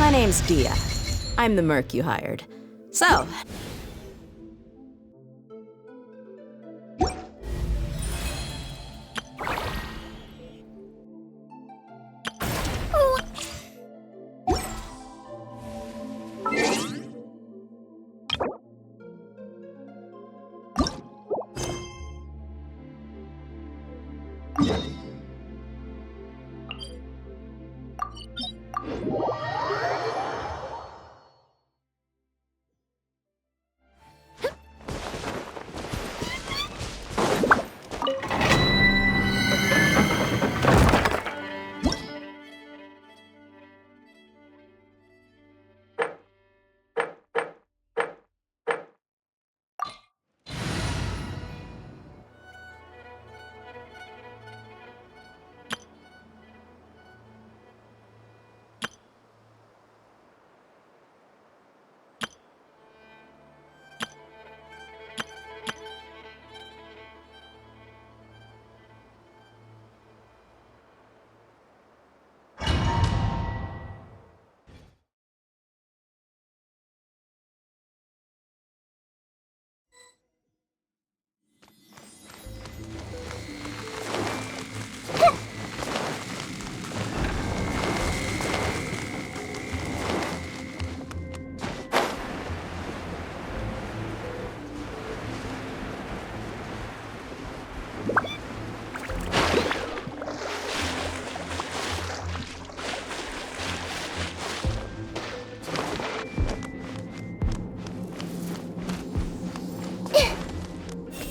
My name's Dia. I'm the merc you hired. So,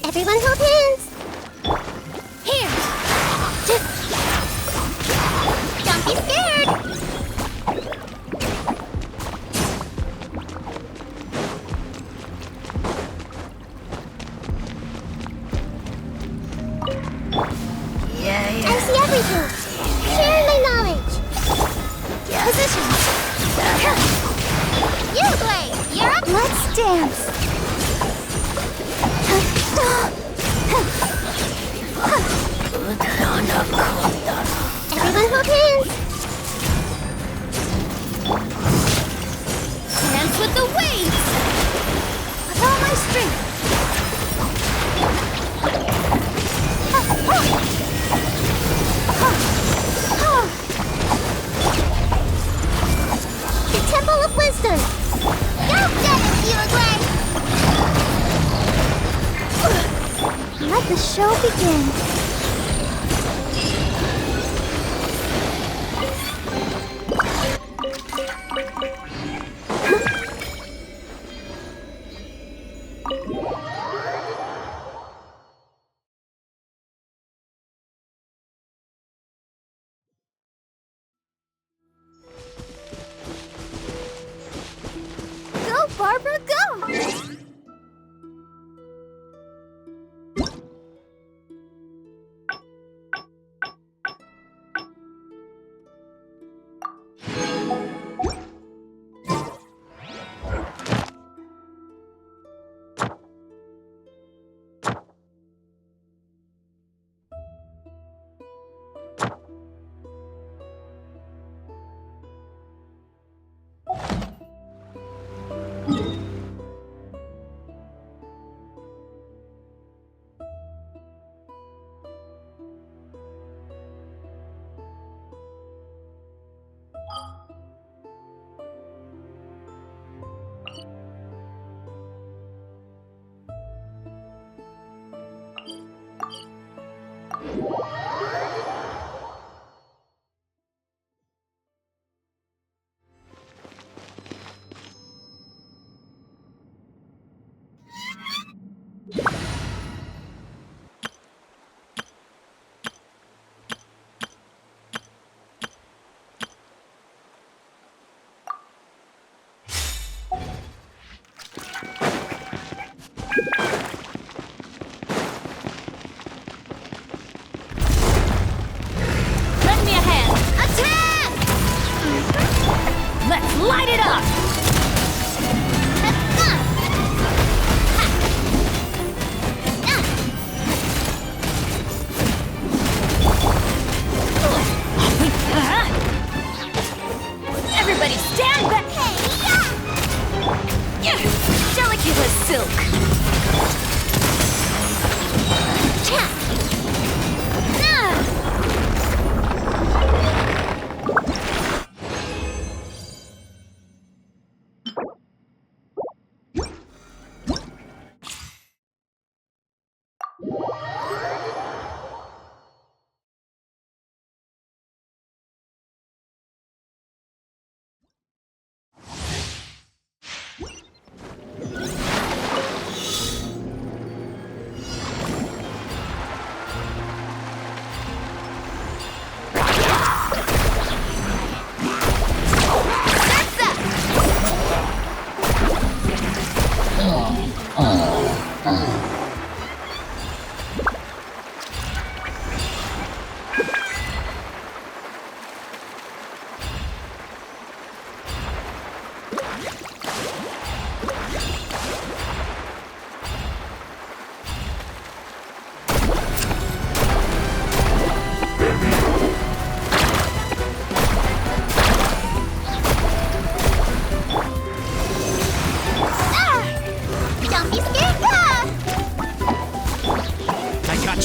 Everyone hold hands! Here! Don't be scared! I see everything! Share my knowledge! Position! You, Blade! You're up! Let's dance! Everyone hold hands! Dance with the waves! With all my strength! The Temple of Wisdom! You did it, Uruguay! Let the show begin! Go, Barbara, go! Everybody stand back! Yeah. Delicate as silk.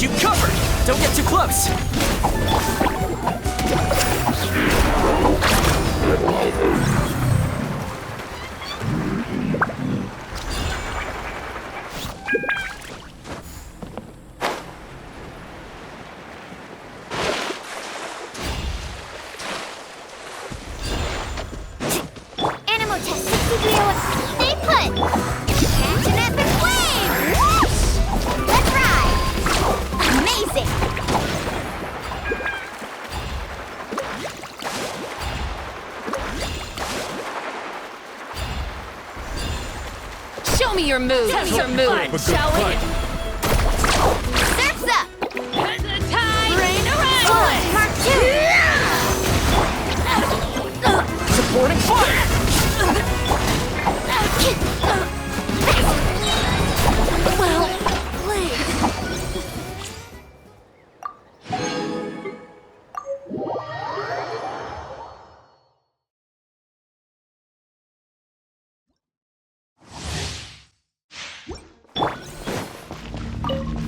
You covered! Don't get too close! Animal test 60 Stay put! Catching up in flame! Whoosh! Let's ride! Amazing! Show me your moves! Show me your moves, shall we? Surf's up! The tide! Rain around! Oh, Mark 2! Supporting fire! Well played.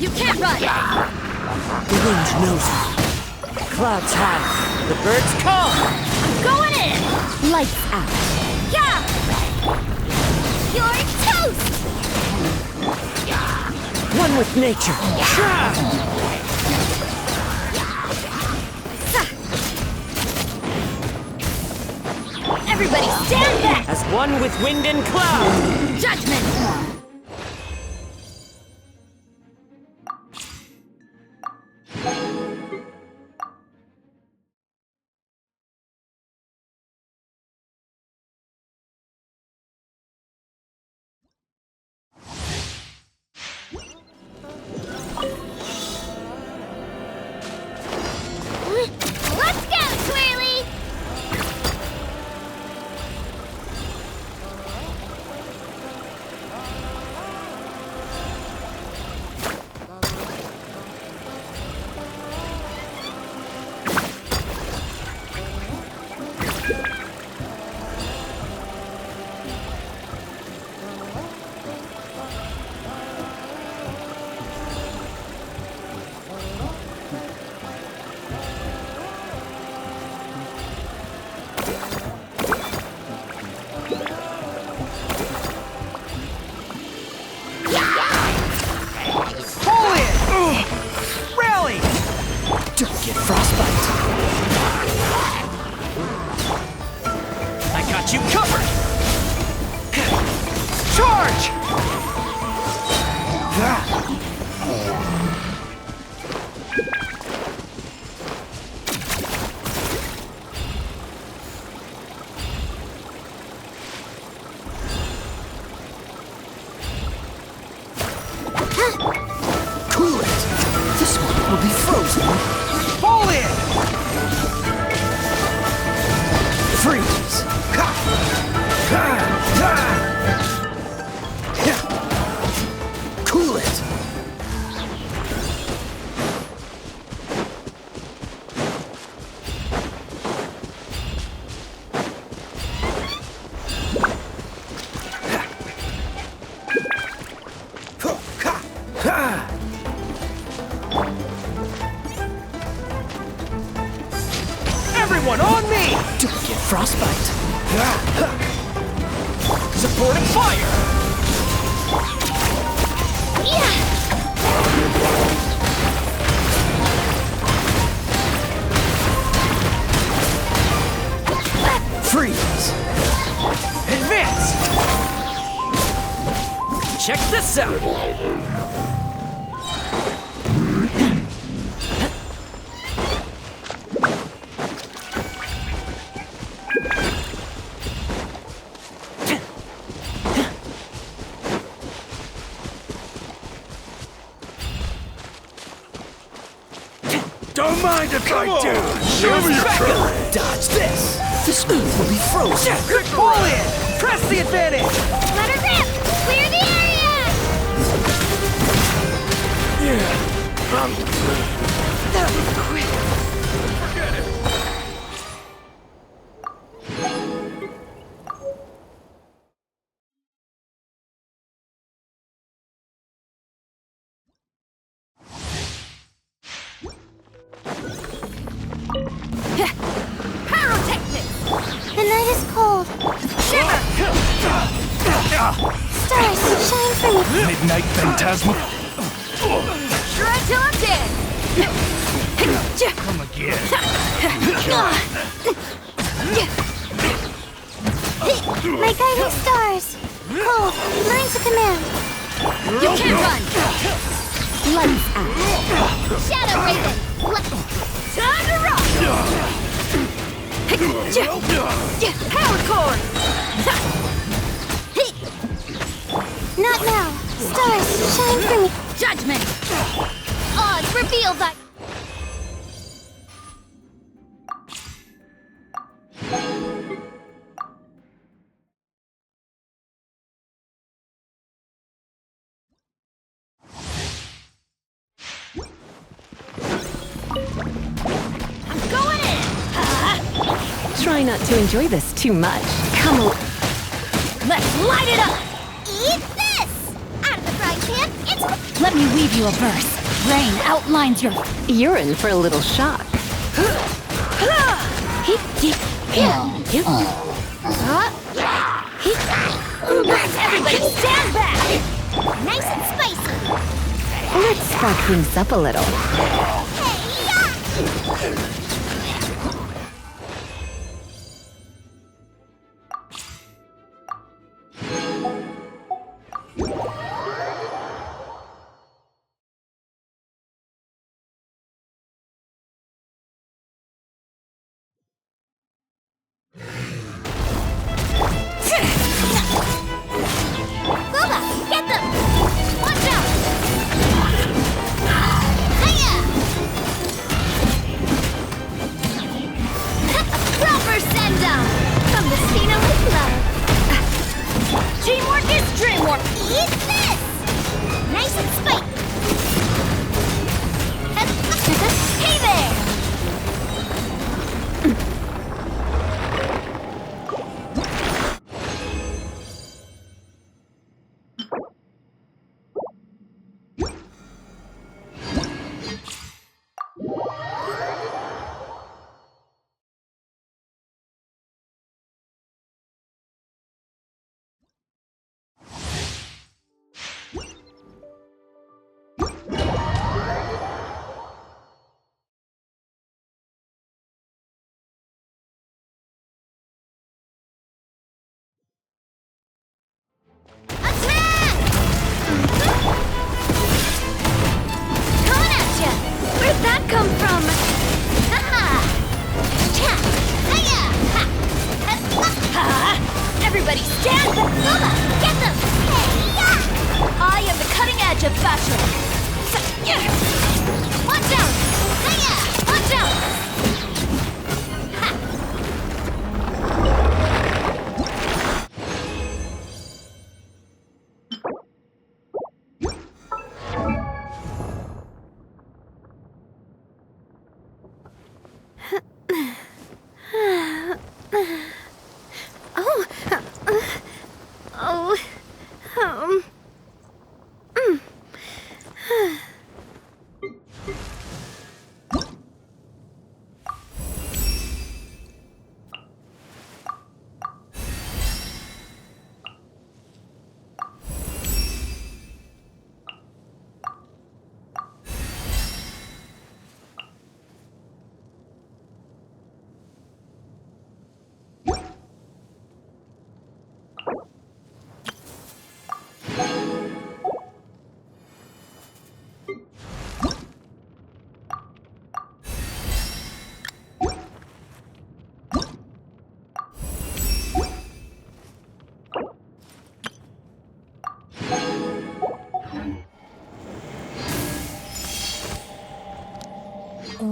You can't run! The wind knows it. Clouds high. The birds calm. Going in! Lights out. Yeah! You're toast! One with nature. Everybody stand back! As one with wind and cloud. Judgment! Let's go, Twirly! Rally! Don't get frostbite. I got you covered! Charge! Cool it! This one will be frozen. Fall in! Freeze! Ha! Ha! Ha! Supporting fire! Yeah! Freeze! Advance! Check this out! Don't mind if I do! Show me your courage! Dodge this! This earth will be frozen! Good pull in! Press the advantage! Let her rip! Clear the area! That was quick! Forget it! The night is cold. Shiver! Stars, shine for me. Midnight Phantasma? Shred till I'm dead. Come again. My guiding stars. Cold, learn to command. You can't run. Lights out. Shadow Raven. Time to rock. Power cord. Not now. Stars, shine for me. Judgment. Odds reveal that. Try not to enjoy this too much. Come on. Let's light it up! Eat this! Out of the frying pan, it's... Let me weave you a verse. Rain outlines your... You're in for a little shock. Everybody stand back! Nice and spicy! Let's spice things up a little. Booba, get them! Watch out! Hiya! A proper send-off from the Cena with love. Teamwork is dreamwork. Eat this! Nice and spicy. Hey there! Attack! Coming at ya! Where'd that come from? Ha-ha! Cha! Hiya! Ha! Everybody stand back! Booba, get them! Hey-ya! I am the cutting edge of fashion. Watch out! Hiya! Watch out! Ha!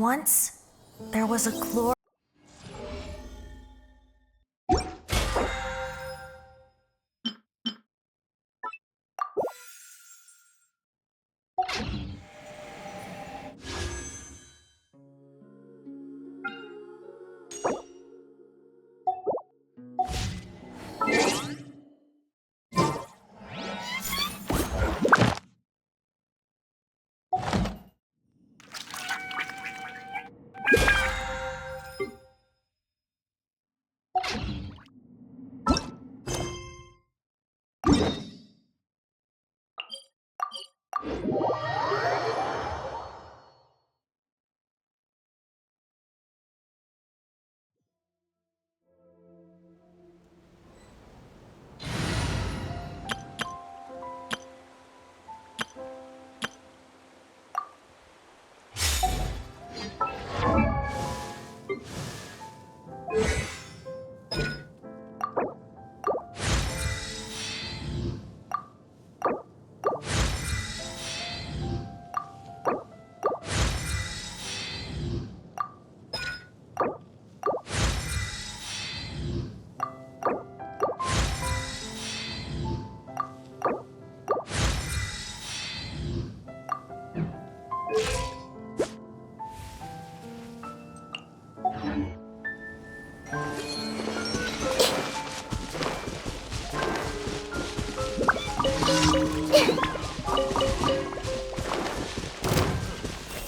Once, there was a chlor...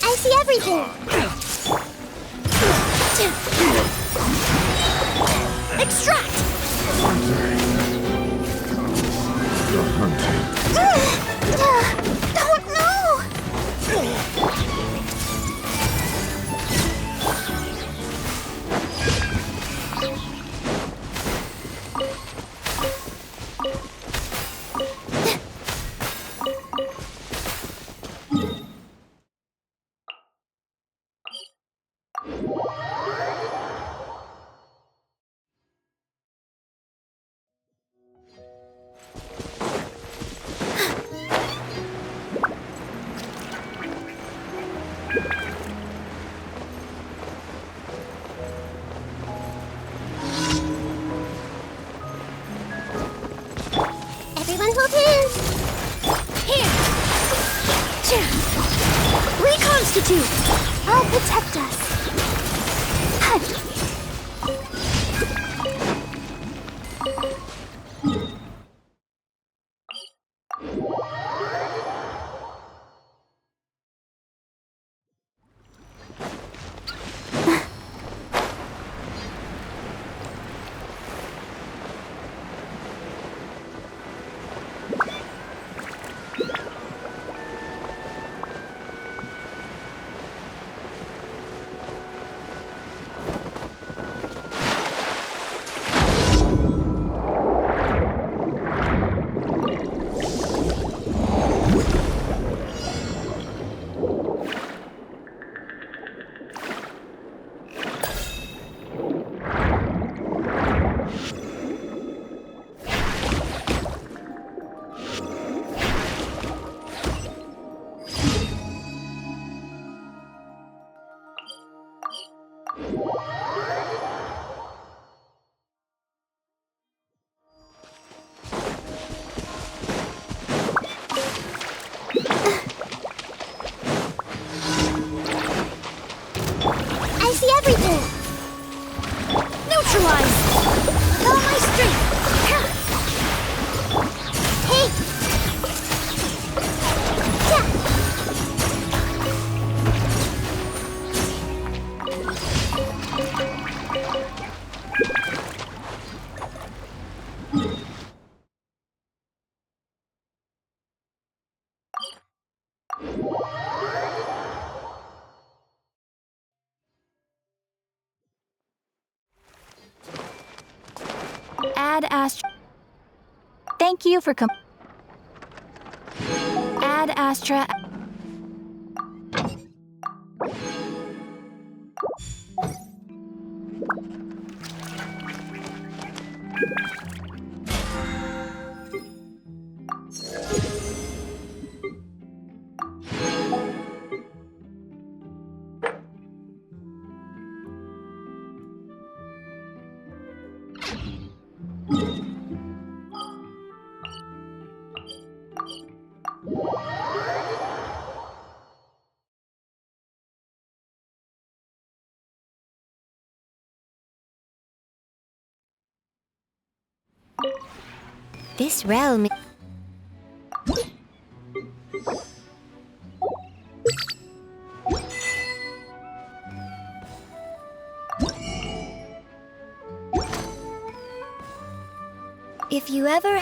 I see everything! Extract! Don't know! Everyone hold hands! Here! Reconstitute! I'll protect us! I see everything! Neutralize! All my strength! Hey! Add Astra. Thank you for Add Astra. This realm... If you ever...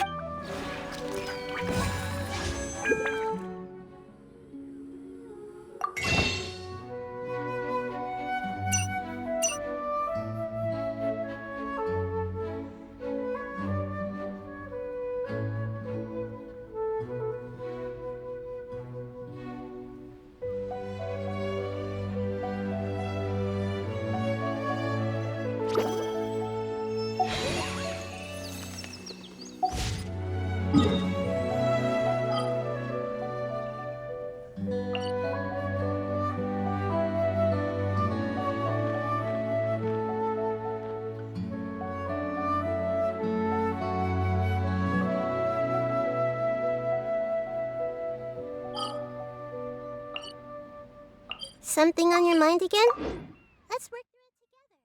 Something on your mind again? Let's work through it together.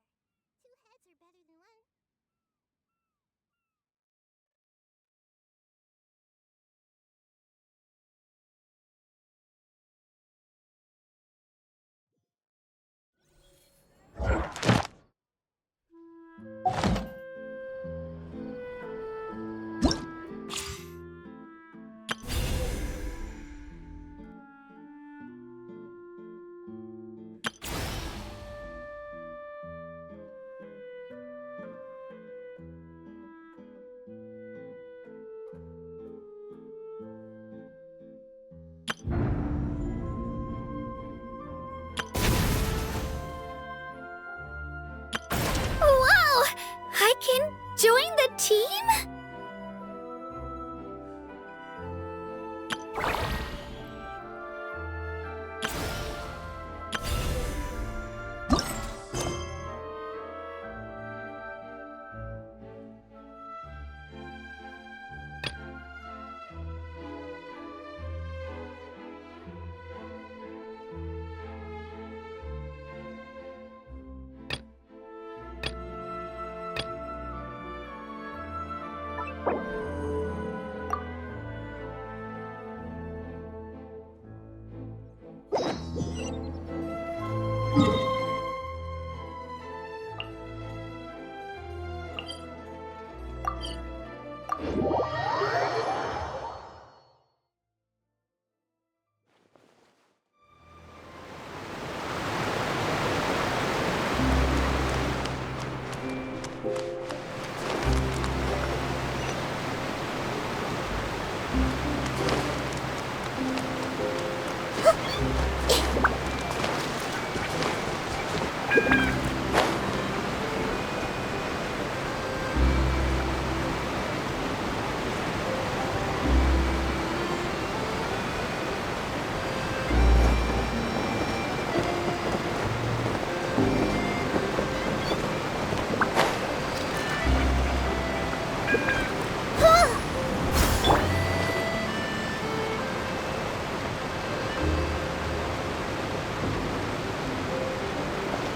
Two heads are better than one. Wow! I can join the team?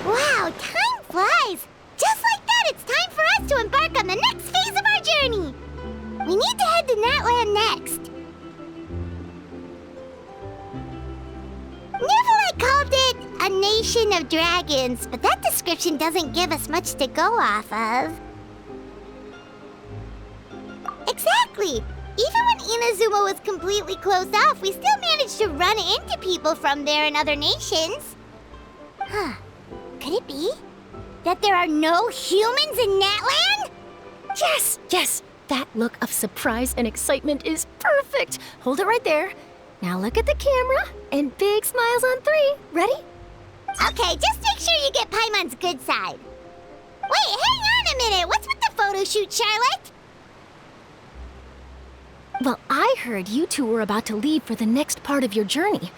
Wow, time flies! Just like that, it's time for us to embark on the next phase of our journey! We need to head to Natland next. Nikolai called it a nation of dragons, but that description doesn't give us much to go off of. Exactly! Even when Inazuma was completely closed off, we still managed to run into people from there and other nations. Huh. Could it be that there are no humans in Natland? Yes, yes! That look of surprise and excitement is perfect! Hold it right there. Now look at the camera, and big smiles on 3. Ready? Okay, just make sure you get Paimon's good side. Wait, hang on a minute! What's with the photo shoot, Charlotte? Well, I heard you two were about to leave for the next part of your journey.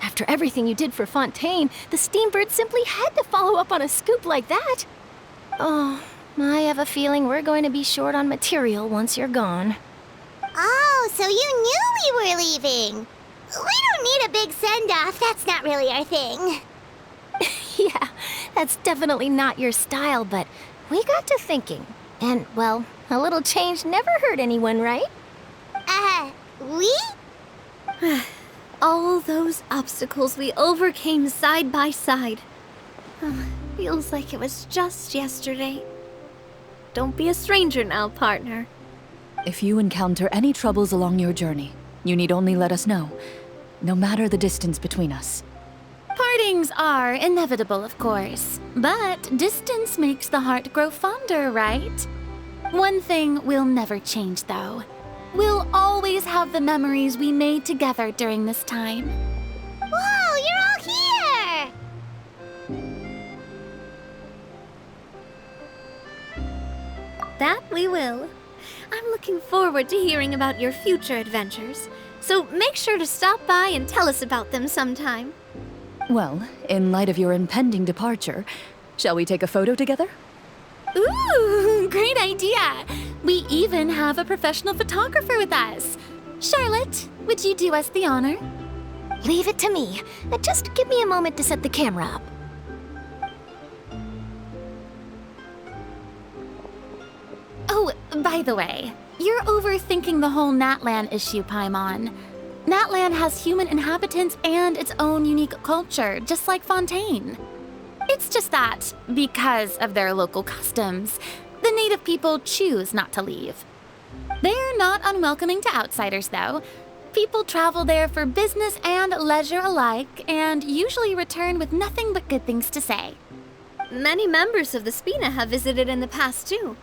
After everything you did for Fontaine, the Steambird simply had to follow up on a scoop like that. Oh, I have a feeling we're going to be short on material once you're gone. Oh, so you knew we were leaving. We don't need a big send-off. That's not really our thing. Yeah, that's definitely not your style, but we got to thinking. And, well, a little change never hurt anyone, right? We? All those obstacles we overcame side by side. Feels like it was just yesterday. Don't be a stranger now, partner. If you encounter any troubles along your journey, you need only let us know, no matter the distance between us. Partings are inevitable, of course, but distance makes the heart grow fonder, right? One thing will never change, though. We'll always have the memories we made together during this time. Whoa, you're all here! That we will. I'm looking forward to hearing about your future adventures, so make sure to stop by and tell us about them sometime. Well, in light of your impending departure, shall we take a photo together? Ooh, great idea! We even have a professional photographer with us. Charlotte, would you do us the honor? Leave it to me. Just give me a moment to set the camera up. Oh, by the way, you're overthinking the whole Natlan issue, Paimon. Natlan has human inhabitants and its own unique culture, just like Fontaine. It's just that, because of their local customs, the native people choose not to leave. They're not unwelcoming to outsiders, though. People travel there for business and leisure alike, and usually return with nothing but good things to say. Many members of the Spina have visited in the past, too.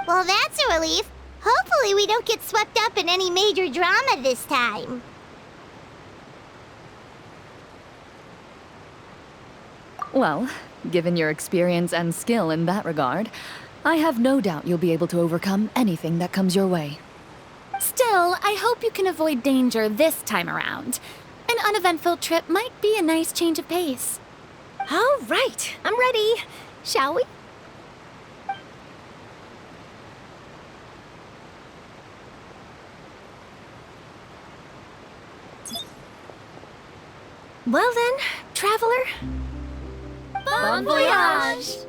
Well, that's a relief. Hopefully we don't get swept up in any major drama this time. Well, given your experience and skill in that regard, I have no doubt you'll be able to overcome anything that comes your way. Still, I hope you can avoid danger this time around. An uneventful trip might be a nice change of pace. All right, I'm ready. Shall we? Well then, traveler. Bon voyage!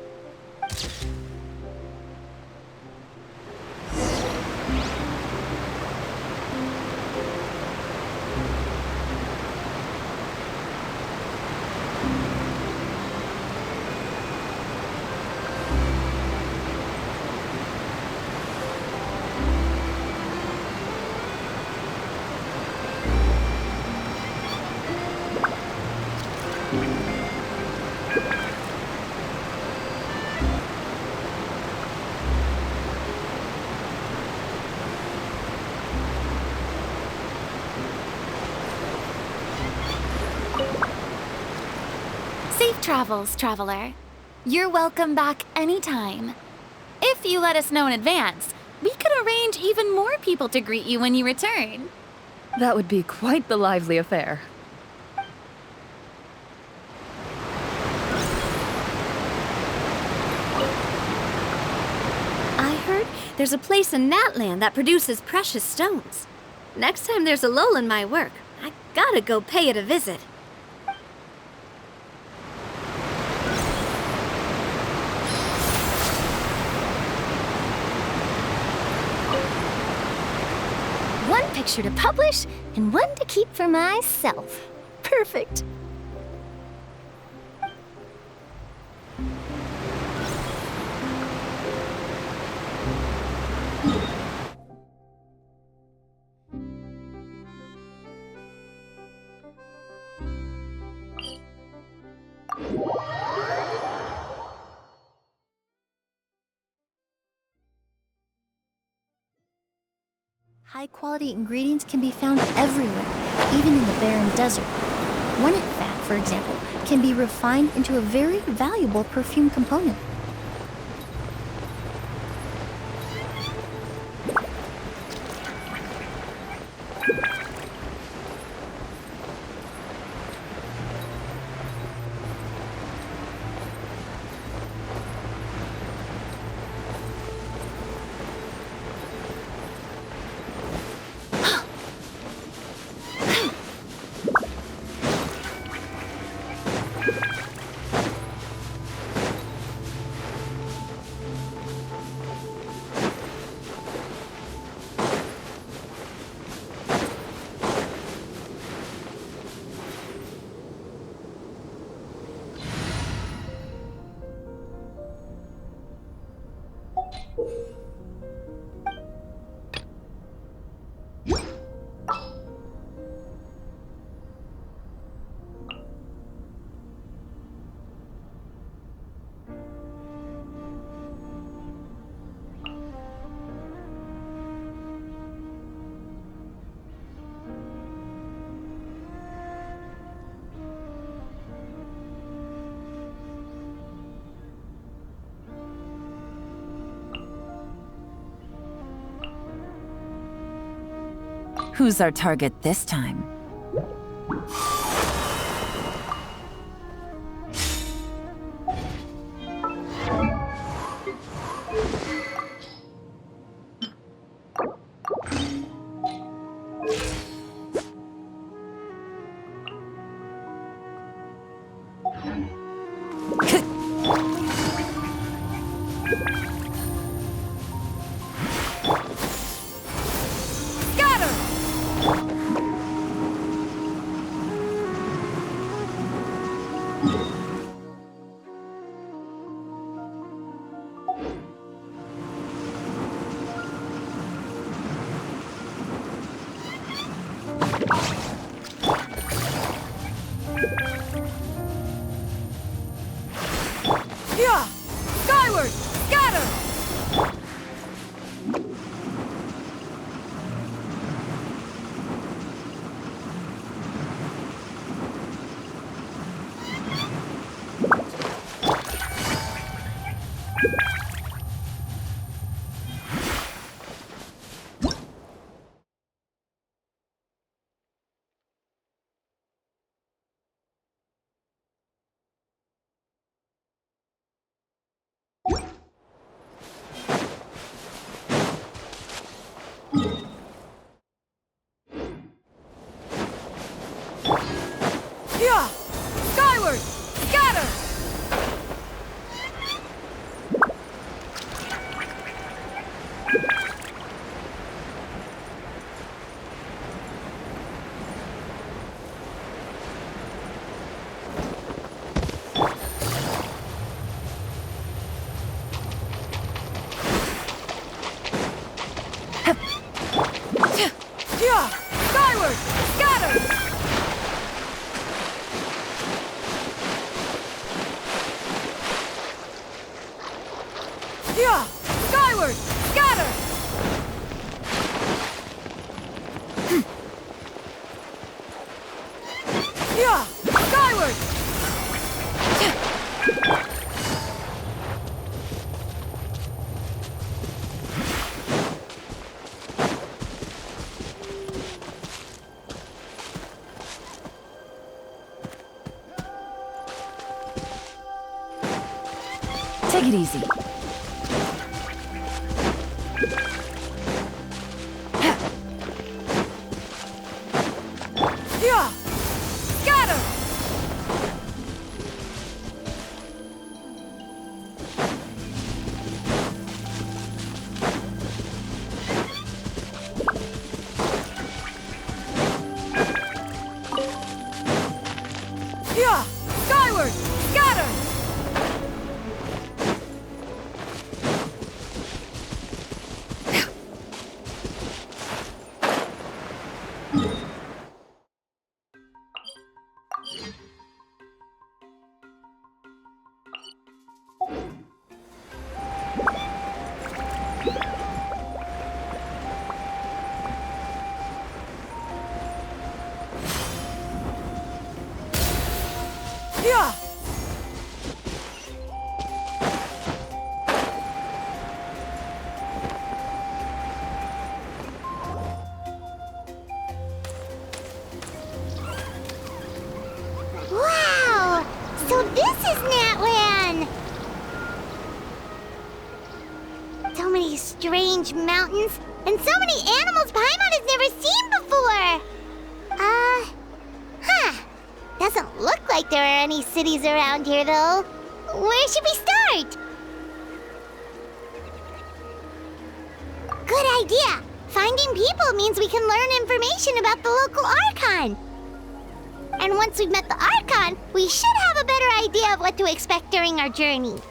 Safe travels, traveler. You're welcome back anytime. If you let us know in advance, we could arrange even more people to greet you when you return. That would be quite the lively affair. I heard there's a place in Natland that produces precious stones. Next time there's a lull in my work, I gotta go pay it a visit. One picture to publish and one to keep for myself. Perfect. High-quality ingredients can be found everywhere, even in the barren desert. Rennet fat, for example, can be refined into a very valuable perfume component. Who's our target this time? Yeah! Skyward! Scatter! Yeah! Skyward! Scatter! Yeah! Skyward! Scatter! Yeah! Skyward! Scatter! Yeah! Skyward! Take it easy. Yeah! Scatter! Yeah! Skyward! Scatter! Yeah! Wow! So this is Natlan! So many strange mountains, and so many animals Paimon has never seen before! Doesn't look like there are any cities around here, though. Where should we start? Good idea! Finding people means we can learn information about the local Archon. And once we've met the Archon, we should have a better idea of what to expect during our journey.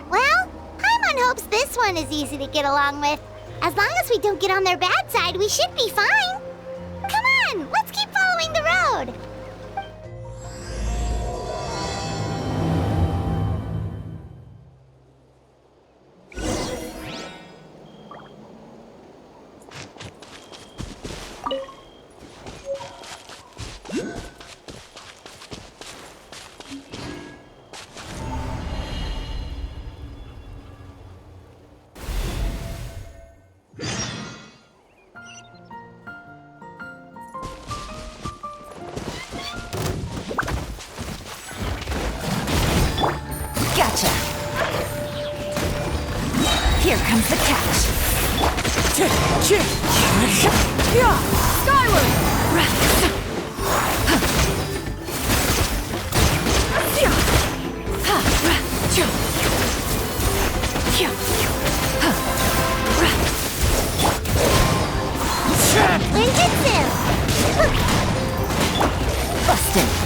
Well, Paimon hopes this one is easy to get along with. As long as we don't get on their bad side, we should be fine. Come on, let's keep following the road. Here comes the catch. Ninjutsu! Busted.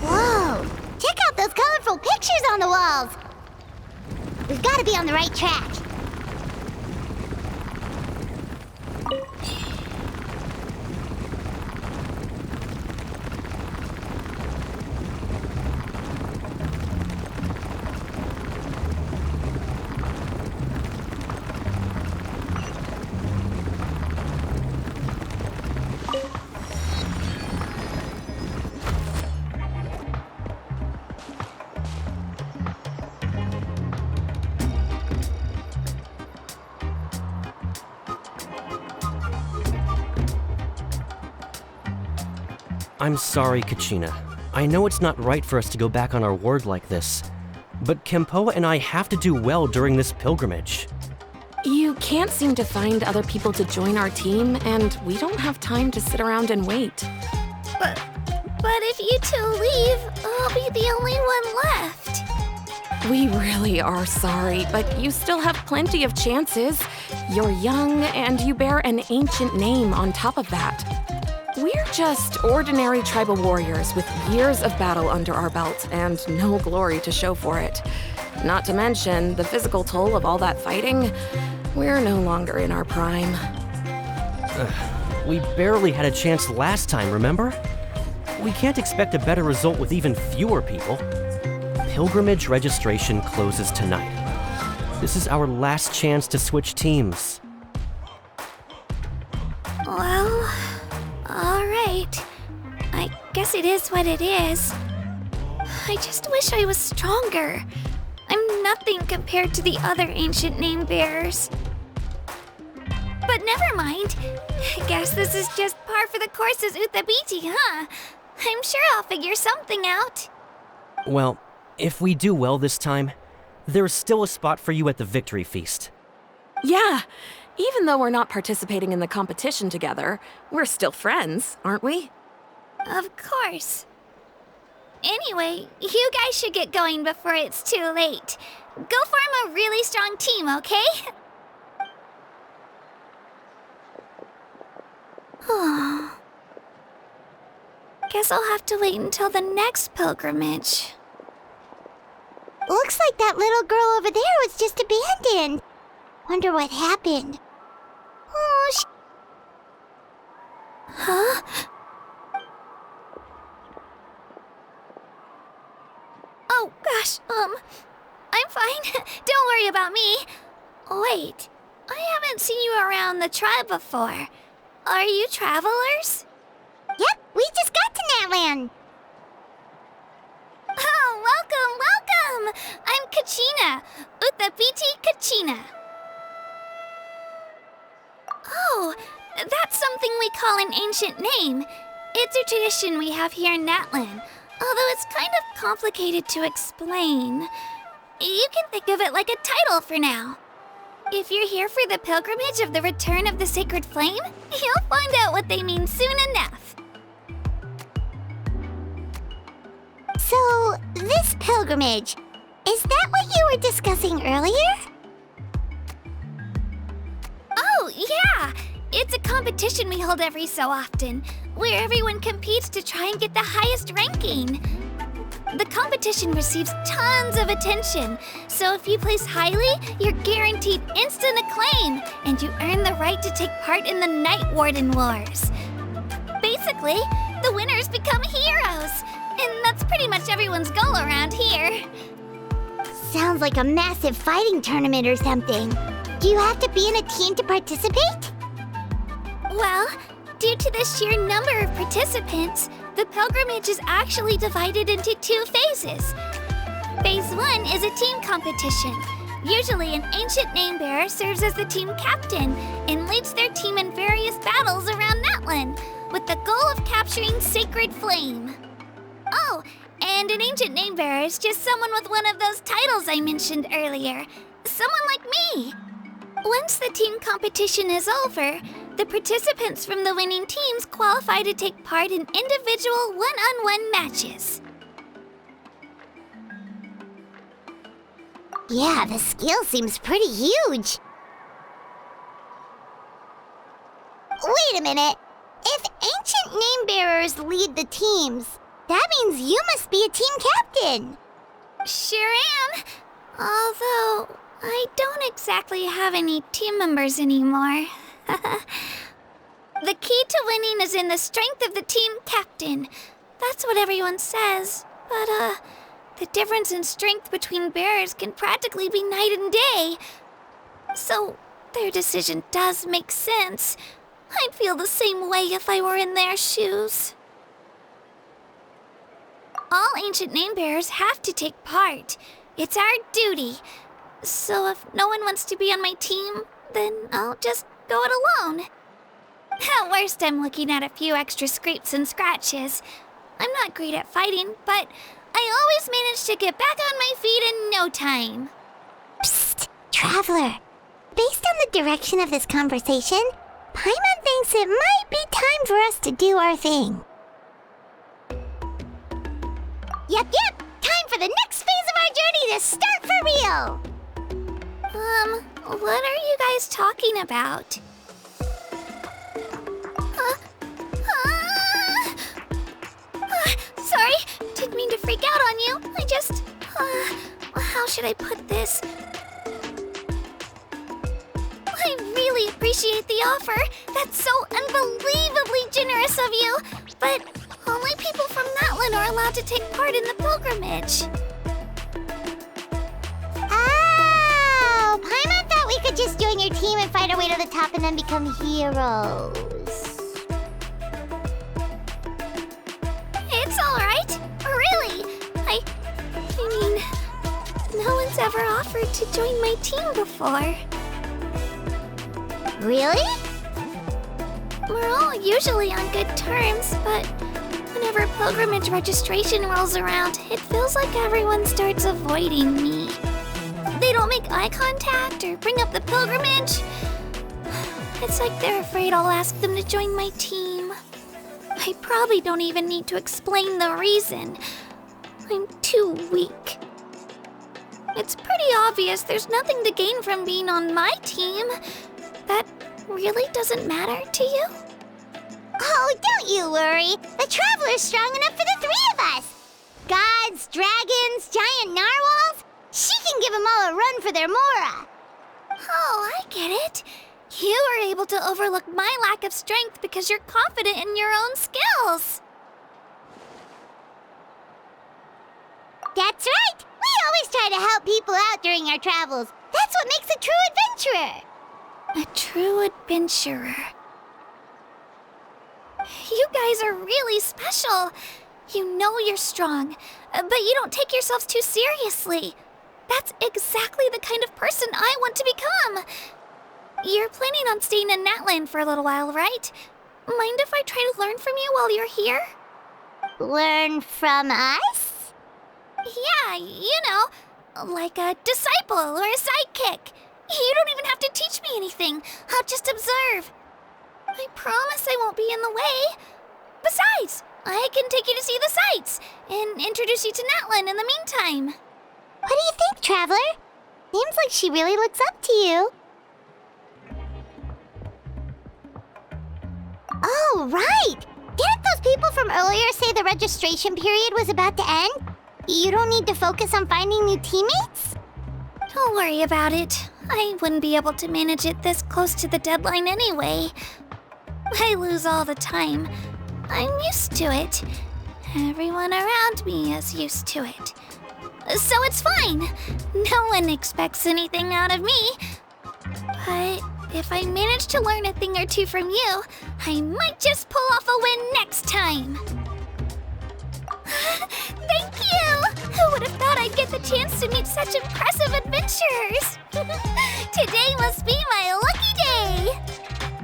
Whoa! Check out those colorful pictures on the walls! We've got to be on the right track. I'm sorry, Kachina. I know it's not right for us to go back on our word like this, but Kempoa and I have to do well during this pilgrimage. You can't seem to find other people to join our team, and we don't have time to sit around and wait. But if you two leave, I'll be the only one left. We really are sorry, but you still have plenty of chances. You're young, and you bear an ancient name on top of that. We're just ordinary tribal warriors with years of battle under our belt and no glory to show for it. Not to mention the physical toll of all that fighting. We're no longer in our prime. We barely had a chance last time, remember? We can't expect a better result with even fewer people. Pilgrimage registration closes tonight. This is our last chance to switch teams. Well, all right. I guess it is what it is. I just wish I was stronger. I'm nothing compared to the other ancient name bearers. But never mind. I guess this is just par for the course as Uthabiti, huh? I'm sure I'll figure something out. Well, if we do well this time, there's still a spot for you at the victory feast. Yeah, even though we're not participating in the competition together, we're still friends, aren't we? Of course. Anyway, you guys should get going before it's too late. Go form a really strong team, okay? Guess I'll have to wait until the next pilgrimage. Looks like that little girl over there was just abandoned. Wonder what happened. Oh, Huh? Oh, gosh, I'm fine. Don't worry about me. Wait, I haven't seen you around the tribe before. Are you travelers? Yep, we just got to Natland. Oh, welcome! I'm Kachina. Uthapiti Kachina. Oh, that's something we call an ancient name. It's a tradition we have here in Natland, although it's kind of complicated to explain. You can think of it like a title for now. If you're here for the pilgrimage of the return of the sacred flame, you'll find out what they mean soon enough. So, this pilgrimage, is that what you were discussing earlier? Oh, yeah! It's a competition we hold every so often, where everyone competes to try and get the highest ranking. The competition receives tons of attention, so if you place highly, you're guaranteed instant acclaim, and you earn the right to take part in the Night Warden Wars. Basically, the winners become heroes, and that's pretty much everyone's goal around here. Sounds like a massive fighting tournament or something. Do you have to be in a team to participate? Well, due to the sheer number of participants, the pilgrimage is actually divided into 2 phases. Phase 1 is a team competition. Usually, an ancient name-bearer serves as the team captain and leads their team in various battles around Natland, with the goal of capturing Sacred Flame. Oh, and an ancient name-bearer is just someone with one of those titles I mentioned earlier. Someone like me. Once the team competition is over, the participants from the winning teams qualify to take part in individual one-on-one matches. Yeah, the skill seems pretty huge. Wait a minute. If ancient name-bearers lead the teams, that means you must be a team captain. Sure am. Although, I don't exactly have any team members anymore. The key to winning is in the strength of the team captain. That's what everyone says. But, the difference in strength between bearers can practically be night and day. So, their decision does make sense. I'd feel the same way if I were in their shoes. All ancient name-bearers have to take part. It's our duty. So if no one wants to be on my team, then I'll just go it alone. At worst, I'm looking at a few extra scrapes and scratches. I'm not great at fighting, but I always manage to get back on my feet in no time. Psst, Traveler. Based on the direction of this conversation, Paimon thinks it might be time for us to do our thing. Yep, time for the next phase of our journey to start for real! What are you guys talking about? Sorry, didn't mean to freak out on you. I just, how should I put this? I really appreciate the offer. That's so unbelievably generous of you. But only people from Natland are allowed to take part in the pilgrimage. Oh, Paimon thought we could just join your team and fight our way to the top and then become heroes. It's all right. Really. I mean, no one's ever offered to join my team before. Really? We're all usually on good terms, but whenever pilgrimage registration rolls around, it feels like everyone starts avoiding me. They don't make eye contact or bring up the pilgrimage. It's like they're afraid I'll ask them to join my team. I probably don't even need to explain the reason. I'm too weak. It's pretty obvious there's nothing to gain from being on my team. That really doesn't matter to you? Oh, don't you worry. The Traveler's strong enough for the 3 of us. Gods, dragons, giant narwhals. She can give them all a run for their Mora. Oh, I get it. You were able to overlook my lack of strength because you're confident in your own skills. That's right. We always try to help people out during our travels. That's what makes a true adventurer. A true adventurer. You guys are really special. You know you're strong, but you don't take yourselves too seriously. That's exactly the kind of person I want to become. You're planning on staying in Natland for a little while, right? Mind if I try to learn from you while you're here? Learn from us? Yeah, you know, like a disciple or a sidekick. You don't even have to teach me anything. I'll just observe. I promise I won't be in the way. Besides, I can take you to see the sights and introduce you to Natlan in the meantime. What do you think, Traveler? Seems like she really looks up to you. Oh, right! Didn't those people from earlier say the registration period was about to end? You don't need to focus on finding new teammates? Don't worry about it. I wouldn't be able to manage it this close to the deadline anyway. I lose all the time. I'm used to it. Everyone around me is used to it. So it's fine. No one expects anything out of me. But if I manage to learn a thing or two from you, I might just pull off a win next time. Thank you! Who would have thought I'd get the chance to meet such impressive adventurers? Today must be my lucky day!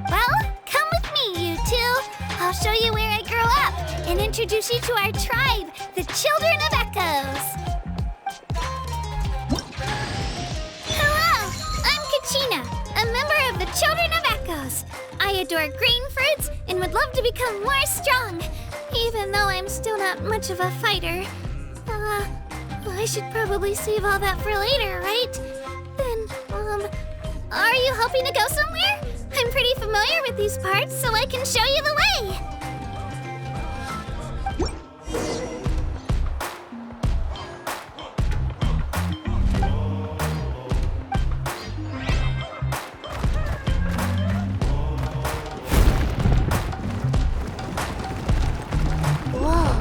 Well, come with me, you two. I'll show you where I grew up and introduce you to our tribe, the Children of Echoes. Hello, I'm Kachina, a member of the Children of Echoes. I adore green fruits and would love to become more strong, even though I'm still not much of a fighter. I should probably save all that for later, right? Then, are you hoping to go somewhere? I'm pretty familiar with these parts, so I can show you the way. Whoa,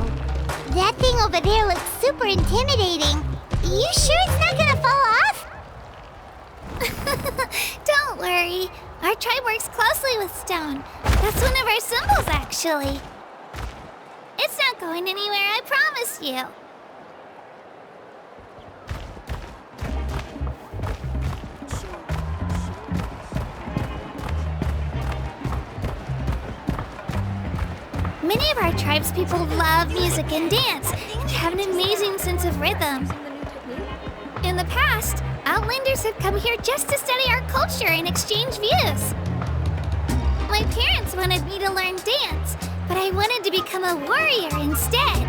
that thing over there looks super intimidating. You sure it's not gonna fall off? Don't worry. Our tribe works closely with stone. That's one of our symbols, actually. It's not going anywhere, I promise you. Many of our tribes people love music and dance and have an amazing sense of rhythm. In the past, Outlanders have come here just to study our culture and exchange views. My parents wanted me to learn dance, but I wanted to become a warrior instead.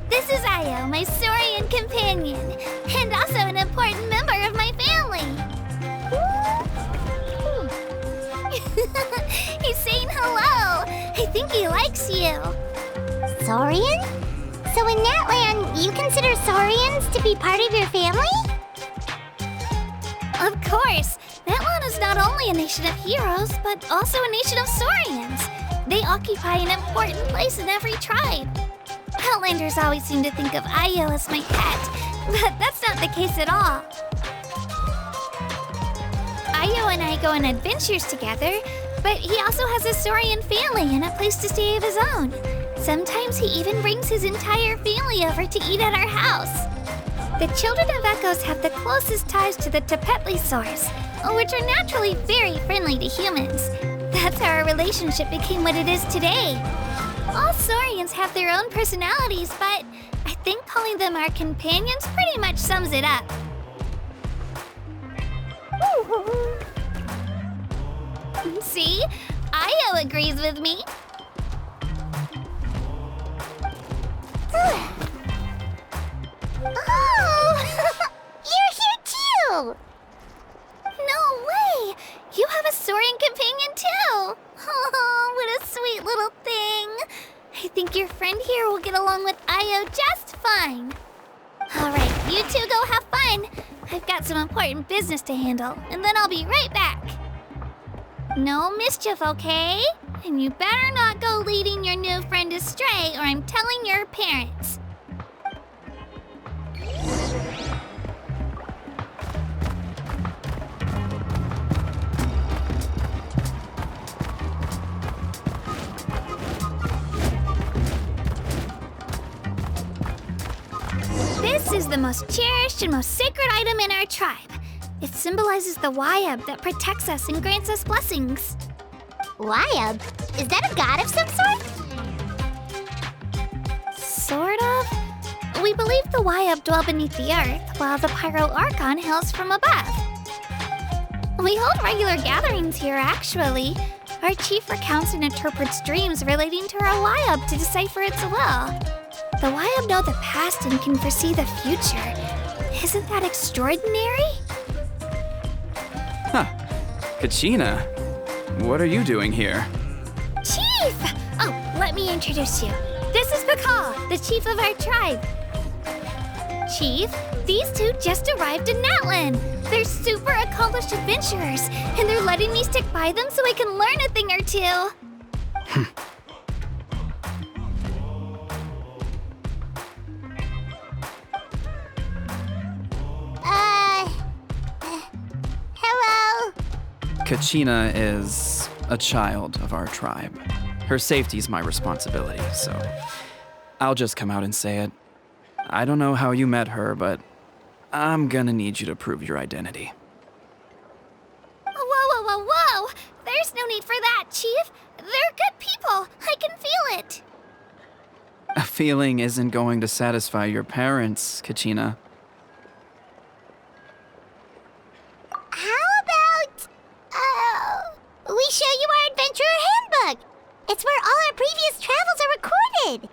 This is Io, my Saurian companion, and also an important member of my family. He's saying hello. I think he likes you. Saurian? So in Natland, you consider Saurians to be part of your family? Of course. Natland is not only a nation of heroes, but also a nation of Saurians. They occupy an important place in every tribe. Outlanders always seem to think of Io as my pet, but that's not the case at all. Io and I go on adventures together, but he also has a Saurian family and a place to stay of his own. Sometimes he even brings his entire family over to eat at our house. The Children of Echoes have the closest ties to the Tepetlisaurs, which are naturally very friendly to humans. That's how our relationship became what it is today. All Saurians have their own personalities, but I think calling them our companions pretty much sums it up. See? Io agrees with me. Oh! You're here too! No way! You have a soaring companion too! Oh, what a sweet little thing! I think your friend here will get along with Io just fine. Alright, you two go have fun. I've got some important business to handle, and then I'll be right back. No mischief, okay? And you better not go leading your new friend astray, or I'm telling your parents. This is the most cherished and most sacred item in our tribe. It symbolizes the Wayab that protects us and grants us blessings. Wayab? Is that a god of some sort? Sort of. We believe the Wayab dwell beneath the earth, while the Pyro Archon hails from above. We hold regular gatherings here, actually. Our chief recounts and interprets dreams relating to our Wayab to decipher its will. The Wayab know the past and can foresee the future. Isn't that extraordinary? Huh. Kachina, what are you doing here? Chief! Oh, let me introduce you. This is Pakal, the chief of our tribe. Chief, these two just arrived in Natlan. They're super accomplished adventurers, and they're letting me stick by them so I can learn a thing or two. Hello? Kachina is a child of our tribe. Her safety's my responsibility, so I'll just come out and say it. I don't know how you met her, but I'm gonna need you to prove your identity. Whoa! There's no need for that, Chief. They're good people. I can feel it. A feeling isn't going to satisfy your parents, Kachina. How about, we show you our adventurer handbook? It's where all our previous travels are recorded.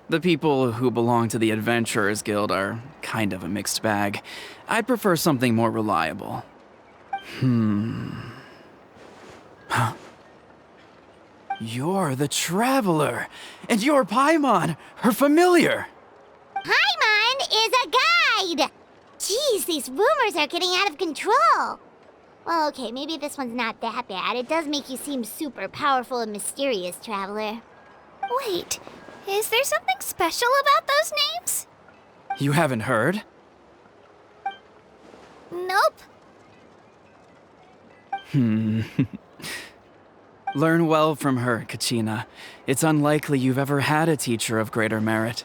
The people who belong to the Adventurers Guild are kind of a mixed bag. I'd prefer something more reliable. Huh. You're the Traveler, and you're Paimon, her familiar. Paimon is a guide! Jeez, these rumors are getting out of control. Well, okay, maybe this one's not that bad. It does make you seem super powerful and mysterious, Traveler. Wait, is there something special about those names? You haven't heard? Nope. Learn well from her, Kachina. It's unlikely you've ever had a teacher of greater merit.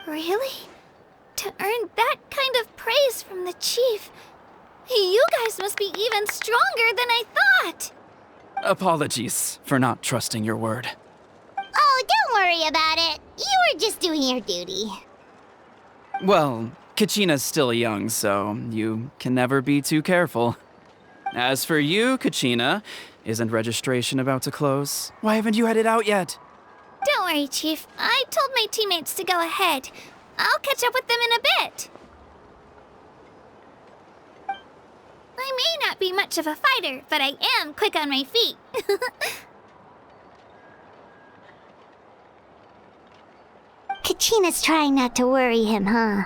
Really? To earn that kind of praise from the chief, you guys must be even stronger than I thought. Apologies for not trusting your word. Oh, don't worry about it. You were just doing your duty. Well, Kachina's still young, so you can never be too careful. As for you, Kachina, isn't registration about to close? Why haven't you headed out yet? Don't worry, Chief. I told my teammates to go ahead. I'll catch up with them in a bit. I may not be much of a fighter, but I am quick on my feet. Kachina's trying not to worry him, huh?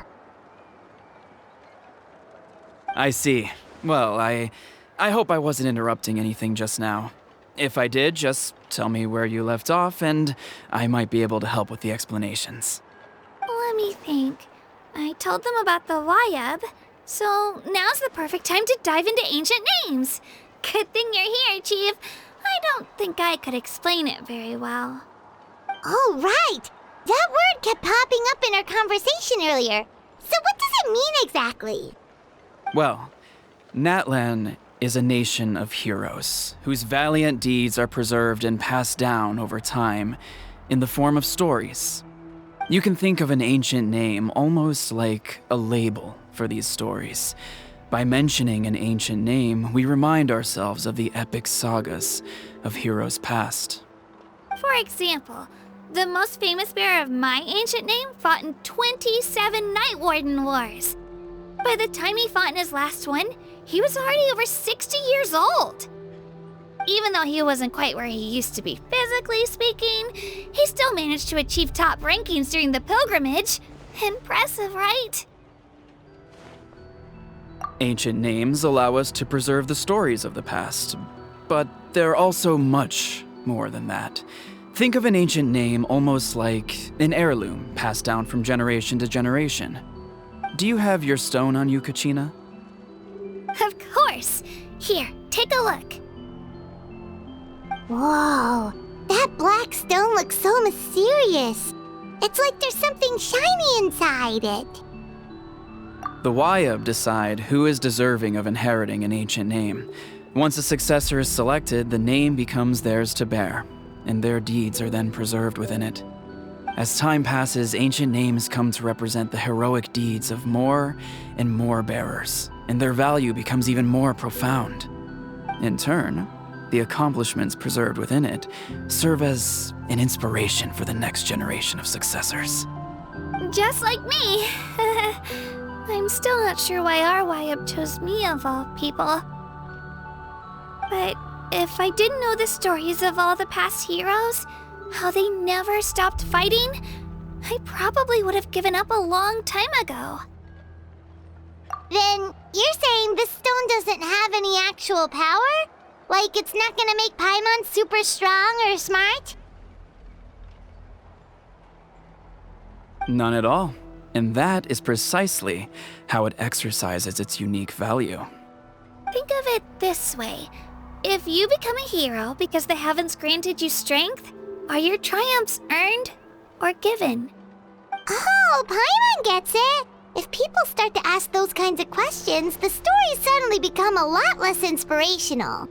I see. Well, I hope I wasn't interrupting anything just now. If I did, just tell me where you left off, and I might be able to help with the explanations. Let me think. I told them about the Wayab, so now's the perfect time to dive into ancient names. Good thing you're here, Chief. I don't think I could explain it very well. Oh, right! That word kept popping up in our conversation earlier. So what does it mean exactly? Well, Natlan is a nation of heroes whose valiant deeds are preserved and passed down over time in the form of stories. You can think of an ancient name almost like a label for these stories, By mentioning an ancient name, we remind ourselves of the epic sagas of heroes past. For example, the most famous bearer of my ancient name fought in 27 Night Warden Wars. By the time he fought in his last one, he was already over 60 years old. Even though he wasn't quite where he used to be physically speaking, he still managed to achieve top rankings during the pilgrimage. Impressive, right? Ancient names allow us to preserve the stories of the past, but they're also much more than that. Think of an ancient name almost like an heirloom passed down from generation to generation. Do you have your stone on you, Kachina? Of course. Here, take a look. Whoa, that black stone looks so mysterious. It's like there's something shiny inside it. The Wayab decide who is deserving of inheriting an ancient name. Once a successor is selected, the name becomes theirs to bear, and their deeds are then preserved within it. As time passes, ancient names come to represent the heroic deeds of more and more bearers, and their value becomes even more profound. In turn, the accomplishments preserved within it serve as an inspiration for the next generation of successors. Just like me. I'm still not sure why our Wayab chose me of all people. But if I didn't know the stories of all the past heroes, how they never stopped fighting, I probably would have given up a long time ago. Then you're saying this stone doesn't have any actual power? Like it's not gonna make Paimon super strong or smart? None at all. And that is precisely how it exercises its unique value. Think of it this way. If you become a hero because the heavens granted you strength, are your triumphs earned or given? Oh, Paimon gets it! If people start to ask those kinds of questions, the stories suddenly become a lot less inspirational.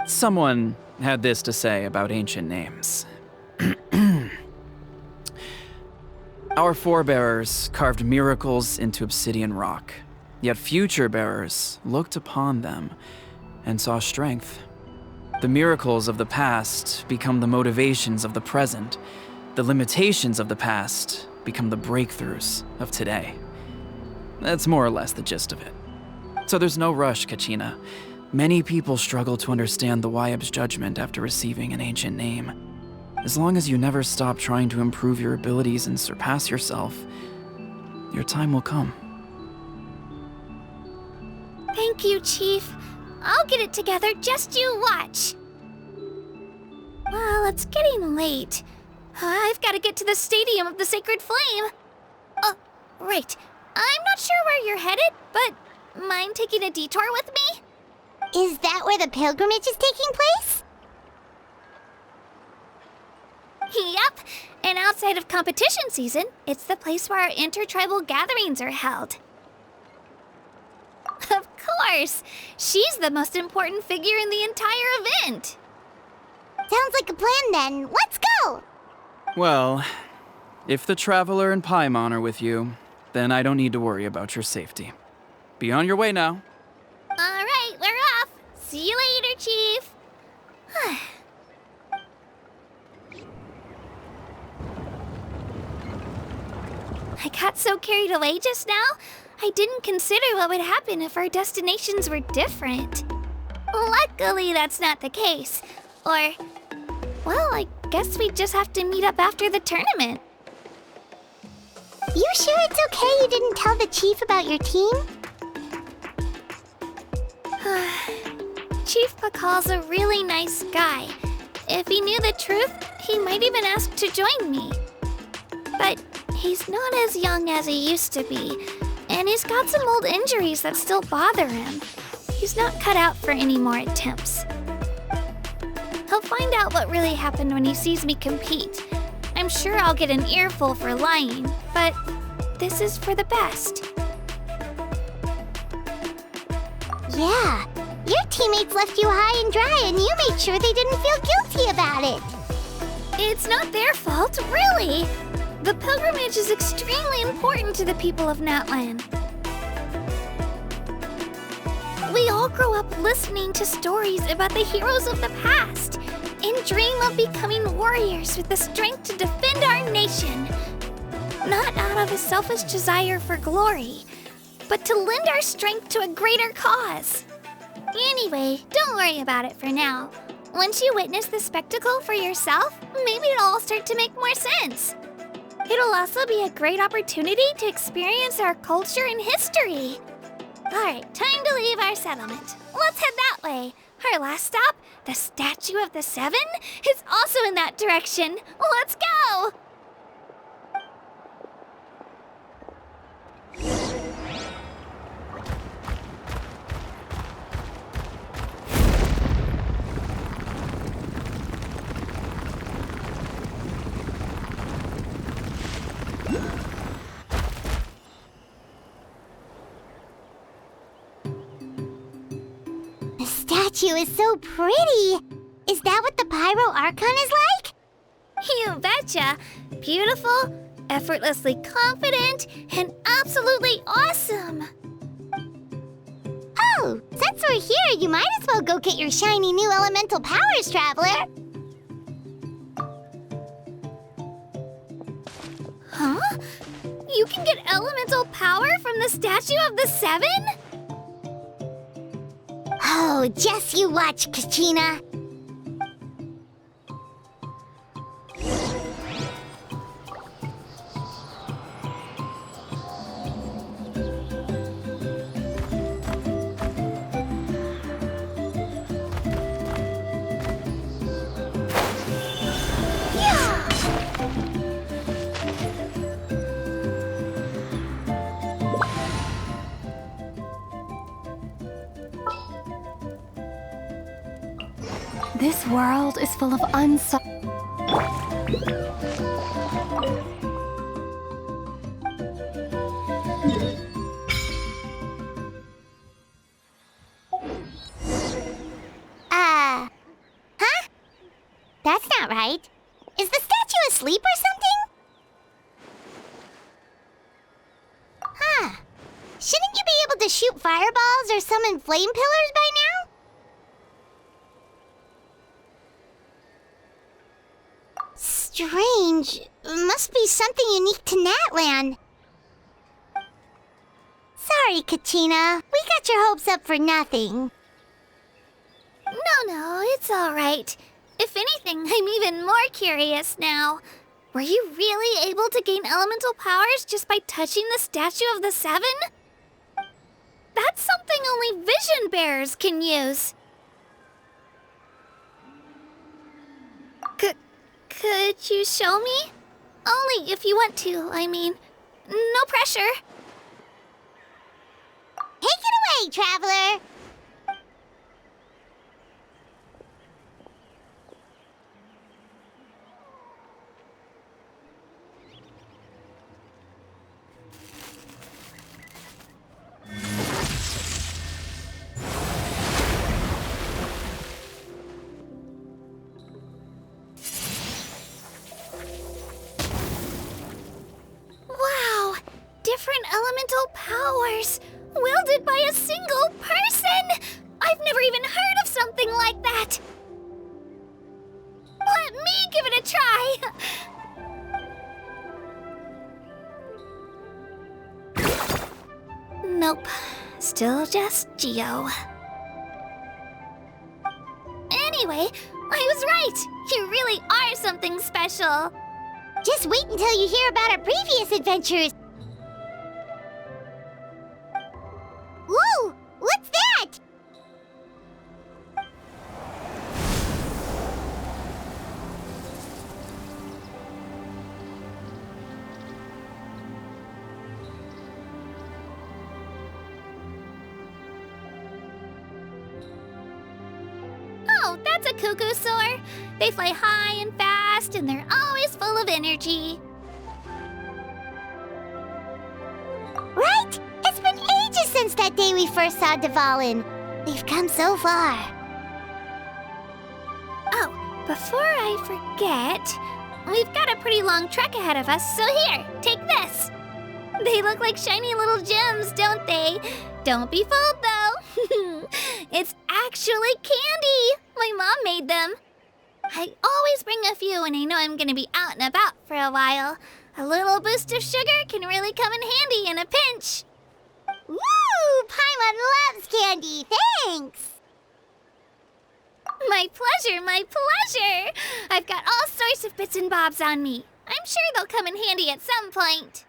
Someone had this to say about ancient names. Our forebearers carved miracles into obsidian rock, yet future bearers looked upon them and saw strength. The miracles of the past become the motivations of the present. The limitations of the past become the breakthroughs of today. That's more or less the gist of it. So there's no rush, Kachina. Many people struggle to understand the Wayab's judgment after receiving an ancient name. As long as you never stop trying to improve your abilities and surpass yourself, your time will come. Thank you, Chief. I'll get it together, just you watch. Well, it's getting late. I've got to get to the Stadium of the Sacred Flame. Oh, right. I'm not sure where you're headed, but mind taking a detour with me? Is that where the pilgrimage is taking place? Yep, and outside of competition season, it's the place where our intertribal gatherings are held. Of course! She's the most important figure in the entire event! Sounds like a plan then. Let's go! Well, if the Traveler and Paimon are with you, then I don't need to worry about your safety. Be on your way now. Alright, we're off! See you later, Chief! I got so carried away just now, I didn't consider what would happen if our destinations were different. Luckily, that's not the case. Or, well, I guess we just have to meet up after the tournament. You sure it's okay you didn't tell the chief about your team? Chief Pakal's a really nice guy. If he knew the truth, he might even ask to join me. But he's not as young as he used to be, and he's got some old injuries that still bother him. He's not cut out for any more attempts. He'll find out what really happened when he sees me compete. I'm sure I'll get an earful for lying, but this is for the best. Yeah, your teammates left you high and dry and you made sure they didn't feel guilty about it. It's not their fault, really. The pilgrimage is extremely important to the people of Natlan. all grow up listening to stories about the heroes of the past and dream of becoming warriors with the strength to defend our nation. Not out of a selfish desire for glory, but to lend our strength to a greater cause. Anyway, don't worry about it for now. Once you witness the spectacle for yourself, maybe it'll all start to make more sense. It'll also be a great opportunity to experience our culture and history. Alright, time to leave our settlement. Let's head that way. Our last stop, the Statue of the Seven, is also in that direction. Let's go! The statue is so pretty. Is that what the Pyro Archon is like? You betcha. Beautiful, effortlessly confident, and absolutely awesome. Oh, since we're here, you might as well go get your shiny new elemental powers, Traveler. Huh? You can get elemental power from the Statue of the Seven? Oh, just you watch, Kachina. This world is full of Huh? That's not right. Is the statue asleep or something? Huh. Shouldn't you be able to shoot fireballs or summon flame pillars by now? Strange. Must be something unique to Natland. Sorry, Kachina. We got your hopes up for nothing. No, it's all right. If anything, I'm even more curious now. Were you really able to gain elemental powers just by touching the Statue of the Seven? That's something only vision bearers can use. Could you show me? Only if you want to, I mean. No pressure. Take it away, Traveler! Wow! Different elemental powers, wielded by a single person! I've never even heard of something like that! Let me give it a try! Nope. Still just Geo. Anyway, I was right! You really are something special! Just wait until you hear about our previous adventures. Whoa! What's that? Oh, that's a cuckoo soar. They fly high and fast, and they're always full of energy. Right? It's been ages since that day we first saw Dvalin. We've come so far. Oh, before I forget, we've got a pretty long trek ahead of us, so here, take this. They look like shiny little gems, don't they? Don't be fooled, though. It's actually candy! My mom made them. I always bring a few when I know I'm gonna be out and about for a while. A little boost of sugar can really come in handy in a pinch. Woo! Paimon loves candy, thanks! My pleasure, my pleasure! I've got all sorts of bits and bobs on me. I'm sure they'll come in handy at some point.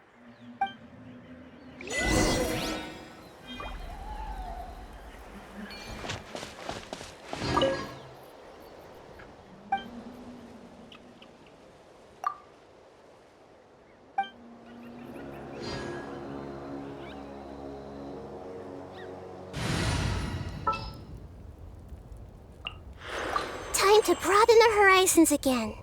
Time to broaden the horizons again.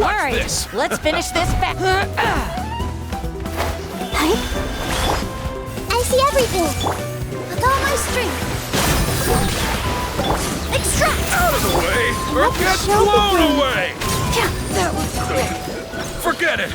Alright, let's finish this fast. I see everything! With all my strength! Extract! Out of the way, or get blown away! Yeah, that was quick. Forget it!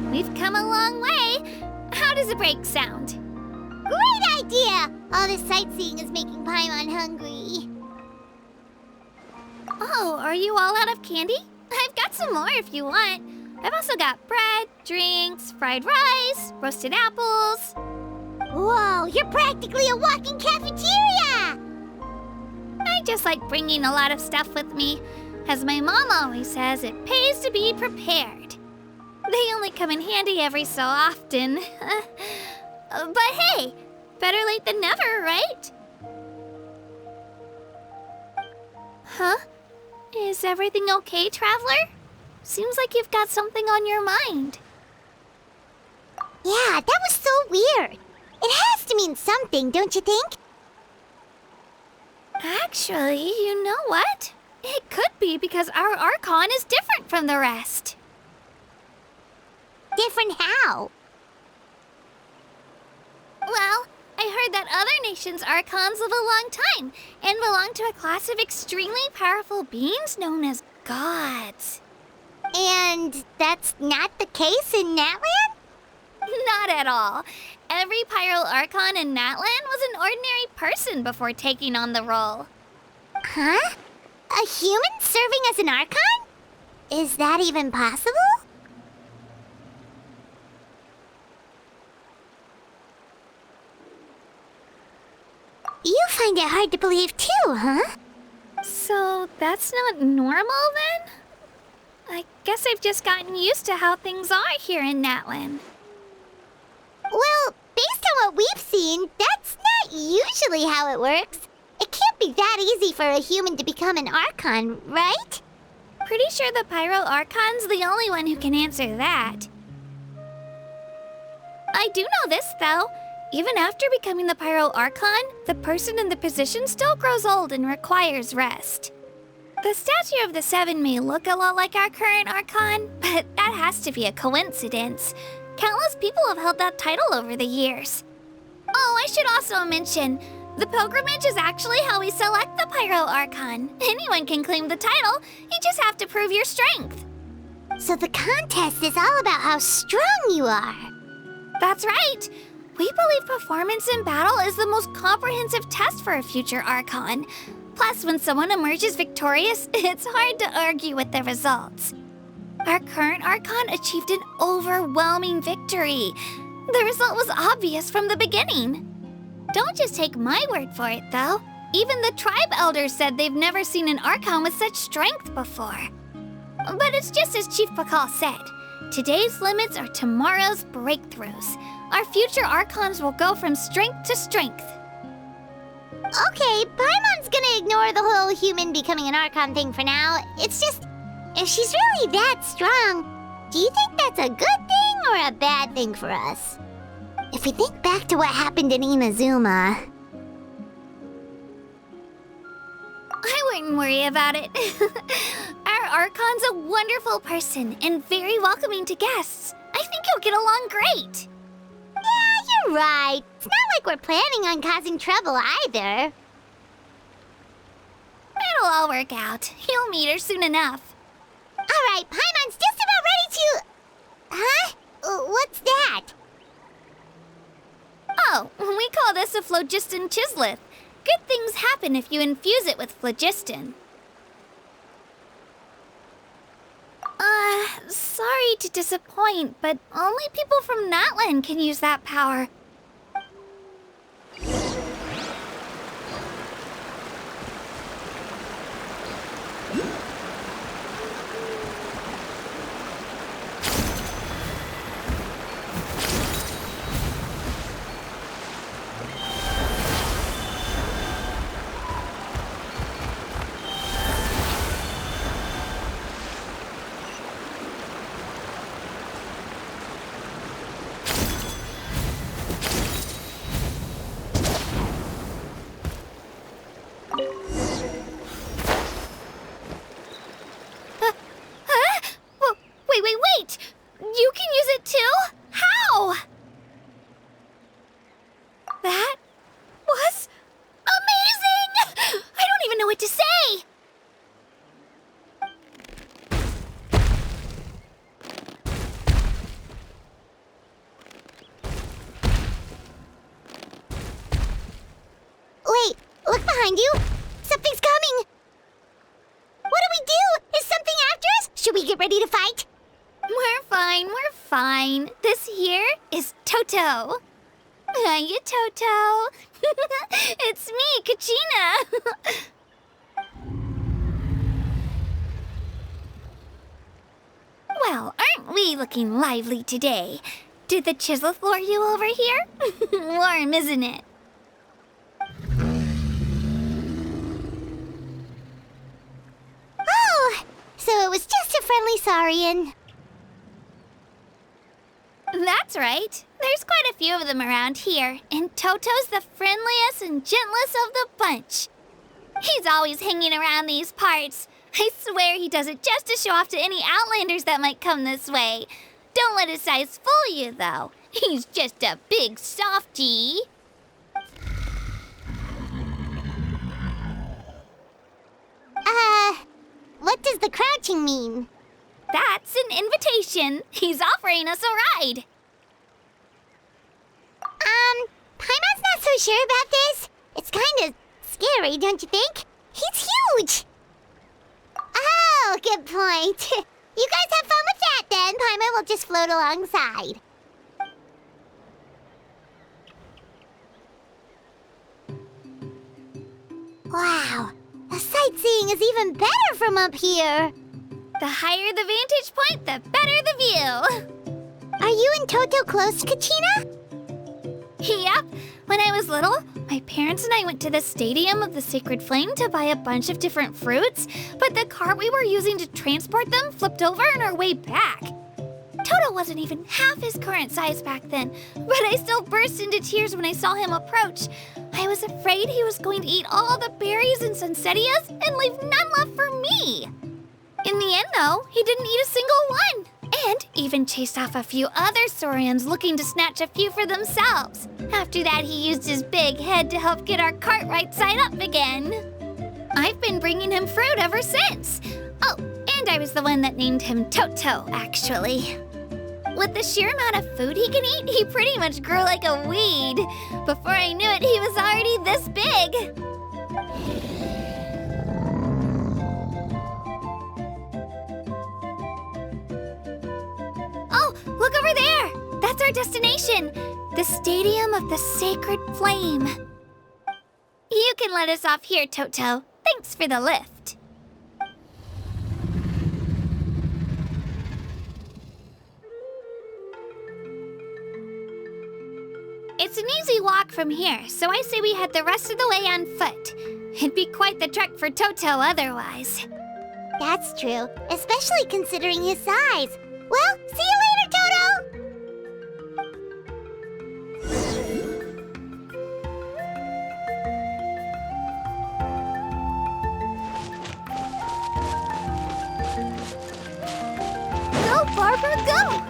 We've come a long way. How does a break sound? Great idea! All this sightseeing is making Paimon hungry. Oh, are you all out of candy? I've got some more if you want. I've also got bread, drinks, fried rice, roasted apples. Whoa, you're practically a walking cafeteria! I just like bringing a lot of stuff with me. As my mom always says, it pays to be prepared. They only come in handy every so often. But hey, better late than never, right? Huh? Is everything okay, Traveler? Seems like you've got something on your mind. Yeah, that was so weird. It has to mean something, don't you think? Actually, you know what? It could be because our Archon is different from the rest. Different how? Well, I heard that other nations' Archons live a long time and belong to a class of extremely powerful beings known as gods. And that's not the case in Natlan? Not at all. Every Pyro Archon in Natlan was an ordinary person before taking on the role. Huh? A human serving as an Archon? Is that even possible? You find it hard to believe too, huh? So that's not normal then? I guess I've just gotten used to how things are here in Natlan. Well, based on what we've seen, that's not usually how it works. It can't be that easy for a human to become an Archon, right? Pretty sure the Pyro Archon's the only one who can answer that. I do know this, though. Even after becoming the Pyro Archon, the person in the position still grows old and requires rest. The statue of the Seven may look a lot like our current Archon, but that has to be a coincidence. Countless people have held that title over the years. Oh, I should also mention, The pilgrimage is actually how we select the Pyro Archon. Anyone can claim the title, you just have to prove your strength. So the contest is all about how strong you are. That's right. We believe performance in battle is the most comprehensive test for a future Archon. Plus, when someone emerges victorious, it's hard to argue with the results. Our current Archon achieved an overwhelming victory. The result was obvious from the beginning. Don't just take my word for it, though. Even the tribe elders said they've never seen an Archon with such strength before. But it's just as Chief Pakal said. Today's limits are tomorrow's breakthroughs. Our future Archons will go from strength to strength. Okay, Paimon's gonna ignore the whole human becoming an Archon thing for now. It's just, if she's really that strong, do you think that's a good thing or a bad thing for us? If we think back to what happened in Inazuma... I wouldn't worry about it. Our Archon's a wonderful person and very welcoming to guests. I think you'll get along great. Yeah, you're right. It's not like we're planning on causing trouble either. It'll all work out. You'll meet her soon enough. Alright, Paimon's just about ready to... Huh? What's that? Oh, we call this a phlogiston chislet. Good things happen if you infuse it with phlogiston. Sorry to disappoint, but only people from Natlan can use that power. Wait! You can use it too? How? That was amazing! I don't even know what to say! Wait, look behind you! Something's coming! What do we do? Is something after us? Should we get ready to fight? We're fine. This here is Toto. Hiya, Toto. It's me, Kachina. Well, aren't we looking lively today? Did the chisel floor you over here? Warm, isn't it? Oh, so it was just a friendly Saurian. That's right. There's quite a few of them around here, and Toto's the friendliest and gentlest of the bunch. He's always hanging around these parts. I swear he does it just to show off to any Outlanders that might come this way. Don't let his size fool you, though. He's just a big softie. What does the crouching mean? That's an invitation. He's offering us a ride. Paimon's not so sure about this. It's kind of scary, don't you think? He's huge! Oh, good point. You guys have fun with that then. Paimon will just float alongside. Wow, the sightseeing is even better from up here. The higher the vantage point, the better the view. Are you and Toto close, Kachina? Yep. When I was little, my parents and I went to the Stadium of the Sacred Flame to buy a bunch of different fruits, but the cart we were using to transport them flipped over on our way back. Toto wasn't even half his current size back then, but I still burst into tears when I saw him approach. I was afraid he was going to eat all the berries and sunsettias and leave none left for me. In the end, though, he didn't eat a single one, and even chased off a few other Saurians looking to snatch a few for themselves. After that, he used his big head to help get our cart right side up again. I've been bringing him fruit ever since. Oh, and I was the one that named him Toto, actually. With the sheer amount of food he can eat, he pretty much grew like a weed. Before I knew it, he was already this big. Oh, look over there! That's our destination, the Stadium of the Sacred Flame. You can let us off here, Toto. Thanks for the lift. It's an easy walk from here, so I say we head the rest of the way on foot. It'd be quite the trek for Toto otherwise. That's true, especially considering his size. Well, see you later, Toto! Go, Barbara, go!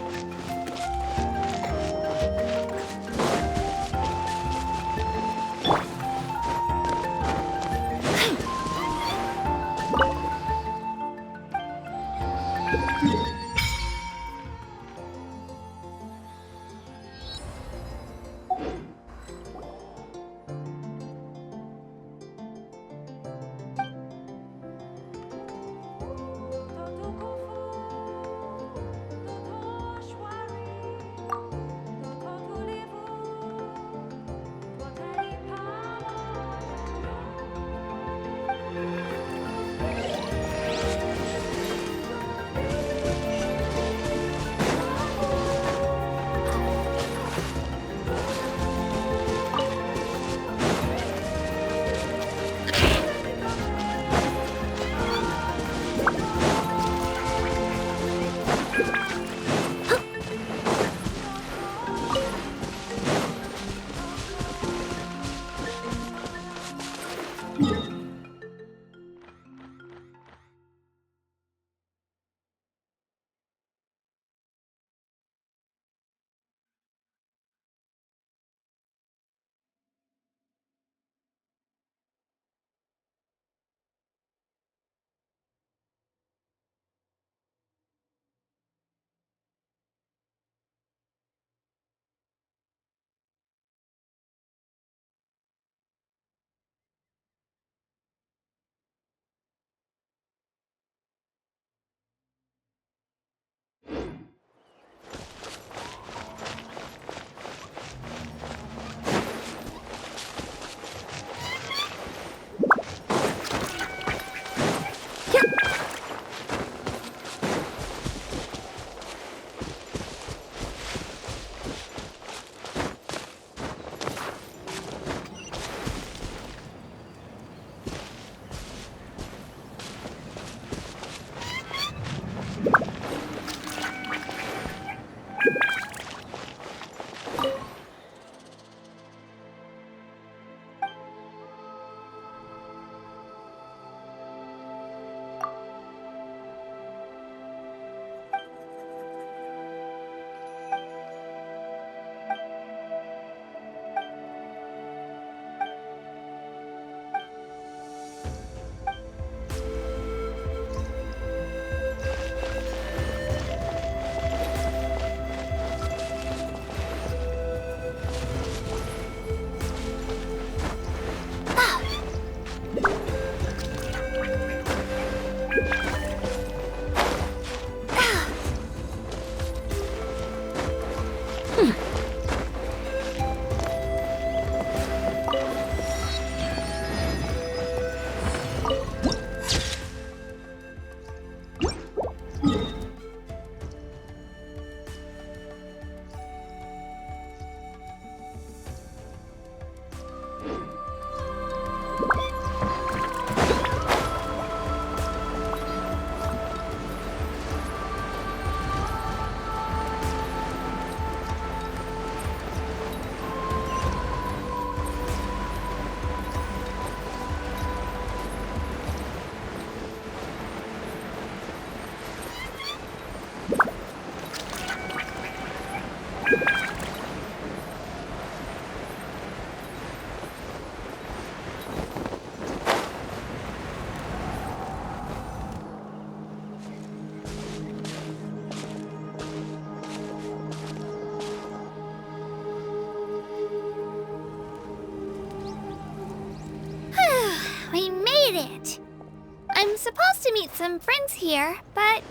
supposed to meet some friends here, but...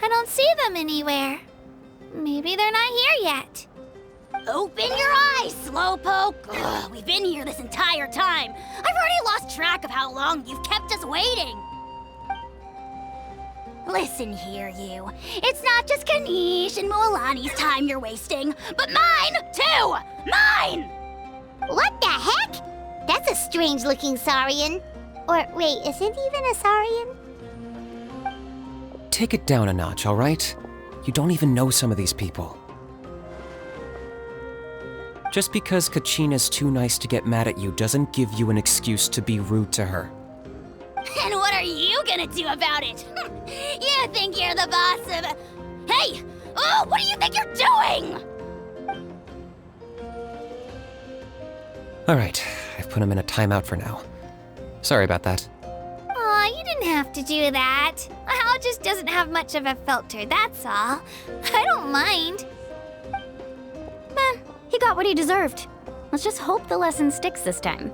I don't see them anywhere. Maybe they're not here yet. Open your eyes, Slowpoke! Ugh, we've been here this entire time. I've already lost track of how long you've kept us waiting. Listen here, you. It's not just Kanish and Moalani's time you're wasting, but mine, too! Mine! What the heck? That's a strange-looking Saurian. Or, wait, is it even a Saurian? Take it down a notch, all right? You don't even know some of these people. Just because Kachina's too nice to get mad at you doesn't give you an excuse to be rude to her. And what are you gonna do about it? You think you're the boss of... Hey! Oh, what do you think you're doing? All right, I've put him in a timeout for now. Sorry about that. Aw, you didn't have to do that. Hal just doesn't have much of a filter, that's all. I don't mind. He got what he deserved. Let's just hope the lesson sticks this time.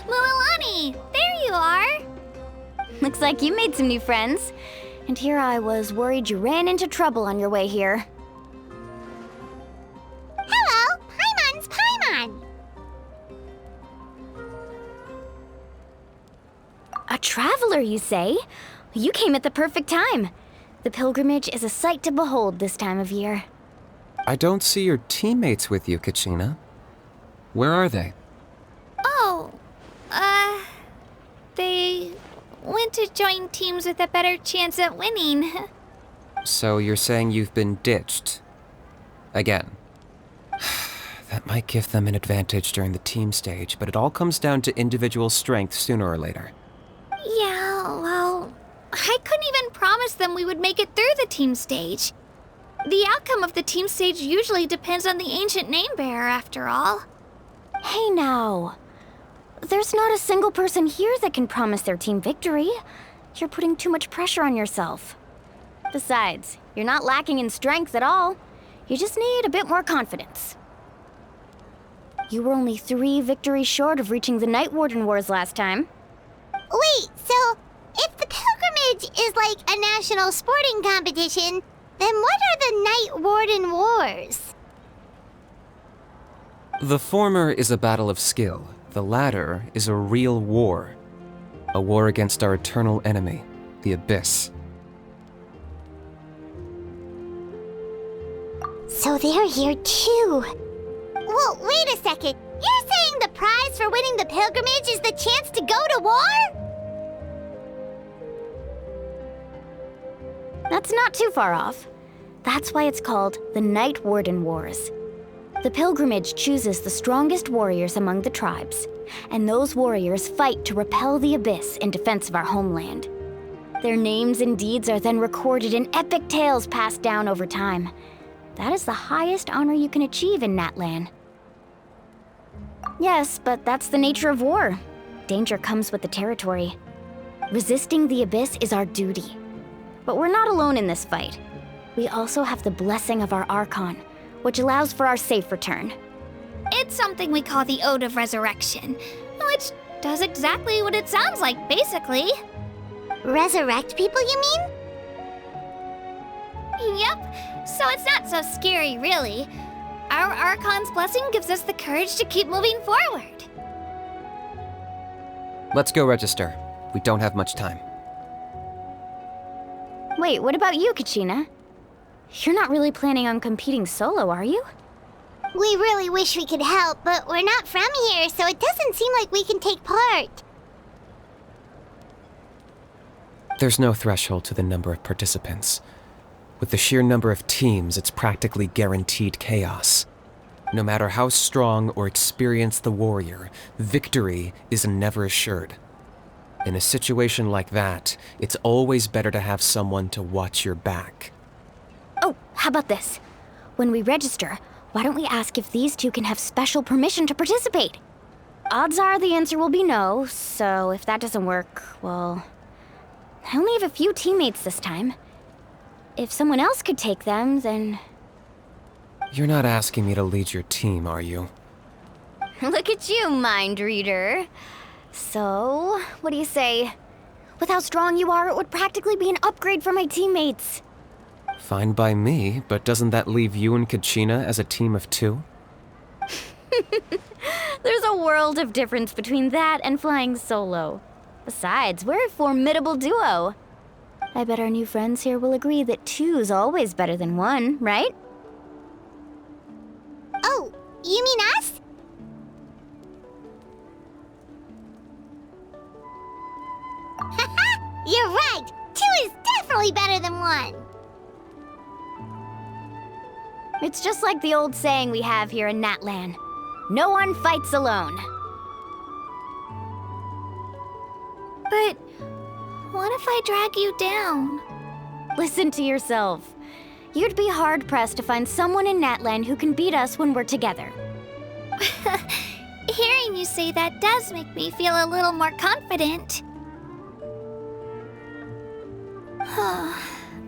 Mualani, there you are. Looks like you made some new friends. And here I was worried you ran into trouble on your way here. Hello, Paimon's Paimon. A traveler, you say? You came at the perfect time. The pilgrimage is a sight to behold this time of year. I don't see your teammates with you, Kachina. Where are they? Oh, they went to join teams with a better chance at winning. So you're saying you've been ditched? Again. That might give them an advantage during the team stage, but it all comes down to individual strength sooner or later. Yeah, well, I couldn't even promise them we would make it through the team stage. The outcome of the team stage usually depends on the ancient name bearer, after all. Hey now. There's not a single person here that can promise their team victory. You're putting too much pressure on yourself. Besides, you're not lacking in strength at all. You just need a bit more confidence. You were only 3 victories short of reaching the Night Warden Wars last time. Wait, so if the pilgrimage is like a national sporting competition, then what are the Night Warden Wars? The former is a battle of skill. The latter is a real war. A war against our eternal enemy, the Abyss. So they're here too. Well, wait a second. You're saying the prize for winning the pilgrimage is the chance to go to war? That's not too far off. That's why it's called the Night Warden Wars. The pilgrimage chooses the strongest warriors among the tribes, and those warriors fight to repel the Abyss in defense of our homeland. Their names and deeds are then recorded in epic tales passed down over time. That is the highest honor you can achieve in Natlan. Yes, but that's the nature of war. Danger comes with the territory. Resisting the Abyss is our duty. But we're not alone in this fight. We also have the blessing of our Archon, which allows for our safe return. It's something we call the Ode of Resurrection, which does exactly what it sounds like, basically. Resurrect people, you mean? Yep, so it's not so scary, really. Our Archon's blessing gives us the courage to keep moving forward. Let's go register. We don't have much time. Wait, what about you, Kachina? You're not really planning on competing solo, are you? We really wish we could help, but we're not from here, so it doesn't seem like we can take part. There's no threshold to the number of participants. With the sheer number of teams, it's practically guaranteed chaos. No matter how strong or experienced the warrior, victory is never assured. In a situation like that, it's always better to have someone to watch your back. Oh, how about this? When we register, why don't we ask if these two can have special permission to participate? Odds are the answer will be no, so if that doesn't work, well... I only have a few teammates this time. If someone else could take them, then... You're not asking me to lead your team, are you? Look at you, mind reader. So, what do you say? With how strong you are, it would practically be an upgrade for my teammates. Fine by me, but doesn't that leave you and Kachina as a team of 2? There's a world of difference between that and flying solo. Besides, we're a formidable duo. I bet our new friends here will agree that 2's always better than 1, right? Oh, you mean us? Haha, you're right. 2 is definitely better than 1. It's just like the old saying we have here in Natlan. No one fights alone. But what if I drag you down? Listen to yourself. You'd be hard-pressed to find someone in Natlan who can beat us when we're together. Hearing you say that does make me feel a little more confident.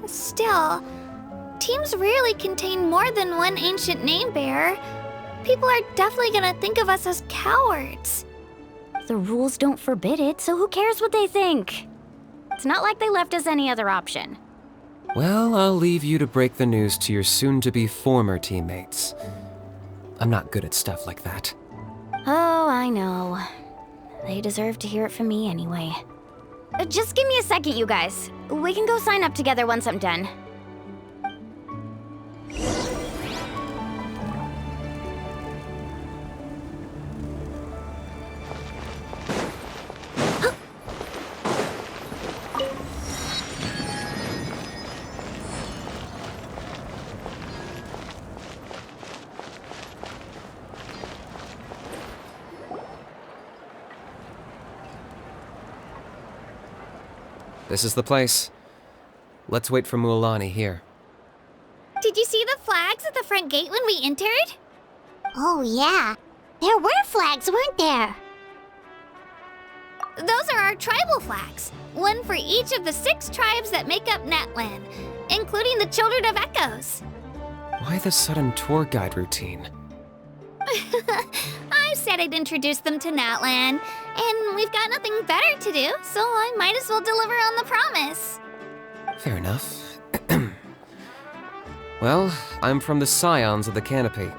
Still, teams rarely contain more than one ancient name bearer. People are definitely gonna think of us as cowards. The rules don't forbid it, so who cares what they think? It's not like they left us any other option. Well, I'll leave you to break the news to your soon-to-be former teammates. I'm not good at stuff like that. Oh, I know. They deserve to hear it from me anyway. Just give me a second, you guys. We can go sign up together once I'm done. This is the place. Let's wait for Mualani here. Did you see the flags at the front gate when we entered? Oh, yeah. There were flags, weren't there? Those are our tribal flags. One for each of the 6 tribes that make up Natlan, including the Children of Echoes. Why the sudden tour guide routine? I said I'd introduce them to Natlan, and we've got nothing better to do, so I might as well deliver on the promise. Fair enough. Well, I'm from the Scions of the Canopy.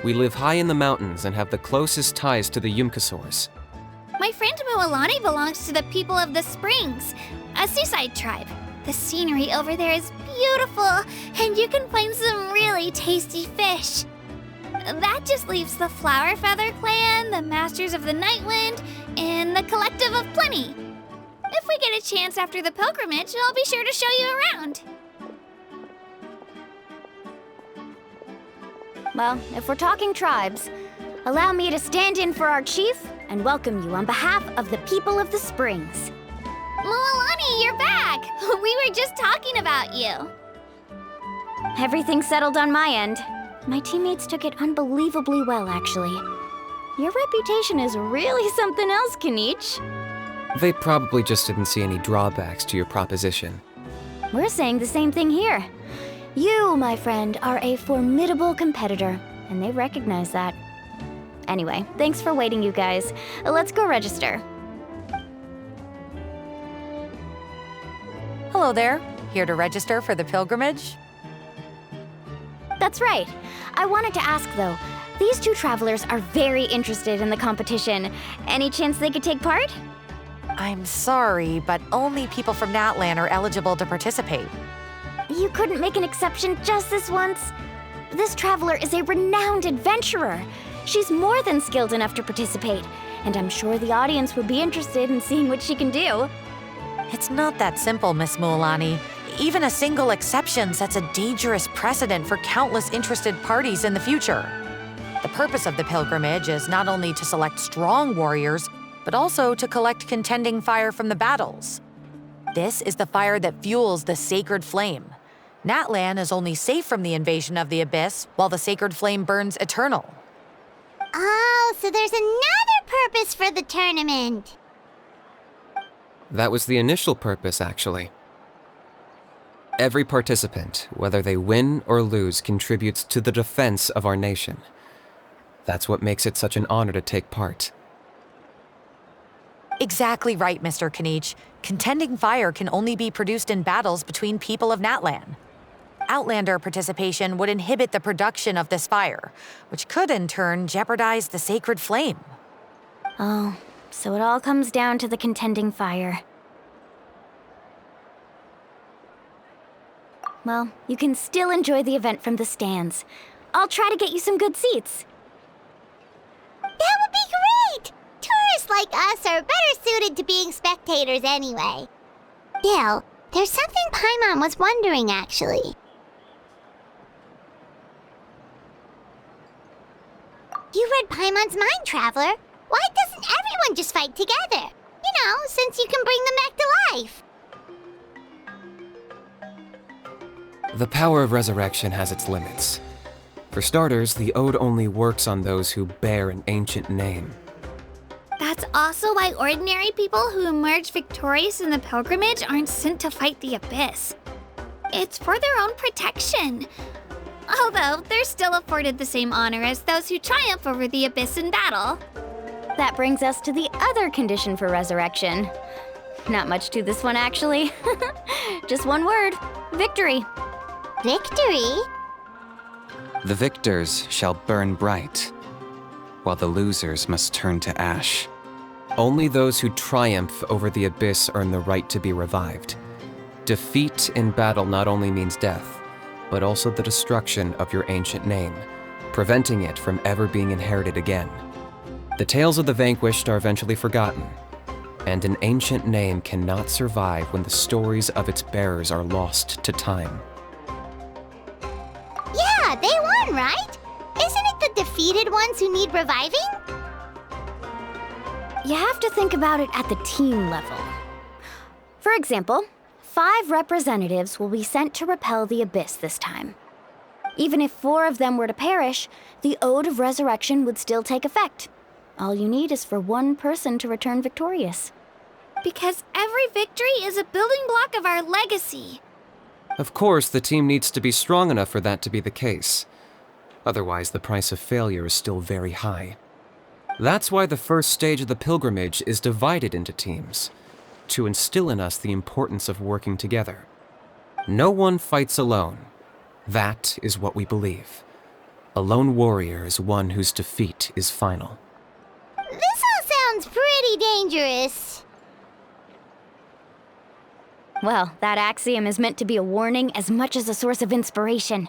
We live high in the mountains and have the closest ties to the Yumkasaurs. My friend Mualani belongs to the people of the Springs, a seaside tribe. The scenery over there is beautiful, and you can find some really tasty fish. That just leaves the Flower Feather Clan, the Masters of the Nightwind, and the Collective of Plenty. If we get a chance after the pilgrimage, I'll be sure to show you around. Well, if we're talking tribes, allow me to stand in for our chief and welcome you on behalf of the people of the Springs. Mualani, you're back! We were just talking about you. Everything's settled on my end. My teammates took it unbelievably well, actually. Your reputation is really something else, Kanich. They probably just didn't see any drawbacks to your proposition. We're saying the same thing here. You, my friend, are a formidable competitor, and they recognize that. Anyway, thanks for waiting, you guys. Let's go register. Hello there. Here to register for the pilgrimage? That's right. I wanted to ask, though. These 2 travelers are very interested in the competition. Any chance they could take part? I'm sorry, but only people from Natlan are eligible to participate. You couldn't make an exception just this once? This traveler is a renowned adventurer. She's more than skilled enough to participate, and I'm sure the audience would be interested in seeing what she can do. It's not that simple, Miss Mualani. Even a single exception sets a dangerous precedent for countless interested parties in the future. The purpose of the pilgrimage is not only to select strong warriors, but also to collect contending fire from the battles. This is the fire that fuels the sacred flame. Natlan is only safe from the invasion of the Abyss, while the sacred flame burns eternal. Oh, so there's another purpose for the tournament. That was the initial purpose, actually. Every participant, whether they win or lose, contributes to the defense of our nation. That's what makes it such an honor to take part. Exactly right, Mr. Kanich. Contending fire can only be produced in battles between people of Natlan. Outlander participation would inhibit the production of this fire, which could in turn jeopardize the sacred flame. Oh, so it all comes down to the contending fire. Well, you can still enjoy the event from the stands. I'll try to get you some good seats. That would be great! Tourists like us are better suited to being spectators anyway. Still, there's something Paimon was wondering, actually. You read Paimon's mind, Traveler. Why doesn't everyone just fight together? You know, since you can bring them back to life. The power of resurrection has its limits. For starters, the Ode only works on those who bear an ancient name. That's also why ordinary people who emerge victorious in the pilgrimage aren't sent to fight the Abyss. It's for their own protection. Although, they're still afforded the same honor as those who triumph over the Abyss in battle. That brings us to the other condition for resurrection. Not much to this one, actually. Just one word: victory. Victory? The victors shall burn bright, while the losers must turn to ash. Only those who triumph over the Abyss earn the right to be revived. Defeat in battle not only means death, but also the destruction of your ancient name, preventing it from ever being inherited again. The tales of the vanquished are eventually forgotten, and an ancient name cannot survive when the stories of its bearers are lost to time. Yeah, they won, right? Isn't it the defeated ones who need reviving? You have to think about it at the team level. For example, 5 representatives will be sent to repel the Abyss this time. Even if 4 of them were to perish, the Ode of Resurrection would still take effect. All you need is for 1 person to return victorious. Because every victory is a building block of our legacy. Of course, the team needs to be strong enough for that to be the case. Otherwise, the price of failure is still very high. That's why the first stage of the pilgrimage is divided into teams, to instill in us the importance of working together. No one fights alone. That is what we believe. A lone warrior is one whose defeat is final. This all sounds pretty dangerous. Well, that axiom is meant to be a warning as much as a source of inspiration.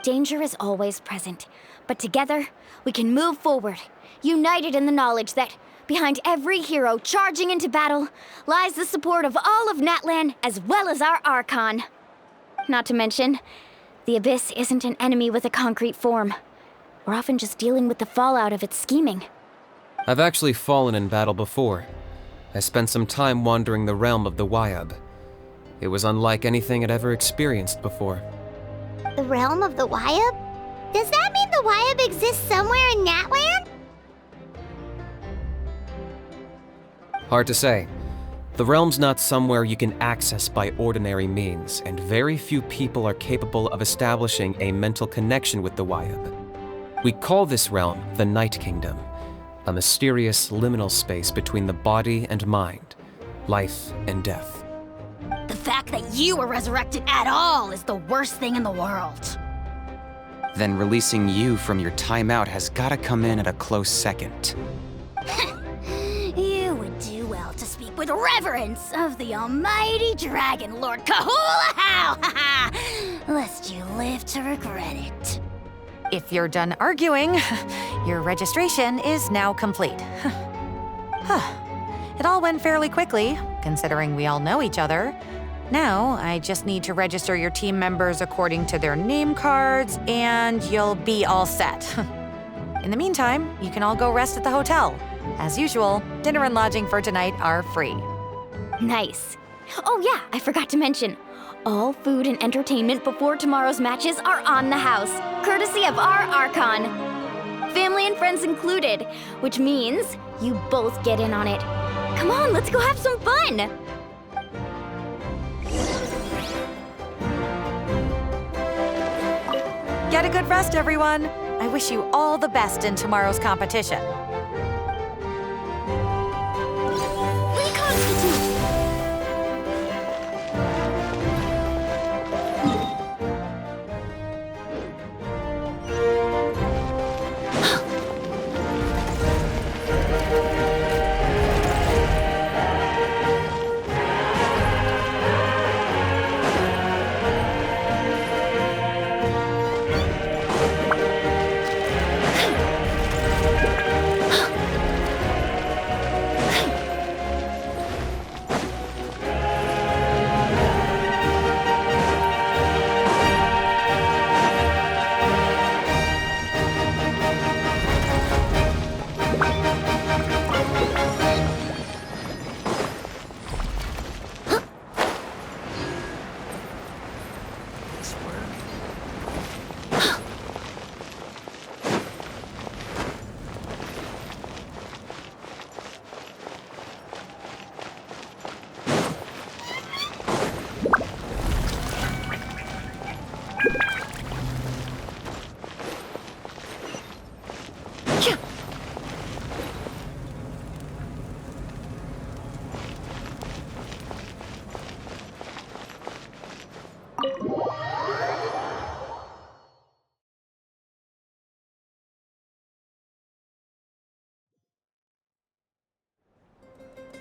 Danger is always present, but together, we can move forward, united in the knowledge that behind every hero charging into battle lies the support of all of Natlan as well as our Archon. Not to mention, the Abyss isn't an enemy with a concrete form. We're often just dealing with the fallout of its scheming. I've actually fallen in battle before. I spent some time wandering the realm of the Wyab. It was unlike anything I'd ever experienced before. The realm of the Wyab? Does that mean the Wyab exists somewhere in Natlan? Hard to say. The realm's not somewhere you can access by ordinary means, and very few people are capable of establishing a mental connection with the Wyab. We call this realm the Night Kingdom, a mysterious liminal space between the body and mind, life and death. The fact that you were resurrected at all is the worst thing in the world. Then releasing you from your timeout has gotta come in at a close second. You would do well to speak with reverence of the almighty Dragon Lord Kahulahau, lest you live to regret it. If you're done arguing, your registration is now complete. It all went fairly quickly, considering we all know each other. Now, I just need to register your team members according to their name cards, and you'll be all set. In the meantime, you can all go rest at the hotel. As usual, dinner and lodging for tonight are free. Nice. Oh yeah, I forgot to mention. All food and entertainment before tomorrow's matches are on the house, courtesy of our Archon. Family and friends included, which means you both get in on it. Come on, let's go have some fun! Get a good rest, everyone. I wish you all the best in tomorrow's competition.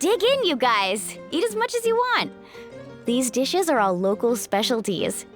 Dig in, you guys. Eat as much as you want. These dishes are all local specialties.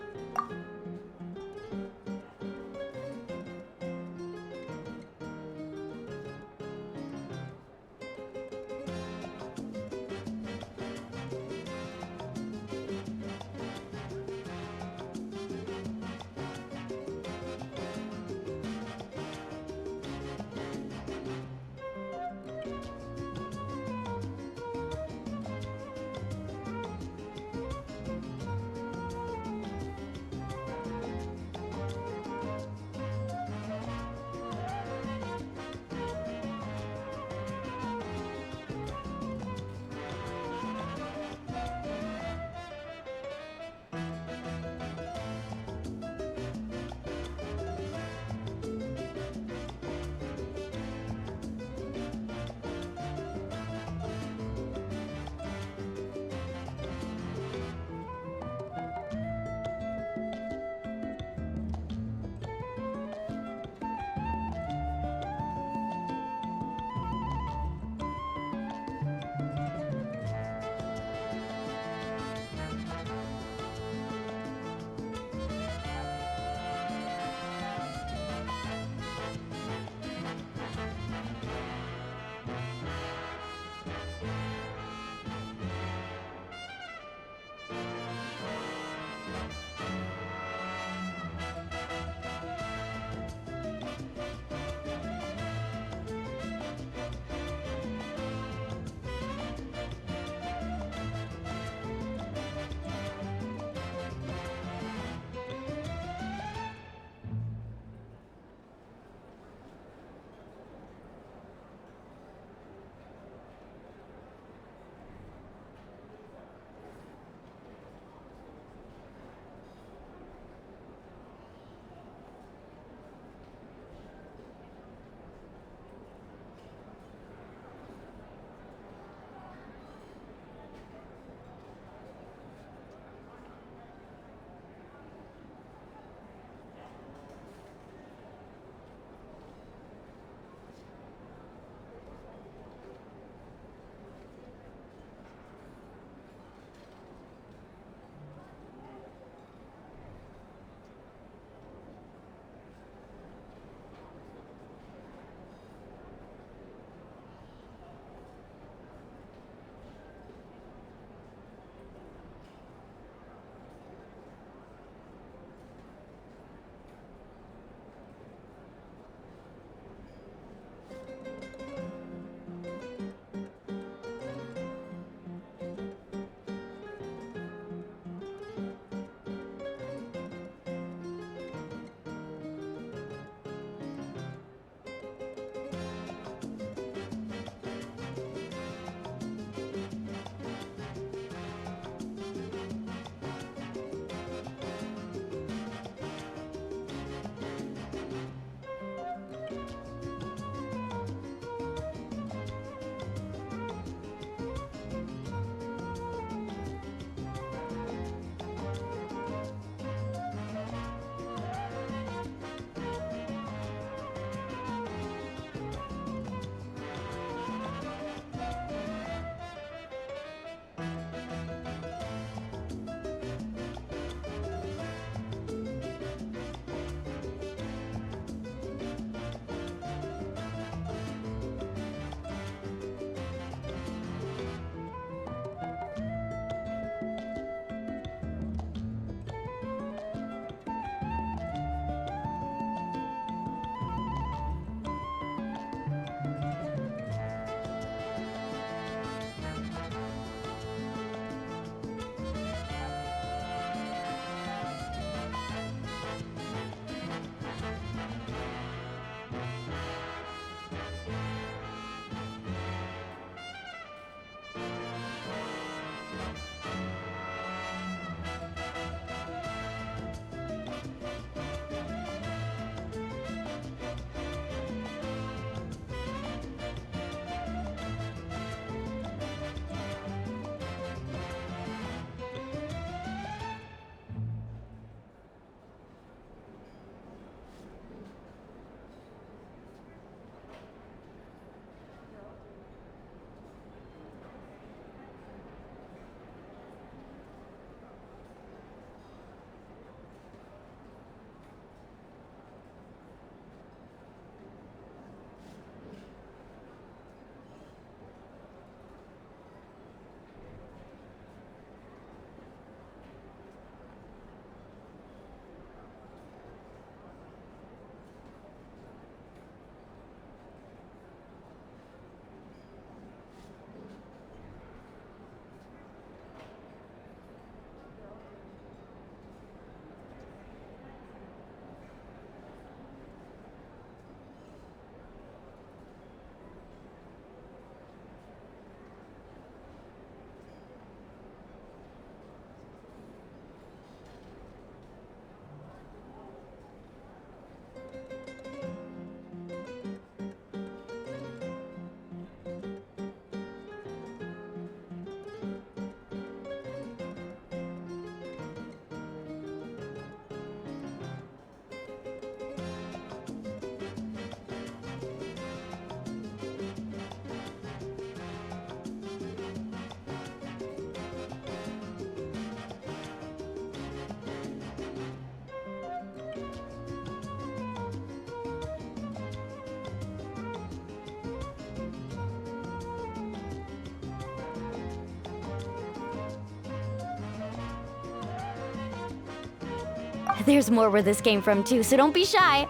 There's more where this came from too, so don't be shy.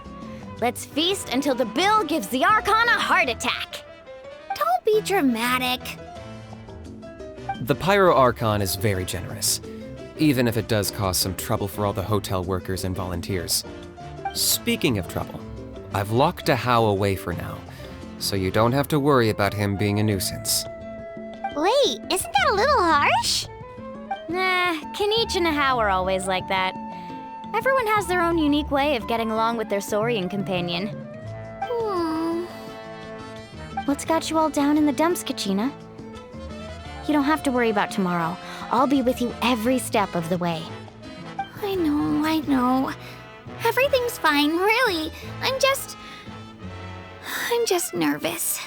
Let's feast until the bill gives the Archon a heart attack. Don't be dramatic. The Pyro Archon is very generous, even if it does cause some trouble for all the hotel workers and volunteers. Speaking of trouble, I've locked Ahau away for now, so you don't have to worry about him being a nuisance. Wait, isn't that a little harsh? Nah, Kenichi and Ahau are always like that. Everyone has their own unique way of getting along with their Saurian companion. What's got you all down in the dumps, Kachina? You don't have to worry about tomorrow. I'll be with you every step of the way. I know. Everything's fine, really. I'm just nervous.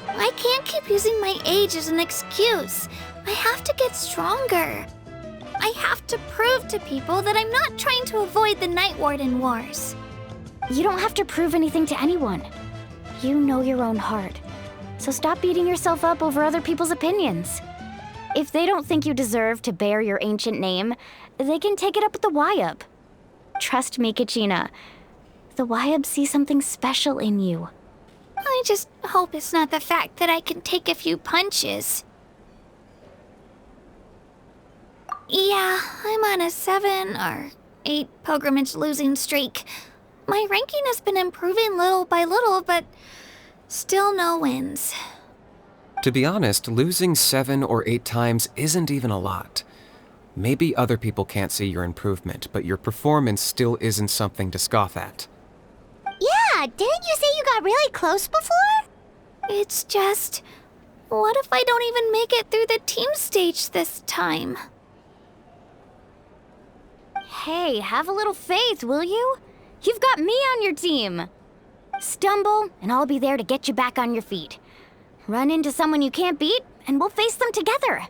I can't keep using my age as an excuse. I have to get stronger. I have to prove to people that I'm not trying to avoid the Night Warden Wars. You don't have to prove anything to anyone. You know your own heart. So stop beating yourself up over other people's opinions. If they don't think you deserve to bear your ancient name, they can take it up with the Wyub. Trust me, Kachina. The Wyub see something special in you. I just hope it's not the fact that I can take a few punches. Yeah, I'm on a 7 or 8 pilgrimage losing streak. My ranking has been improving little by little, but still no wins. To be honest, losing 7 or 8 times isn't even a lot. Maybe other people can't see your improvement, but your performance still isn't something to scoff at. Yeah, didn't you say you got really close before? It's just, what if I don't even make it through the team stage this time? Hey, have a little faith, will you? You've got me on your team. Stumble, and I'll be there to get you back on your feet. Run into someone you can't beat, and we'll face them together.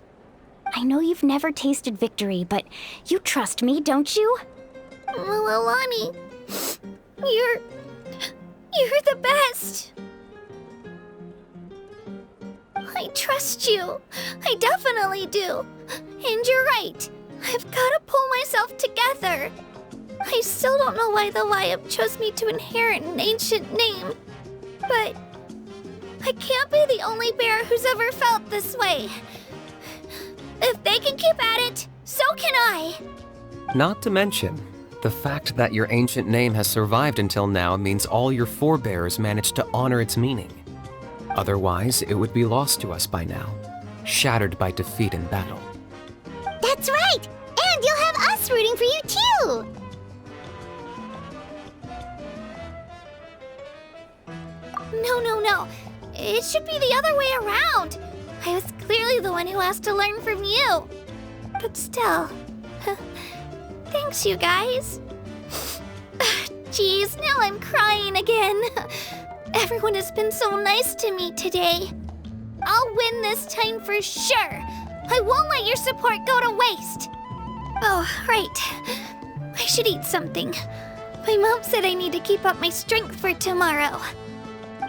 I know you've never tasted victory, but you trust me, don't you? Mililani, you're the best. I trust you. I definitely do. And you're right. I've got to pull myself together. I still don't know why the Wyub chose me to inherit an ancient name. But I can't be the only bear who's ever felt this way. If they can keep at it, so can I. Not to mention, the fact that your ancient name has survived until now means all your forebears managed to honor its meaning. Otherwise, it would be lost to us by now, shattered by defeat in battle. That's right! And you'll have us rooting for you too! No. It should be the other way around. I was clearly the one who asked to learn from you. But still, thanks you guys. Geez, now I'm crying again. Everyone has been so nice to me today. I'll win this time for sure. I won't let your support go to waste. Oh, right. I should eat something. My mom said I need to keep up my strength for tomorrow.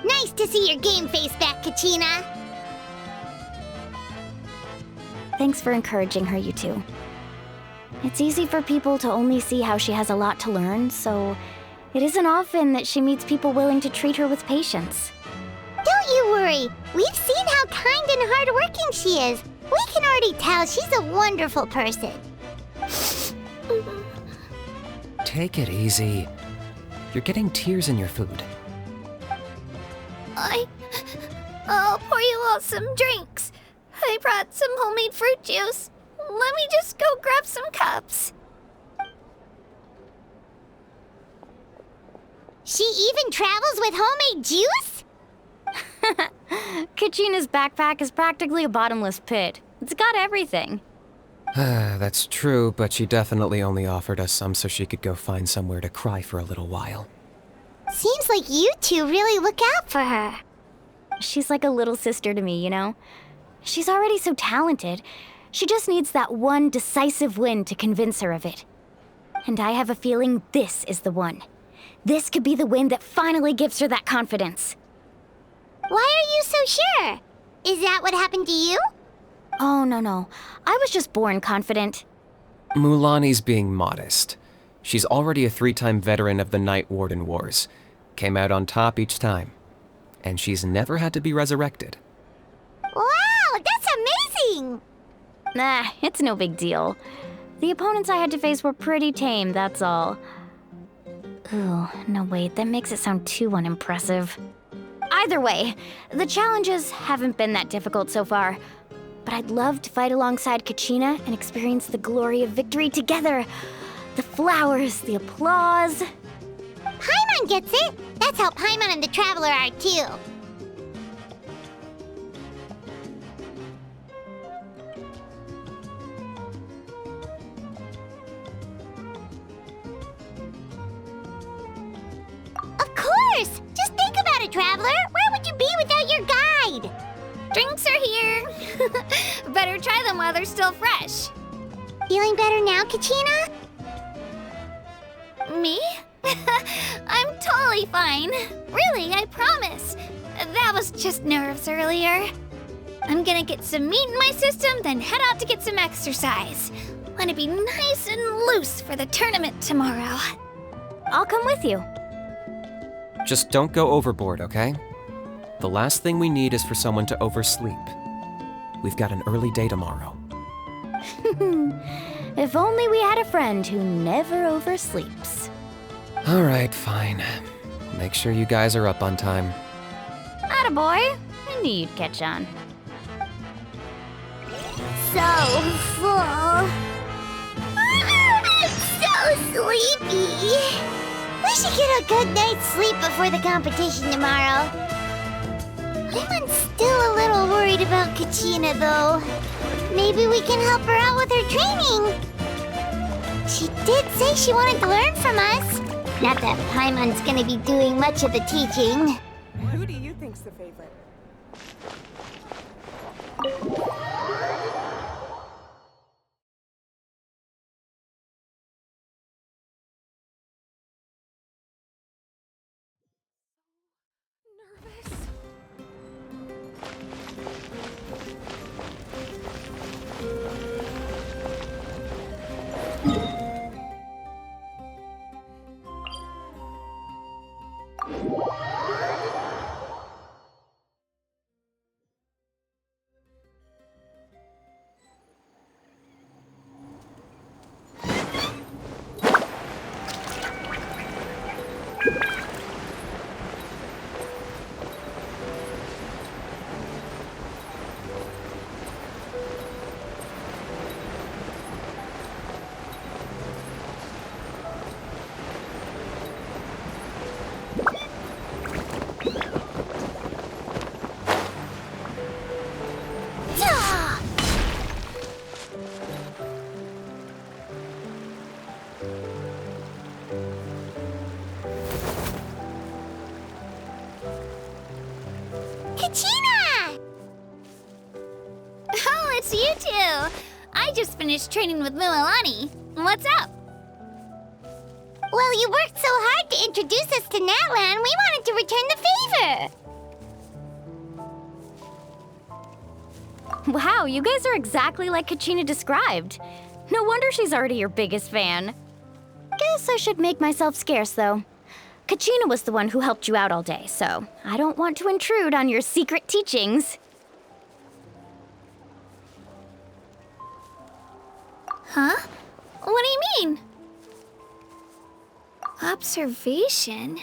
Nice to see your game face back, Kachina. Thanks for encouraging her, you two. It's easy for people to only see how she has a lot to learn, so it isn't often that she meets people willing to treat her with patience. Don't you worry. We've seen how kind and hardworking she is. We can already tell she's a wonderful person. Take it easy. You're getting tears in your food. I'll pour you all some drinks. I brought some homemade fruit juice. Let me just go grab some cups. She even travels with homemade juice? Kachina's backpack is practically a bottomless pit. It's got everything. That's true, but she definitely only offered us some so she could go find somewhere to cry for a little while. Seems like you two really look out for her. She's like a little sister to me, you know? She's already so talented. She just needs that one decisive win to convince her of it. And I have a feeling this is the one. This could be the win that finally gives her that confidence. Why are you so sure? Is that what happened to you? Oh, no. I was just born confident. Mulani's being modest. She's already a 3-time veteran of the Night Warden Wars. Came out on top each time. And she's never had to be resurrected. Wow, that's amazing! Nah, it's no big deal. The opponents I had to face were pretty tame, that's all. Ooh, no wait, that makes it sound too unimpressive. Either way, the challenges haven't been that difficult so far. But I'd love to fight alongside Kachina and experience the glory of victory together. The flowers, the applause. Paimon gets it! That's how Paimon and the Traveler are too. Of course! Just think about it, Traveler! Where would you be without your guide? Drinks are here. Better try them while they're still fresh. Feeling better now, Kachina? Me? I'm totally fine. Really, I promise. That was just nerves earlier. I'm gonna get some meat in my system, then head out to get some exercise. Want to be nice and loose for the tournament tomorrow. I'll come with you. Just don't go overboard, okay? The last thing we need is for someone to oversleep. We've got an early day tomorrow. If only we had a friend who never oversleeps. All right, fine. Make sure you guys are up on time. Attaboy. I knew you'd catch on. So full. I'm so sleepy. We should get a good night's sleep before the competition tomorrow. I'm still a little worried about Kachina, though. Maybe we can help her out with her training. She did say she wanted to learn from us. Not that Paimon's gonna be doing much of the teaching. Who do you think's the favorite? Kachina! Oh, it's you two. I just finished training with Mililani. What's up? Well, you worked so hard to introduce us to Natlan, we wanted to return the favor. Wow, you guys are exactly like Kachina described. No wonder she's already your biggest fan. Guess I should make myself scarce, though. Kachina was the one who helped you out all day, so I don't want to intrude on your secret teachings. Huh? What do you mean? Observation?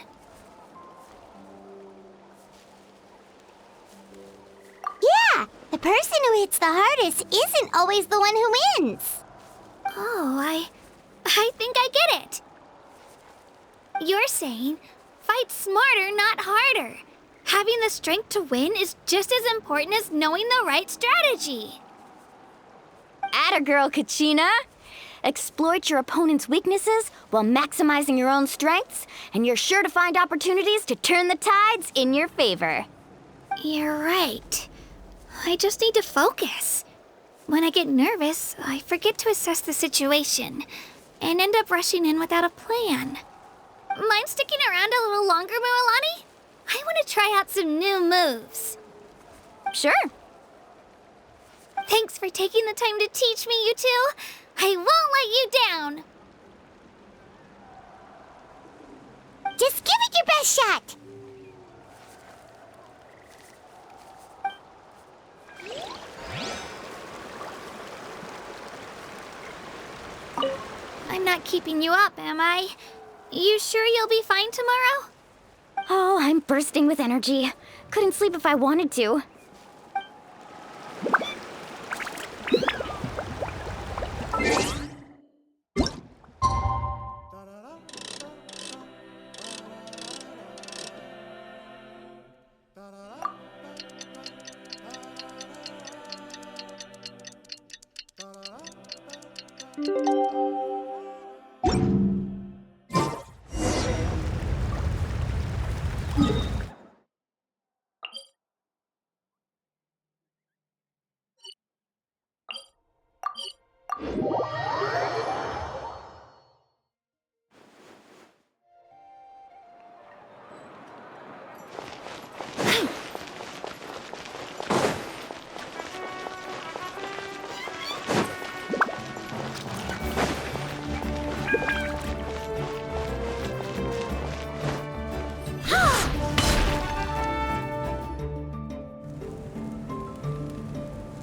Yeah, the person who hits the hardest isn't always the one who wins. Oh, I think I get it. You're saying, fight smarter, not harder. Having the strength to win is just as important as knowing the right strategy. Atta girl, Kachina! Exploit your opponent's weaknesses while maximizing your own strengths, and you're sure to find opportunities to turn the tides in your favor. You're right. I just need to focus. When I get nervous, I forget to assess the situation and end up rushing in without a plan. Mind sticking around a little longer, Mililani? I want to try out some new moves. Sure. Thanks for taking the time to teach me, you two. I won't let you down. Just give it your best shot! I'm not keeping you up, am I? You sure you'll be fine tomorrow? Oh, I'm bursting with energy. Couldn't sleep if I wanted to.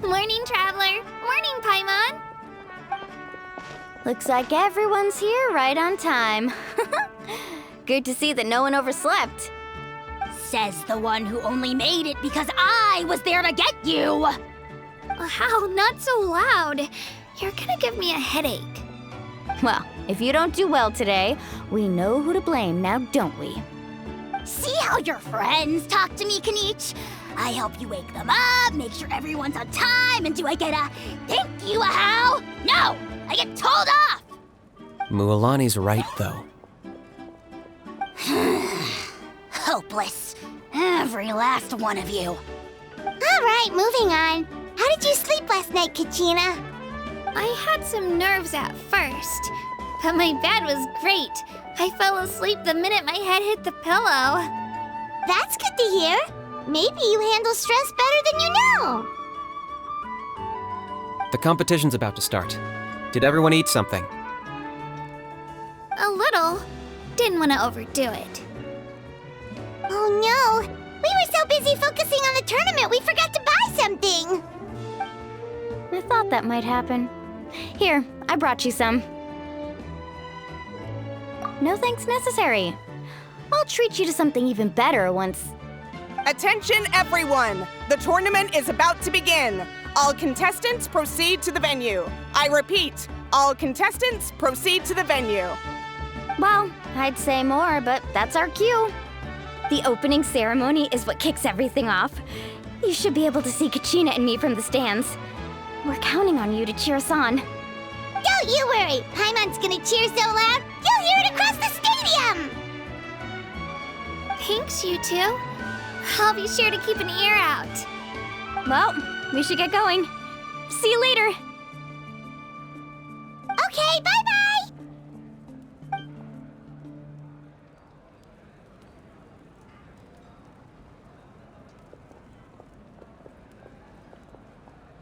Morning, Traveler. Morning, Paimon. Looks like everyone's here right on time. Good to see that no one overslept. Says the one who only made it because I was there to get you! How? Not so loud. You're gonna give me a headache. Well, if you don't do well today, we know who to blame now, don't we? See how your friends talk to me, Kanich? I help you wake them up, make sure everyone's on time, and do I get a thank you, how? No! I get told off! Mualani's right, though. Hopeless. Every last one of you. Alright, moving on. How did you sleep last night, Kachina? I had some nerves at first, but my bed was great. I fell asleep the minute my head hit the pillow. That's good to hear. Maybe you handle stress better than you know. The competition's about to start. Did everyone eat something? A little. Didn't want to overdo it. Oh no! We were so busy focusing on the tournament we forgot to buy something! I thought that might happen. Here, I brought you some. No thanks necessary. I'll treat you to something even better once... Attention, everyone! The tournament is about to begin. All contestants proceed to the venue. I repeat, all contestants proceed to the venue. Well, I'd say more, but that's our cue. The opening ceremony is what kicks everything off. You should be able to see Kachina and me from the stands. We're counting on you to cheer us on. Don't you worry! Paimon's gonna cheer so loud, you'll hear it across the stadium! Thanks, you two. I'll be sure to keep an ear out. Well, we should get going. See you later. Okay, bye-bye!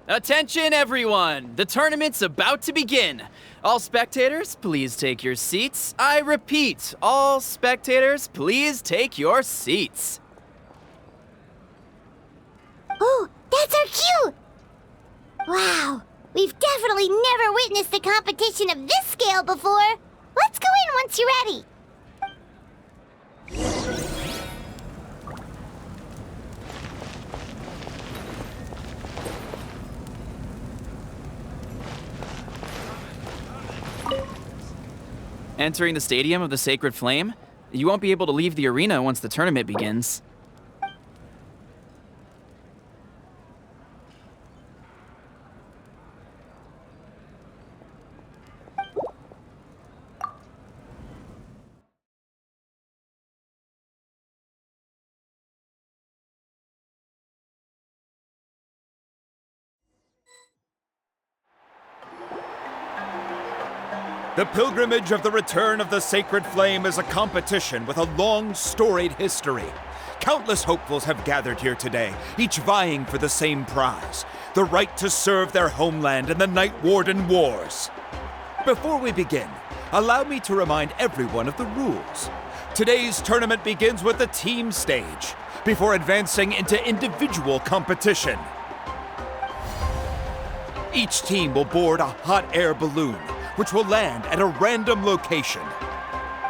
Attention, everyone! The tournament's about to begin. All spectators, please take your seats. I repeat, all spectators, please take your seats. Oh, that's our cue! Wow, we've definitely never witnessed a competition of this scale before. Let's go in once you're ready. Entering the Stadium of the Sacred Flame, you won't be able to leave the arena once the tournament begins. The pilgrimage of the return of the Sacred Flame is a competition with a long, storied history. Countless hopefuls have gathered here today, each vying for the same prize, the right to serve their homeland in the Night Warden Wars. Before we begin, allow me to remind everyone of the rules. Today's tournament begins with the team stage, before advancing into individual competition. Each team will board a hot air balloon, which will land at a random location.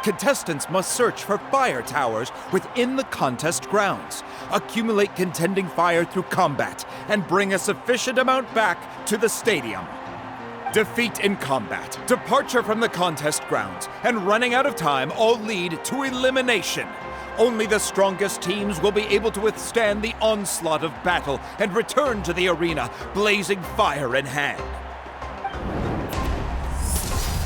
Contestants must search for fire towers within the contest grounds, accumulate contending fire through combat, and bring a sufficient amount back to the stadium. Defeat in combat, departure from the contest grounds, and running out of time all lead to elimination. Only the strongest teams will be able to withstand the onslaught of battle and return to the arena, blazing fire in hand.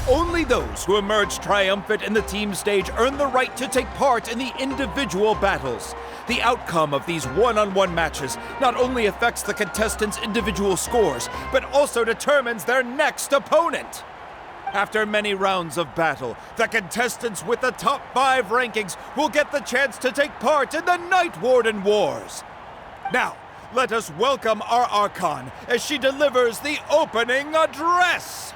Only those who emerge triumphant in the team stage earn the right to take part in the individual battles. The outcome of these one-on-one matches not only affects the contestants' individual scores, but also determines their next opponent. After many rounds of battle, the contestants with the top 5 rankings will get the chance to take part in the Night Warden Wars. Now, let us welcome our Archon as she delivers the opening address.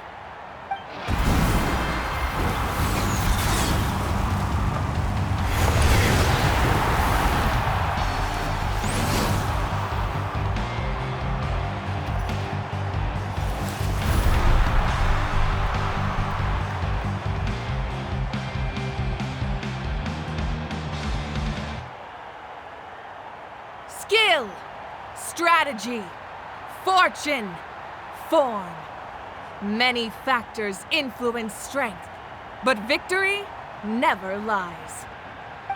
Skill, strategy, fortune, form. Many factors influence strength, but victory never lies.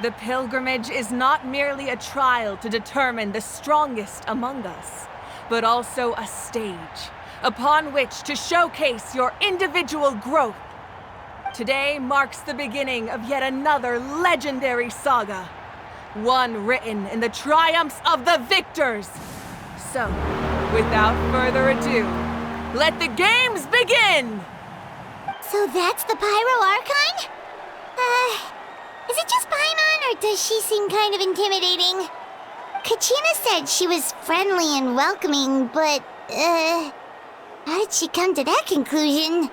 The pilgrimage is not merely a trial to determine the strongest among us, but also a stage upon which to showcase your individual growth. Today marks the beginning of yet another legendary saga. One written in the triumphs of the victors. So, without further ado, let the games begin! So that's the Pyro Archon? Is it just Paimon, or does she seem kind of intimidating? Kachina said she was friendly and welcoming, but, how did she come to that conclusion?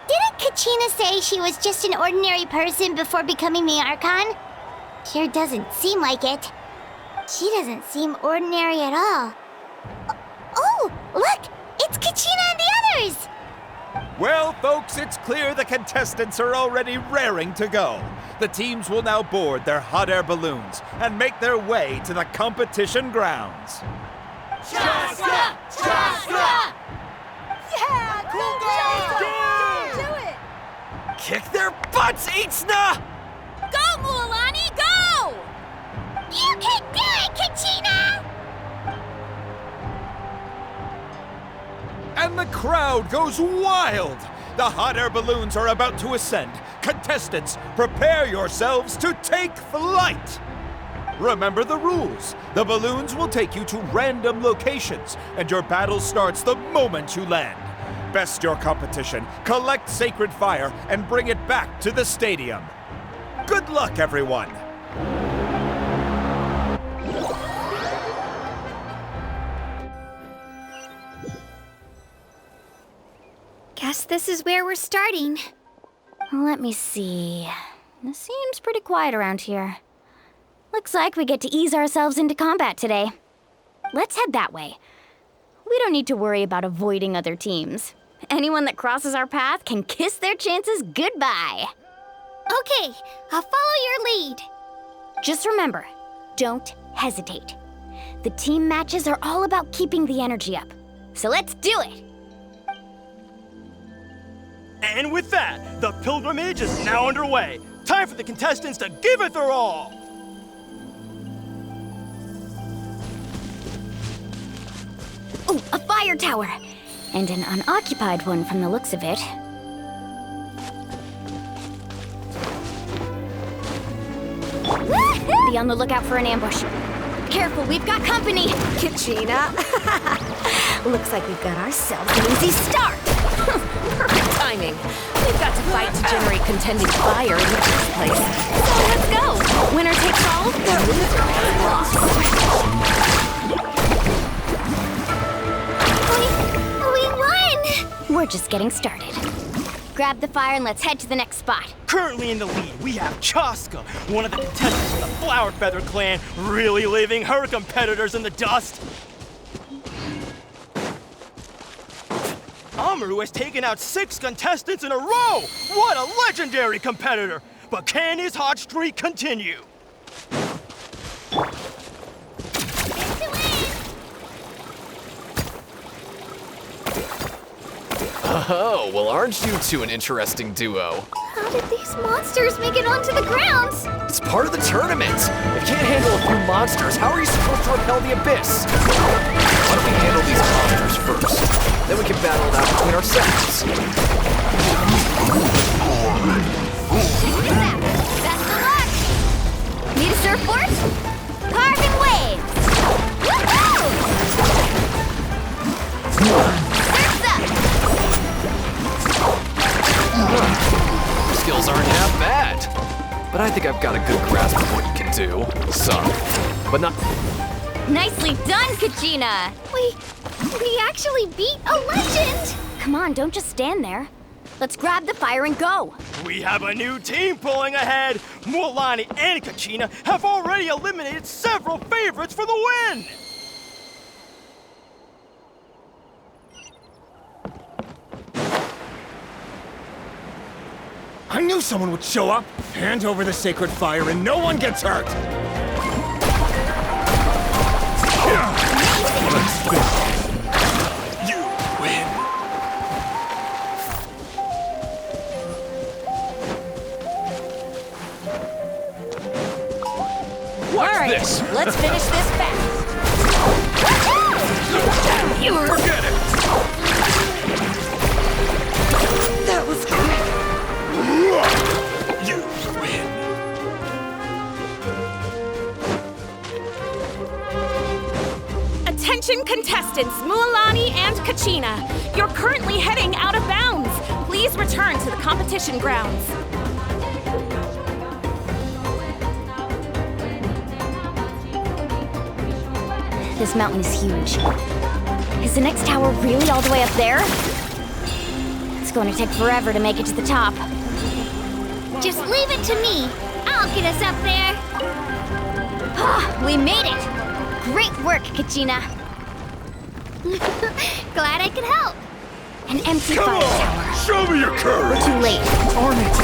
Didn't Kachina say she was just an ordinary person before becoming the Archon? Sure doesn't seem like it. She doesn't seem ordinary at all. Oh, look! It's Kachina and the others! Well, folks, it's clear the contestants are already raring to go. The teams will now board their hot air balloons and make their way to the competition grounds. Chaska! Chaska! Yeah, cool Chaska! Do it! Kick their butts, Itzna! Go, Mualani, go! You can do it, Kachina! And the crowd goes wild! The hot air balloons are about to ascend. Contestants, prepare yourselves to take flight! Remember the rules. The balloons will take you to random locations, and your battle starts the moment you land. Best your competition, collect sacred fire, and bring it back to the stadium. Good luck, everyone! Guess this is where we're starting. Let me see. It seems pretty quiet around here. Looks like we get to ease ourselves into combat today. Let's head that way. We don't need to worry about avoiding other teams. Anyone that crosses our path can kiss their chances goodbye. Okay, I'll follow your lead. Just remember, don't hesitate. The team matches are all about keeping the energy up. So let's do it! And with that, the pilgrimage is now underway. Time for the contestants to give it their all! Oh, a fire tower! And an unoccupied one from the looks of it. Be on the lookout for an ambush. Careful, we've got company! Kachina. Looks like we've got ourselves an easy start! Perfect timing. We've got to fight to generate contending fire in the first place. So let's go! Winner takes all, or loser lost. We won! we're just getting started. Grab the fire and let's head to the next spot. Currently in the lead, we have Chaska, one of the contestants from the Flower Feather clan, really leaving her competitors in the dust. Amaru has taken out 6 contestants in a row! What a legendary competitor! But can his hot streak continue? Oh, well, aren't you two an interesting duo? How did these monsters make it onto the ground? It's part of the tournament. If you can't handle a few monsters, how are you supposed to repel the abyss? Why don't we handle these monsters first? Then we can battle it out between ourselves. Best of luck! Need a surfboard? Carving waves! Woohoo! Surf's up! Skills aren't half bad. But I think I've got a good grasp of what you can do. Some. But not... Nicely done, Kachina! We actually beat a legend! Come on, don't just stand there. Let's grab the fire and go. We have a new team pulling ahead. Mualani and Kachina have already eliminated several favorites for the win. I knew someone would show up. Hand over the sacred fire and no one gets hurt. You win. Watch this. Let's finish this fast. Forget it. That was good. You win. Attention contestants, Mualani and Kachina. You're currently heading out of bounds. Please return to the competition grounds. This mountain is huge. Is the next tower really all the way up there? It's going to take forever to make it to the top. Just leave it to me. I'll get us up there. We made it! Great work, Kachina. Glad I could help. An empty Come fire on! tower. Show me your courage! We're too late. Darn it!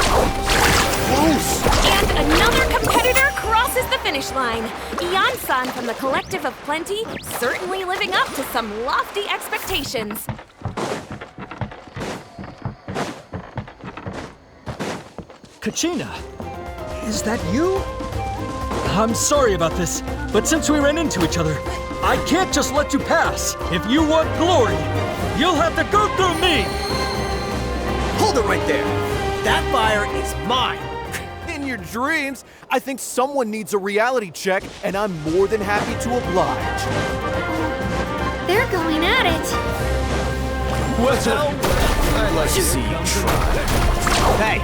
Close! And another competitor crosses the finish line. Ian-san from the Collective of Plenty, certainly living up to some lofty expectations. Kachina, is that you? I'm sorry about this, but since we ran into each other, I can't just let you pass. If you want glory, you'll have to go through me! Hold it right there! That fire is mine! In your dreams, I think someone needs a reality check, and I'm more than happy to oblige. They're going at it. Well, I'd like to see you try. Hey,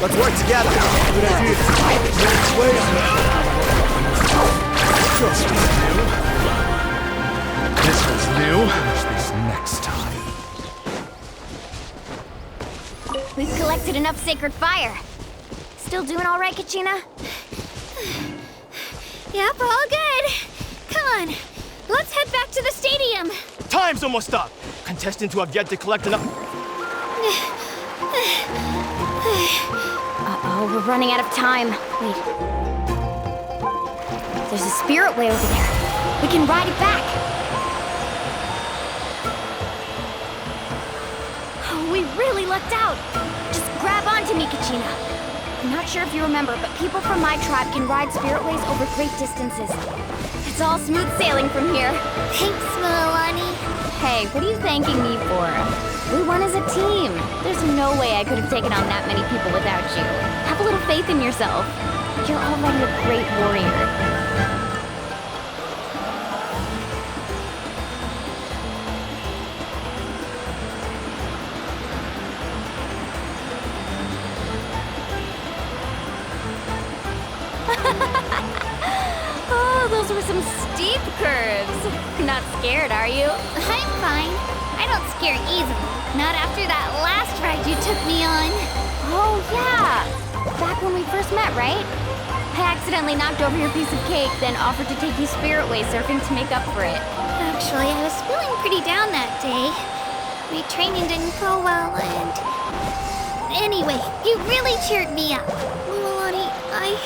let's work together. Good idea. This was new. Finish this next time. We've collected enough sacred fire. Still doing all right, Kachina? Yep, all good. Come on, let's head back to the stadium. Time's almost up. Contestants who have yet to collect enough... Uh-oh, we're running out of time. Wait. There's a spirit way over there. We can ride it back. Oh, we really lucked out. Just grab onto me, Kachina. I'm not sure if you remember, but people from my tribe can ride spiritways over great distances. It's all smooth sailing from here. Thanks, Mualani. Hey, what are you thanking me for? We won as a team. There's no way I could have taken on that many people without you. Have a little faith in yourself. You're already a great warrior. Oh, those were some steep curves. Not scared, are you? I'm fine. I don't scare easily. Not after that last ride you took me on. Oh, yeah. Back when we first met, right? I accidentally knocked over your piece of cake, then offered to take you spirit way surfing to make up for it. Actually, I was feeling pretty down that day. My training didn't go well, and... Anyway, you really cheered me up. Mulani, I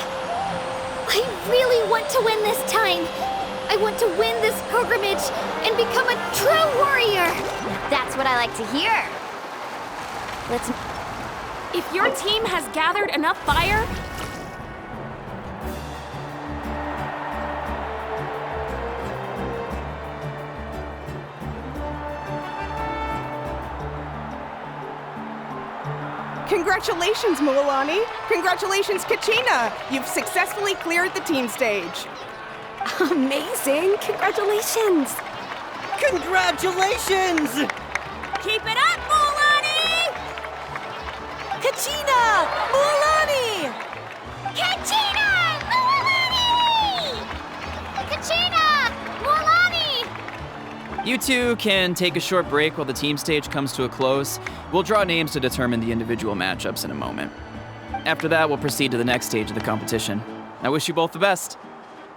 really want to win this time. I want to win this pilgrimage and become a true warrior. That's what I like to hear. If your team has gathered enough fire, Congratulations, Mulani! Congratulations, Kachina! You've successfully cleared the team stage. amazing! Congratulations! Congratulations! Keep it up, Mulani! Kachina! Mulani! Kachina! Mulani! Kachina! Mulani! You two can take a short break while the team stage comes to a close. We'll draw names to determine the individual matchups in a moment. After that, we'll proceed to the next stage of the competition. I wish you both the best.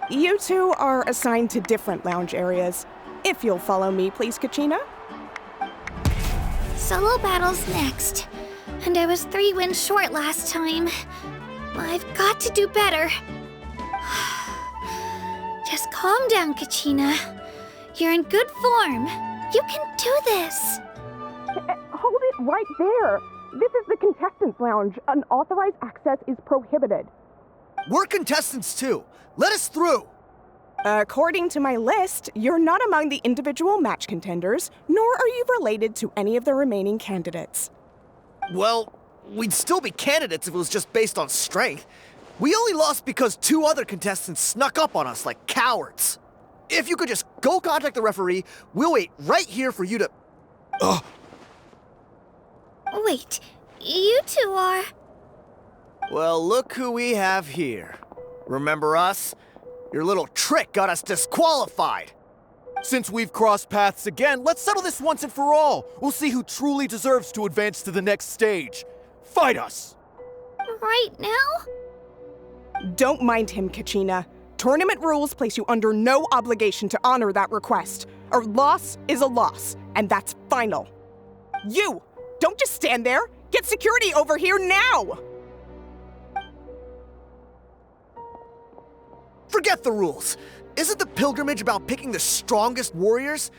You two are assigned to different lounge areas. If you'll follow me, please, Kachina. Solo battles next. And I was 3 wins short last time. I've got to do better. Just calm down, Kachina. You're in good form. You can do this. Hold it right there. This is the contestants' lounge. Unauthorized access is prohibited. We're contestants too. Let us through. According to my list, you're not among the individual match contenders, nor are you related to any of the remaining candidates. Well, we'd still be candidates if it was just based on strength. We only lost because 2 other contestants snuck up on us like cowards. If you could just go contact the referee, we'll wait right here for you to... Ugh. Wait, you two are... Well, look who we have here. Remember us? Your little trick got us disqualified. Since we've crossed paths again, let's settle this once and for all. We'll see who truly deserves to advance to the next stage. Fight us! Right now? Don't mind him, Kachina. Tournament rules place you under no obligation to honor that request. A loss is a loss, and that's final. You! Don't just stand there! Get security over here now! Forget the rules. Isn't the pilgrimage about picking the strongest warriors?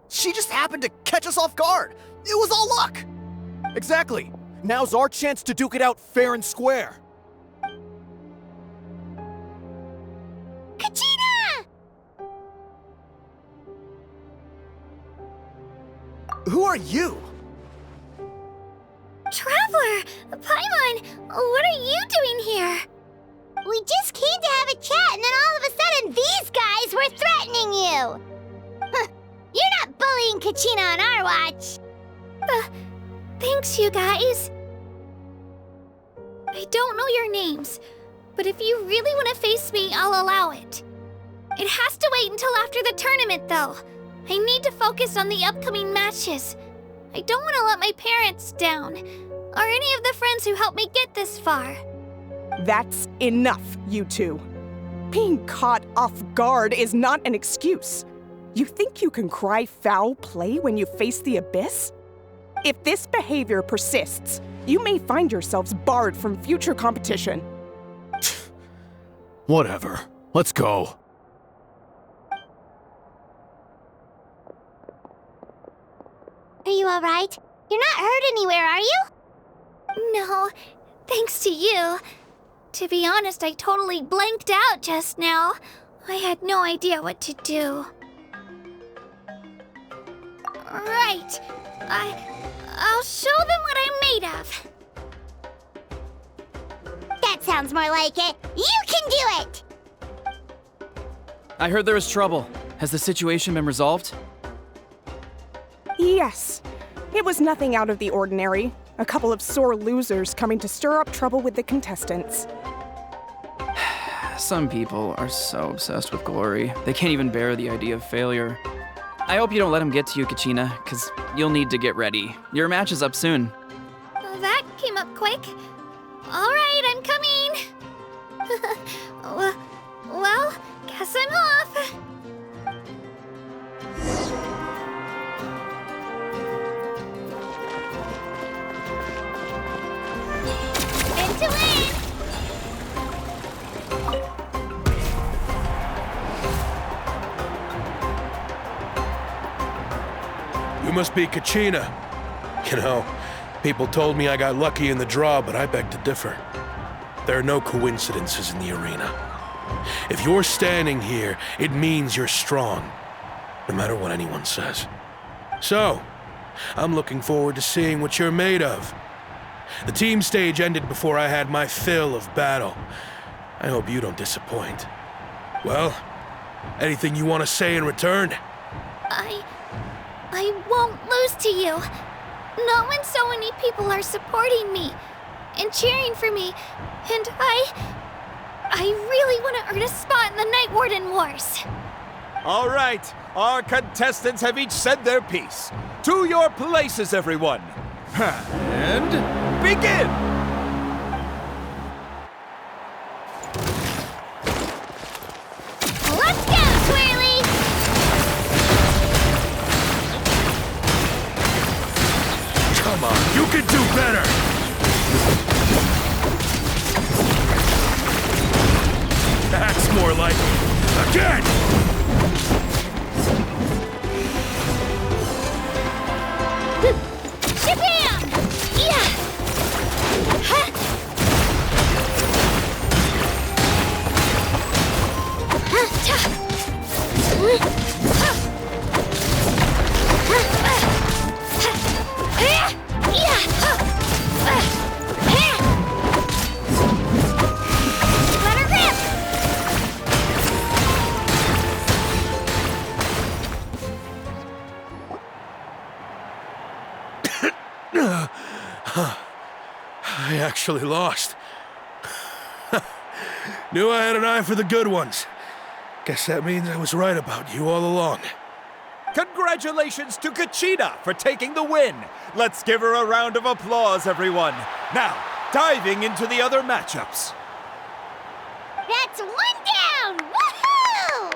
She just happened to catch us off guard. It was all luck. Exactly. Now's our chance to duke it out fair and square. Kachina! Who are you? Traveler! Paimon! What are you doing here? We just came to have a chat, and then all of a sudden, these guys were threatening you! Huh. You're not bullying Kachina on our watch! Thanks, you guys. I don't know your names, but if you really want to face me, I'll allow it. It has to wait until after the tournament, though. I need to focus on the upcoming matches. I don't want to let my parents down, or any of the friends who helped me get this far. That's enough, you two. Being caught off guard is not an excuse. You think you can cry foul play when you face the abyss? If this behavior persists, you may find yourselves barred from future competition. Whatever. Let's go. Are you alright? You're not hurt anywhere, are you? No, thanks to you. To be honest, I totally blanked out just now. I had no idea what to do. Right. I'll show them what I'm made of. That sounds more like it. You can do it! I heard there was trouble. Has the situation been resolved? Yes. It was nothing out of the ordinary. A couple of sore losers coming to stir up trouble with the contestants. Some people are so obsessed with glory, they can't even bear the idea of failure. I hope you don't let him get to you, Kachina, because you'll need to get ready. Your match is up soon. That came up quick. All right, I'm coming. Well, guess I'm off. Into it! You must be Kachina. You know, people told me I got lucky in the draw, but I beg to differ. There are no coincidences in the arena. If you're standing here, it means you're strong, no matter what anyone says. So, I'm looking forward to seeing what you're made of. The team stage ended before I had my fill of battle. I hope you don't disappoint. Well, anything you want to say in return? I won't lose to you. Not when so many people are supporting me and cheering for me, and I really want to earn a spot in the Night Warden Wars. All right, our contestants have each said their piece. To your places, everyone. And begin! Let's go, Swirly! Come on, you can do better! That's more like it. Again! Shabam! Yeah! Ha! Ha! Ta! Ha! Ha! Yeah! Let her rip! I actually lost. Knew I had an eye for the good ones. Guess that means I was right about you all along. Congratulations to Kachina for taking the win. Let's give her a round of applause, everyone. Now, diving into the other matchups. That's one down! Woohoo!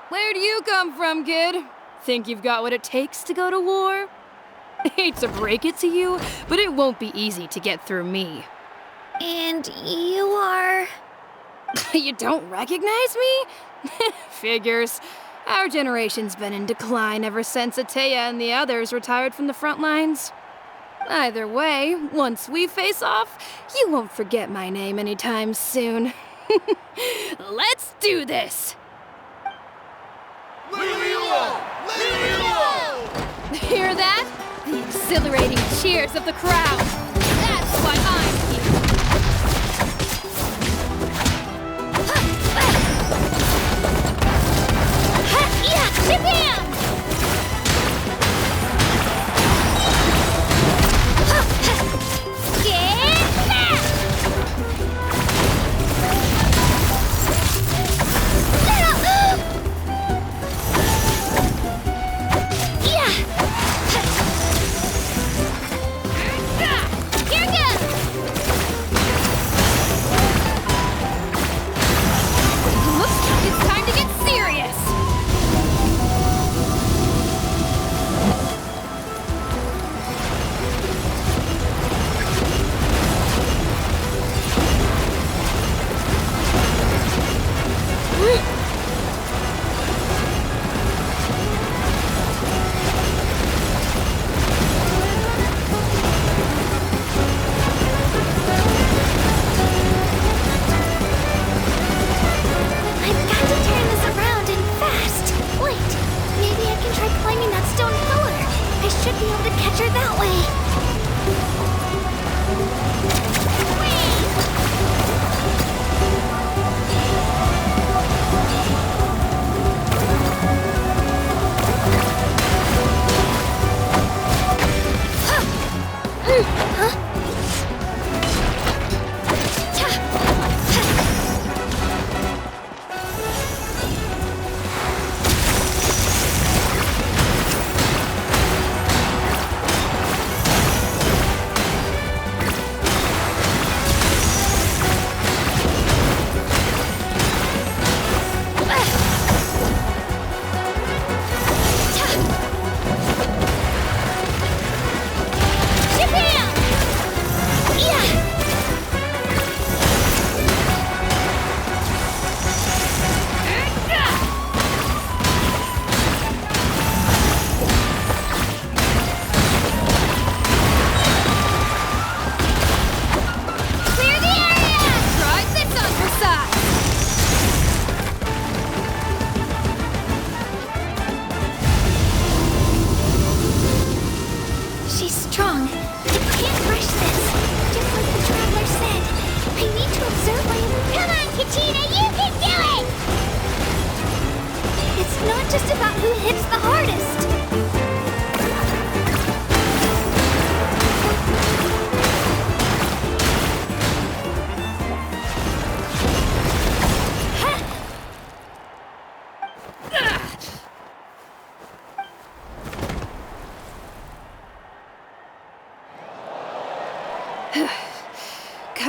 Where do you come from, kid? Think you've got what it takes to go to war? Hate to break it to you, but it won't be easy to get through me. And you are... You don't recognize me? Figures. Our generation's been in decline ever since Ateya and the others retired from the front lines. Either way, once we face off, you won't forget my name anytime soon. Let's do this! Hear that? The exhilarating cheers of the crowd. That's why I'm here. Yeah! Shabam! Get back! Yeah! Here goes!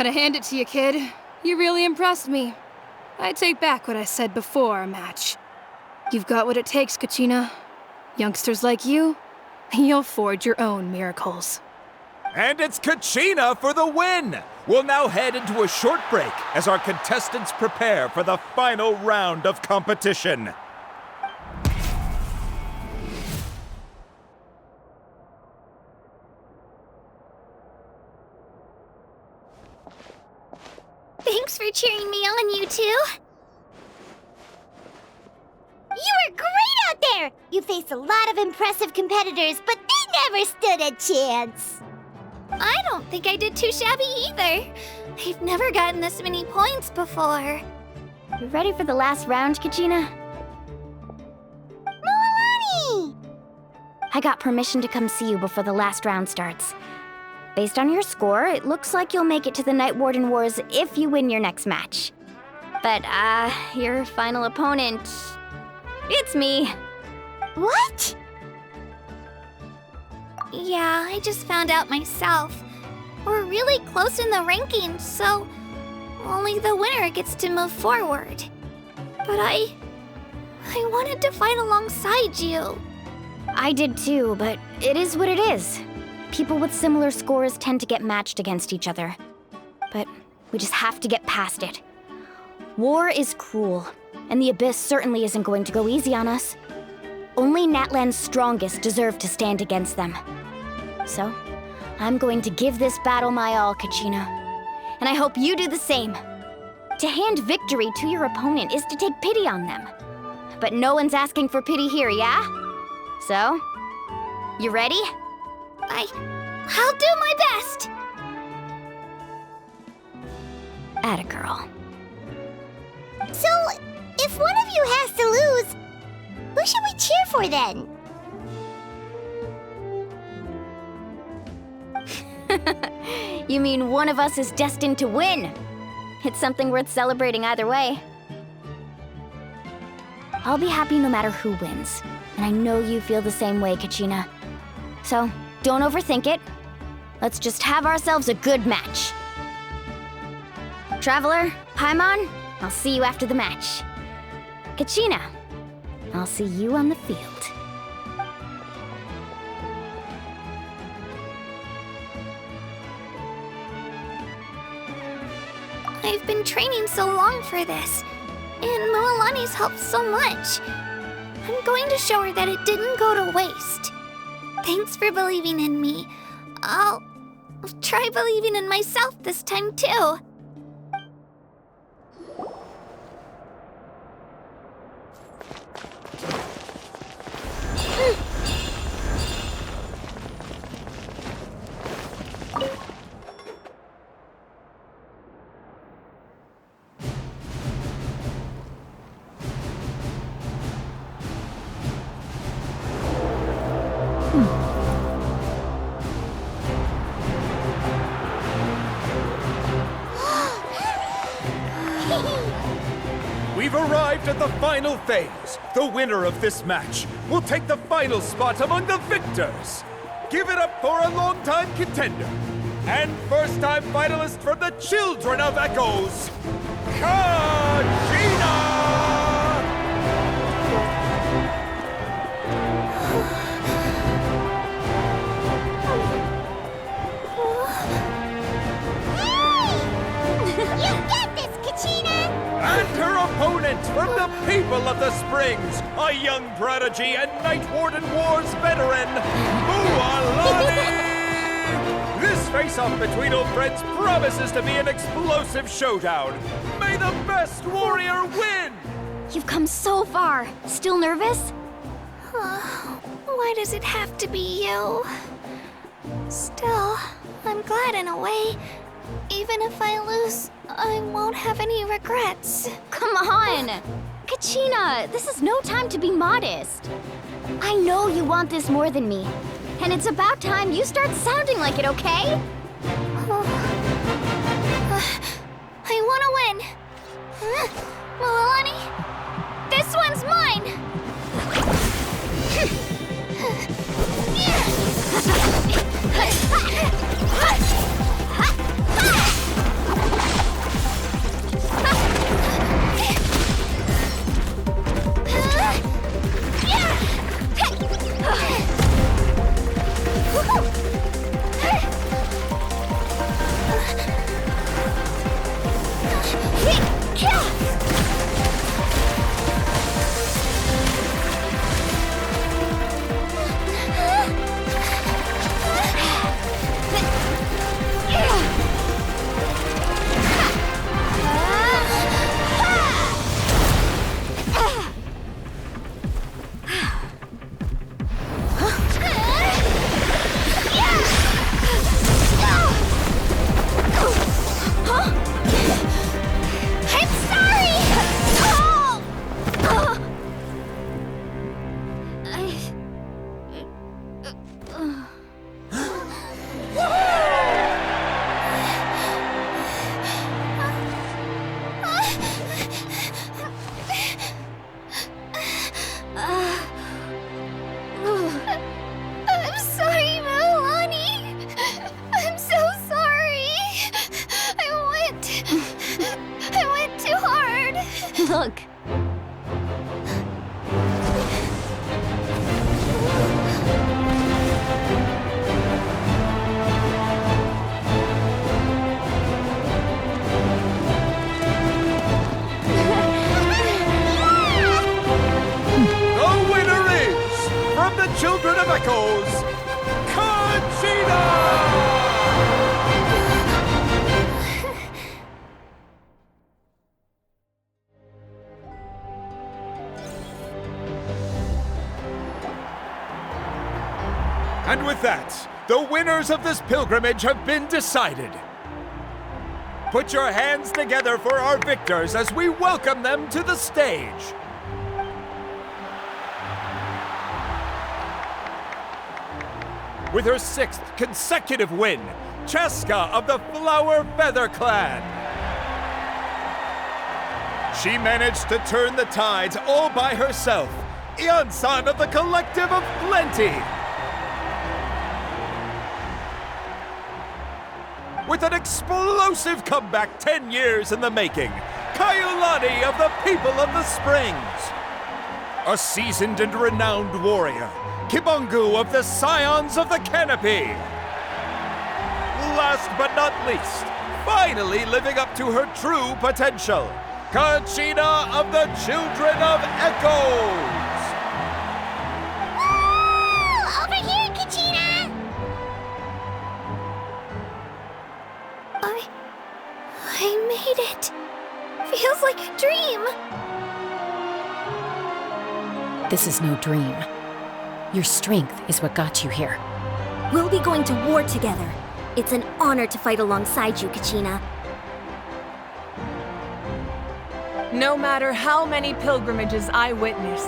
Gotta hand it to you, kid. You really impressed me. I take back what I said before our match. You've got what it takes, Kachina. Youngsters like you, you'll forge your own miracles. And it's Kachina for the win! We'll now head into a short break as our contestants prepare for the final round of competition. Thanks for cheering me on, you two. You were great out there! You faced a lot of impressive competitors, but they never stood a chance. I don't think I did too shabby either. I've never gotten this many points before. You ready for the last round, Kachina? Milani! I got permission to come see you before the last round starts. Based on your score, it looks like you'll make it to the Night Warden Wars if you win your next match. But, your final opponent... it's me. What? Yeah, I just found out myself. We're really close in the rankings, so only the winner gets to move forward. But I wanted to fight alongside you. I did too, but it is what it is. People with similar scores tend to get matched against each other. But we just have to get past it. War is cruel, and the Abyss certainly isn't going to go easy on us. Only Natlan's strongest deserve to stand against them. So, I'm going to give this battle my all, Kachina. And I hope you do the same. To hand victory to your opponent is to take pity on them. But no one's asking for pity here, yeah? So, you ready? I'll do my best! Atta girl. So, if one of you has to lose, who should we cheer for then? You mean one of us is destined to win? It's something worth celebrating either way. I'll be happy no matter who wins, and I know you feel the same way, Kachina. So, don't overthink it. Let's just have ourselves a good match. Traveler, Paimon, I'll see you after the match. Kachina, I'll see you on the field. I've been training so long for this, and Milani's helped so much. I'm going to show her that it didn't go to waste. Thanks for believing in me. I'll try believing in myself this time too. We've arrived at the final phase. The winner of this match will take the final spot among the victors. Give it up for a longtime contender and first-time finalist from the Children of Echoes, Kachina! You got this, Kachina! And her opponent from the People of the Springs, a young prodigy and Night Warden Wars veteran, Milani! This face-off between old friends promises to be an explosive showdown. May the best warrior win! You've come so far. Still nervous? Why does it have to be you? Still, I'm glad in a way. Even if I lose, I won't have any regrets. Come on! Kachina, this is no time to be modest. I know you want this more than me. And it's about time you start sounding like it, okay? I want to win. Milani, this one's mine! I'm sorry, Milani. I'm so sorry. I went too hard. Look. The winner is, from the Children of Echoes, Conchita! And with that, the winners of this pilgrimage have been decided. Put your hands together for our victors as we welcome them to the stage. With her 6th consecutive win, Cheska of the Flower Feather Clan. She managed to turn the tides all by herself. Iansan of the Collective of Plenty. With an explosive comeback 10 years in the making, Kaiulani of the People of the Springs. A seasoned and renowned warrior, Kibungu of the Scions of the Canopy. Last but not least, finally living up to her true potential, Conchita of the Children of Echoes. Woo! Over here, Conchita! I made it. Feels like a dream. This is no dream. Your strength is what got you here. We'll be going to war together. It's an honor to fight alongside you, Kachina. No matter how many pilgrimages I witness,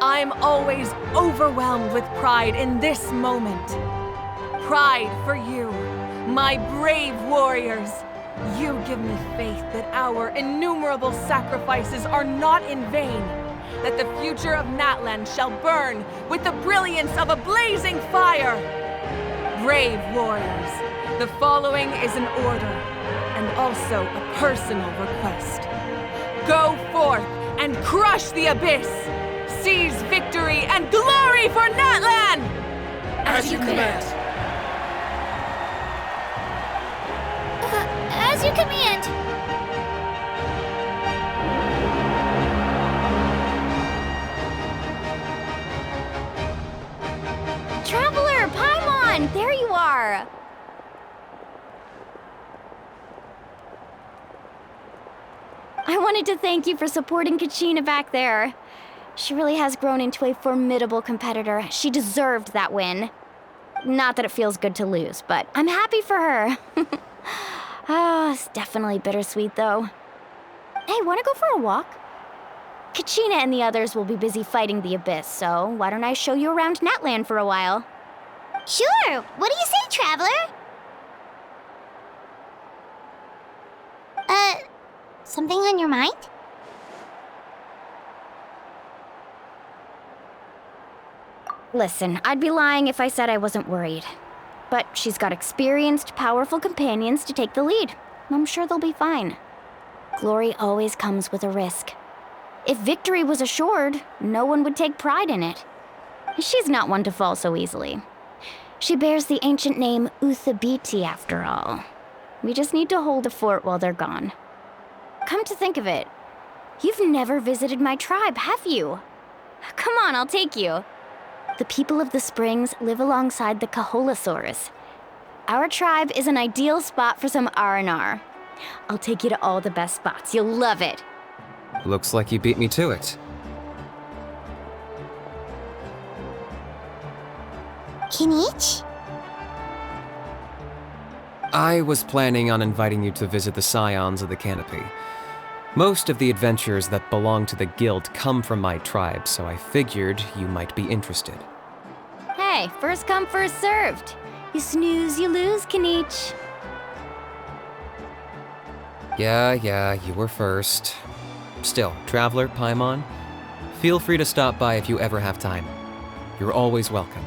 I'm always overwhelmed with pride in this moment. Pride for you, my brave warriors. You give me faith that our innumerable sacrifices are not in vain, that the future of Natlan shall burn with the brilliance of a blazing fire. Brave warriors, the following is an order, and also a personal request. Go forth and crush the abyss! Seize victory and glory for Natlan! As you command. As you command. Traveler, Paimon! There you are! I wanted to thank you for supporting Kachina back there. She really has grown into a formidable competitor. She deserved that win. Not that it feels good to lose, but I'm happy for her. It's definitely bittersweet, though. Hey, wanna go for a walk? Kachina and the others will be busy fighting the Abyss, so why don't I show you around Natlan for a while? Sure. What do you say, Traveler? Something on your mind? Listen, I'd be lying if I said I wasn't worried. But she's got experienced, powerful companions to take the lead. I'm sure they'll be fine. Glory always comes with a risk. If victory was assured, no one would take pride in it. She's not one to fall so easily. She bears the ancient name Uthabiti, after all. We just need to hold the fort while they're gone. Come to think of it, You've never visited my tribe, have you? Come on, I'll take you. The people of the springs live alongside the Kaholasaurus. Our tribe is an ideal spot for some R&R. I'll take you to all the best spots. You'll love it. Looks like you beat me to it. Kinich? I was planning on inviting you to visit the Scions of the Canopy. Most of the adventurers that belong to the guild come from my tribe, so I figured you might be interested. Hey, first come, first served. You snooze, you lose, Kinich. Yeah, you were first. Still, Traveler, Paimon, feel free to stop by if you ever have time. You're always welcome.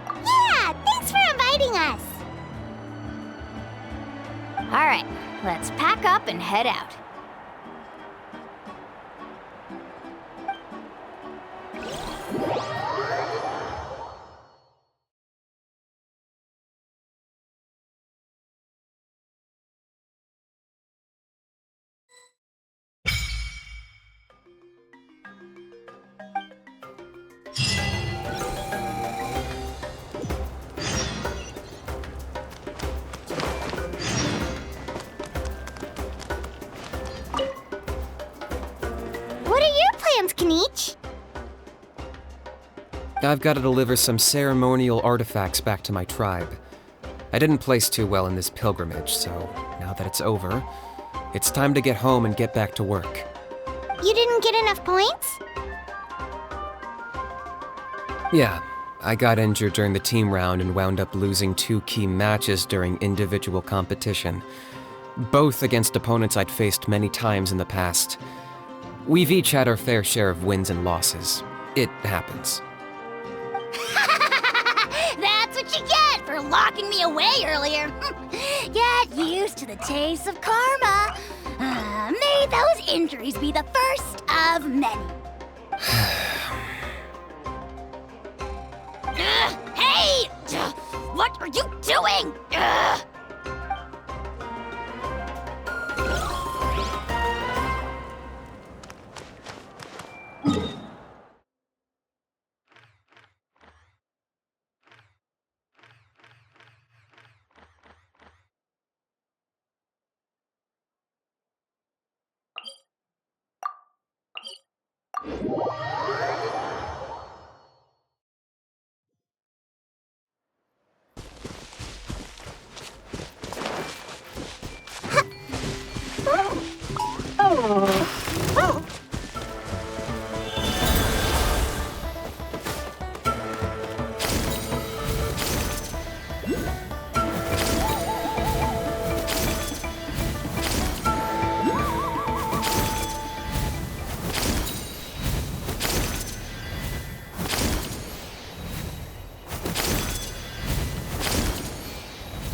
Yeah, thanks for inviting us. All right, let's pack up and head out. What are your plans, Kinich? I've got to deliver some ceremonial artifacts back to my tribe. I didn't place too well in this pilgrimage, so now that it's over, it's time to get home and get back to work. You didn't get enough points? Yeah, I got injured during the team round and wound up losing 2 key matches during individual competition, both against opponents I'd faced many times in the past. We've each had our fair share of wins and losses. It happens. That's what you get for locking me away earlier. Get used to the taste of karma. May those injuries be the first of many. Hey! What are you doing?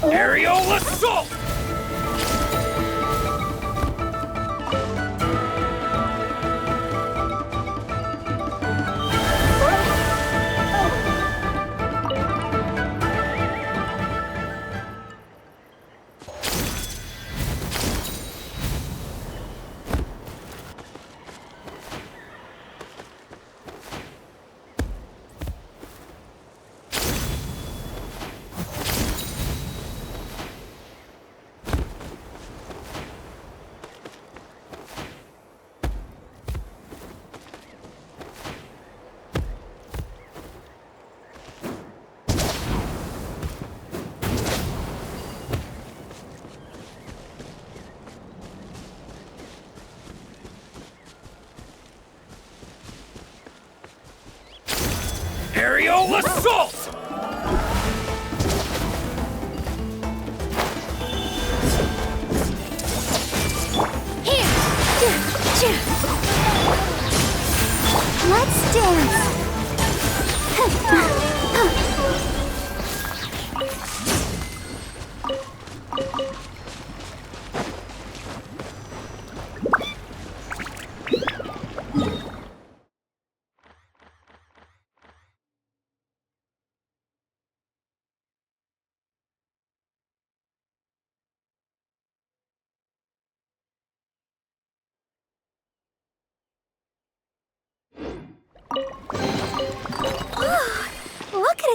Aerial assault! Aerial assault! Let's dance.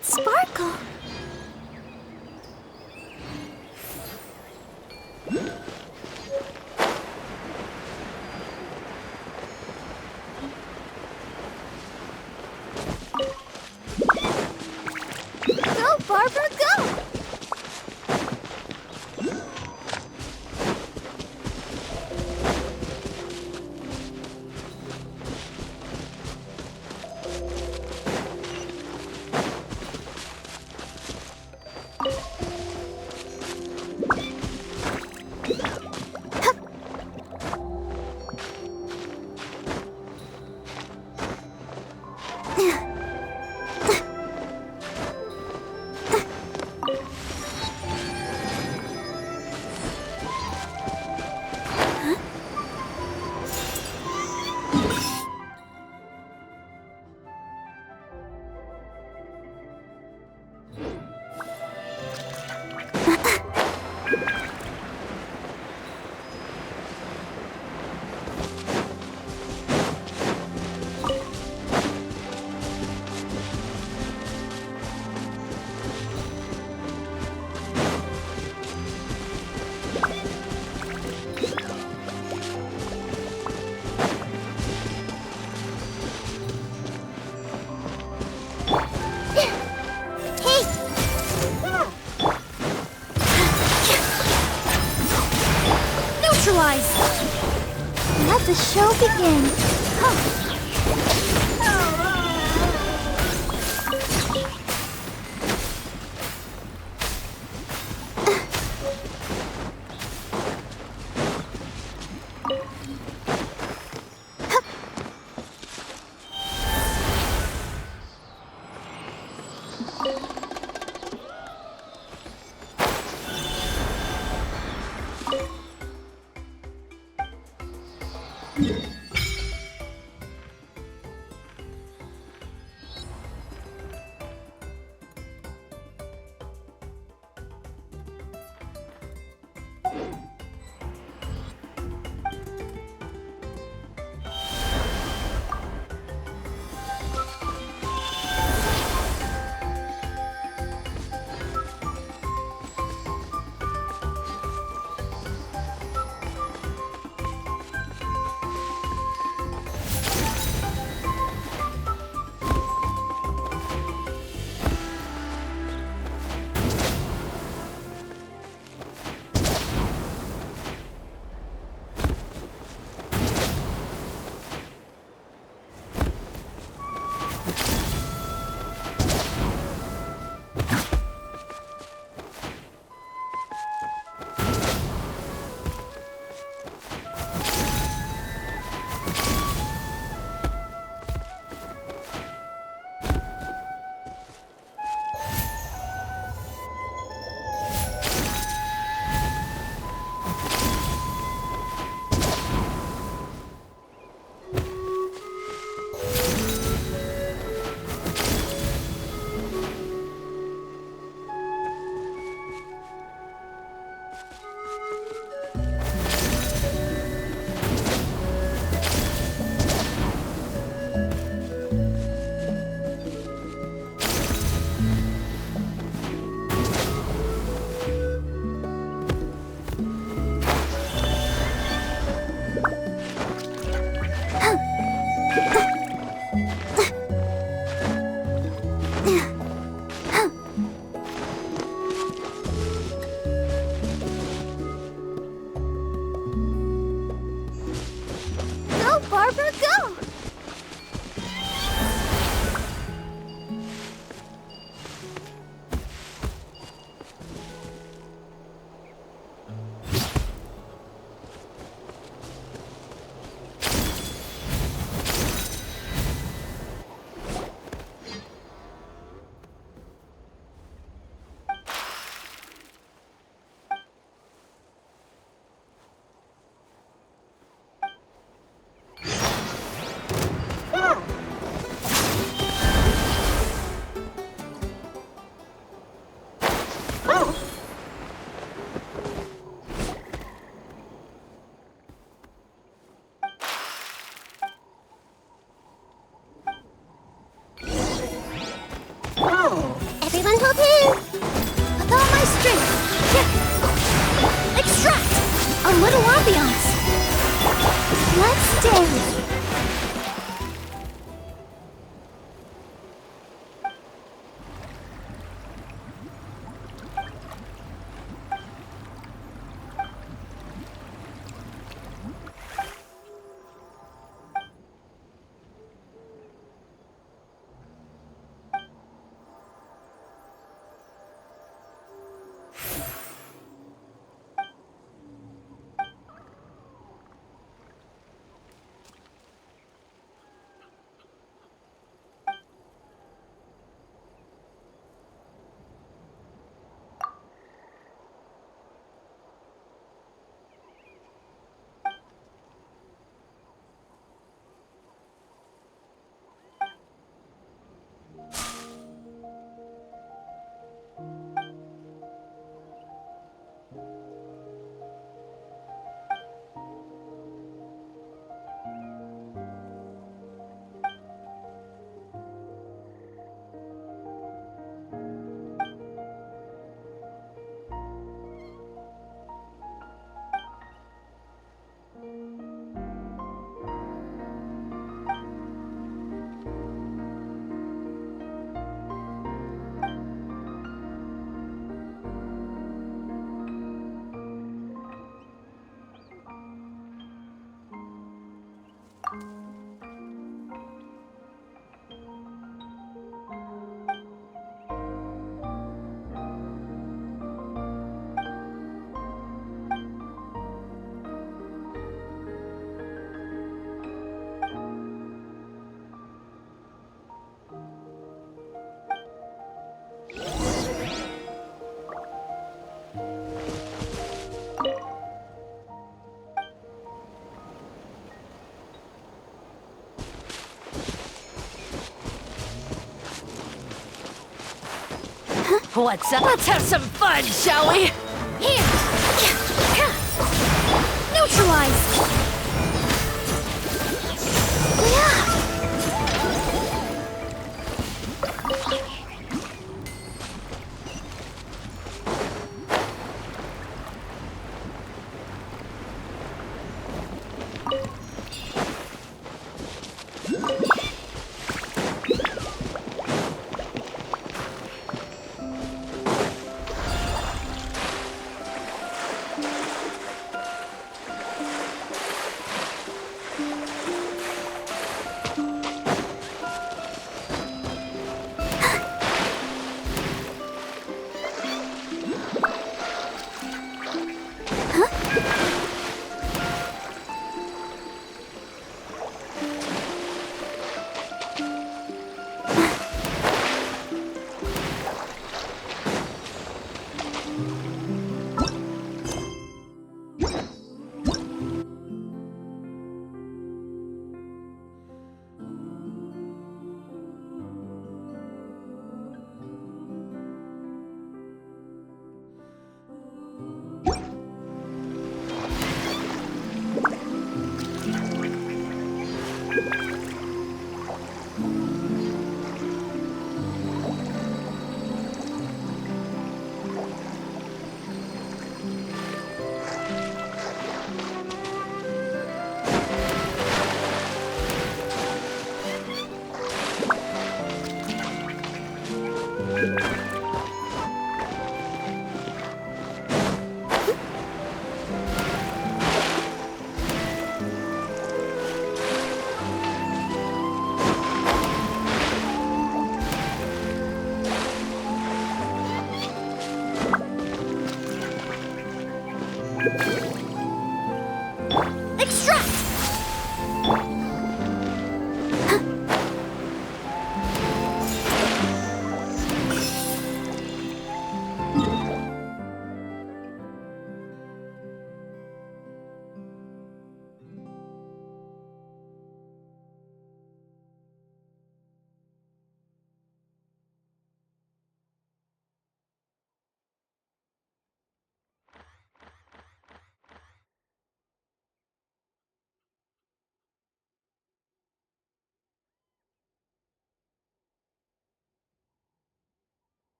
It's Sparkle. Go, Barbara, go! Let the show begin. Let's dance! What's up? Let's have some fun, shall we? Here! Neutralize! Yeah!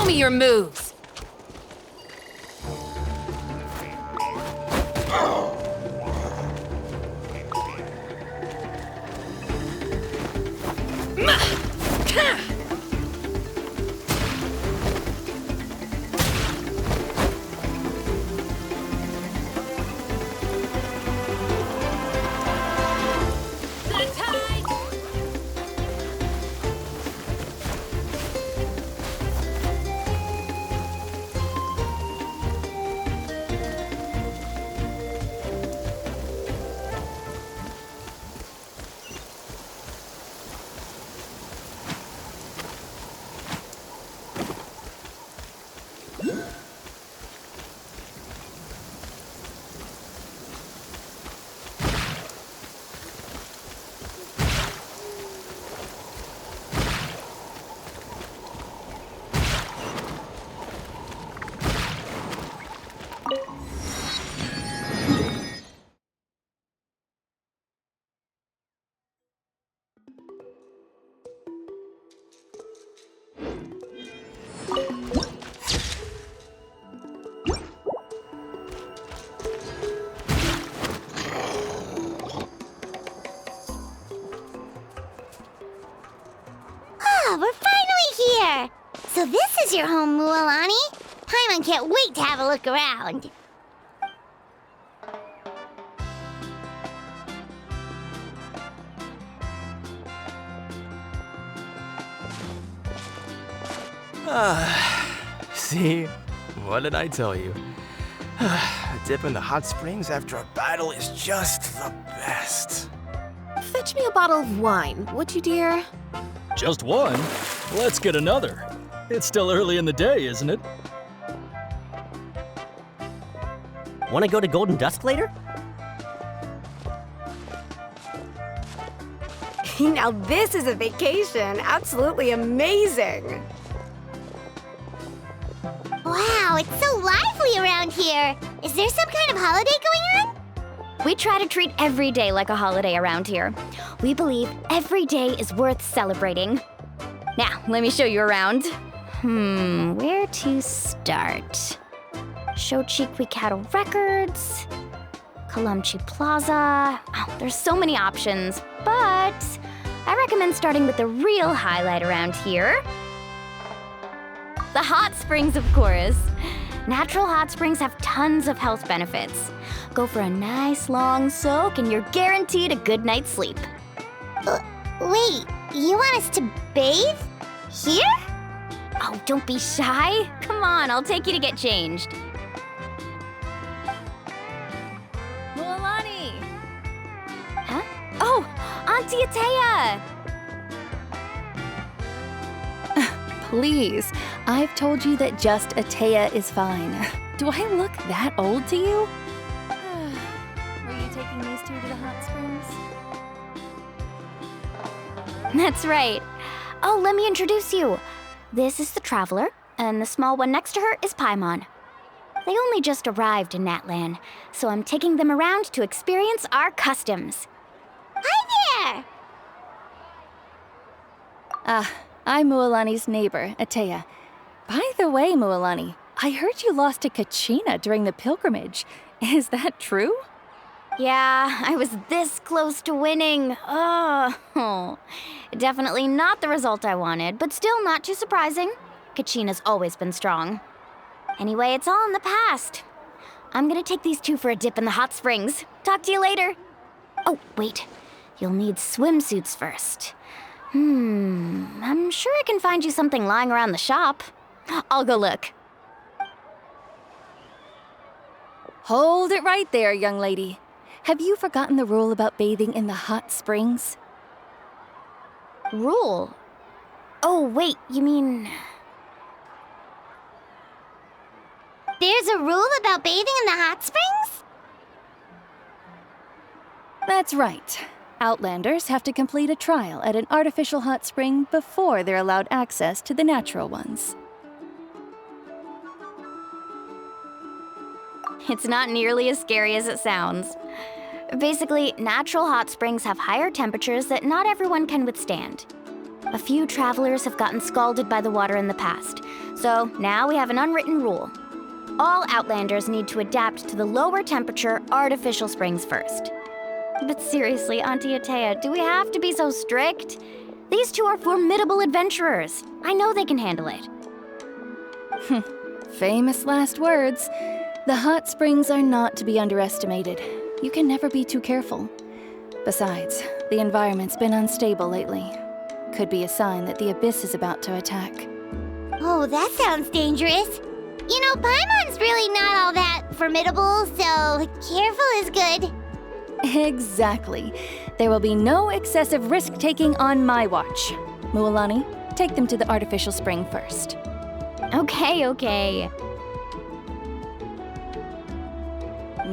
Show me your moves! Oh, we're finally here! So this is your home, Mualani? Paimon can't wait to have a look around. See? What did I tell you? A dip in the hot springs after a battle is just the best. Fetch me a bottle of wine, would you, dear? Just one? Let's get another. It's still early in the day, isn't it? Want to go to Golden Dusk later? Now this is a vacation. Absolutely amazing. Wow, it's so lively around here. Is there some kind of holiday going on? We try to treat every day like a holiday around here. We believe every day is worth celebrating. Now, let me show you around. Where to start? Shochiqui Cattle Records, Kalamchi Plaza. Oh, there's so many options, but I recommend starting with the real highlight around here. The hot springs, of course. Natural hot springs have tons of health benefits. Go for a nice long soak and you're guaranteed a good night's sleep. Wait, you want us to bathe? Here? Oh, don't be shy. Come on, I'll take you to get changed. Mualani! Huh? Oh, Auntie Atea! Please, I've told you that just Atea is fine. Do I look that old to you? Were you taking these two to the hot springs? That's right. Oh, let me introduce you. This is the Traveler, and the small one next to her is Paimon. They only just arrived in Natlan, so I'm taking them around to experience our customs. Hi there! I'm Mualani's neighbor, Atea. By the way, Mualani, I heard you lost to Kachina during the pilgrimage. Is that true? Yeah, I was this close to winning. Oh, definitely not the result I wanted, but still not too surprising. Kachina's always been strong. Anyway, it's all in the past. I'm gonna take these two for a dip in the hot springs. Talk to you later. Oh, wait. You'll need swimsuits first. I'm sure I can find you something lying around the shop. I'll go look. Hold it right there, young lady. Have you forgotten the rule about bathing in the hot springs? Rule? Oh, wait, you mean... There's a rule about bathing in the hot springs? That's right. Outlanders have to complete a trial at an artificial hot spring before they're allowed access to the natural ones. It's not nearly as scary as it sounds. Basically, natural hot springs have higher temperatures that not everyone can withstand. A few travelers have gotten scalded by the water in the past, so now we have an unwritten rule. All Outlanders need to adapt to the lower temperature artificial springs first. But seriously, Auntie Atea, do we have to be so strict? These two are formidable adventurers. I know they can handle it. Famous last words. The hot springs are not to be underestimated. You can never be too careful. Besides, the environment's been unstable lately. Could be a sign that the Abyss is about to attack. Oh, that sounds dangerous. You know, Paimon's really not all that formidable, so careful is good. Exactly. There will be no excessive risk-taking on my watch. Mualani, take them to the artificial spring first. Okay.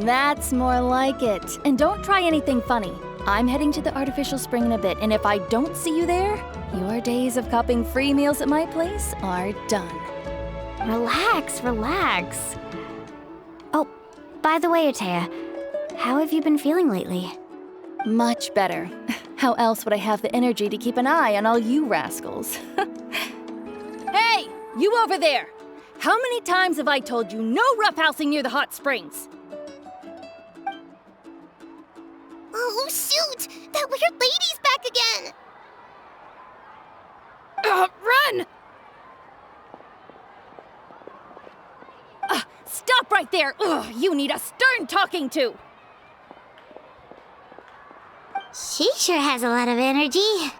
That's more like it. And don't try anything funny. I'm heading to the artificial spring in a bit, and if I don't see you there, your days of copping free meals at my place are done. Relax. Oh, by the way, Atea, how have you been feeling lately? Much better. How else would I have the energy to keep an eye on all you rascals? Hey, you over there! How many times have I told you no roughhousing near the hot springs? Oh, shoot! That weird lady's back again! Run! Stop right there! Ugh, you need a stern talking to! She sure has a lot of energy.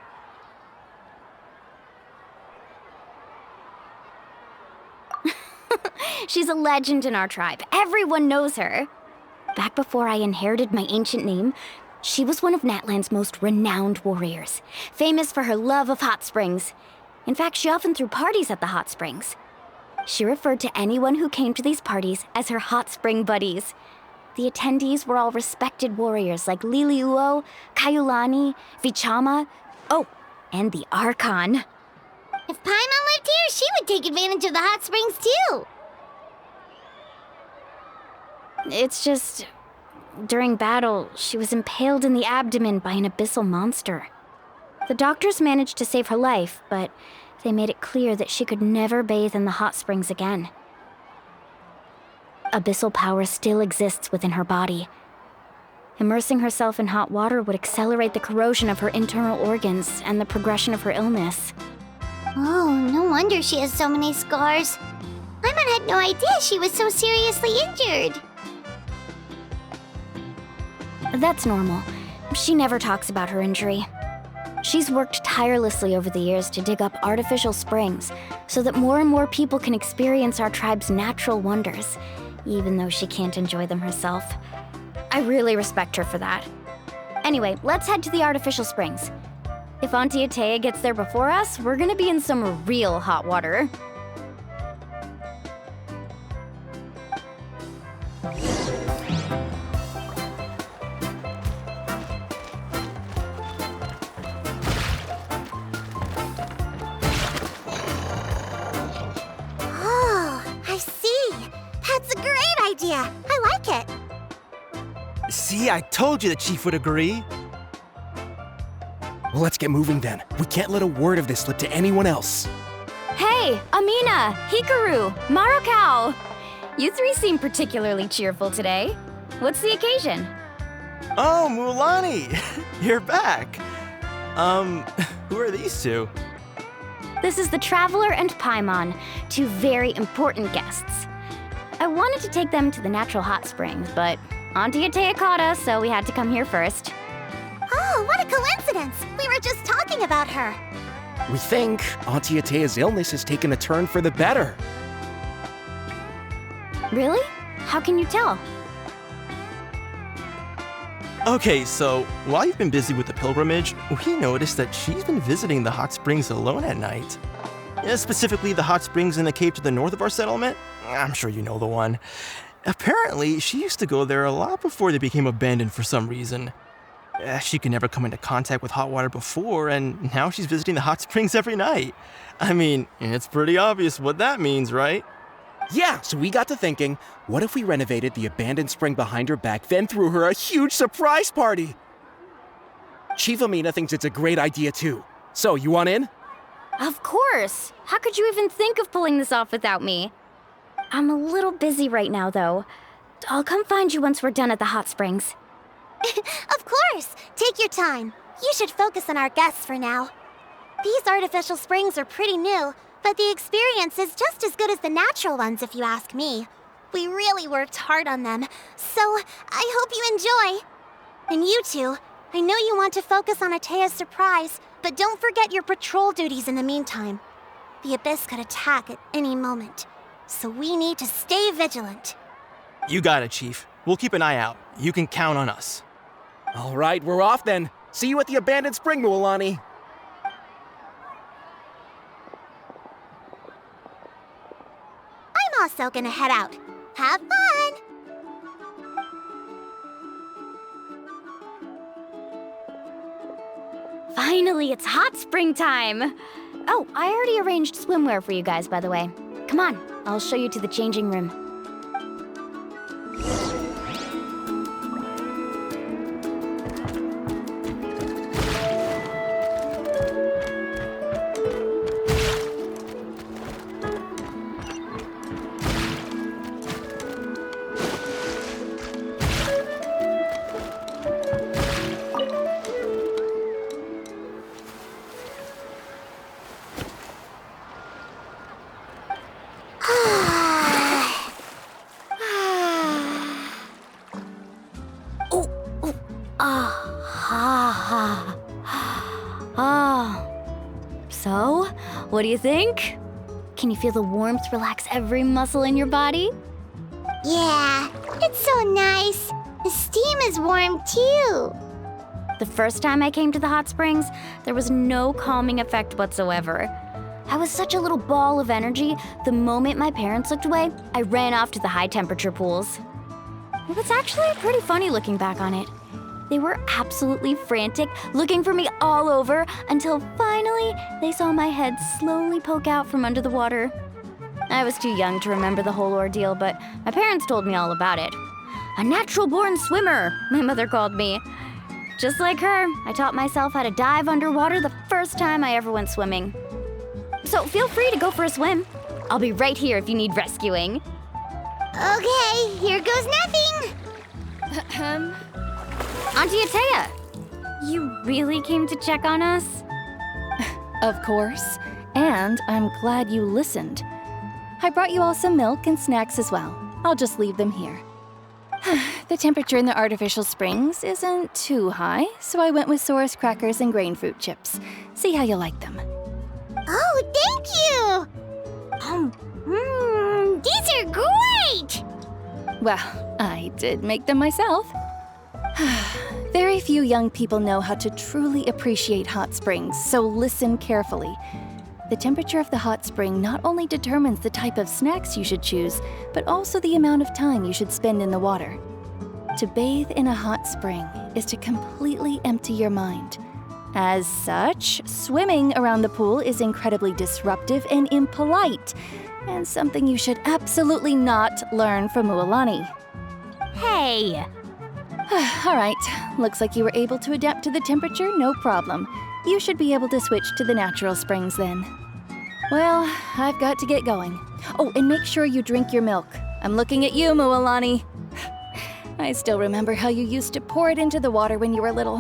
She's a legend in our tribe. Everyone knows her. Back before I inherited my ancient name, she was one of Natlan's most renowned warriors, famous for her love of hot springs. In fact, she often threw parties at the hot springs. She referred to anyone who came to these parties as her hot spring buddies. The attendees were all respected warriors like Liliuo, Kaiulani, Vichama, and the Archon. If Paimon lived here, she would take advantage of the hot springs too. It's just, during battle, she was impaled in the abdomen by an abyssal monster. The doctors managed to save her life, but they made it clear that she could never bathe in the hot springs again. Abyssal power still exists within her body. Immersing herself in hot water would accelerate the corrosion of her internal organs and the progression of her illness. Oh, no wonder she has so many scars. Paimon had no idea she was so seriously injured. That's normal. She never talks about her injury. She's worked tirelessly over the years to dig up artificial springs so that more and more people can experience our tribe's natural wonders, even though she can't enjoy them herself. I really respect her for that. Anyway, let's head to the artificial springs. If Auntie Atea gets there before us, we're gonna be in some real hot water. I like it. See, I told you the chief would agree. Well, let's get moving then. We can't let a word of this slip to anyone else. Hey, Amina, Hikaru, Marukao. You three seem particularly cheerful today. What's the occasion? Oh, Mualani, you're back. Who are these two? This is the Traveler and Paimon, two very important guests. I wanted to take them to the natural hot springs, but Auntie Atea caught us, so we had to come here first. Oh, what a coincidence! We were just talking about her. We think Auntie Atea's illness has taken a turn for the better. Really? How can you tell? Okay, so while you've been busy with the pilgrimage, we noticed that she's been visiting the hot springs alone at night. Specifically, the hot springs in the cave to the north of our settlement. I'm sure you know the one. Apparently, she used to go there a lot before they became abandoned for some reason. She could never come into contact with hot water before, and now she's visiting the hot springs every night. I mean, it's pretty obvious what that means, right? Yeah, so we got to thinking, what if we renovated the abandoned spring behind her back, then threw her a huge surprise party? Chief Amina thinks it's a great idea too. So, you want in? Of course! How could you even think of pulling this off without me? I'm a little busy right now, though. I'll come find you once we're done at the hot springs. Of course! Take your time. You should focus on our guests for now. These artificial springs are pretty new, but the experience is just as good as the natural ones, if you ask me. We really worked hard on them, so I hope you enjoy. And you two, I know you want to focus on Atea's surprise, but don't forget your patrol duties in the meantime. The Abyss could attack at any moment, so we need to stay vigilant. You got it, Chief. We'll keep an eye out. You can count on us. All right, we're off then. See you at the abandoned spring, Mualani. I'm also gonna head out. Have fun! Finally, it's hot spring time! Oh, I already arranged swimwear for you guys, by the way. Come on, I'll show you to the changing room. So, what do you think? Can you feel the warmth relax every muscle in your body? Yeah, it's so nice. The steam is warm too. The first time I came to the hot springs, there was no calming effect whatsoever. I was such a little ball of energy, the moment my parents looked away, I ran off to the high temperature pools. It was actually pretty funny looking back on it. They were absolutely frantic, looking for me all over, until finally they saw my head slowly poke out from under the water. I was too young to remember the whole ordeal, but my parents told me all about it. A natural-born swimmer, my mother called me. Just like her, I taught myself how to dive underwater the first time I ever went swimming. So feel free to go for a swim. I'll be right here if you need rescuing. Okay, here goes nothing. Auntie Atea, you really came to check on us? Of course, and I'm glad you listened. I brought you all some milk and snacks as well. I'll just leave them here. The temperature in the artificial springs isn't too high, so I went with Saurus crackers and grain fruit chips. See how you like them. Oh, thank you! These are great! Well, I did make them myself. Very few young people know how to truly appreciate hot springs, so listen carefully. The temperature of the hot spring not only determines the type of snacks you should choose, but also the amount of time you should spend in the water. To bathe in a hot spring is to completely empty your mind. As such, swimming around the pool is incredibly disruptive and impolite, and something you should absolutely not learn from Mualani. Hey! All right, looks like you were able to adapt to the temperature, no problem. You should be able to switch to the natural springs then. Well, I've got to get going. Oh, and make sure you drink your milk. I'm looking at you, Mualani. I still remember how you used to pour it into the water when you were little.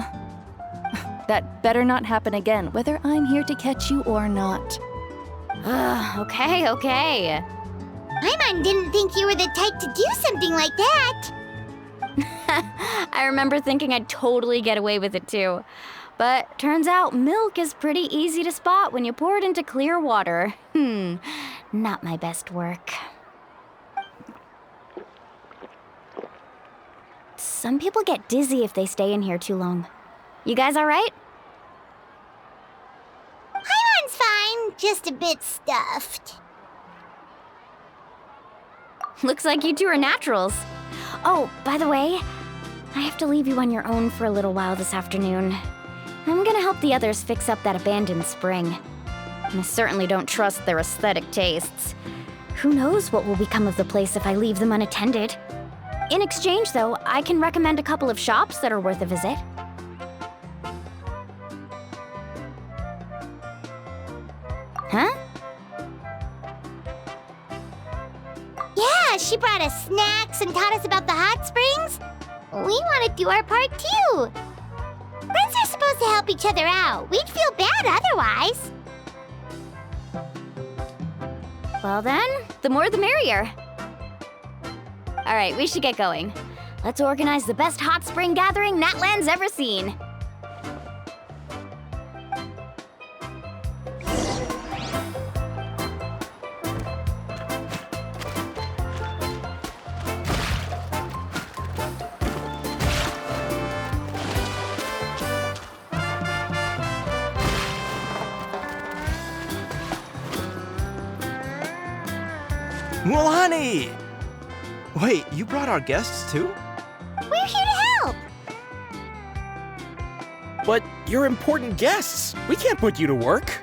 That better not happen again, whether I'm here to catch you or not. Okay. Paimon didn't think you were the type to do something like that. I remember thinking I'd totally get away with it too. But turns out milk is pretty easy to spot when you pour it into clear water. Not my best work. Some people get dizzy if they stay in here too long. You guys all right? Paimon's fine, just a bit stuffed. Looks like you two are naturals. Oh, by the way, I have to leave you on your own for a little while this afternoon. I'm gonna help the others fix up that abandoned spring. I certainly don't trust their aesthetic tastes. Who knows what will become of the place if I leave them unattended? In exchange, though, I can recommend a couple of shops that are worth a visit. Yeah, she brought us snacks and taught us about the hot springs. We want to do our part too. Friends are supposed to help each other out. We'd feel bad otherwise. Well then, the more the merrier. All right, we should get going. Let's organize the best hot spring gathering Natland's ever seen. Mulani! Wait, you brought our guests too? We're here to help. But you're important guests. We can't put you to work.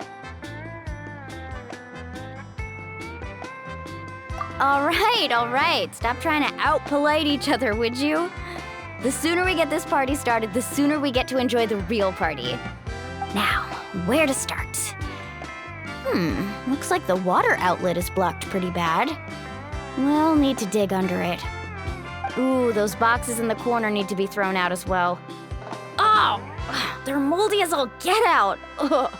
All right. Stop trying to out-polite each other, would you? The sooner we get this party started, the sooner we get to enjoy the real party. Now, where to start? Looks like the water outlet is blocked pretty bad. We'll need to dig under it. Ooh, those boxes in the corner need to be thrown out as well. Oh, they're moldy as all get out. Ugh.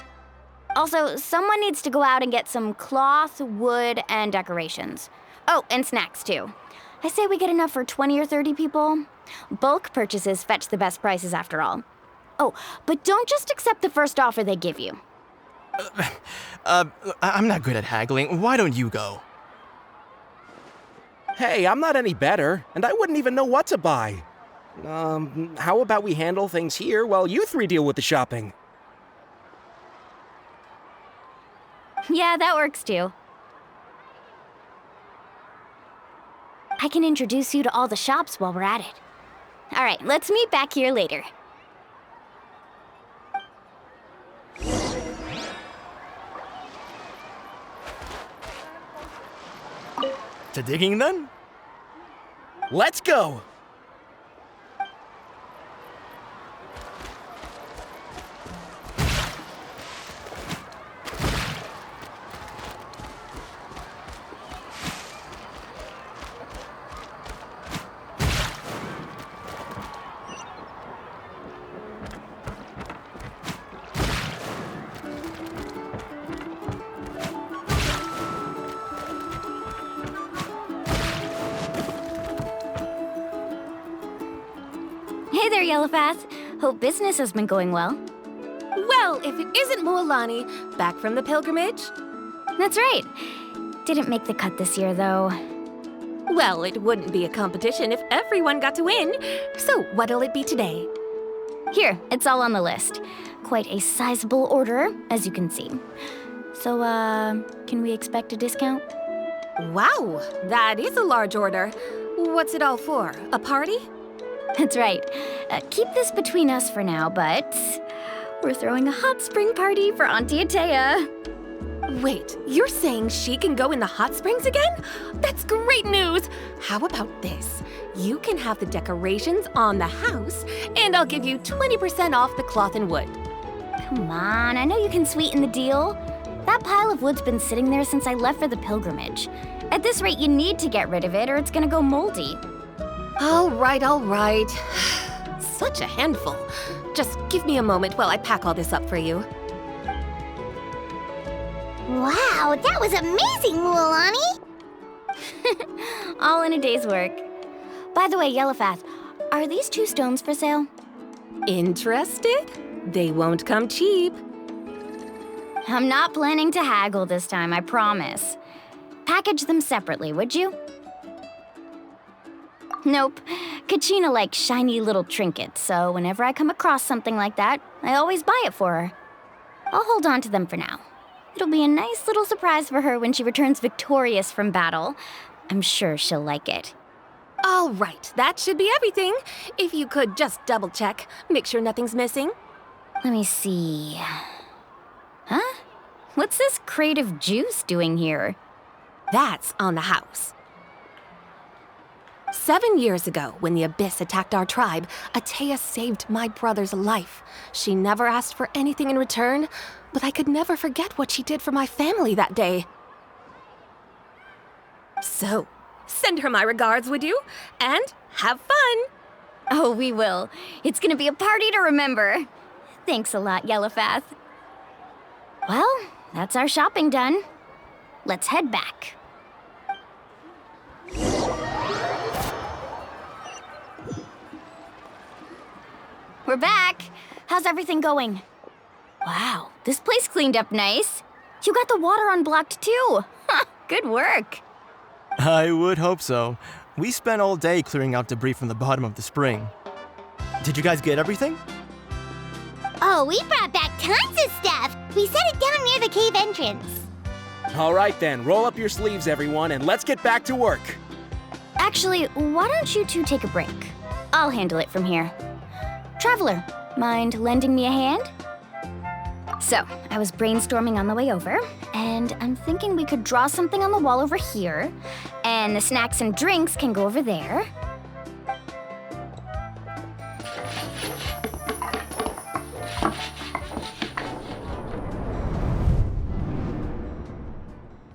Also, someone needs to go out and get some cloth, wood, and decorations. Oh, and snacks too. I say we get enough for 20 or 30 people. Bulk purchases fetch the best prices after all. Oh, but don't just accept the first offer they give you. I'm not good at haggling. Why don't you go? Hey, I'm not any better, and I wouldn't even know what to buy. How about we handle things here while you three deal with the shopping? Yeah, that works too. I can introduce you to all the shops while we're at it. All right, let's meet back here later. To digging then? Let's go! Hey there, Yellowpath. Hope business has been going well. Well, if it isn't Mualani, back from the pilgrimage? That's right. Didn't make the cut this year, though. Well, it wouldn't be a competition if everyone got to win. So what'll it be today? Here, it's all on the list. Quite a sizable order, as you can see. So, can we expect a discount? Wow, that is a large order. What's it all for? A party? That's right. Keep this between us for now, but we're throwing a hot spring party for Auntie Atea. Wait, you're saying she can go in the hot springs again? That's great news! How about this? You can have the decorations on the house, and I'll give you 20% off the cloth and wood. Come on, I know you can sweeten the deal. That pile of wood's been sitting there since I left for the pilgrimage. At this rate, you need to get rid of it or it's gonna go moldy. All right. Such a handful. Just give me a moment while I pack all this up for you. Wow, that was amazing, Mualani! All in a day's work. By the way, Yellowpath, are these 2 stones for sale? Interested? They won't come cheap. I'm not planning to haggle this time, I promise. Package them separately, would you? Nope. Kachina likes shiny little trinkets, so whenever I come across something like that, I always buy it for her. I'll hold on to them for now. It'll be a nice little surprise for her when she returns victorious from battle. I'm sure she'll like it. All right, that should be everything. If you could just double check, make sure nothing's missing. Let me see. Huh? What's this crate of juice doing here? That's on the house. 7 years ago, when the Abyss attacked our tribe, Atea saved my brother's life. She never asked for anything in return, but I could never forget what she did for my family that day. So, Send her my regards, would you? And have fun! Oh, we will. It's gonna be a party to remember. Thanks a lot, Yellowfath. Well, that's our shopping done. Let's head back. We're back. How's everything going? Wow, this place cleaned up nice. You got the water unblocked too. Good work. I would hope so. We spent all day clearing out debris from the bottom of the spring. Did you guys get everything? Oh, we brought back tons of stuff. We set it down near the cave entrance. All right then, roll up your sleeves, everyone, and let's get back to work. Actually, why don't you two take a break? I'll handle it from here. Traveler, mind lending me a hand? So, I was brainstorming on the way over, and I'm thinking we could draw something on the wall over here, and the snacks and drinks can go over there.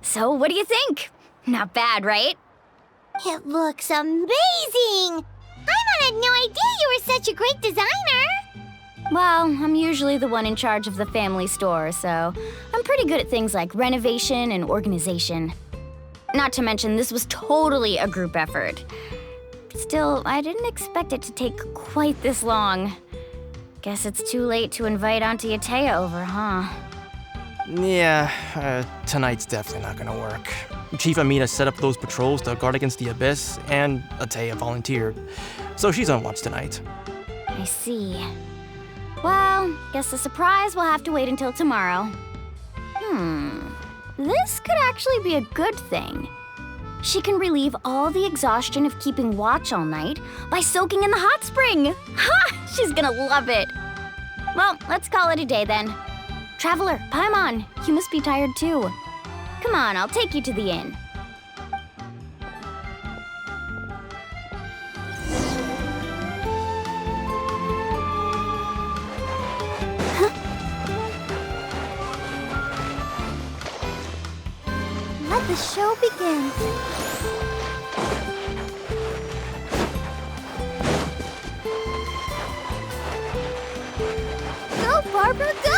So, what do you think? Not bad, right? It looks amazing! I had no idea you were such a great designer! Well, I'm usually the one in charge of the family store, so I'm pretty good at things like renovation and organization. Not to mention, this was totally a group effort. Still, I didn't expect it to take quite this long. Guess it's too late to invite Auntie Atea over, huh? Yeah, tonight's definitely not gonna work. Chief Amina set up those patrols to guard against the Abyss, and Atea volunteered. So she's on watch tonight. I see. Well, guess the surprise will have to wait until tomorrow. This could actually be a good thing. She can relieve all the exhaustion of keeping watch all night by soaking in the hot spring. Ha! She's gonna love it. Well, let's call it a day then. Traveler, Paimon, you must be tired too. Come on, I'll take you to the inn. Let the show begin. Go, Barbara, go!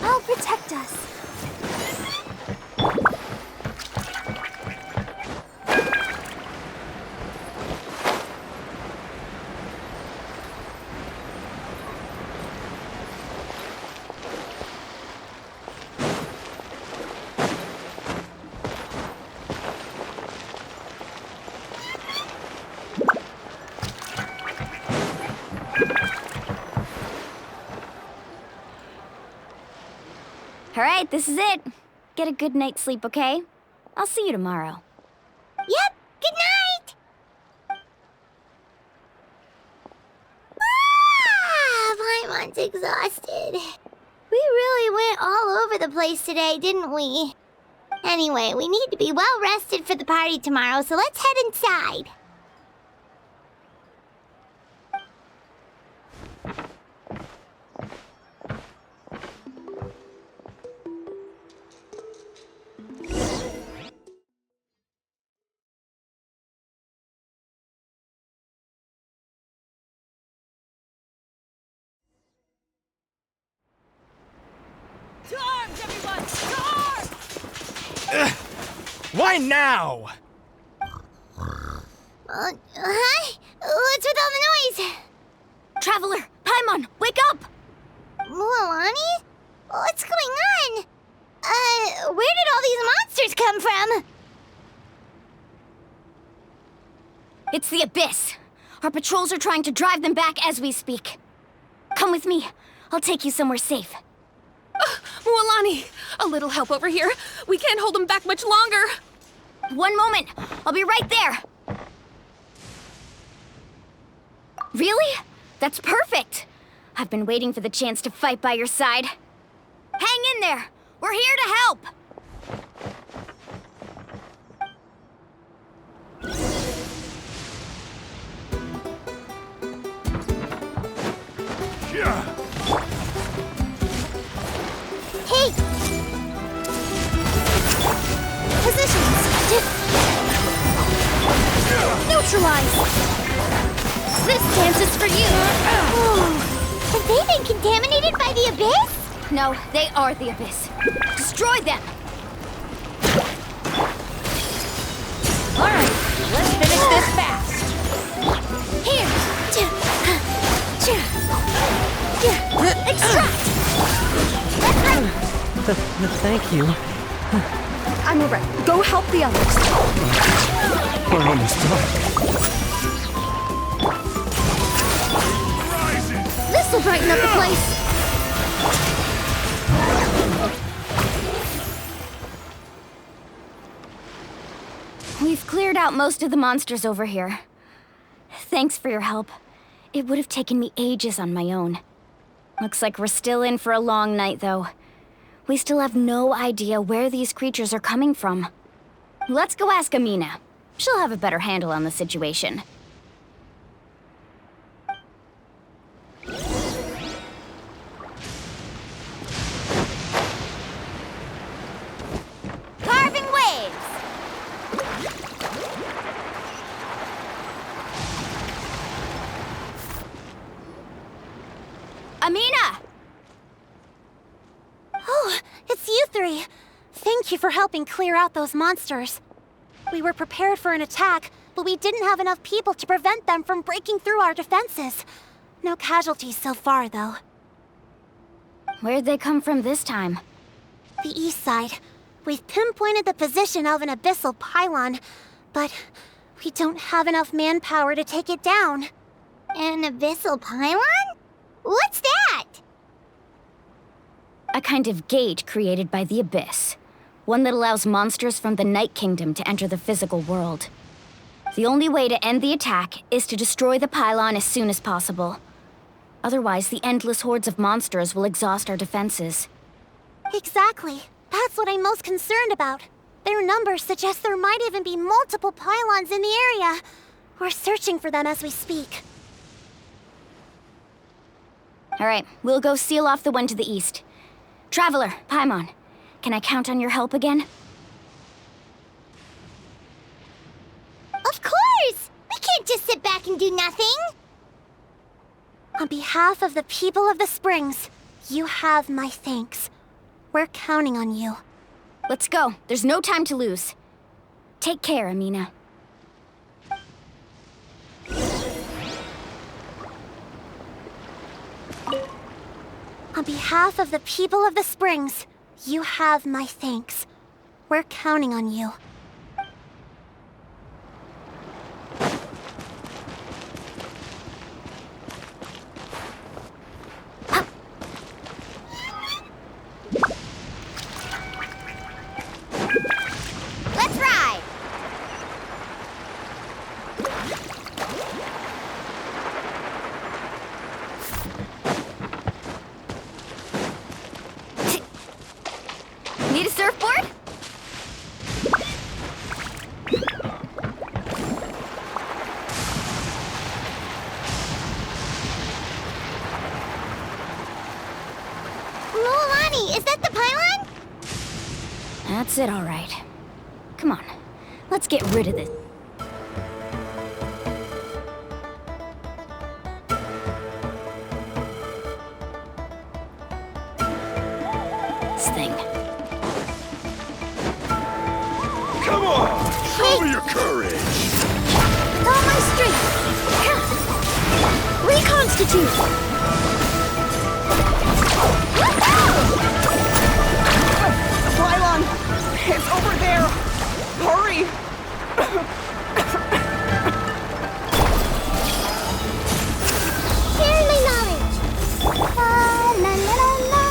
I'll protect us. All right, this is it. Get a good night's sleep, okay? I'll see you tomorrow. Yep, good night! Paimon's exhausted. We really went all over the place today, didn't we? Anyway, we need to be well rested for the party tomorrow, so let's head inside. To arms, everyone! To arms! Why now? Hi? What's with all the noise? Traveler, Paimon, wake up! Mualani? What's going on? Where did all these monsters come from? It's the Abyss. Our patrols are trying to drive them back as we speak. Come with me. I'll take you somewhere safe. Mualani, a little help over here. We can't hold them back much longer. One moment. I'll be right there. Really? That's perfect. I've been waiting for the chance to fight by your side. Hang in there. We're here to help. Hey! Positions! Neutralize! This dance is for you! Have they been contaminated by the Abyss? No, they are the Abyss. Destroy them! Alright, let's finish this fast. Here! Extract! Thank you. I'm alright. Go help the others. We're almost done. This'll brighten up the place! We've cleared out most of the monsters over here. Thanks for your help. It would have taken me ages on my own. Looks like we're still in for a long night, though. We still have no idea where these creatures are coming from. Let's go ask Amina. She'll have a better handle on the situation. Carving waves! Amina! Oh, it's you three. Thank you for helping clear out those monsters. We were prepared for an attack, but we didn't have enough people to prevent them from breaking through our defenses. No casualties so far, though. Where'd they come from this time? The east side. We've pinpointed the position of an abyssal pylon, but we don't have enough manpower to take it down. An abyssal pylon? What's that? A kind of gate created by the Abyss. One that allows monsters from the Night Kingdom to enter the physical world. The only way to end the attack is to destroy the pylon as soon as possible. Otherwise, the endless hordes of monsters will exhaust our defenses. Exactly. That's what I'm most concerned about. Their numbers suggest there might even be multiple pylons in the area. We're searching for them as we speak. All right, we'll go seal off the one to the east. Traveler, Paimon, can I count on your help again? Of course! We can't just sit back and do nothing! On behalf of the people of the Springs, you have my thanks. We're counting on you. Let's go. There's no time to lose. Take care, Amina. On behalf of the people of the Springs, you have my thanks. We're counting on you. Let's ride! Need a surfboard? Mualani, is that the pylon? That's it, all right. Come on, let's get rid of this. This thing. Come on! Show me your courage! With all my strength! Reconstitute! Pylon! It's over there! Hurry! Share my knowledge! La la la la!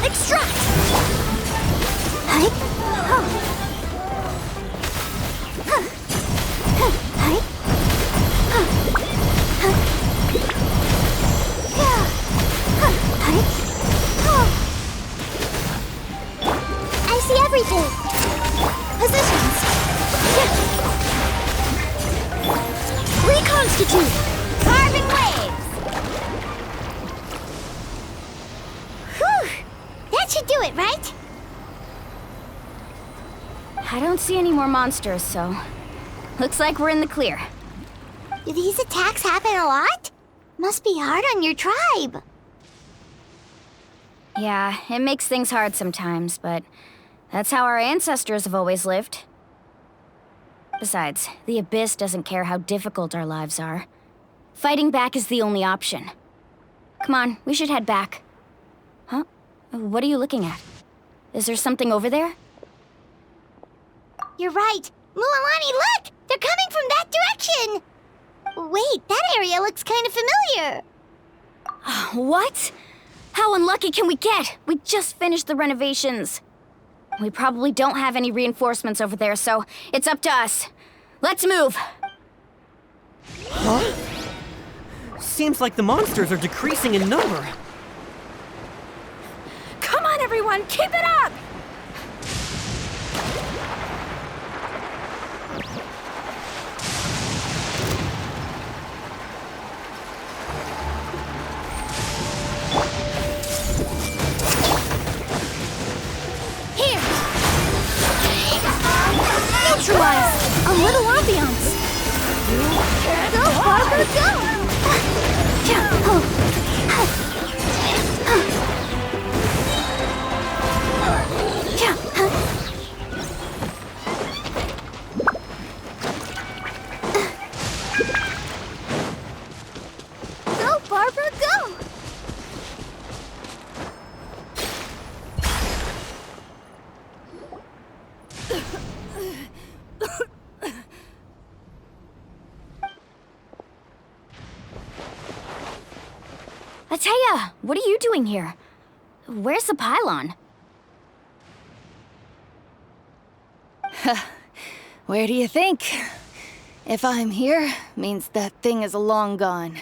Extract! Huh. Constitute! Carbon waves! Whew! That should do it, right? I don't see any more monsters, so looks like we're in the clear. Do these attacks happen a lot? Must be hard on your tribe. Yeah, it makes things hard sometimes, but that's how our ancestors have always lived. Besides, the Abyss doesn't care how difficult our lives are. Fighting back is the only option. Come on, we should head back. Huh? What are you looking at? Is there something over there? You're right. Mualani, look! They're coming from that direction! Wait, that area looks kind of familiar. What? How unlucky can we get? We just finished the renovations. We probably don't have any reinforcements over there, so it's up to us. Let's move. Huh? Seems like the monsters are decreasing in number. Come on, everyone, keep it up! Neutralize! A little ambiance! Go, Barbara, go! Go, Barbara, go! Ataya, what are you doing here? Where's the pylon? Where do you think? If I'm here, means that thing is long gone.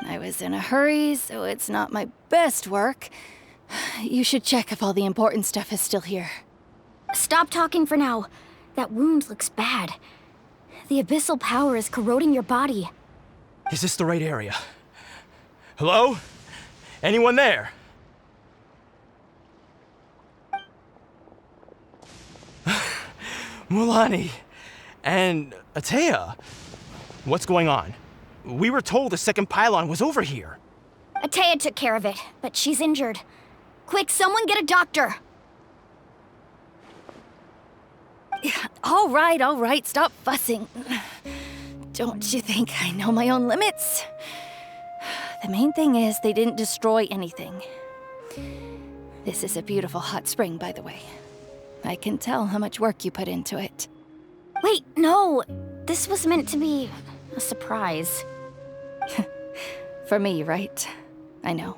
I was in a hurry, so it's not my best work. You should check if all the important stuff is still here. Stop talking for now. That wound looks bad. The abyssal power is corroding your body. Is this the right area? Hello? Anyone there? Mulani and Ataya, what's going on? We were told the second pylon was over here. Ataya took care of it, but she's injured. Quick, someone get a doctor! All right, stop fussing. Don't you think I know my own limits? The main thing is they didn't destroy anything. This is a beautiful hot spring, by the way. I can tell how much work you put into it. Wait, no! This was meant to be a surprise. For me, right? I know.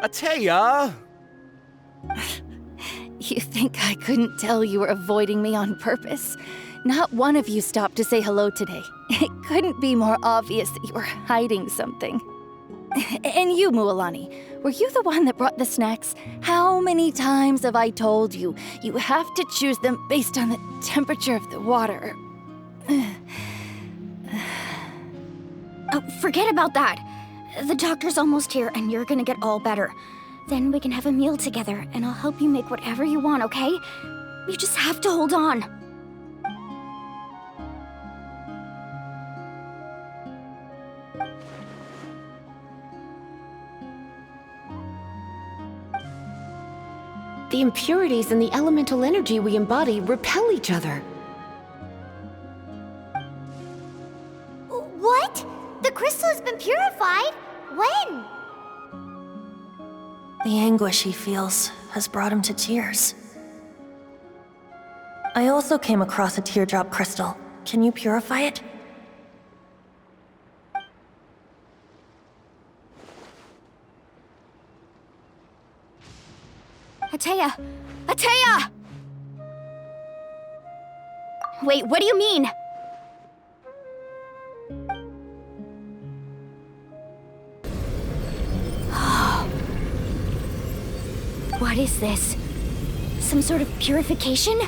Ataya! You think I couldn't tell you were avoiding me on purpose? Not one of you stopped to say hello today. It couldn't be more obvious that you were hiding something. And you, Mualani, were you the one that brought the snacks? How many times have I told you, you have to choose them based on the temperature of the water? Oh, forget about that. The doctor's almost here, and you're gonna get all better. Then we can have a meal together, and I'll help you make whatever you want, okay? You just have to hold on. The impurities and the elemental energy we embody repel each other. What? The crystal has been purified? When? The anguish he feels has brought him to tears. I also came across a teardrop crystal. Can you purify it? Ataya! Ataya! Wait, what do you mean? What is this? Some sort of purification?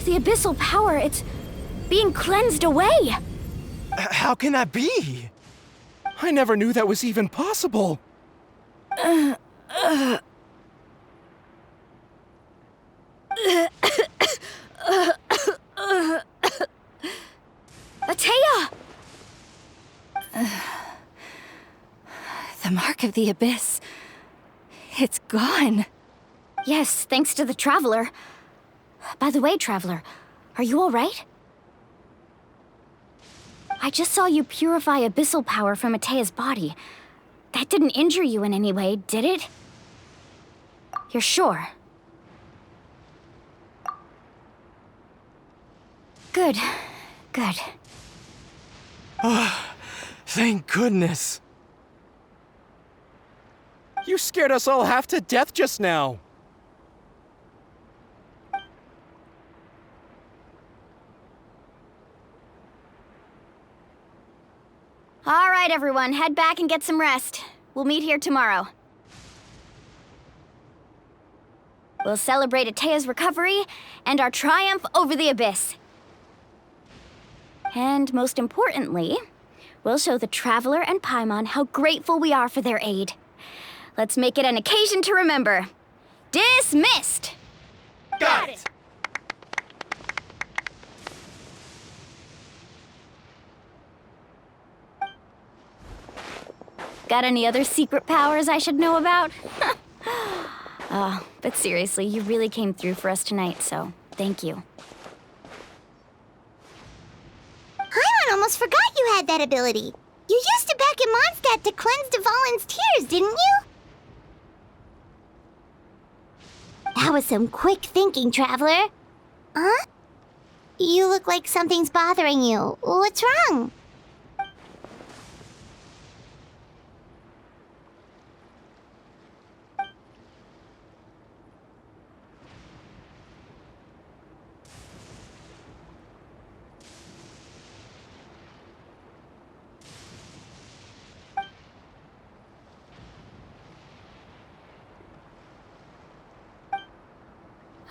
The abyssal power, it's being cleansed away. How can that be? I never knew that was even possible. Atea! The mark of the abyss. It's gone. Yes, thanks to the Traveler. By the way, Traveler, are you all right? I just saw you purify abyssal power from Atea's body. That didn't injure you in any way, did it? You're sure? Good. Good. Thank goodness. You scared us all half to death just now. All right, everyone, head back and get some rest. We'll meet here tomorrow. We'll celebrate Atea's recovery and our triumph over the abyss. And most importantly, we'll show the Traveler and Paimon how grateful we are for their aid. Let's make it an occasion to remember. Dismissed! Got it! Got any other secret powers I should know about? But seriously, you really came through for us tonight, so thank you. Paimon almost forgot you had that ability. You used it back in Mondstadt to cleanse Dvalin's tears, didn't you? That was some quick thinking, Traveler. Huh? You look like something's bothering you. What's wrong?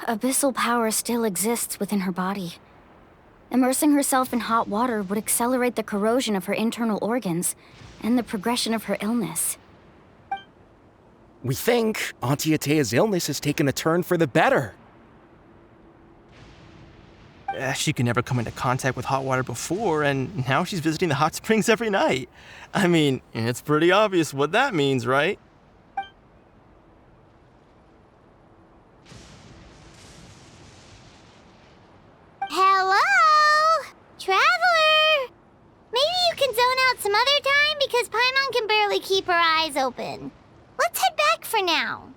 Abyssal power still exists within her body. Immersing herself in hot water would accelerate the corrosion of her internal organs and the progression of her illness. We think Auntie Atea's illness has taken a turn for the better. She could never come into contact with hot water before, and now she's visiting the hot springs every night. I mean, it's pretty obvious what that means, right? Hello? Traveler? Maybe you can zone out some other time because Paimon can barely keep her eyes open. Let's head back for now.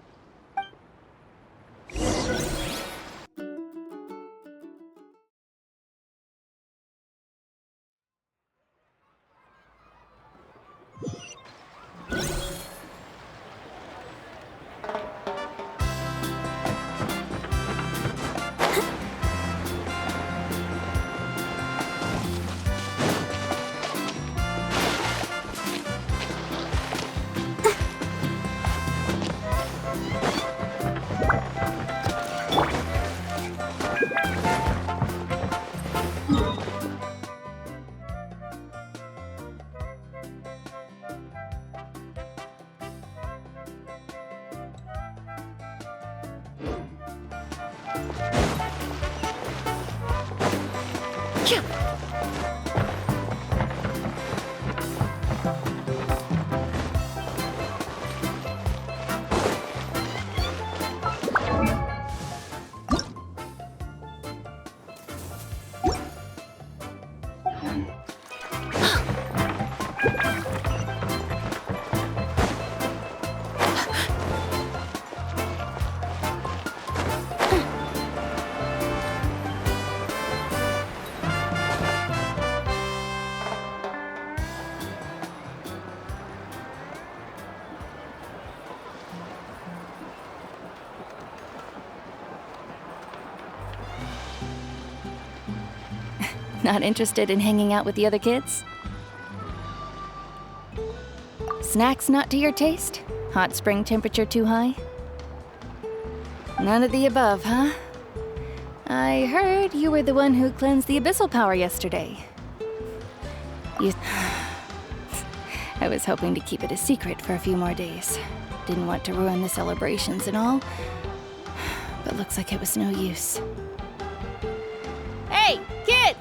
Not interested in hanging out with the other kids? Snacks not to your taste? Hot spring temperature too high? None of the above, huh? I heard you were the one who cleansed the abyssal power yesterday. I was hoping to keep it a secret for a few more days. Didn't want to ruin the celebrations and all, but looks like it was no use. Hey, kid!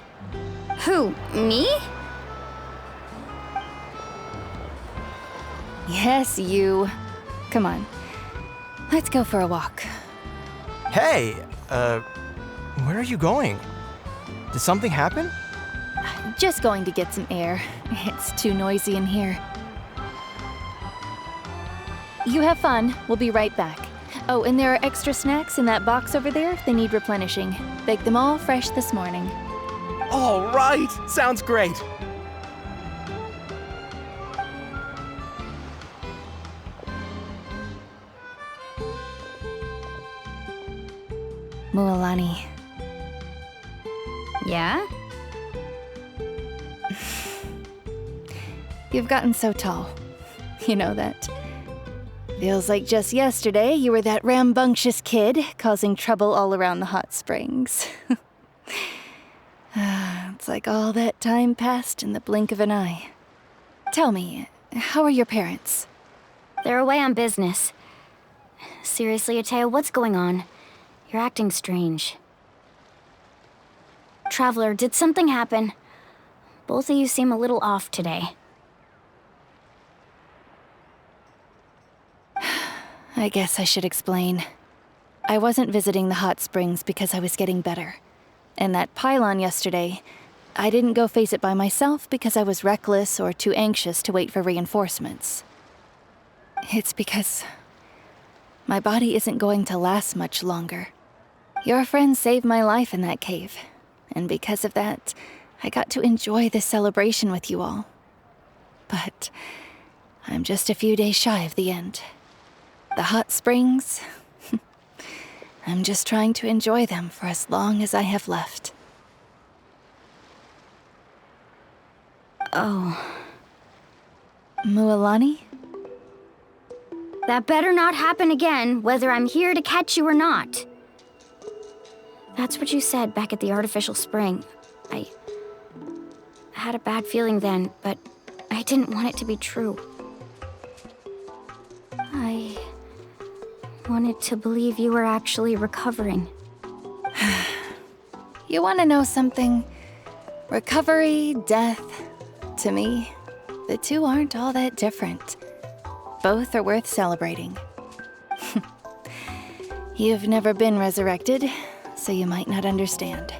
Who, me? Yes, you. Come on. Let's go for a walk. Hey, where are you going? Did something happen? Just going to get some air. It's too noisy in here. You have fun. We'll be right back. Oh, and there are extra snacks in that box over there if they need replenishing. Baked them all fresh this morning. All right! Sounds great! Mualani. Yeah? You've gotten so tall. You know that. Feels like just yesterday you were that rambunctious kid causing trouble all around the hot springs. It's like all that time passed in the blink of an eye. Tell me, how are your parents? They're away on business. Seriously, Ateo, what's going on? You're acting strange. Traveler, did something happen? Both of you seem a little off today. I guess I should explain. I wasn't visiting the hot springs because I was getting better. And that pylon yesterday, I didn't go face it by myself because I was reckless or too anxious to wait for reinforcements. It's because my body isn't going to last much longer. Your friend saved my life in that cave, and because of that, I got to enjoy this celebration with you all. But I'm just a few days shy of the end. The hot springs, I'm just trying to enjoy them for as long as I have left. Oh. Mualani? That better not happen again, whether I'm here to catch you or not. That's what you said back at the artificial spring. I had a bad feeling then, but I didn't want it to be true. I wanted to believe you were actually recovering. You want to know something? Recovery, death, to me, the two aren't all that different. Both are worth celebrating. You've never been resurrected, so you might not understand.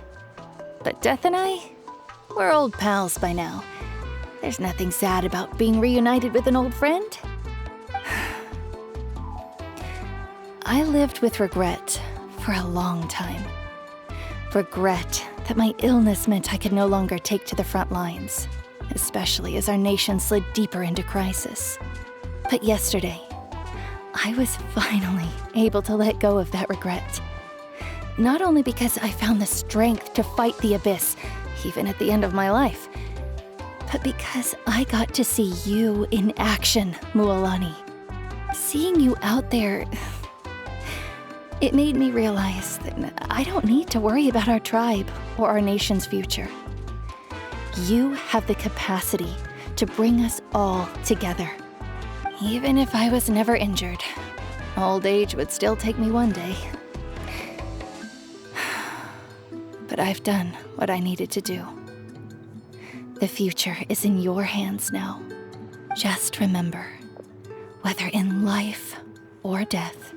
But Death and I, we're old pals by now. There's nothing sad about being reunited with an old friend. I lived with regret for a long time. Regret that my illness meant I could no longer take to the front lines, especially as our nation slid deeper into crisis. But yesterday, I was finally able to let go of that regret. Not only because I found the strength to fight the abyss, even at the end of my life, but because I got to see you in action, Mualani. Seeing you out there, it made me realize that I don't need to worry about our tribe or our nation's future. You have the capacity to bring us all together. Even if I was never injured, old age would still take me one day. But I've done what I needed to do. The future is in your hands now. Just remember, whether in life or death,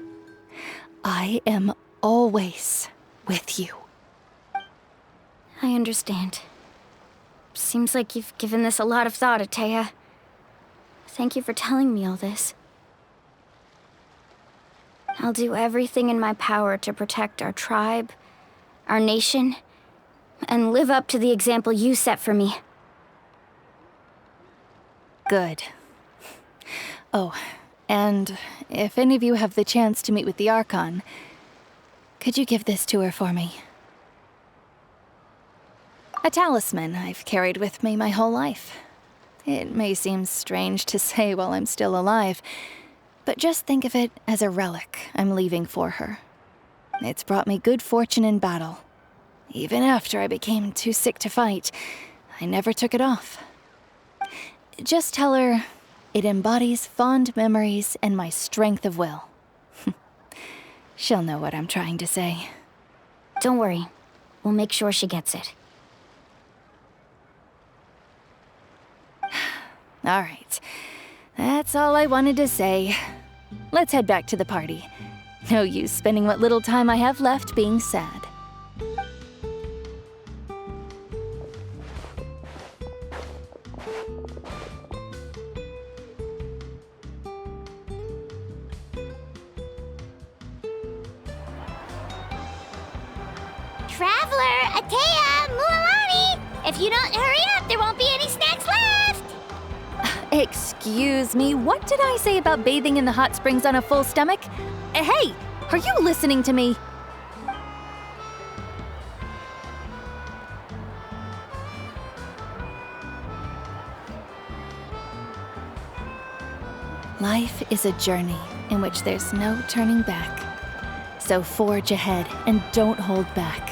I am always with you. I understand. Seems like you've given this a lot of thought, Ataya. Thank you for telling me all this. I'll do everything in my power to protect our tribe, our nation, and live up to the example you set for me. Good. Oh, and if any of you have the chance to meet with the Archon, could you give this to her for me? A talisman I've carried with me my whole life. It may seem strange to say while I'm still alive, but just think of it as a relic I'm leaving for her. It's brought me good fortune in battle, Even after I became too sick to fight, I never took it off. Just tell her it embodies fond memories and my strength of will. She'll know what I'm trying to say. Don't worry. We'll make sure she gets it. All right. That's all I wanted to say. Let's head back to the party. No use spending what little time I have left being sad. Traveler, Atea, Mualani! If you don't hurry up, there won't be any snacks left! Excuse me, what did I say about bathing in the hot springs on a full stomach? Hey, are you listening to me? Life is a journey in which there's no turning back. So forge ahead and don't hold back.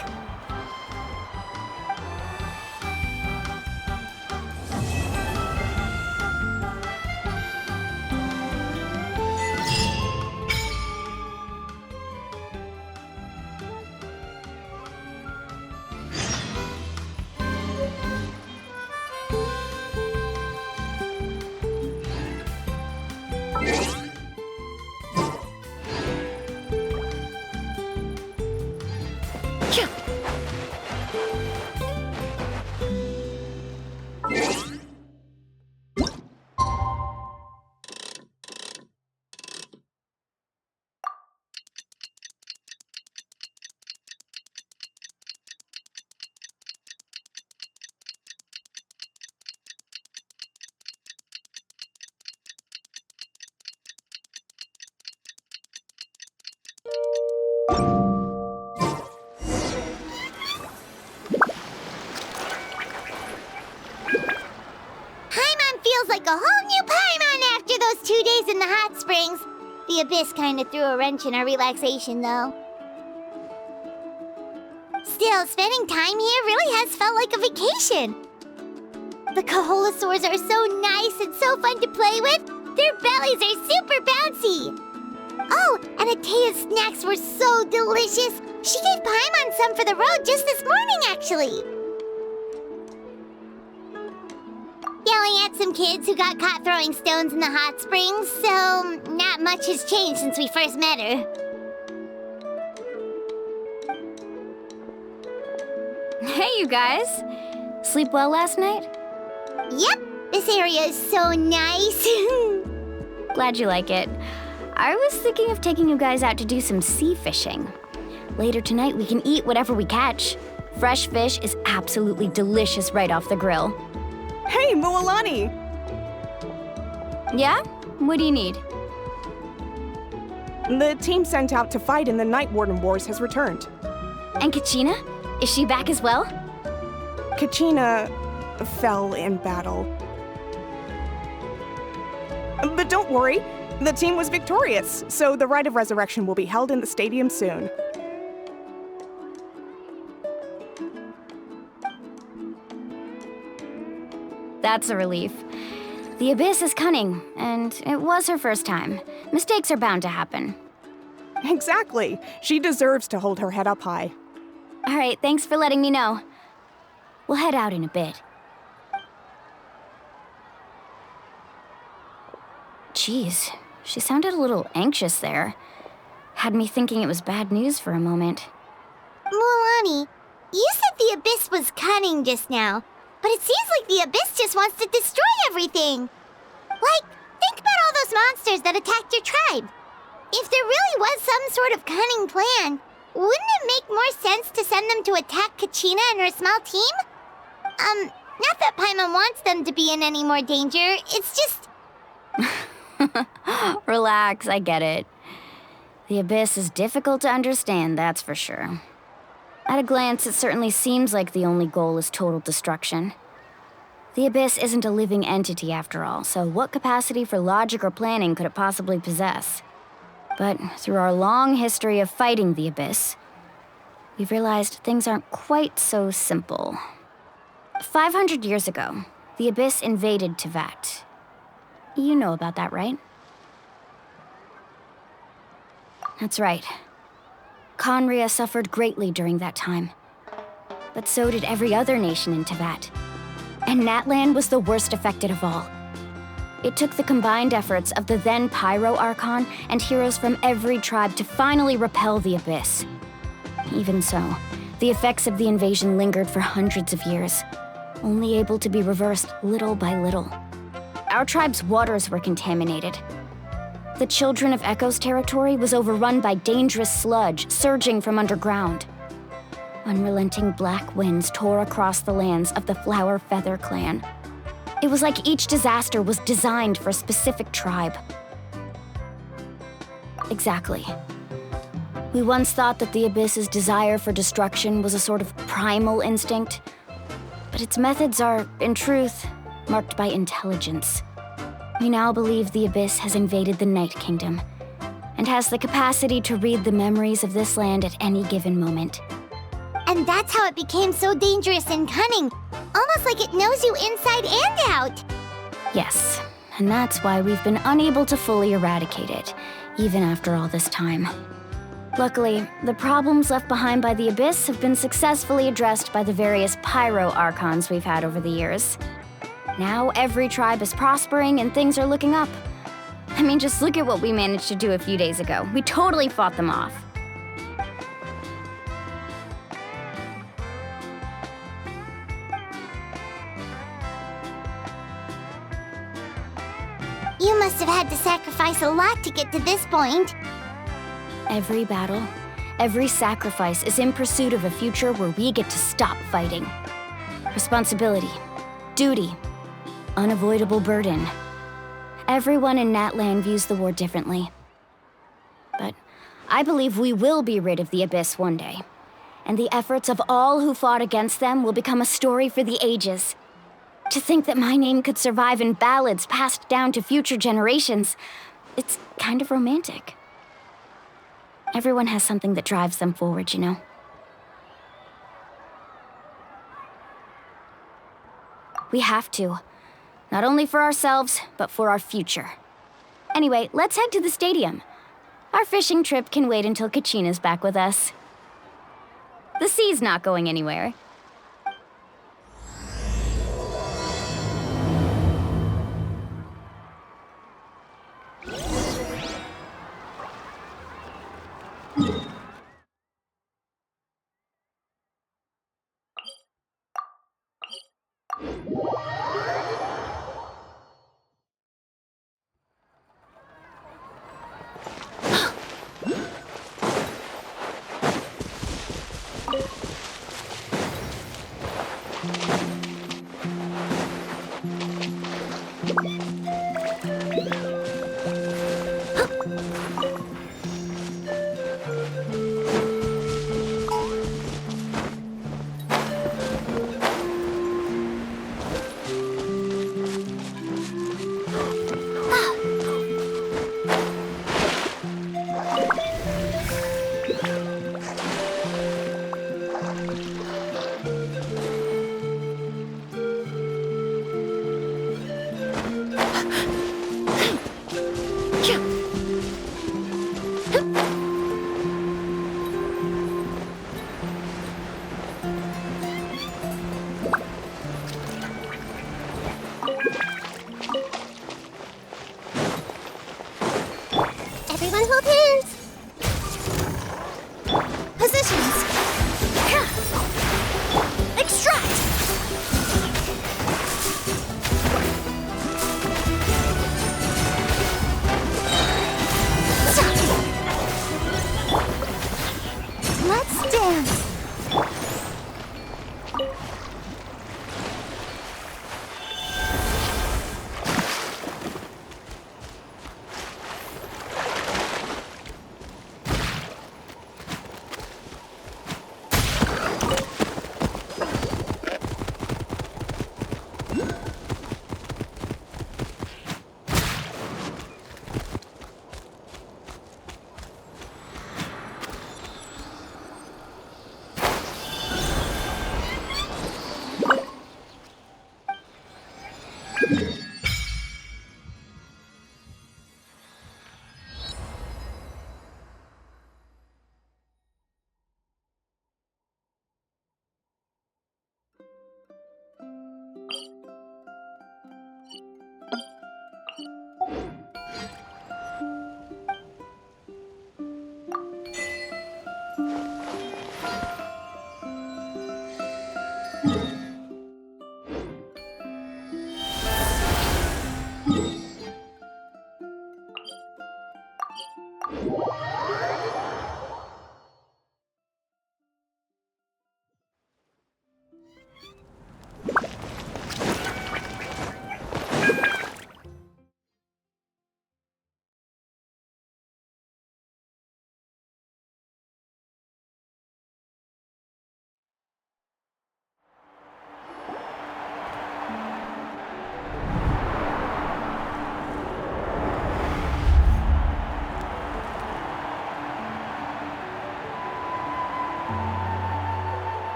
Feels like a whole new Paimon after those 2 days in the hot springs. The Abyss kinda threw a wrench in our relaxation, though. Still, spending time here really has felt like a vacation. The Kaholosaurs are so nice and so fun to play with. Their bellies are super bouncy. Oh, and Atea's snacks were so delicious. She gave Paimon some for the road just this morning, actually. Yelling at some kids who got caught throwing stones in the hot springs, so not much has changed since we first met her. Hey, you guys. Sleep well last night? Yep, this area is so nice. Glad you like it. I was thinking of taking you guys out to do some sea fishing. Later tonight, we can eat whatever we catch. Fresh fish is absolutely delicious right off the grill. Hey, Mualani! Yeah? What do you need? The team sent out to fight in the Night Warden Wars has returned. And Kachina? Is she back as well? Kachina fell in battle. But don't worry, the team was victorious, so the Rite of Resurrection will be held in the stadium soon. That's a relief. The Abyss is cunning, and it was her first time. Mistakes are bound to happen. Exactly. She deserves to hold her head up high. All right, thanks for letting me know. We'll head out in a bit. Jeez, she sounded a little anxious there. Had me thinking it was bad news for a moment. Mualani, you said the Abyss was cunning just now. But it seems like the Abyss just wants to destroy everything. Like, think about all those monsters that attacked your tribe. If there really was some sort of cunning plan, wouldn't it make more sense to send them to attack Kachina and her small team? Not that Paimon wants them to be in any more danger, it's just... Relax, I get it. The Abyss is difficult to understand, that's for sure. At a glance, it certainly seems like the only goal is total destruction. The Abyss isn't a living entity after all, so what capacity for logic or planning could it possibly possess? But through our long history of fighting the Abyss, we've realized things aren't quite so simple. 500 years ago, the Abyss invaded Teyvat. You know about that, right? That's right. Conria suffered greatly during that time. But so did every other nation in Teyvat. And Natlan was the worst affected of all. It took the combined efforts of the then Pyro Archon and heroes from every tribe to finally repel the Abyss. Even so, the effects of the invasion lingered for hundreds of years, only able to be reversed little by little. Our tribe's waters were contaminated. The Children of Echo's territory was overrun by dangerous sludge surging from underground. Unrelenting black winds tore across the lands of the Flower Feather clan. It was like each disaster was designed for a specific tribe. Exactly. We once thought that the Abyss's desire for destruction was a sort of primal instinct, but its methods are, in truth, marked by intelligence. We now believe the Abyss has invaded the Night Kingdom, and has the capacity to read the memories of this land at any given moment. And that's how it became so dangerous and cunning, almost like it knows you inside and out. Yes, and that's why we've been unable to fully eradicate it, even after all this time. Luckily, the problems left behind by the Abyss have been successfully addressed by the various Pyro Archons we've had over the years. Now every tribe is prospering and things are looking up. I mean, just look at what we managed to do a few days ago. We totally fought them off. You must have had to sacrifice a lot to get to this point. Every battle, every sacrifice is in pursuit of a future where we get to stop fighting. Responsibility, duty, unavoidable burden. Everyone in Natlan views the war differently. But I believe we will be rid of the Abyss one day. And the efforts of all who fought against them will become a story for the ages. To think that my name could survive in ballads passed down to future generations, it's kind of romantic. Everyone has something that drives them forward, you know? We have to. Not only for ourselves, but for our future. Anyway, let's head to the stadium. Our fishing trip can wait until Kachina's back with us. The sea's not going anywhere. Everyone hold hands. Positions. Extract. Let's dance.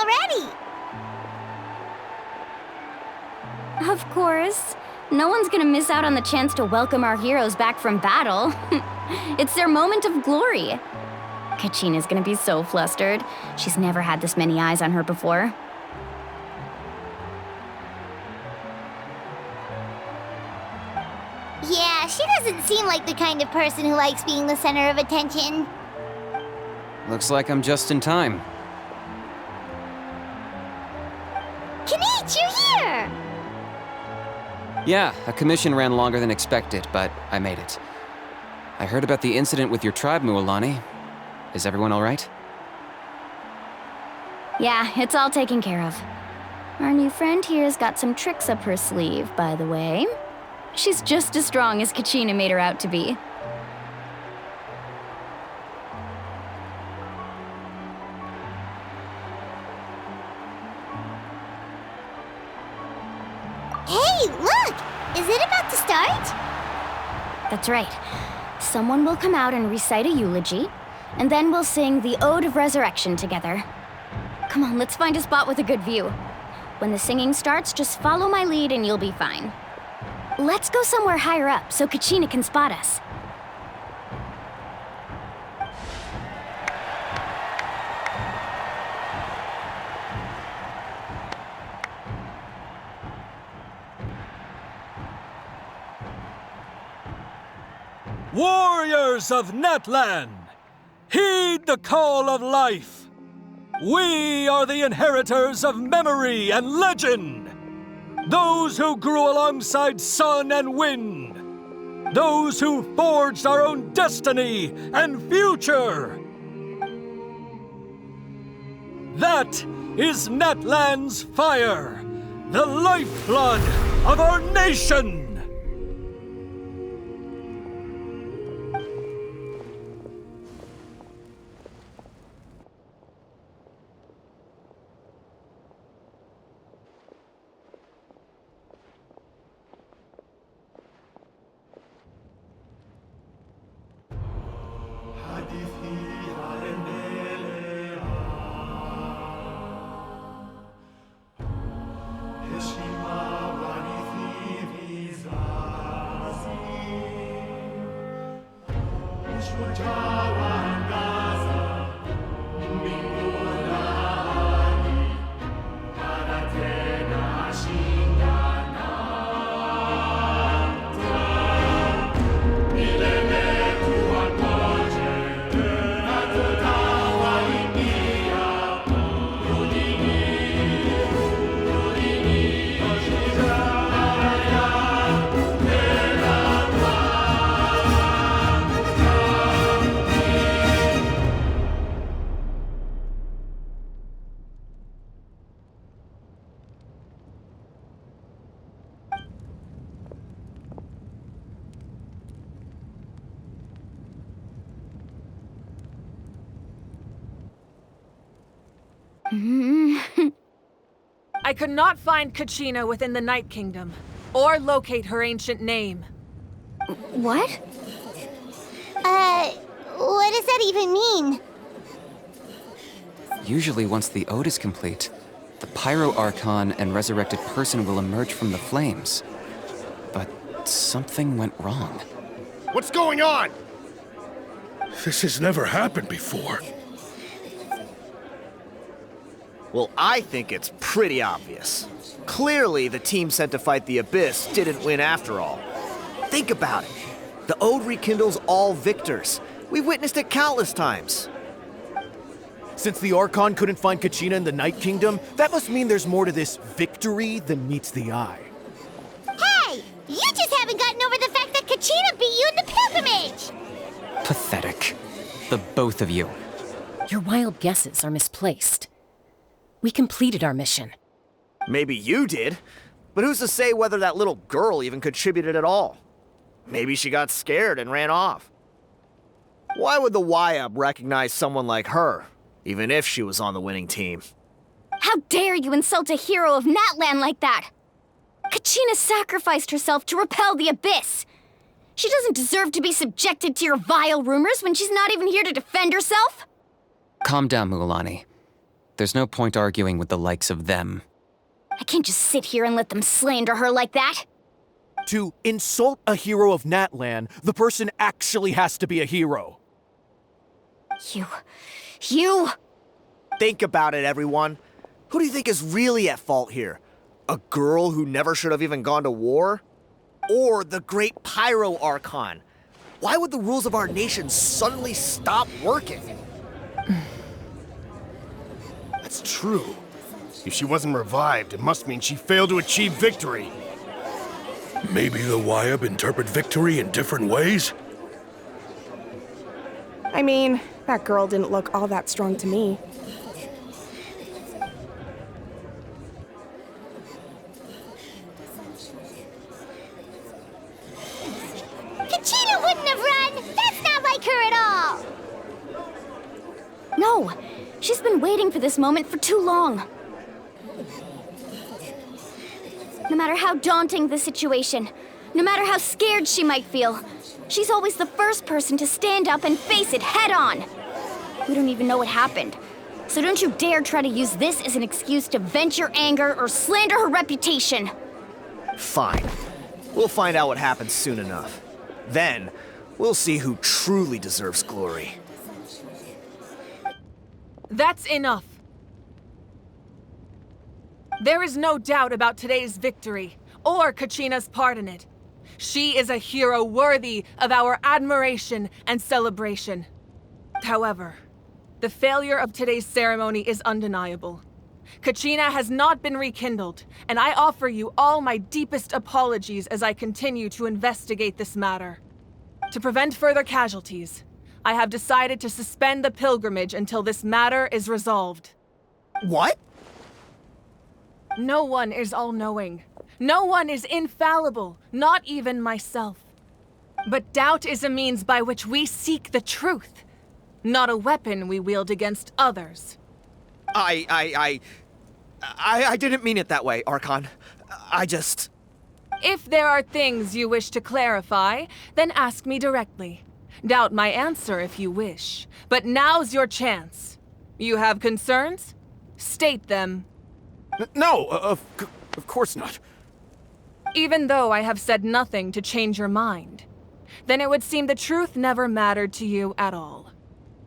already! Of course. No one's gonna miss out on the chance to welcome our heroes back from battle. It's their moment of glory. Kachina's gonna be so flustered. She's never had this many eyes on her before. Yeah, she doesn't seem like the kind of person who likes being the center of attention. Looks like I'm just in time. Kanich, you're here! Yeah, a commission ran longer than expected, but I made it. I heard about the incident with your tribe, Mualani. Is everyone all right? Yeah, it's all taken care of. Our new friend here's got some tricks up her sleeve, by the way. She's just as strong as Kachina made her out to be. Hey, look! Is it about to start? That's right. Someone will come out and recite a eulogy, and then we'll sing the Ode of Resurrection together. Come on, let's find a spot with a good view. When the singing starts, just follow my lead and you'll be fine. Let's go somewhere higher up so Kachina can spot us. Warriors of Natlan, heed the call of life. We are the inheritors of memory and legend. Those who grew alongside sun and wind. Those who forged our own destiny and future. That is Natlan's fire, the lifeblood of our nation. I could not find Kachina within the Night Kingdom, or locate her ancient name. What? What does that even mean? Usually once the ode is complete, the Pyro Archon and resurrected person will emerge from the flames. But something went wrong. What's going on? This has never happened before. Well, I think it's pretty obvious. Clearly, the team sent to fight the Abyss didn't win after all. Think about it. The Ode rekindles all victors. We've witnessed it countless times. Since the Archon couldn't find Kachina in the Night Kingdom, that must mean there's more to this victory than meets the eye. Hey! You just haven't gotten over the fact that Kachina beat you in the pilgrimage! Pathetic. The both of you. Your wild guesses are misplaced. We completed our mission. Maybe you did, but who's to say whether that little girl even contributed at all? Maybe she got scared and ran off. Why would the YUB recognize someone like her, even if she was on the winning team? How dare you insult a hero of Natlan like that? Kachina sacrificed herself to repel the Abyss. She doesn't deserve to be subjected to your vile rumors when she's not even here to defend herself. Calm down, Mualani. There's no point arguing with the likes of them. I can't just sit here and let them slander her like that. To insult a hero of Natlan, the person actually has to be a hero. You... Think about it, everyone. Who do you think is really at fault here? A girl who never should have even gone to war? Or the great Pyro Archon? Why would the rules of our nation suddenly stop working? That's true. If she wasn't revived, it must mean she failed to achieve victory. Maybe the Wyab interpret victory in different ways? I mean, that girl didn't look all that strong to me. Kachina wouldn't have run! That's not like her at all! No, she's been waiting for this moment for too long. No matter how daunting the situation, no matter how scared she might feel, she's always the first person to stand up and face it head on. We don't even know what happened, so don't you dare try to use this as an excuse to vent your anger or slander her reputation. Fine. We'll find out what happens soon enough. Then, we'll see who truly deserves glory. That's enough. There is no doubt about today's victory, or Kachina's part in it. She is a hero worthy of our admiration and celebration. However, the failure of today's ceremony is undeniable. Kachina has not been rekindled, and I offer you all my deepest apologies as I continue to investigate this matter. To prevent further casualties, I have decided to suspend the pilgrimage until this matter is resolved. What? No one is all-knowing. No one is infallible, not even myself. But doubt is a means by which we seek the truth, not a weapon we wield against others. I didn't mean it that way, Archon. If there are things you wish to clarify, then ask me directly. Doubt my answer if you wish, but now's your chance. You have concerns? State them. No, of course not. Even though I have said nothing to change your mind, then it would seem the truth never mattered to you at all.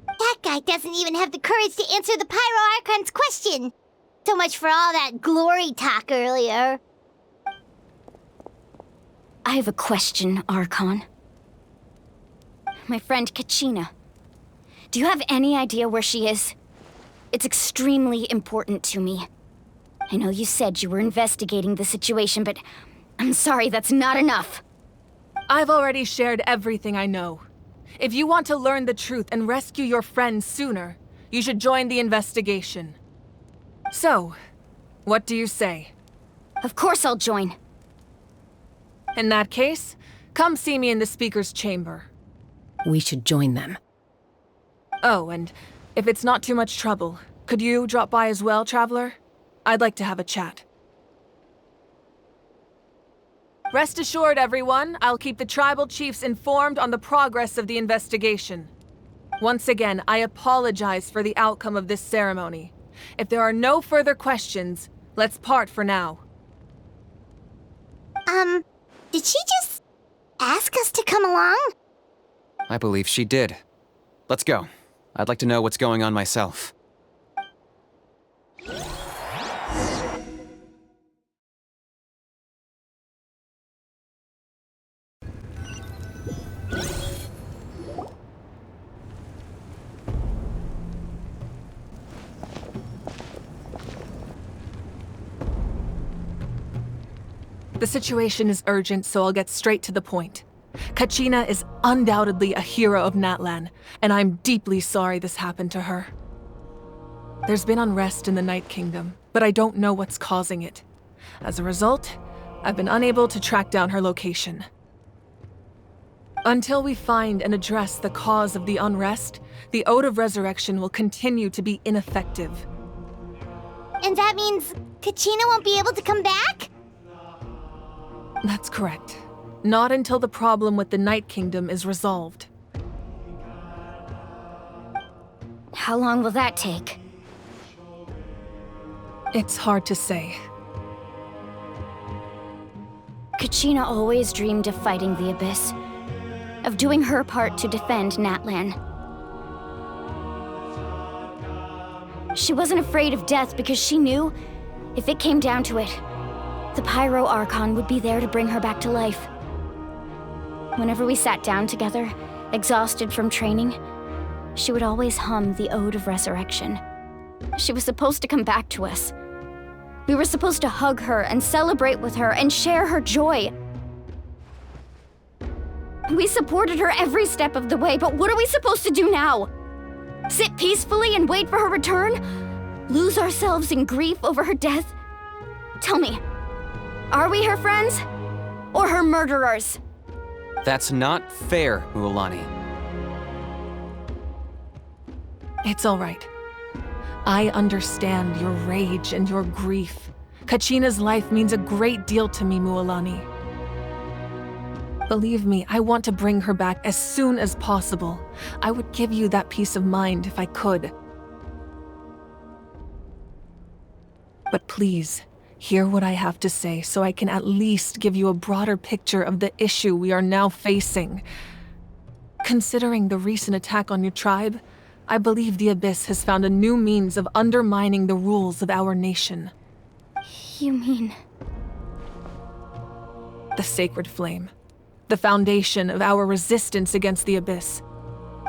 That guy doesn't even have the courage to answer the Pyro Archon's question. So much for all that glory talk earlier. I have a question, Archon. My friend Kachina. Do you have any idea where she is? It's extremely important to me. I know you said you were investigating the situation, but I'm sorry, that's not enough. I've already shared everything I know. If you want to learn the truth and rescue your friends sooner, you should join the investigation. So, what do you say? Of course I'll join. In that case, come see me in the speaker's chamber. We should join them. Oh, and if it's not too much trouble, could you drop by as well, Traveler? I'd like to have a chat. Rest assured, everyone, I'll keep the tribal chiefs informed on the progress of the investigation. Once again, I apologize for the outcome of this ceremony. If there are no further questions, let's part for now. Did she just ask us to come along? I believe she did. Let's go. I'd like to know what's going on myself. The situation is urgent, so I'll get straight to the point. Kachina is undoubtedly a hero of Natlan, and I'm deeply sorry this happened to her. There's been unrest in the Night Kingdom, but I don't know what's causing it. As a result, I've been unable to track down her location. Until we find and address the cause of the unrest, the Ode of Resurrection will continue to be ineffective. And that means Kachina won't be able to come back? That's correct. Not until the problem with the Night Kingdom is resolved. How long will that take? It's hard to say. Kachina always dreamed of fighting the Abyss, of doing her part to defend Natlan. She wasn't afraid of death because she knew, if it came down to it, the Pyro Archon would be there to bring her back to life. Whenever we sat down together, exhausted from training, she would always hum the Ode of Resurrection. She was supposed to come back to us. We were supposed to hug her and celebrate with her and share her joy. We supported her every step of the way, but what are we supposed to do now? Sit peacefully and wait for her return? Lose ourselves in grief over her death? Tell me, are we her friends? Or her murderers? That's not fair, Mualani. It's all right. I understand your rage and your grief. Kachina's life means a great deal to me, Mualani. Believe me, I want to bring her back as soon as possible. I would give you that peace of mind if I could. But please, hear what I have to say so I can at least give you a broader picture of the issue we are now facing. Considering the recent attack on your tribe, I believe the Abyss has found a new means of undermining the rules of our nation. You mean? The Sacred Flame. The foundation of our resistance against the Abyss.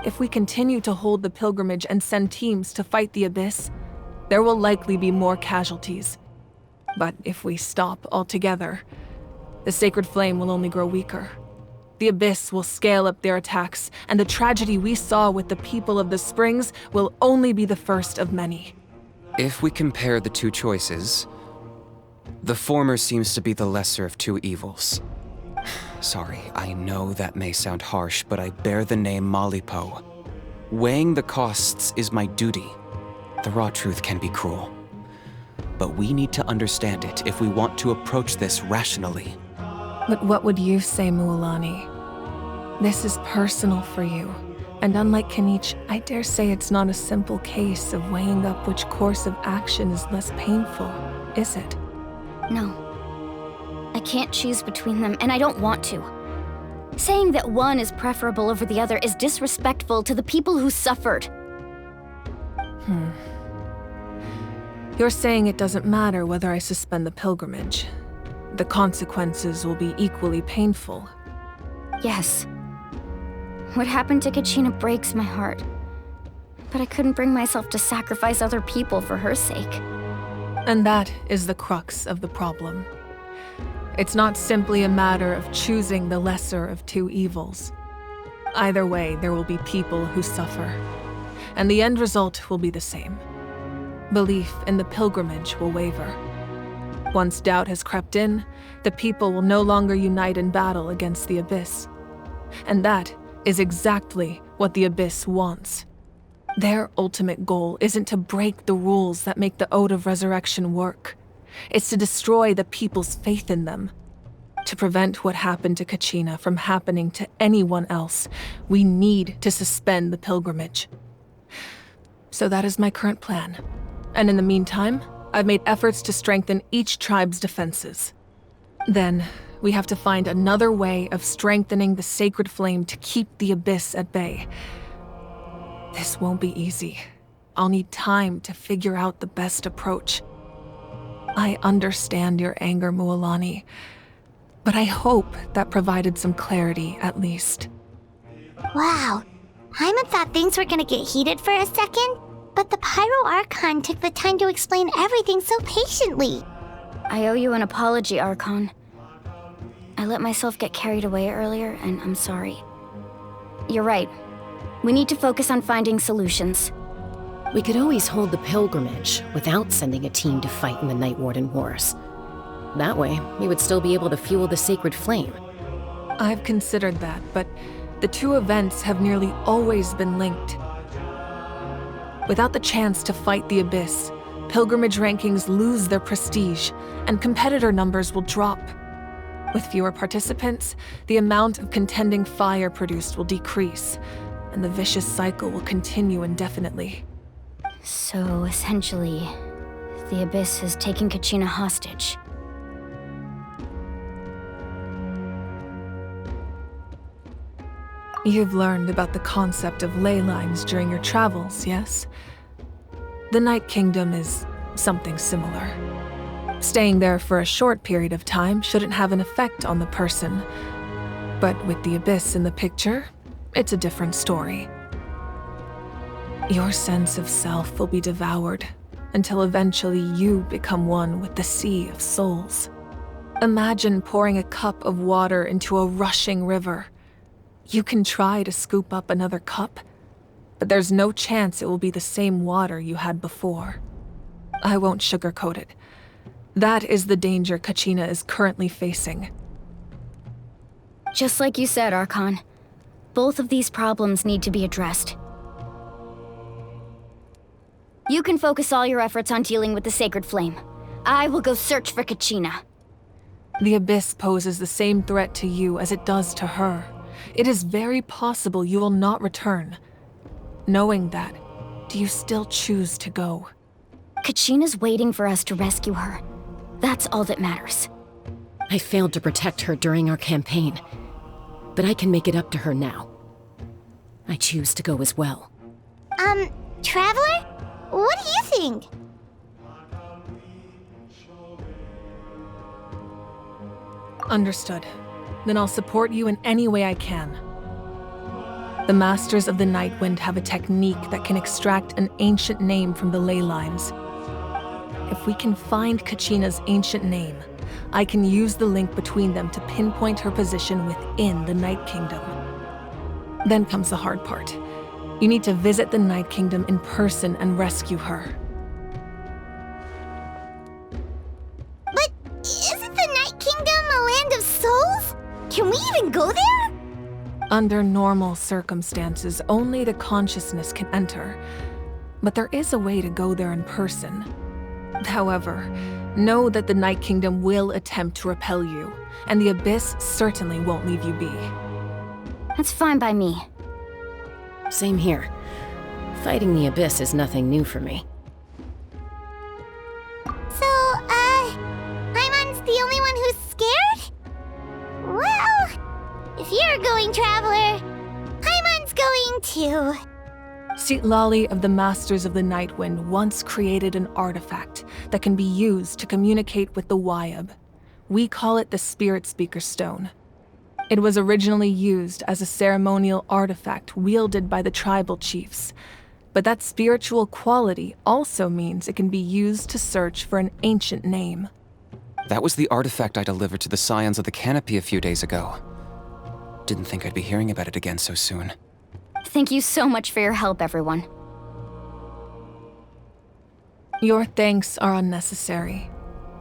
If we continue to hold the pilgrimage and send teams to fight the Abyss, there will likely be more casualties. But if we stop altogether, the Sacred Flame will only grow weaker. The Abyss will scale up their attacks, and the tragedy we saw with the people of the Springs will only be the first of many. If we compare the two choices, the former seems to be the lesser of two evils. Sorry, I know that may sound harsh, but I bear the name Malipo. Weighing the costs is my duty. The raw truth can be cruel. But we need to understand it if we want to approach this rationally. But what would you say, Mualani? This is personal for you. And unlike Kanich, I dare say it's not a simple case of weighing up which course of action is less painful, is it? No. I can't choose between them, and I don't want to. Saying that one is preferable over the other is disrespectful to the people who suffered. You're saying it doesn't matter whether I suspend the pilgrimage. The consequences will be equally painful. Yes. What happened to Kachina breaks my heart. But I couldn't bring myself to sacrifice other people for her sake. And that is the crux of the problem. It's not simply a matter of choosing the lesser of two evils. Either way, there will be people who suffer. And the end result will be the same. Belief in the pilgrimage will waver. Once doubt has crept in, the people will no longer unite in battle against the Abyss. And that is exactly what the Abyss wants. Their ultimate goal isn't to break the rules that make the Ode of Resurrection work. It's to destroy the people's faith in them. To prevent what happened to Kachina from happening to anyone else, we need to suspend the pilgrimage. So that is my current plan. And in the meantime, I've made efforts to strengthen each tribe's defenses. Then, we have to find another way of strengthening the Sacred Flame to keep the Abyss at bay. This won't be easy. I'll need time to figure out the best approach. I understand your anger, Mualani, but I hope that provided some clarity at least. Wow. Hyman thought things were gonna get heated for a second, but the Pyro Archon took the time to explain everything so patiently. I owe you an apology, Archon. I let myself get carried away earlier, and I'm sorry. You're right. We need to focus on finding solutions. We could always hold the pilgrimage without sending a team to fight in the Night Warden Wars. That way, we would still be able to fuel the Sacred Flame. I've considered that, but the two events have nearly always been linked. Without the chance to fight the Abyss, pilgrimage rankings lose their prestige, and competitor numbers will drop. With fewer participants, the amount of contending fire produced will decrease, and the vicious cycle will continue indefinitely. So essentially, The Abyss has taken Kachina hostage. You've learned about the concept of ley lines during your travels, yes? The Night Kingdom is something similar. Staying there for a short period of time shouldn't have an effect on the person. But with the Abyss in the picture, it's a different story. Your sense of self will be devoured until eventually you become one with the Sea of Souls. Imagine pouring a cup of water into a rushing river. You can try to scoop up another cup, but there's no chance it will be the same water you had before. I won't sugarcoat it. That is the danger Kachina is currently facing. Just like you said, Archon. Both of these problems need to be addressed. You can focus all your efforts on dealing with the Sacred Flame. I will go search for Kachina. The Abyss poses the same threat to you as it does to her. It is very possible you will not return. Knowing that, do you still choose to go? Kachina's waiting for us to rescue her. That's all that matters. I failed to protect her during our campaign, but I can make it up to her now. I choose to go as well. Traveler? What do you think? Understood. Then I'll support you in any way I can. The Masters of the Nightwind have a technique that can extract an ancient name from the ley lines. If we can find Kachina's ancient name, I can use the link between them to pinpoint her position within the Night Kingdom. Then comes the hard part. You need to visit the Night Kingdom in person and rescue her. But isn't the Night Kingdom a land of souls? Can we even go there? Under normal circumstances, only the consciousness can enter. But there is a way to go there in person. However, know that the Night Kingdom will attempt to repel you, and the Abyss certainly won't leave you be. That's fine by me. Same here. Fighting the Abyss is nothing new for me. So, Paimon's the only one who's scared? Well, if you're going, Traveler, Paimon's going too. Citlali of the Masters of the Nightwind once created an artifact that can be used to communicate with the Wyab. We call it the Spirit Speaker Stone. It was originally used as a ceremonial artifact wielded by the tribal chiefs, but that spiritual quality also means it can be used to search for an ancient name. That was the artifact I delivered to the Scions of the Canopy a few days ago. Didn't think I'd be hearing about it again so soon. Thank you so much for your help, everyone. Your thanks are unnecessary.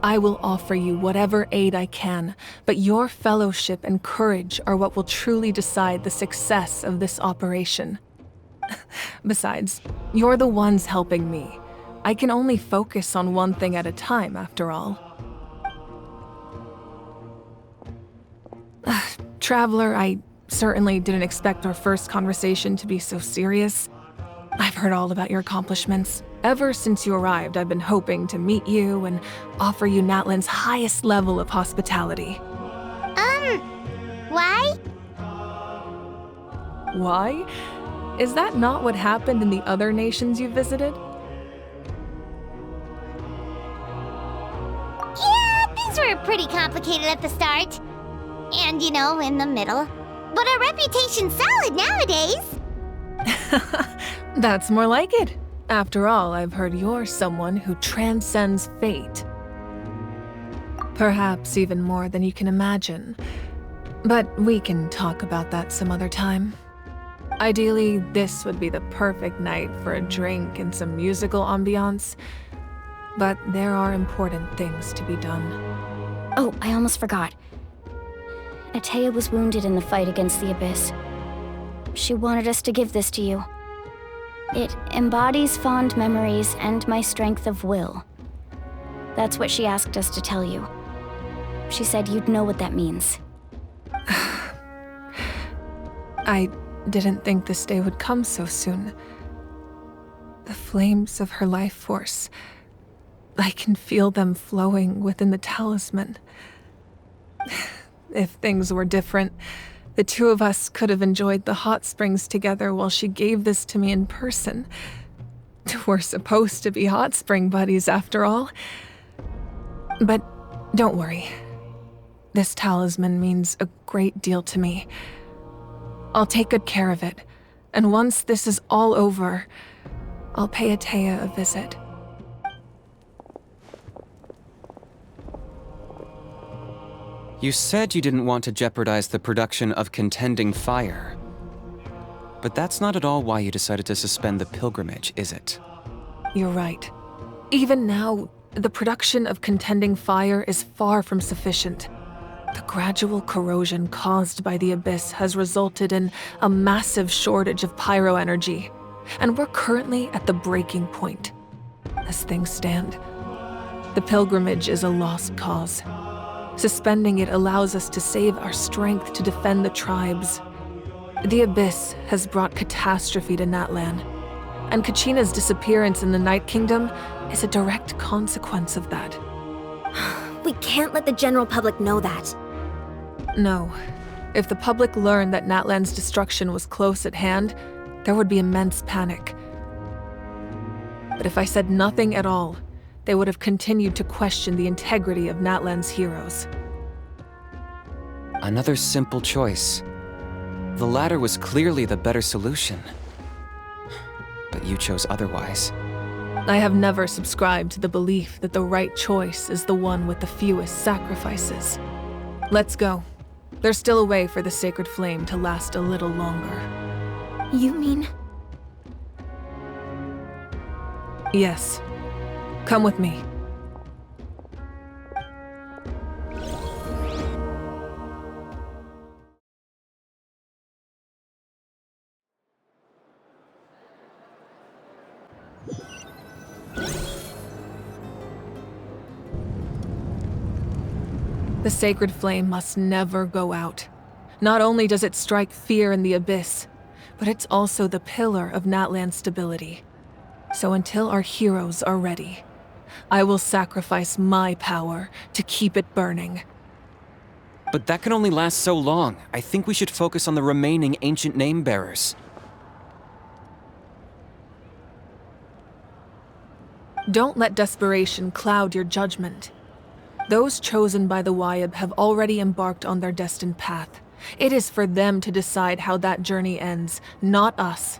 I will offer you whatever aid I can, but your fellowship and courage are what will truly decide the success of this operation. Besides, you're the ones helping me. I can only focus on one thing at a time, after all. Traveler, I certainly didn't expect our first conversation to be so serious. I've heard all about your accomplishments. Ever since you arrived, I've been hoping to meet you and offer you Natlan's highest level of hospitality. Why? Why? Is that not what happened in the other nations you visited? Yeah, things were pretty complicated at the start. And, in the middle. But our reputation's solid nowadays. That's more like it. After all, I've heard you're someone who transcends fate. Perhaps even more than you can imagine. But we can talk about that some other time. Ideally, this would be the perfect night for a drink and some musical ambiance. But there are important things to be done. Oh, I almost forgot. Atea was wounded in the fight against the Abyss. She wanted us to give this to you. It embodies fond memories and my strength of will. That's what she asked us to tell you. She said you'd know what that means. I didn't think this day would come so soon. The flames of her life force. I can feel them flowing within the talisman. If things were different, the two of us could have enjoyed the hot springs together while she gave this to me in person. We're supposed to be hot spring buddies after all. But don't worry. This talisman means a great deal to me. I'll take good care of it, and once this is all over, I'll pay Atea a visit. You said you didn't want to jeopardize the production of Contending Fire. But that's not at all why you decided to suspend the pilgrimage, is it? You're right. Even now, the production of Contending Fire is far from sufficient. The gradual corrosion caused by the Abyss has resulted in a massive shortage of pyro energy, and we're currently at the breaking point. As things stand, the pilgrimage is a lost cause. Suspending it allows us to save our strength to defend the tribes. The Abyss has brought catastrophe to Natlan, and Kachina's disappearance in the Night Kingdom is a direct consequence of that. We can't let the general public know that. No. If the public learned that Natlan's destruction was close at hand, there would be immense panic. But if I said nothing at all, they would have continued to question the integrity of Natlan's heroes. Another simple choice. The latter was clearly the better solution. But you chose otherwise. I have never subscribed to the belief that the right choice is the one with the fewest sacrifices. Let's go. There's still a way for the sacred flame to last a little longer. You mean? Yes. Come with me. The sacred flame must never go out. Not only does it strike fear in the Abyss, but it's also the pillar of Natlan's stability. So until our heroes are ready, I will sacrifice my power to keep it burning. But that can only last so long. I think we should focus on the remaining ancient name-bearers. Don't let desperation cloud your judgment. Those chosen by the Wyab have already embarked on their destined path. It is for them to decide how that journey ends, not us.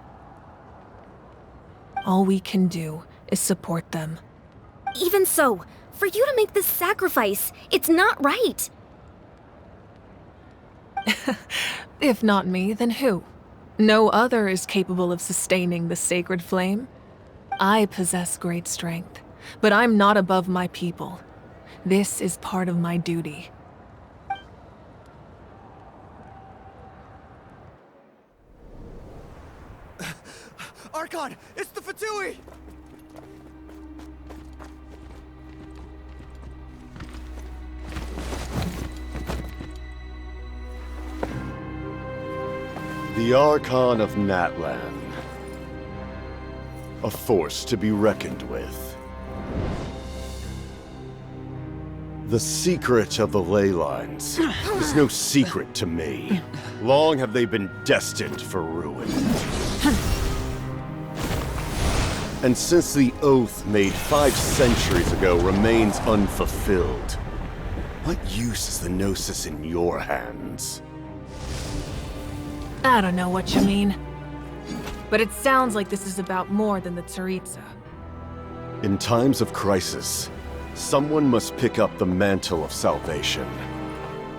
All we can do is support them. Even so, for you to make this sacrifice, it's not right. If not me, then who? No other is capable of sustaining the sacred flame. I possess great strength, but I'm not above my people. This is part of my duty. Archon, it's the Fatui! The Archon of Natlan. A force to be reckoned with. The secret of the ley lines is no secret to me. Long have they been destined for ruin. And since the oath made 5 centuries ago remains unfulfilled, what use is the Gnosis in your hands? I don't know what you mean. But it sounds like this is about more than the Tsaritsa. In times of crisis, someone must pick up the mantle of salvation.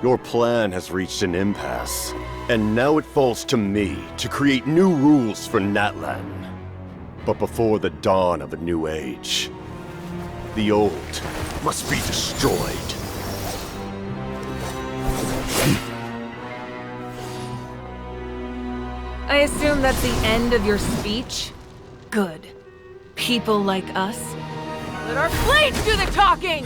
Your plan has reached an impasse, and now it falls to me to create new rules for Natlan. But before the dawn of a new age, the old must be destroyed. I assume that's the end of your speech? Good. People like us. Let our blades do the talking!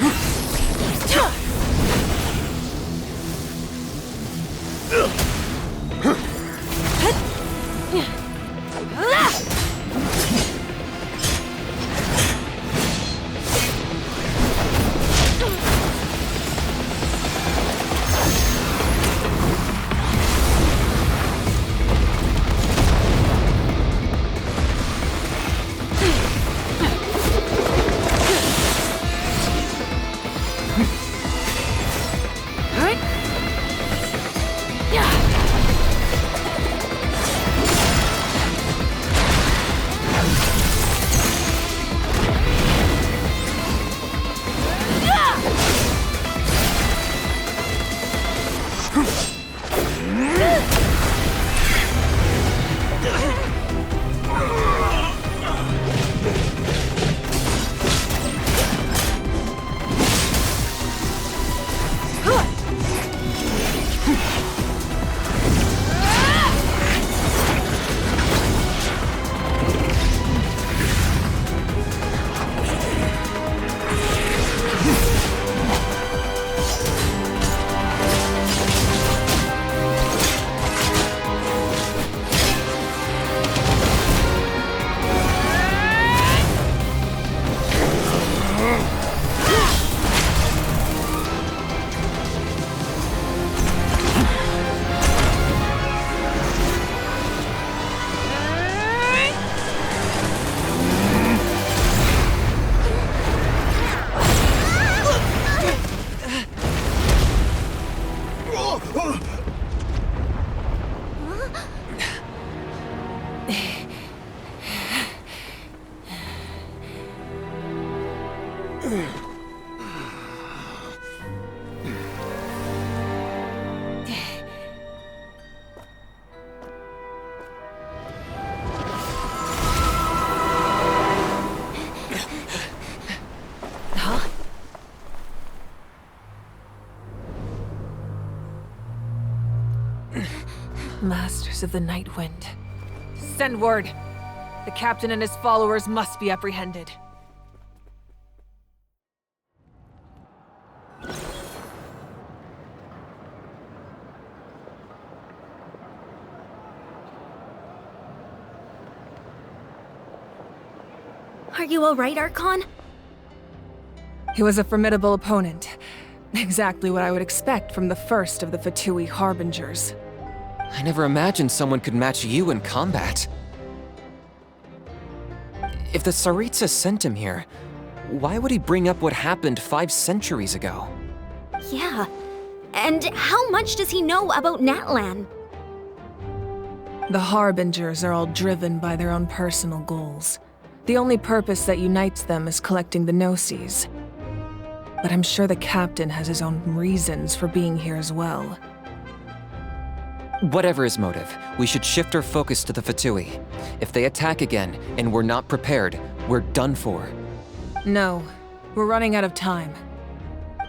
Masters of the Night Wind. Send word. The captain and his followers must be apprehended. Are you alright, Archon? He was a formidable opponent. Exactly what I would expect from the first of the Fatui Harbingers. I never imagined someone could match you in combat. If the Tsaritsa sent him here, why would he bring up what happened 5 centuries ago? Yeah. And how much does he know about Natlan? The Harbingers are all driven by their own personal goals. The only purpose that unites them is collecting the Gnosis. But I'm sure the captain has his own reasons for being here as well. Whatever his motive, we should shift our focus to the Fatui. If they attack again, and we're not prepared, we're done for. No, we're running out of time.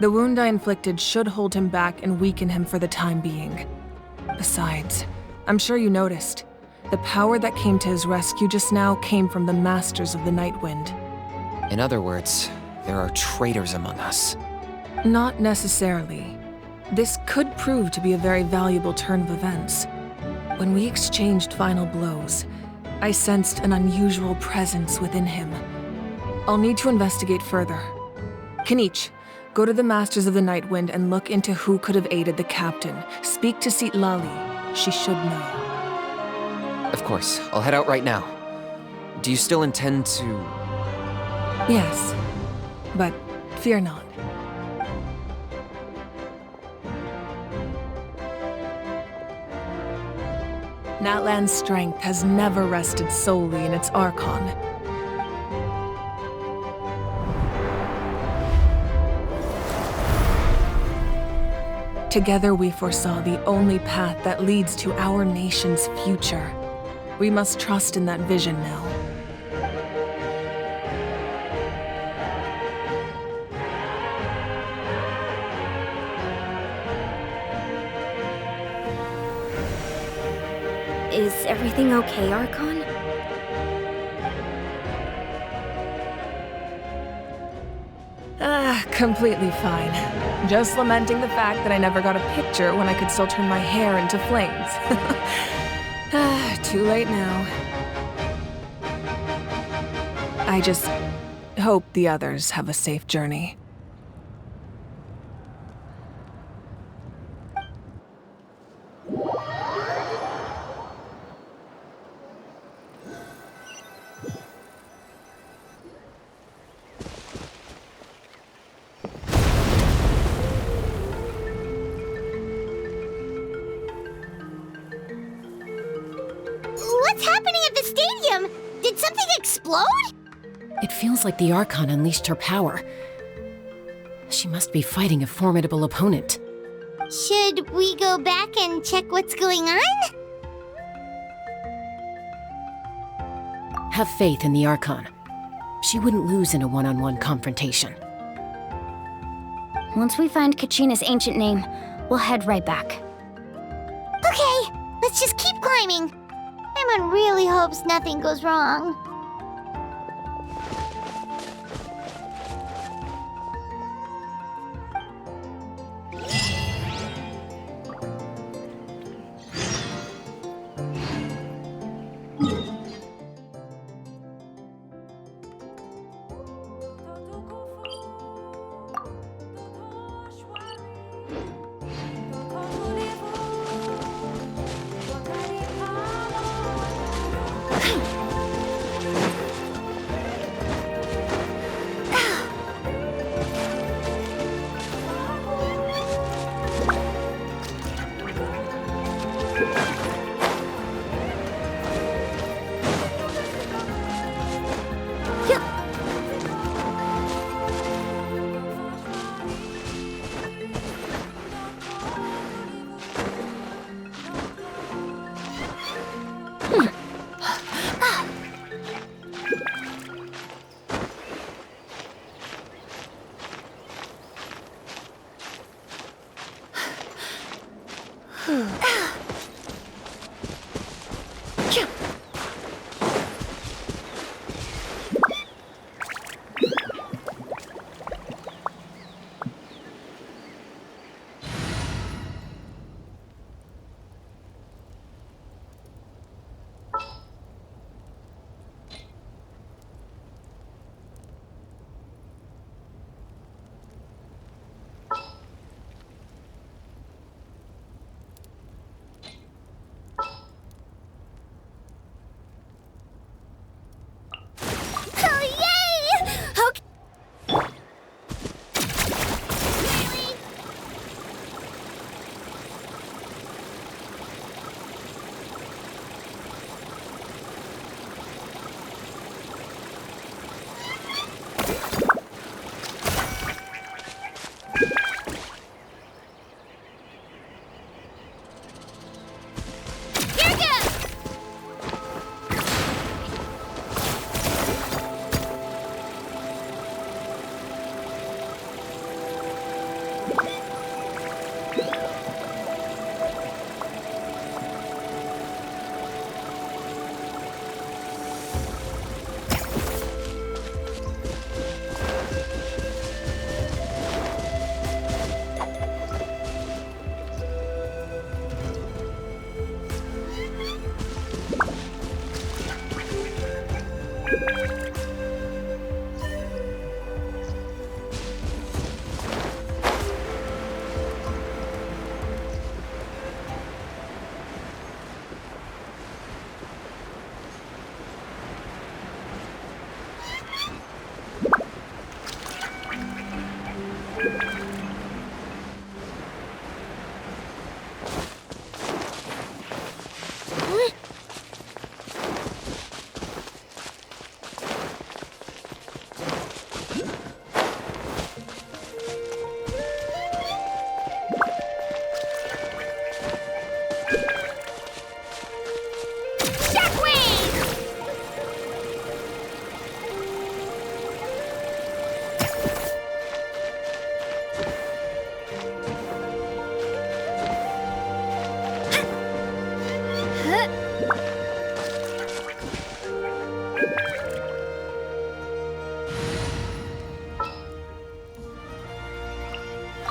The wound I inflicted should hold him back and weaken him for the time being. Besides, I'm sure you noticed, the power that came to his rescue just now came from the Masters of the Night Wind. In other words, there are traitors among us. Not necessarily. This could prove to be a very valuable turn of events. When we exchanged final blows, I sensed an unusual presence within him. I'll need to investigate further. Kenichi, go to the Masters of the Night Wind and look into who could have aided the captain. Speak to Sitlali. She should know. Of course, I'll head out right now. Do you still intend to... Yes, but fear not. Natlan's strength has never rested solely in its Archon. Together we foresaw the only path that leads to our nation's future. We must trust in that vision now. Is everything okay, Archon? Completely fine. Just lamenting the fact that I never got a picture when I could still turn my hair into flames. Too late now. I just hope the others have a safe journey. What's happening at the stadium? Did something explode? It feels like the Archon unleashed her power. She must be fighting a formidable opponent. Should we go back and check what's going on? Have faith in the Archon. She wouldn't lose in a one-on-one confrontation. Once we find Kachina's ancient name, we'll head right back. Okay, let's just keep climbing. Everyone really hopes nothing goes wrong. Oh, yay! Okay. Here goes!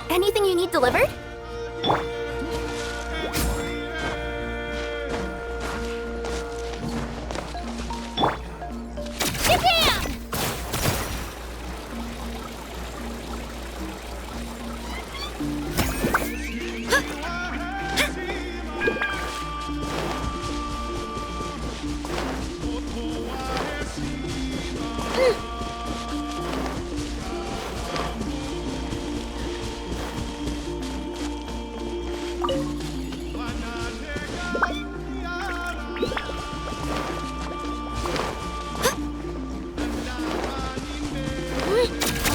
Anything you need delivered? Japan!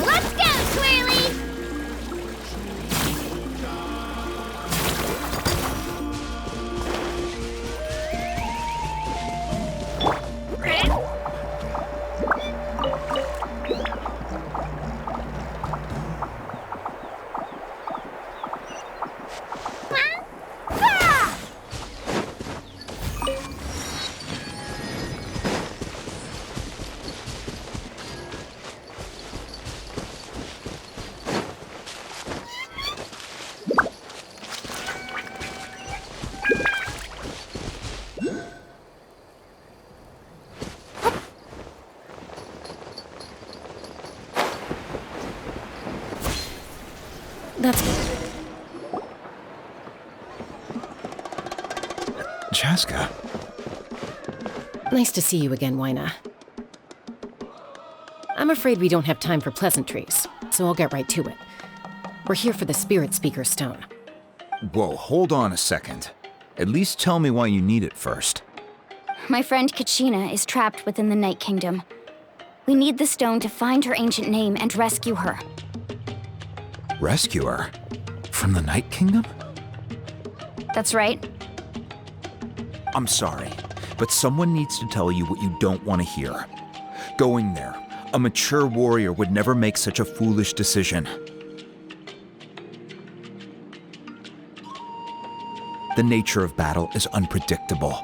Let's go, Twirly! That's... Chaska. Nice to see you again, Wyna. I'm afraid we don't have time for pleasantries, so I'll get right to it. We're here for the Spirit Speaker Stone. Whoa, hold on a second. At least tell me why you need it first. My friend Kachina is trapped within the Night Kingdom. We need the stone to find her ancient name and rescue her. Rescue her? From the Night Kingdom? That's right. I'm sorry, but someone needs to tell you what you don't want to hear. Going there, a mature warrior would never make such a foolish decision. The nature of battle is unpredictable.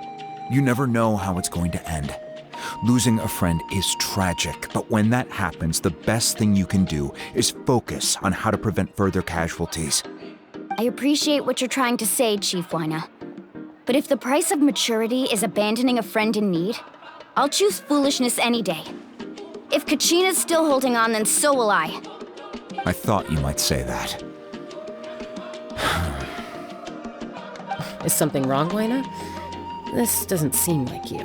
You never know how it's going to end. Losing a friend is tragic, but when that happens, the best thing you can do is focus on how to prevent further casualties. I appreciate what you're trying to say, Chief Wyna. But if the price of maturity is abandoning a friend in need, I'll choose foolishness any day. If Kachina's still holding on, then so will I. I thought you might say that. Is something wrong, Wyna? This doesn't seem like you.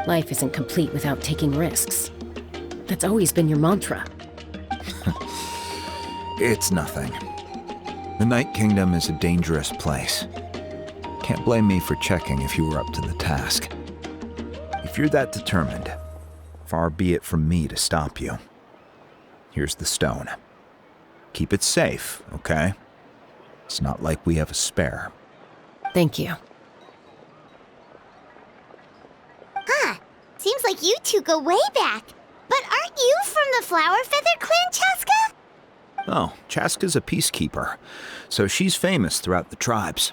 Life isn't complete without taking risks. That's always been your mantra. It's nothing. The Night Kingdom is a dangerous place. Can't blame me for checking if you were up to the task. If you're that determined, far be it from me to stop you. Here's the stone. Keep it safe, okay? It's not like we have a spare. Thank you. Huh. Seems like you two go way back. But aren't you from the Flower Feather Clan, Chaska? Oh, Chaska's a peacekeeper, so she's famous throughout the tribes.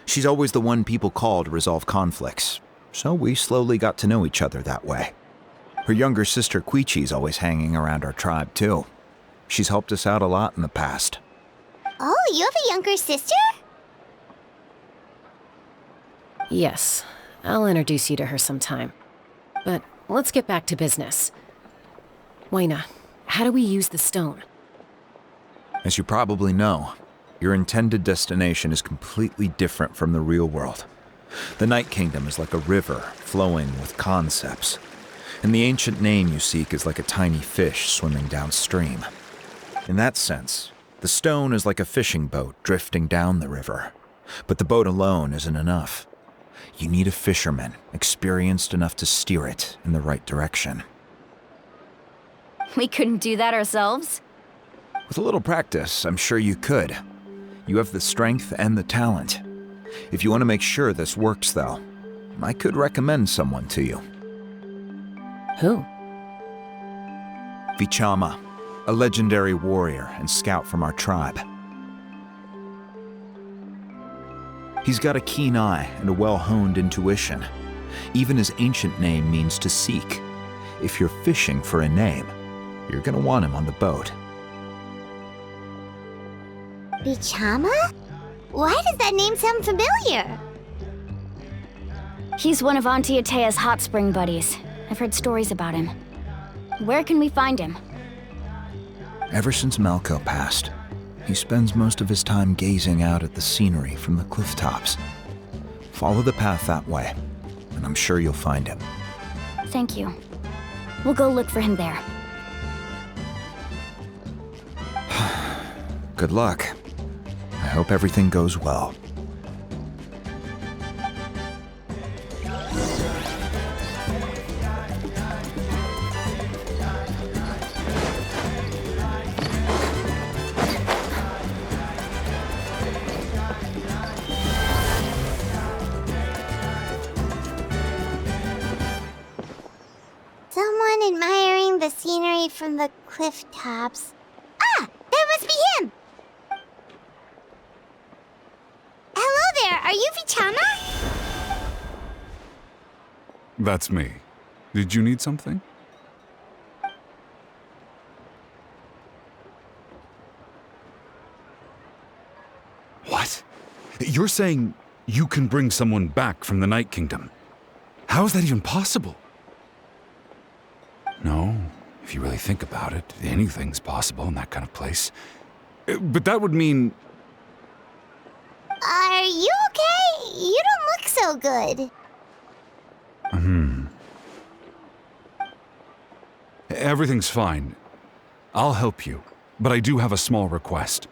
She's always the one people call to resolve conflicts, so we slowly got to know each other that way. Her younger sister Quichi's always hanging around our tribe, too. She's helped us out a lot in the past. Oh, you have a younger sister? Yes, I'll introduce you to her sometime. But let's get back to business. Wyna, how do we use the stone? As you probably know, your intended destination is completely different from the real world. The Night Kingdom is like a river flowing with concepts, and the ancient name you seek is like a tiny fish swimming downstream. In that sense, the stone is like a fishing boat drifting down the river, but the boat alone isn't enough. You need a fisherman experienced enough to steer it in the right direction. We couldn't do that ourselves? With a little practice, I'm sure you could. You have the strength and the talent. If you want to make sure this works, though, I could recommend someone to you. Who? Vichama, a legendary warrior and scout from our tribe. He's got a keen eye and a well-honed intuition. Even his ancient name means to seek. If you're fishing for a name, you're gonna want him on the boat. Vichama? Why does that name sound familiar? He's one of Auntie Atea's hot spring buddies. I've heard stories about him. Where can we find him? Ever since Malco passed, he spends most of his time gazing out at the scenery from the cliff tops. Follow the path that way, and I'm sure you'll find him. Thank you. We'll go look for him there. Good luck. I hope everything goes well. Someone admiring the scenery from the cliff tops. Ah! That must be him! Hello there, are you Vichama? That's me. Did you need something? What? You're saying you can bring someone back from the Night Kingdom? How is that even possible? No, if you really think about it, anything's possible in that kind of place. But that would mean... Are you okay? You don't look so good. Everything's fine. I'll help you, but I do have a small request.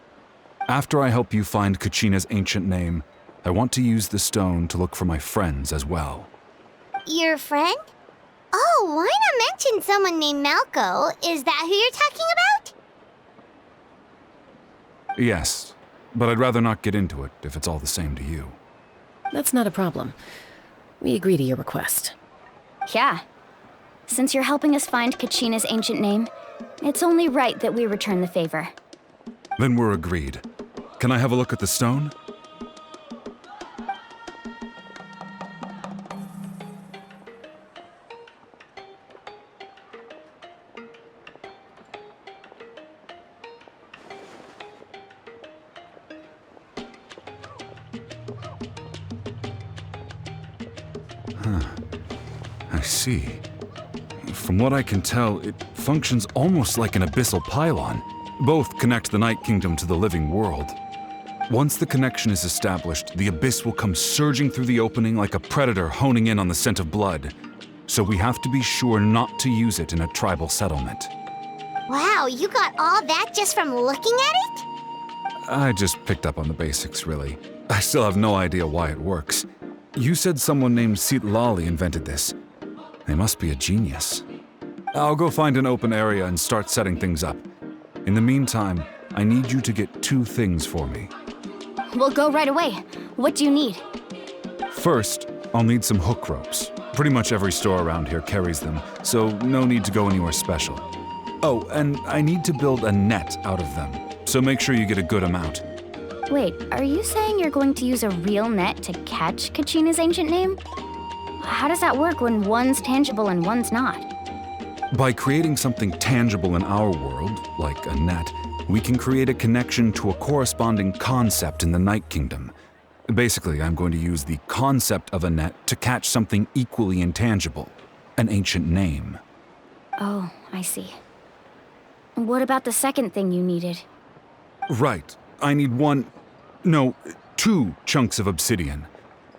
After I help you find Kachina's ancient name, I want to use the stone to look for my friends as well. Your friend? Oh, why not mention someone named Malco? Is that who you're talking about? Yes, but I'd rather not get into it if it's all the same to you. That's not a problem. We agree to your request. Yeah. Since you're helping us find Kachina's ancient name, it's only right that we return the favor. Then we're agreed. Can I have a look at the stone? I see. From what I can tell, it functions almost like an abyssal pylon. Both connect the Night Kingdom to the living world. Once the connection is established, the abyss will come surging through the opening like a predator honing in on the scent of blood. So we have to be sure not to use it in a tribal settlement. Wow, you got all that just from looking at it? I just picked up on the basics, really. I still have no idea why it works. You said someone named Lali invented this. They must be a genius. I'll go find an open area and start setting things up. In the meantime, I need you to get 2 things for me. We'll go right away. What do you need? First, I'll need some hook ropes. Pretty much every store around here carries them, so no need to go anywhere special. Oh, and I need to build a net out of them, so make sure you get a good amount. Wait, are you saying you're going to use a real net to catch Kachina's ancient name? How does that work when one's tangible and one's not? By creating something tangible in our world, like a net, we can create a connection to a corresponding concept in the Night Kingdom. Basically, I'm going to use the concept of a net to catch something equally intangible, an ancient name. Oh, I see. What about the second thing you needed? Right. I need 2 chunks of obsidian.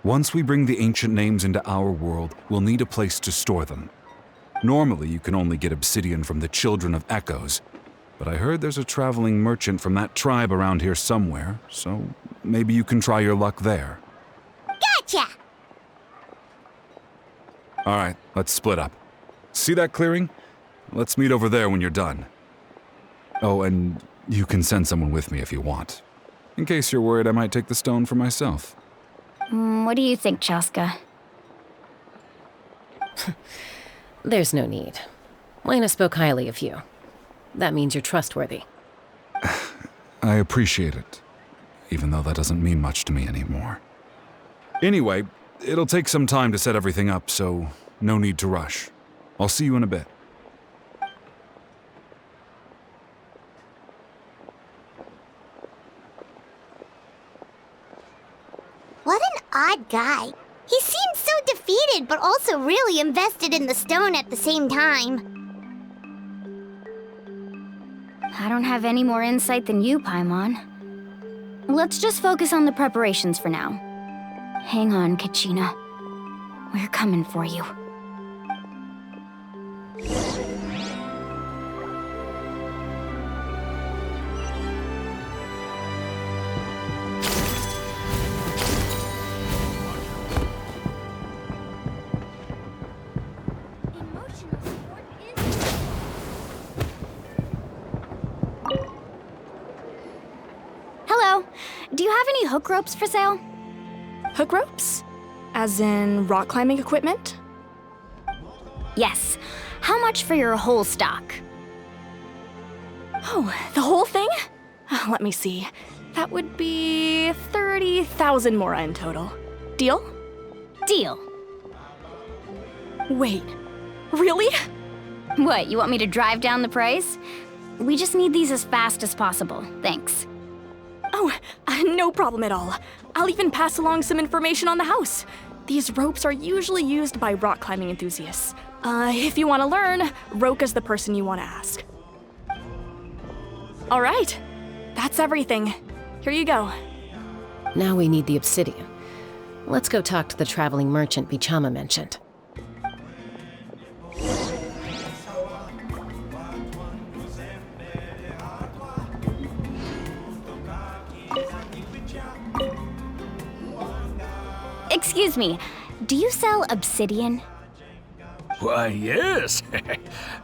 Once we bring the ancient names into our world, we'll need a place to store them. Normally, you can only get obsidian from the Children of Echoes, but I heard there's a traveling merchant from that tribe around here somewhere, so maybe you can try your luck there. Gotcha! All right, let's split up. See that clearing? Let's meet over there when you're done. Oh, and you can send someone with me if you want. In case you're worried I might take the stone for myself. What do you think, Chaska? There's no need. Lena spoke highly of you. That means you're trustworthy. I appreciate it, even though that doesn't mean much to me anymore. Anyway, it'll take some time to set everything up, so no need to rush. I'll see you in a bit. What an odd guy. He seemed so defeated, but also really invested in the stone at the same time. I don't have any more insight than you, Paimon. Let's just focus on the preparations for now. Hang on, Kachina. We're coming for you. Hello. Do you have any hook ropes for sale? Hook ropes? As in rock climbing equipment? Yes. How much for your whole stock? Oh, the whole thing? Let me see. That would be 30,000 mora in total. Deal? Deal. Wait, really? What, you want me to drive down the price? We just need these as fast as possible. Thanks. Oh, no problem at all. I'll even pass along some information on the house. These ropes are usually used by rock climbing enthusiasts. If you want to learn, Roka's the person you want to ask. All right, that's everything. Here you go. Now we need the obsidian. Let's go talk to the traveling merchant Bichama mentioned. Excuse me, do you sell obsidian? Why, yes.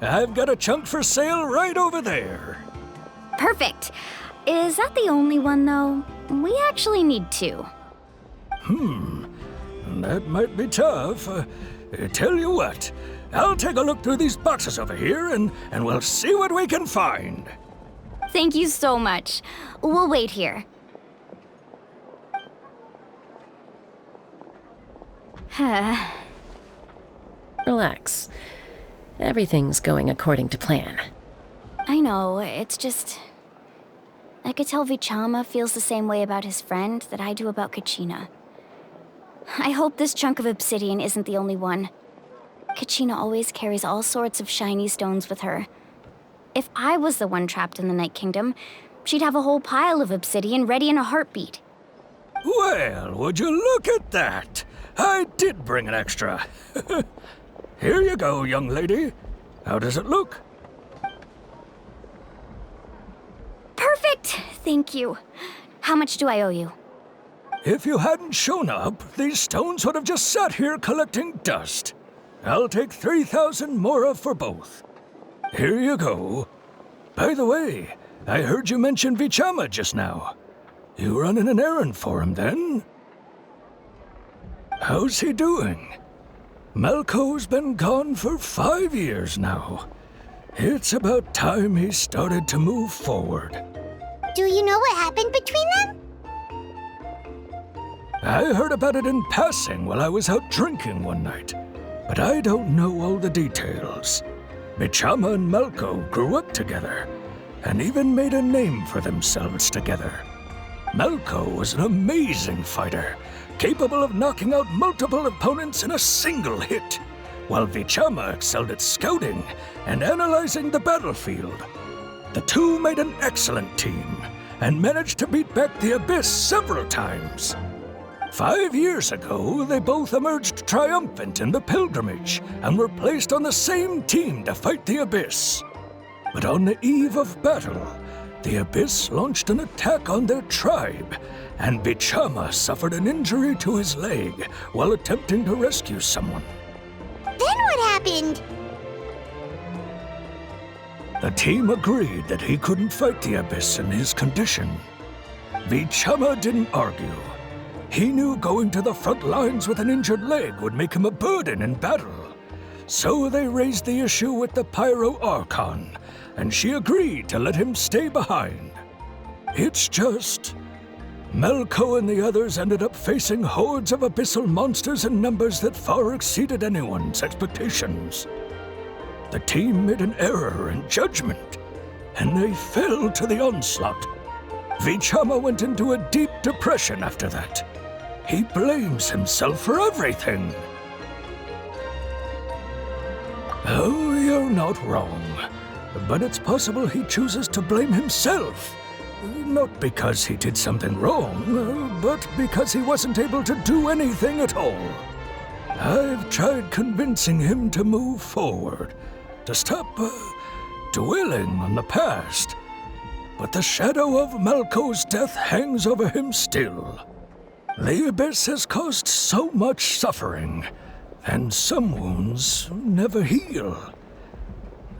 I've got a chunk for sale right over there. Perfect. Is that the only one, though? We actually need 2. That might be tough. Tell you what, I'll take a look through these boxes over here and we'll see what we can find. Thank you so much. We'll wait here. Relax. Everything's going according to plan. I know, it's just... I could tell Vichama feels the same way about his friend that I do about Kachina. I hope this chunk of obsidian isn't the only one. Kachina always carries all sorts of shiny stones with her. If I was the one trapped in the Night Kingdom, she'd have a whole pile of obsidian ready in a heartbeat. Well, would you look at that? I did bring an extra. Here you go, young lady. How does it look? Perfect! Thank you. How much do I owe you? If you hadn't shown up, these stones would have just sat here collecting dust. I'll take 3,000 mora for both. Here you go. By the way, I heard you mention Vichama just now. You running an errand for him, then? How's he doing? Malco's been gone for 5 years now. It's about time he started to move forward. Do you know what happened between them? I heard about it in passing while I was out drinking one night, but I don't know all the details. Vichama and Malco grew up together, and even made a name for themselves together. Malco was an amazing fighter, capable of knocking out multiple opponents in a single hit, while Vichama excelled at scouting and analyzing the battlefield. The two made an excellent team, and managed to beat back the Abyss several times. 5 years ago, they both emerged triumphant in the pilgrimage, and were placed on the same team to fight the Abyss. But on the eve of battle, the Abyss launched an attack on their tribe, and Vichama suffered an injury to his leg while attempting to rescue someone. Then what happened? The team agreed that he couldn't fight the Abyss in his condition. Vichama didn't argue. He knew going to the front lines with an injured leg would make him a burden in battle. So they raised the issue with the Pyro Archon, and she agreed to let him stay behind. It's just... Malco and the others ended up facing hordes of abyssal monsters in numbers that far exceeded anyone's expectations. The team made an error in judgment, and they fell to the onslaught. Vichama went into a deep depression after that. He blames himself for everything. Oh, you're not wrong. But it's possible he chooses to blame himself. Not because he did something wrong, but because he wasn't able to do anything at all. I've tried convincing him to move forward, to stop dwelling on the past. But the shadow of Malco's death hangs over him still. The Abyss has caused so much suffering, and some wounds never heal.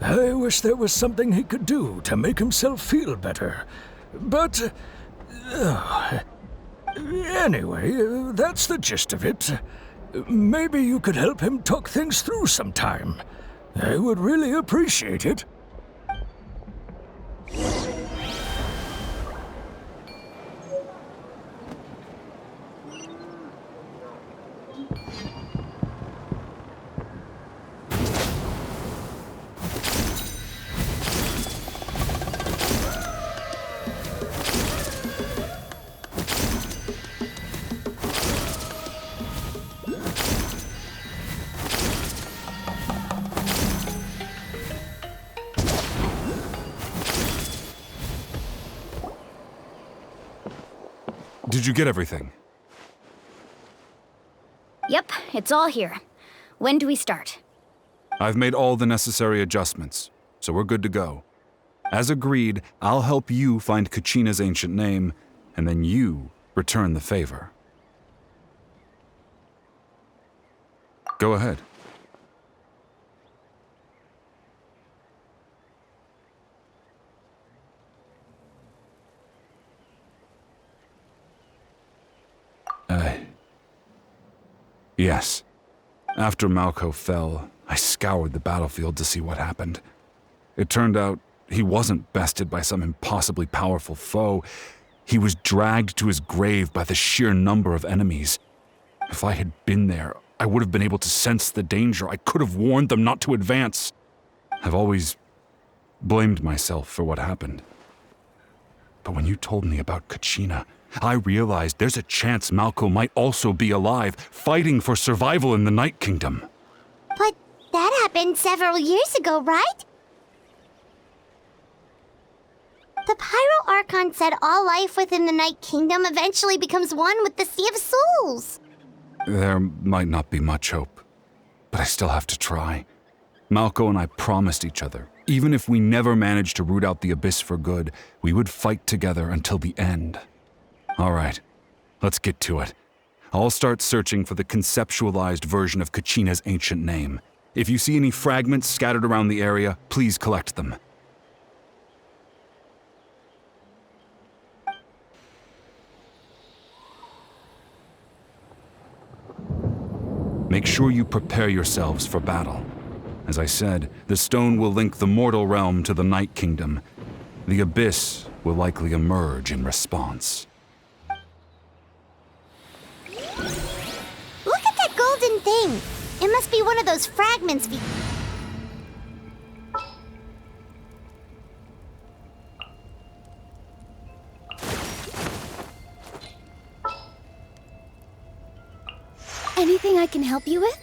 I wish there was something he could do to make himself feel better, but... anyway, that's the gist of it. Maybe you could help him talk things through sometime. I would really appreciate it. Did you get everything? Yep, it's all here. When do we start? I've made all the necessary adjustments, so we're good to go. As agreed, I'll help you find Kachina's ancient name, and then you return the favor. Go ahead. Yes. After Malco fell, I scoured the battlefield to see what happened. It turned out he wasn't bested by some impossibly powerful foe. He was dragged to his grave by the sheer number of enemies. If I had been there, I would have been able to sense the danger. I could have warned them not to advance. I've always blamed myself for what happened. But when you told me about Kachina, I realized there's a chance Malko might also be alive, fighting for survival in the Night Kingdom. But that happened several years ago, right? The Pyro Archon said all life within the Night Kingdom eventually becomes one with the Sea of Souls. There might not be much hope, but I still have to try. Malko and I promised each other, even if we never managed to root out the Abyss for good, we would fight together until the end. All right, let's get to it. I'll start searching for the conceptualized version of Kachina's ancient name. If you see any fragments scattered around the area, please collect them. Make sure you prepare yourselves for battle. As I said, the stone will link the mortal realm to the Night Kingdom. The Abyss will likely emerge in response. Look at that golden thing. It must be one of those fragments. Anything I can help you with?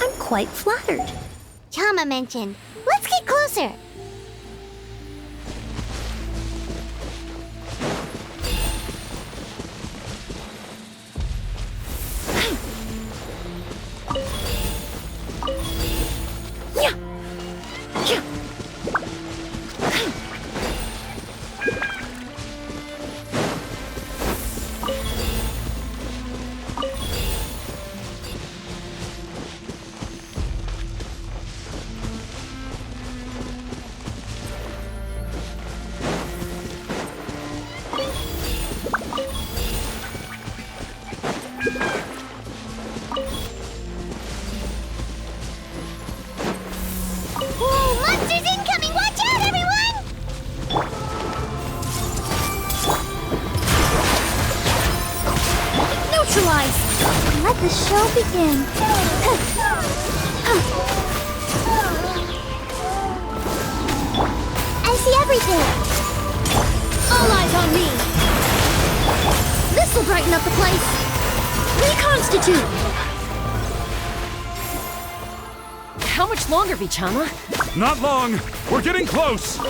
I'm quite flattered. Chama mentioned. Let's get closer. Let the show begin. I see everything. All eyes on me. This'll brighten up the place. Reconstitute. How much longer, Vichama? Not long. We're getting close.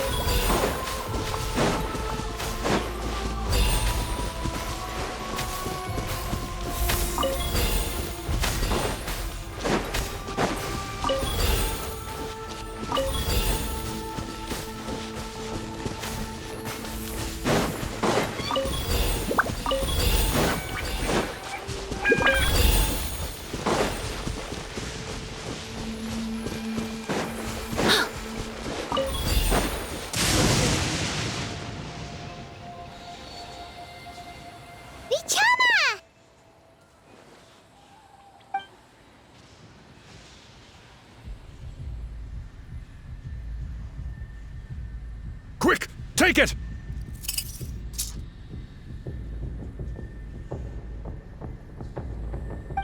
Quick! Take it!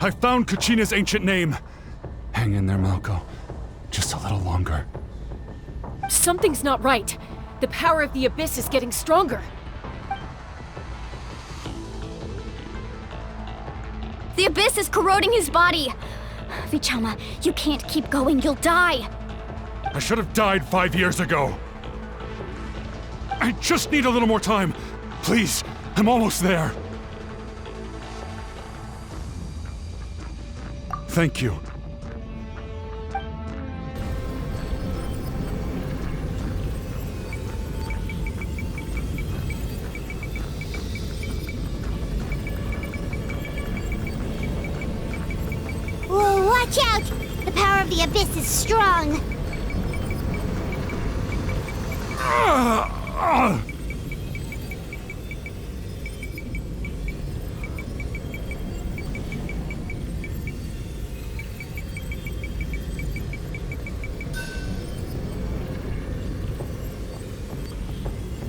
I found Kachina's ancient name. Hang in there, Malko. Just a little longer. Something's not right. The power of the Abyss is getting stronger. The Abyss is corroding his body. Vichama, you can't keep going. You'll die. I should have died 5 years ago. I just need a little more time. Please, I'm almost there. Thank you. Whoa, watch out! The power of the Abyss is strong.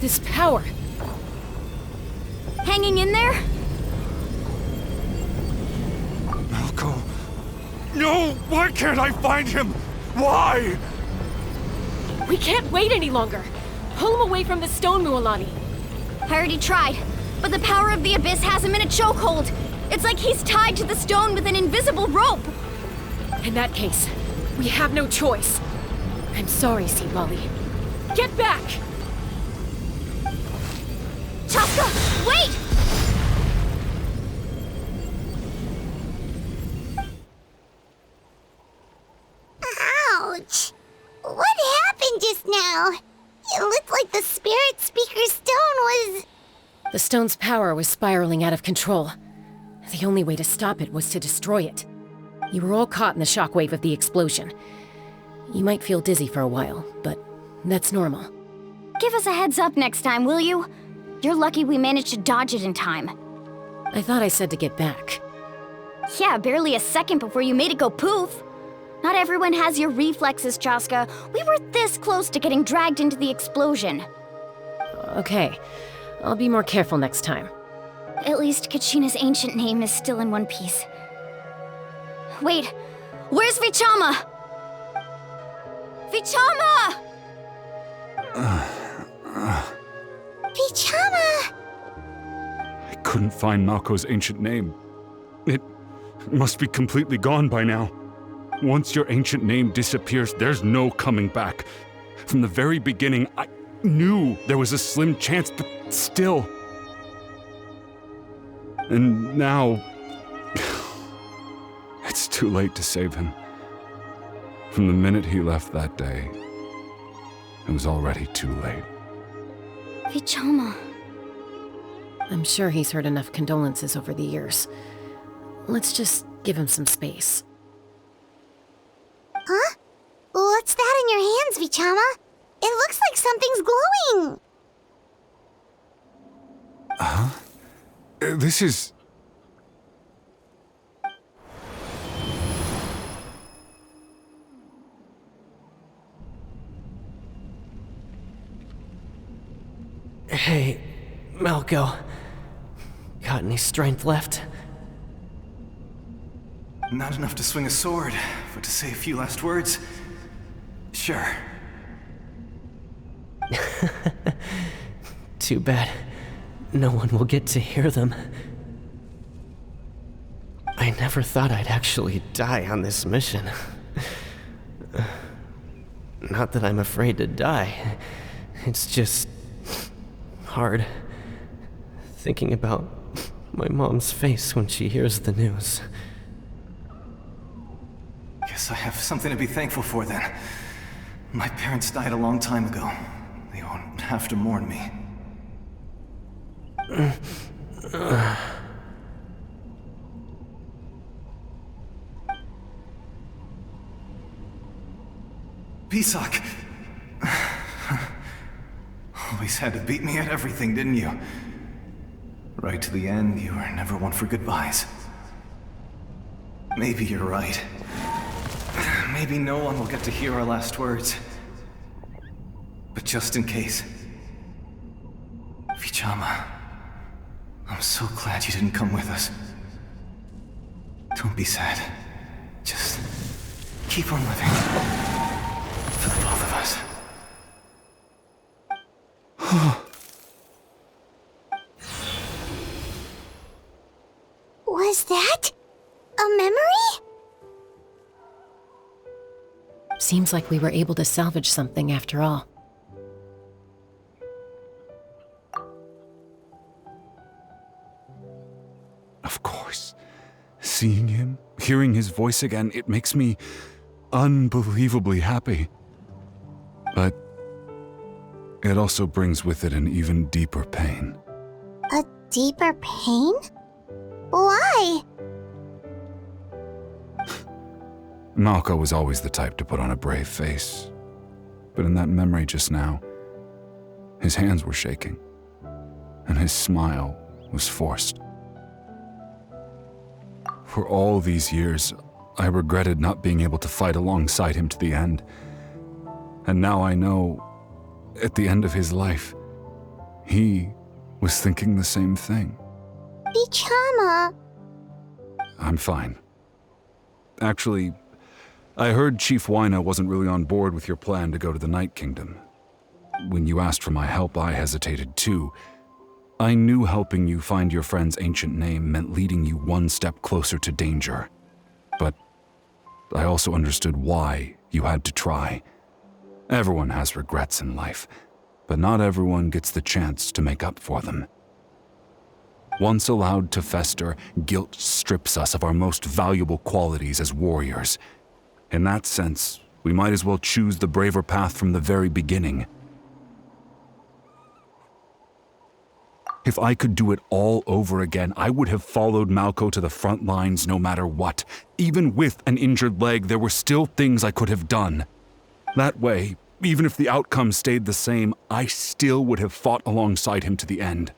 This power. Hanging in there? Malco. No! Why can't I find him? Why? We can't wait any longer. Pull him away from the stone, Mualani. I already tried, but the power of the Abyss has him in a chokehold. It's like he's tied to the stone with an invisible rope. In that case, we have no choice. I'm sorry, Sea Lolly. Get back! Chaska, wait! Ouch! What happened just now? It looked like the Spirit Speaker's stone was... The stone's power was spiraling out of control. The only way to stop it was to destroy it. You were all caught in the shockwave of the explosion. You might feel dizzy for a while, but that's normal. Give us a heads up next time, will you? You're lucky we managed to dodge it in time. I thought I said to get back. Yeah, barely a second before you made it go poof. Not everyone has your reflexes, Chaska. We were this close to getting dragged into the explosion. Okay, I'll be more careful next time. At least Kachina's ancient name is still in one piece. Wait, where's Vichama? Vichama! Vichama! I couldn't find Malco's ancient name. It must be completely gone by now. Once your ancient name disappears, there's no coming back. From the very beginning, I knew there was a slim chance, but still. And now... it's too late to save him. From the minute he left that day, it was already too late. Vichama. I'm sure he's heard enough condolences over the years. Let's just give him some space. Huh? What's that in your hands, Vichama? It looks like something's glowing! Huh? This is... Hey, Malco. Got any strength left? Not enough to swing a sword, but to say a few last words? Sure. Too bad. No one will get to hear them. I never thought I'd actually die on this mission. Not that I'm afraid to die. It's just... hard. Thinking about my mom's face when she hears the news. Guess I have something to be thankful for then. My parents died a long time ago. They won't have to mourn me. Pisak! Always had to beat me at everything, didn't you? Right to the end, you were never one for goodbyes. Maybe you're right. Maybe no one will get to hear our last words. But just in case... Vichama, I'm so glad you didn't come with us. Don't be sad. Just keep on living. For the both of us. Was that a memory? Seems like we were able to salvage something after all. Of course. Seeing him, hearing his voice again, it makes me unbelievably happy. But it also brings with it an even deeper pain. A deeper pain? Why? Malco was always the type to put on a brave face. But in that memory just now, his hands were shaking, and his smile was forced. For all these years, I regretted not being able to fight alongside him to the end. And now I know, at the end of his life, He was thinking the same thing. Vichama! I'm fine. Actually, I heard Chief Wyna wasn't really on board with your plan to go to the Night Kingdom. When you asked for my help, I hesitated too. I knew helping you find your friend's ancient name meant leading you one step closer to danger. But I also understood why you had to try. Everyone has regrets in life, but not everyone gets the chance to make up for them. Once allowed to fester, guilt strips us of our most valuable qualities as warriors. In that sense, we might as well choose the braver path from the very beginning. If I could do it all over again, I would have followed Malco to the front lines no matter what. Even with an injured leg, there were still things I could have done. That way, even if the outcome stayed the same, I still would have fought alongside him to the end.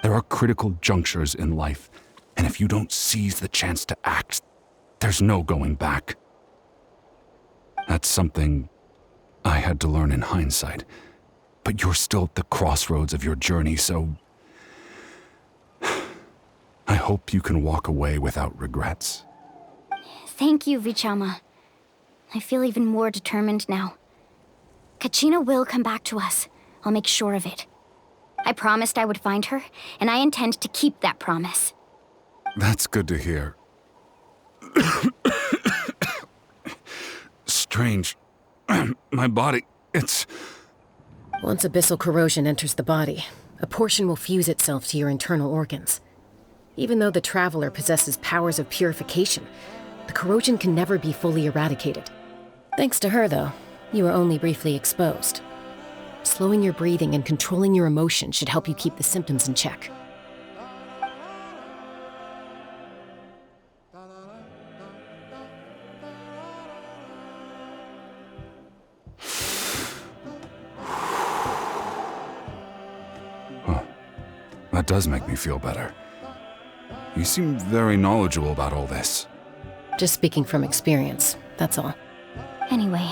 There are critical junctures in life, and if you don't seize the chance to act, there's no going back. That's something I had to learn in hindsight, but you're still at the crossroads of your journey, so I hope you can walk away without regrets. Thank you, Vichama. I feel even more determined now. Kachina will come back to us. I'll make sure of it. I promised I would find her, and I intend to keep that promise. That's good to hear. Strange. My body, it's... Once abyssal corrosion enters the body, a portion will fuse itself to your internal organs. Even though the Traveler possesses powers of purification, the corrosion can never be fully eradicated. Thanks to her, though, you are only briefly exposed. Slowing your breathing and controlling your emotions should help you keep the symptoms in check. Huh. That does make me feel better. You seem very knowledgeable about all this. Just speaking from experience, that's all. Anyway,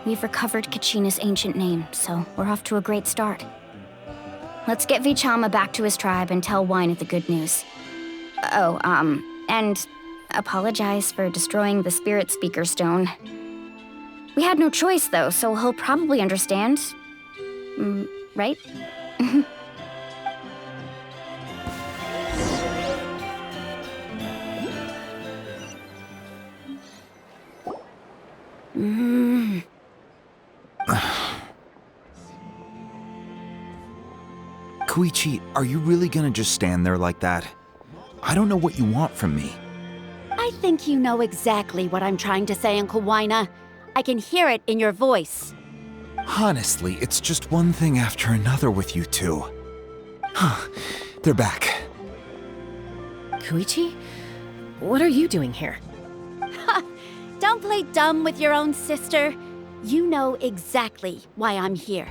we've recovered Kachina's ancient name, so we're off to a great start. Let's get Vichama back to his tribe and tell Wyna the good news. Oh, and apologize for destroying the Spirit Speaker Stone. We had no choice, though, so he'll probably understand. Right? Koichi, are you really gonna just stand there like that? I don't know what you want from me. I think you know exactly what I'm trying to say, Uncle Wyna. I can hear it in your voice. Honestly, it's just one thing after another with you two. They're back. Koichi? What are you doing here? Don't play dumb with your own sister. You know exactly why I'm here.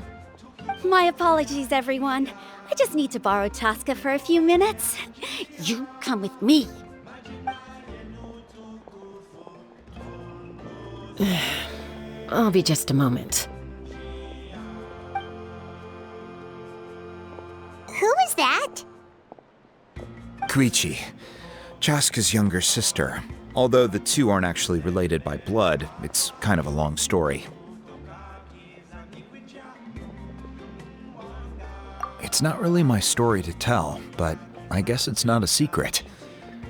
My apologies, everyone. I just need to borrow Chaska for a few minutes. You come with me. I'll be just a moment. Who is that? Koichi, Chaska's younger sister. Although the two aren't actually related by blood, it's kind of a long story. It's not really my story to tell, but I guess it's not a secret.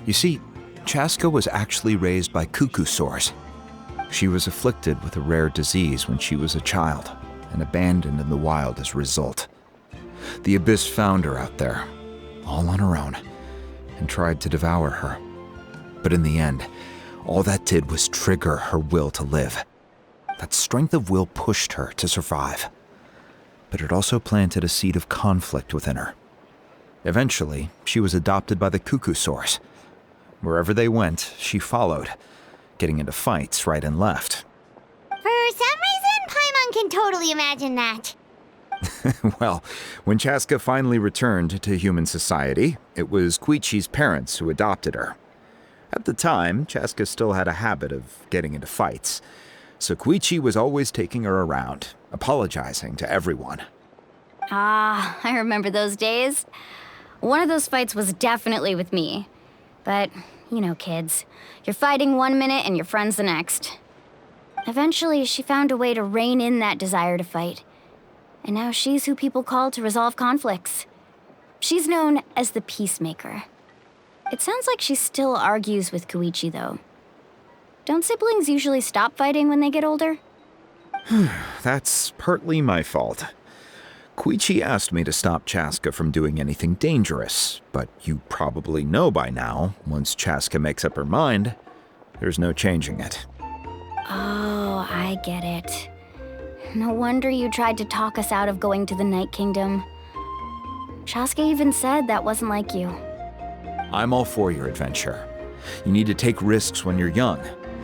You see, Chaska was actually raised by cuckoo sores. She was afflicted with a rare disease when she was a child, and abandoned in the wild as a result. The Abyss found her out there, all on her own, and tried to devour her. But in the end, all that did was trigger her will to live. That strength of will pushed her to survive. But it also planted a seed of conflict within her. Eventually, she was adopted by the cuckoo sores. Wherever they went, she followed, getting into fights right and left. For some reason, Paimon can totally imagine that. Well, when Chaska finally returned to human society, it was Koichi's parents who adopted her. At the time, Chaska still had a habit of getting into fights, so Koichi was always taking her around, apologizing to everyone. Ah, I remember those days. One of those fights was definitely with me. But, you know, kids. You're fighting one minute and your friend's the next. Eventually, she found a way to rein in that desire to fight. And now she's who people call to resolve conflicts. She's known as the Peacemaker. It sounds like she still argues with Koichi, though. Don't siblings usually stop fighting when they get older? That's partly my fault. Koichi asked me to stop Chaska from doing anything dangerous, but you probably know by now, once Chaska makes up her mind, there's no changing it. Oh, I get it. No wonder you tried to talk us out of going to the Night Kingdom. Chaska even said that wasn't like you. I'm all for your adventure. You need to take risks when you're young,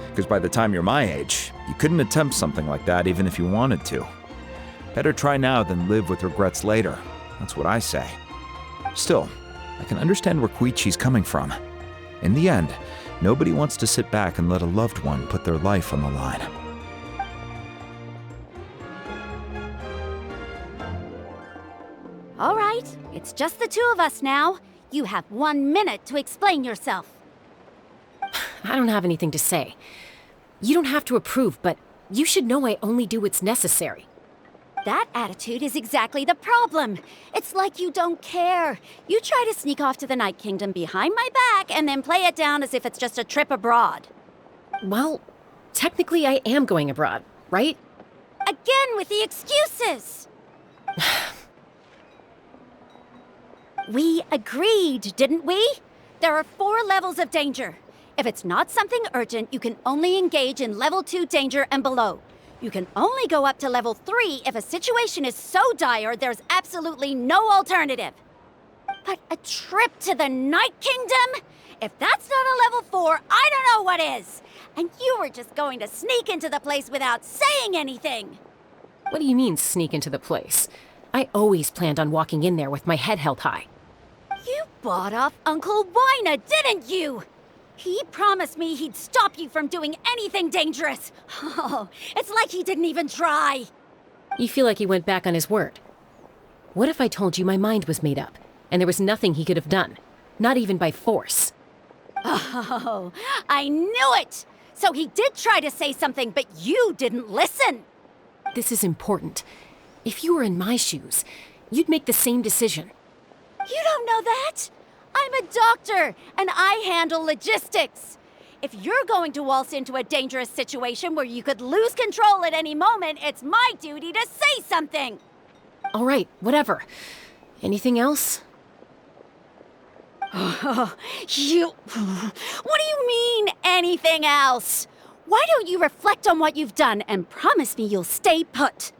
because by the time you're my age, you couldn't attempt something like that even if you wanted to. Better try now than live with regrets later. That's what I say. Still, I can understand where Koichi's coming from. In the end, nobody wants to sit back and let a loved one put their life on the line. All right, it's just the two of us now. You have 1 minute to explain yourself. I don't have anything to say. You don't have to approve, but you should know I only do what's necessary. That attitude is exactly the problem. It's like you don't care. You try to sneak off to the Night Kingdom behind my back and then play it down as if it's just a trip abroad. Well, technically I am going abroad, right? Again with the excuses! We agreed, didn't we? There are 4 levels of danger. If it's not something urgent, you can only engage in level 2 danger and below. You can only go up to level 3 if a situation is so dire there's absolutely no alternative. But a trip to the Night Kingdom? If that's not a level 4, I don't know what is. And you were just going to sneak into the place without saying anything. What do you mean, sneak into the place? I always planned on walking in there with my head held high. You bought off Uncle Wina, didn't you? He promised me he'd stop you from doing anything dangerous. Oh, it's like he didn't even try. You feel like he went back on his word. What if I told you my mind was made up, and there was nothing he could have done? Not even by force. Oh, I knew it! So he did try to say something, but you didn't listen. This is important. If you were in my shoes, you'd make the same decision. You don't know that? I'm a doctor, and I handle logistics. If you're going to waltz into a dangerous situation where you could lose control at any moment, it's my duty to say something. All right, whatever. Anything else? What do you mean, anything else? Why don't you reflect on what you've done and promise me you'll stay put?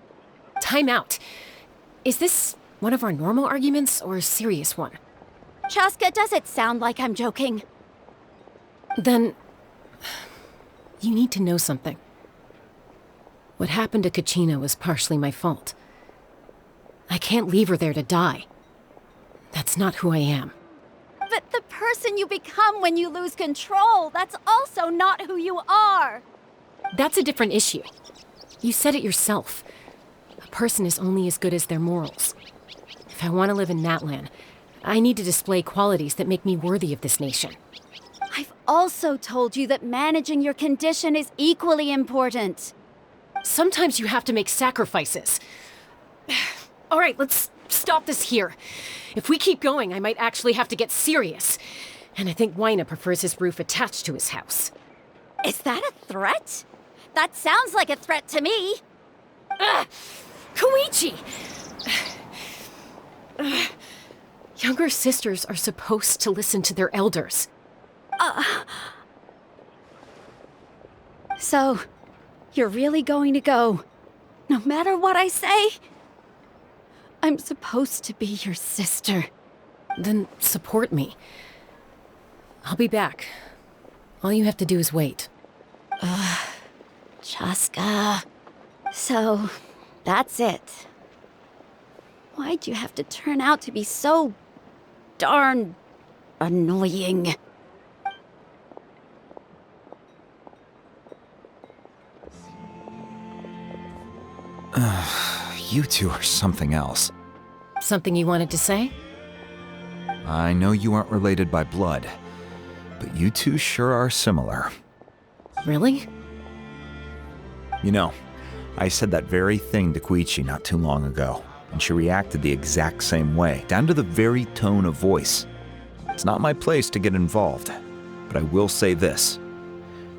Time out. Is this one of our normal arguments or a serious one? Chaska, does it sound like I'm joking? Then, you need to know something. What happened to Kachina was partially my fault. I can't leave her there to die. That's not who I am. But the person you become when you lose control, that's also not who you are. That's a different issue. You said it yourself. A person is only as good as their morals. If I want to live in Natlan, I need to display qualities that make me worthy of this nation. I've also told you that managing your condition is equally important. Sometimes you have to make sacrifices. All right, let's stop this here. If we keep going, I might actually have to get serious. And I think Wina prefers his roof attached to his house. Is that a threat? That sounds like a threat to me. Koichi! Younger sisters are supposed to listen to their elders. So, you're really going to go, no matter what I say? I'm supposed to be your sister. Then support me. I'll be back. All you have to do is wait. Chaska. So, that's it. Why'd you have to turn out to be so darn annoying? You two are something else. Something you wanted to say? I know you aren't related by blood, but you two sure are similar. Really? You know, I said that very thing to Koichi not too long ago, and she reacted the exact same way, down to the very tone of voice. It's not my place to get involved, but I will say this.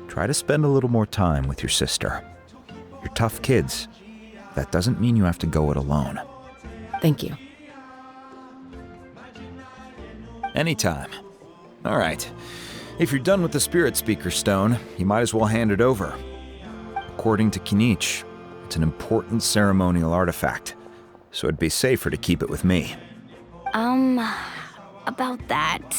Try to spend a little more time with your sister. You're tough kids. That doesn't mean you have to go it alone. Thank you. Anytime. All right. If you're done with the Spirit Speaker Stone, you might as well hand it over. According to Kinich, it's an important ceremonial artifact, so it'd be safer to keep it with me. About that.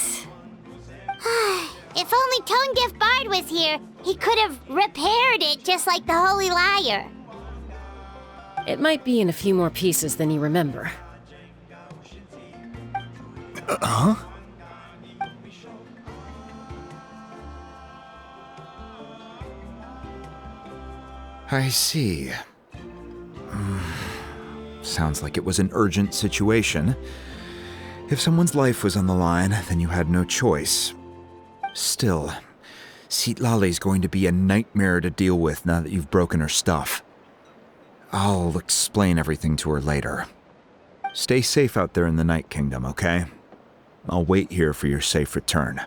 If only Tone Deaf Bard was here, he could have repaired it just like the Holy Liar. It might be in a few more pieces than you remember. Huh? I see. Sounds like it was an urgent situation. If someone's life was on the line, then you had no choice. Still, Citlali's going to be a nightmare to deal with now that you've broken her stuff. I'll explain everything to her later. Stay safe out there in the Night Kingdom, okay? I'll wait here for your safe return.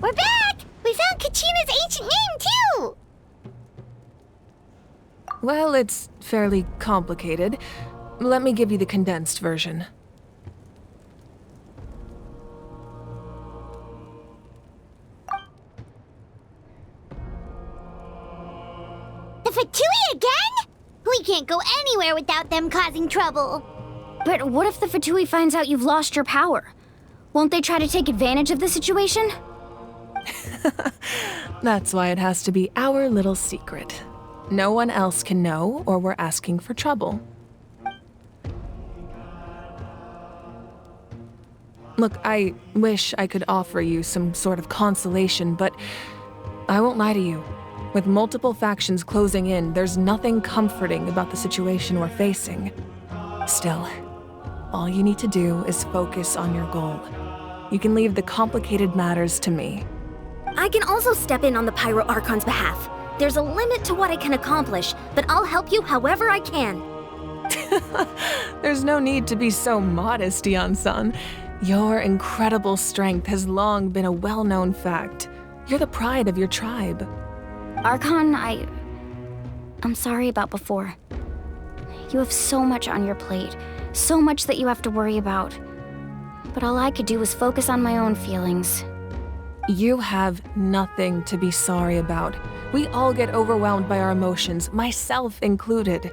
We're back! We found Kachina's ancient name, too! Well, it's fairly complicated. Let me give you the condensed version. The Fatui again? We can't go anywhere without them causing trouble. But what if the Fatui finds out you've lost your power? Won't they try to take advantage of the situation? That's why it has to be our little secret. No one else can know, or we're asking for trouble. Look, I wish I could offer you some sort of consolation, but I won't lie to you. With multiple factions closing in, there's nothing comforting about the situation we're facing. Still, all you need to do is focus on your goal. You can leave the complicated matters to me. I can also step in on the Pyro Archon's behalf. There's a limit to what I can accomplish, but I'll help you however I can. There's no need to be so modest, Dion-san. Your incredible strength has long been a well-known fact. You're the pride of your tribe. Archon, I'm sorry about before. You have so much on your plate, so much that you have to worry about. But all I could do was focus on my own feelings. You have nothing to be sorry about. We all get overwhelmed by our emotions, myself included.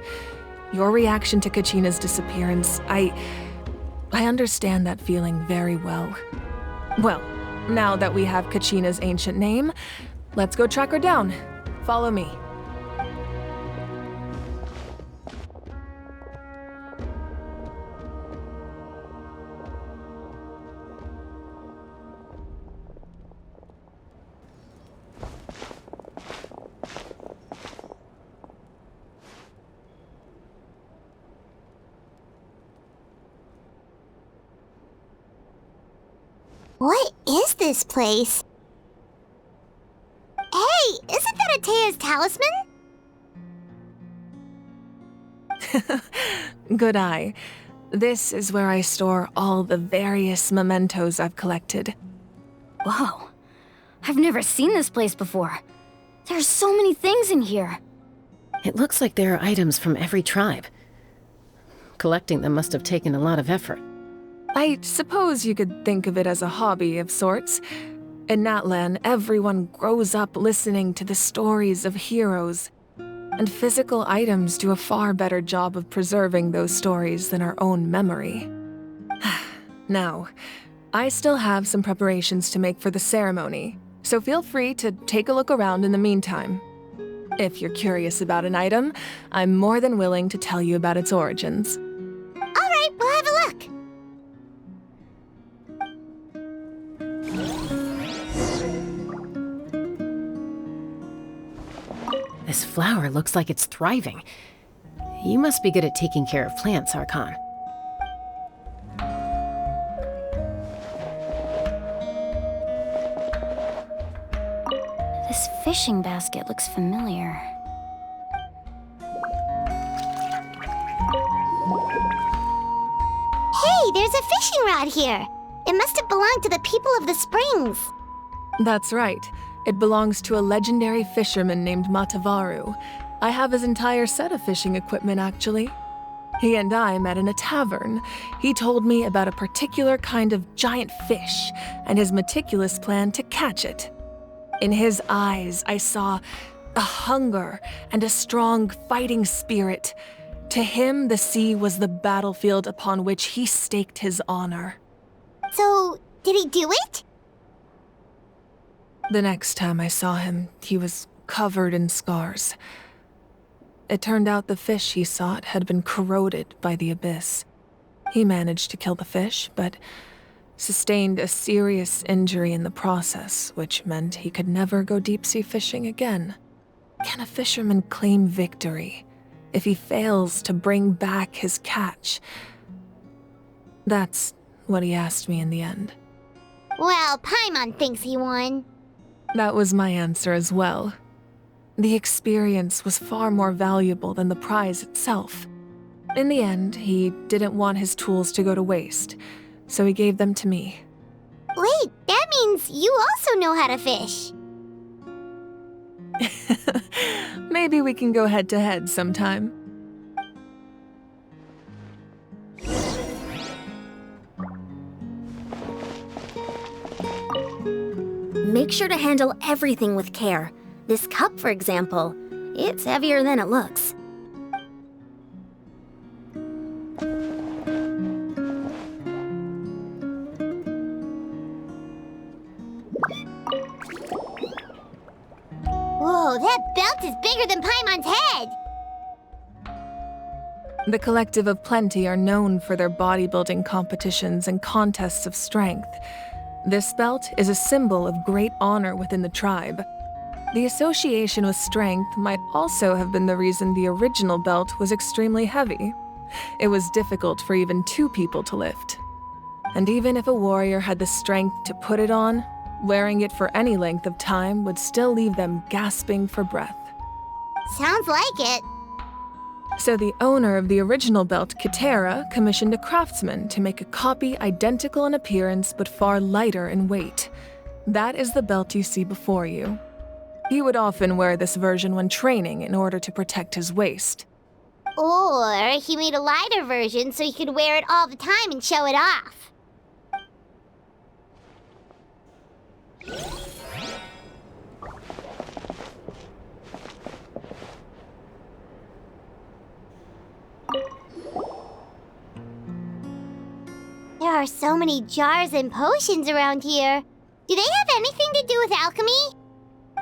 Your reaction to Kachina's disappearance, I understand that feeling very well. Well, now that we have Kachina's ancient name, let's go track her down. Follow me. What is this place? Hey, isn't that Atea's talisman? Good eye. This is where I store all the various mementos I've collected. Whoa. I've never seen this place before. There's so many things in here. It looks like there are items from every tribe. Collecting them must have taken a lot of effort. I suppose you could think of it as a hobby of sorts. In Natlan, everyone grows up listening to the stories of heroes, and physical items do a far better job of preserving those stories than our own memory. Now, I still have some preparations to make for the ceremony, so feel free to take a look around in the meantime. If you're curious about an item, I'm more than willing to tell you about its origins. All right, we'll have a look. This flower looks like it's thriving. You must be good at taking care of plants, Archon. This fishing basket looks familiar. Hey, there's a fishing rod here. It must have belonged to the people of the springs. That's right. It belongs to a legendary fisherman named Matavaru. I have his entire set of fishing equipment, actually. He and I met in a tavern. He told me about a particular kind of giant fish and his meticulous plan to catch it. In his eyes, I saw a hunger and a strong fighting spirit. To him, the sea was the battlefield upon which he staked his honor. So, did he do it? The next time I saw him, he was covered in scars. It turned out the fish he sought had been corroded by the abyss. He managed to kill the fish, but sustained a serious injury in the process, which meant he could never go deep-sea fishing again. Can a fisherman claim victory if he fails to bring back his catch? That's what he asked me in the end. Well, Paimon thinks he won. That was my answer as well. The experience was far more valuable than the prize itself. In the end, he didn't want his tools to go to waste, so he gave them to me. Wait, that means you also know how to fish. Maybe we can go head-to-head sometime. Make sure to handle everything with care. This cup, for example. It's heavier than it looks. Whoa, that belt is bigger than Paimon's head! The Collective of Plenty are known for their bodybuilding competitions and contests of strength. This belt is a symbol of great honor within the tribe. The association with strength might also have been the reason the original belt was extremely heavy. It was difficult for even 2 people to lift. And even if a warrior had the strength to put it on, wearing it for any length of time would still leave them gasping for breath. Sounds like it. So the owner of the original belt, Kitera, commissioned a craftsman to make a copy identical in appearance but far lighter in weight. That is the belt you see before you. He would often wear this version when training in order to protect his waist. Or he made a lighter version so he could wear it all the time and show it off. There are so many jars and potions around here. Do they have anything to do with alchemy?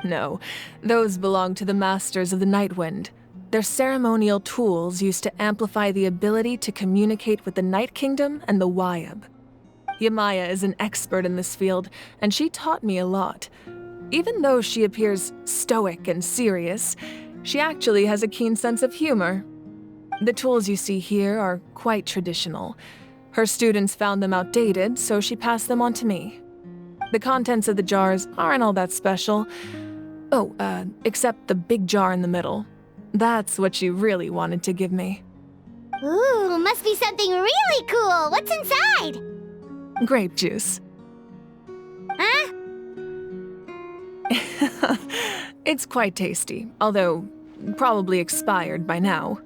No, those belong to the Masters of the Nightwind. They're ceremonial tools used to amplify the ability to communicate with the Night Kingdom and the Wyab. Yamaya is an expert in this field, and she taught me a lot. Even though she appears stoic and serious, she actually has a keen sense of humor. The tools you see here are quite traditional. Her students found them outdated, so she passed them on to me. The contents of the jars aren't all that special. Oh, except the big jar in the middle. That's what she really wanted to give me. Ooh, must be something really cool. What's inside? Grape juice. Huh? It's quite tasty, although probably expired by now.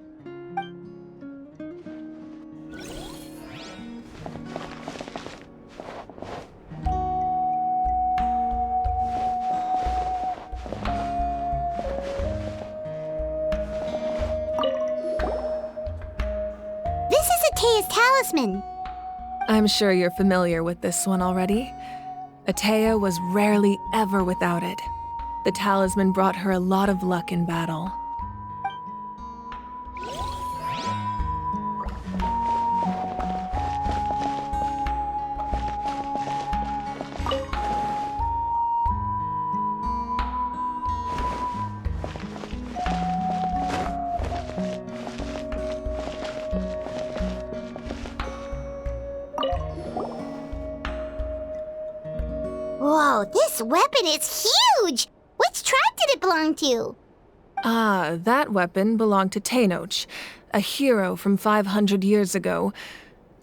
This is Atea's talisman. I'm sure you're familiar with this one already. Atea was rarely ever without it. The talisman brought her a lot of luck in battle. Whoa, this weapon is huge! Which tribe did it belong to? Ah, that weapon belonged to Tenoch, a hero from 500 years ago.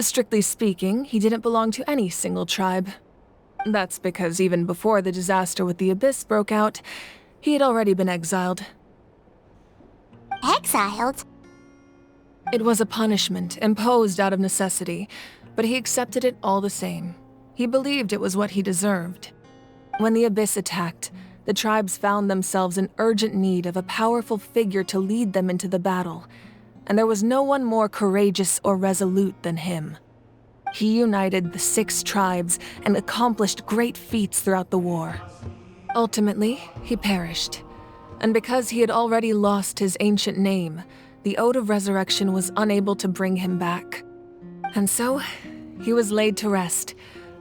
Strictly speaking, he didn't belong to any single tribe. That's because even before the disaster with the Abyss broke out, he had already been exiled. Exiled? It was a punishment imposed out of necessity, but he accepted it all the same. He believed it was what he deserved. When the Abyss attacked, the tribes found themselves in urgent need of a powerful figure to lead them into the battle, and there was no one more courageous or resolute than him. He united the 6 tribes and accomplished great feats throughout the war. Ultimately, he perished, and because he had already lost his ancient name, the Ode of Resurrection was unable to bring him back. And so, he was laid to rest,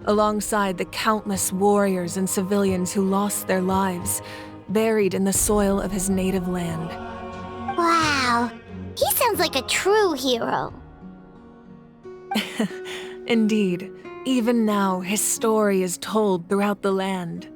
alongside the countless warriors and civilians who lost their lives, buried in the soil of his native land. Wow, he sounds like a true hero. Indeed, even now his story is told throughout the land.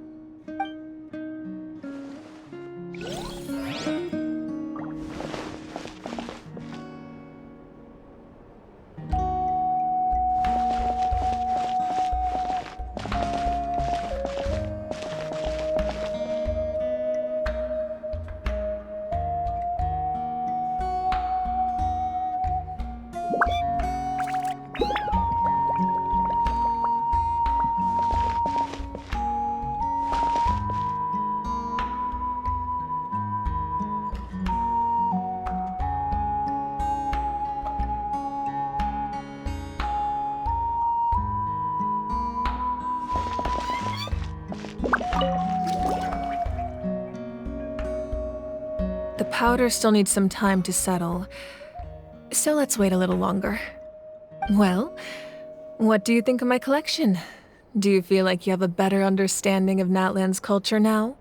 powder still needs some time to settle, so let's wait a little longer. Well, what do you think of my collection? Do you feel like you have a better understanding of Natlan's culture now?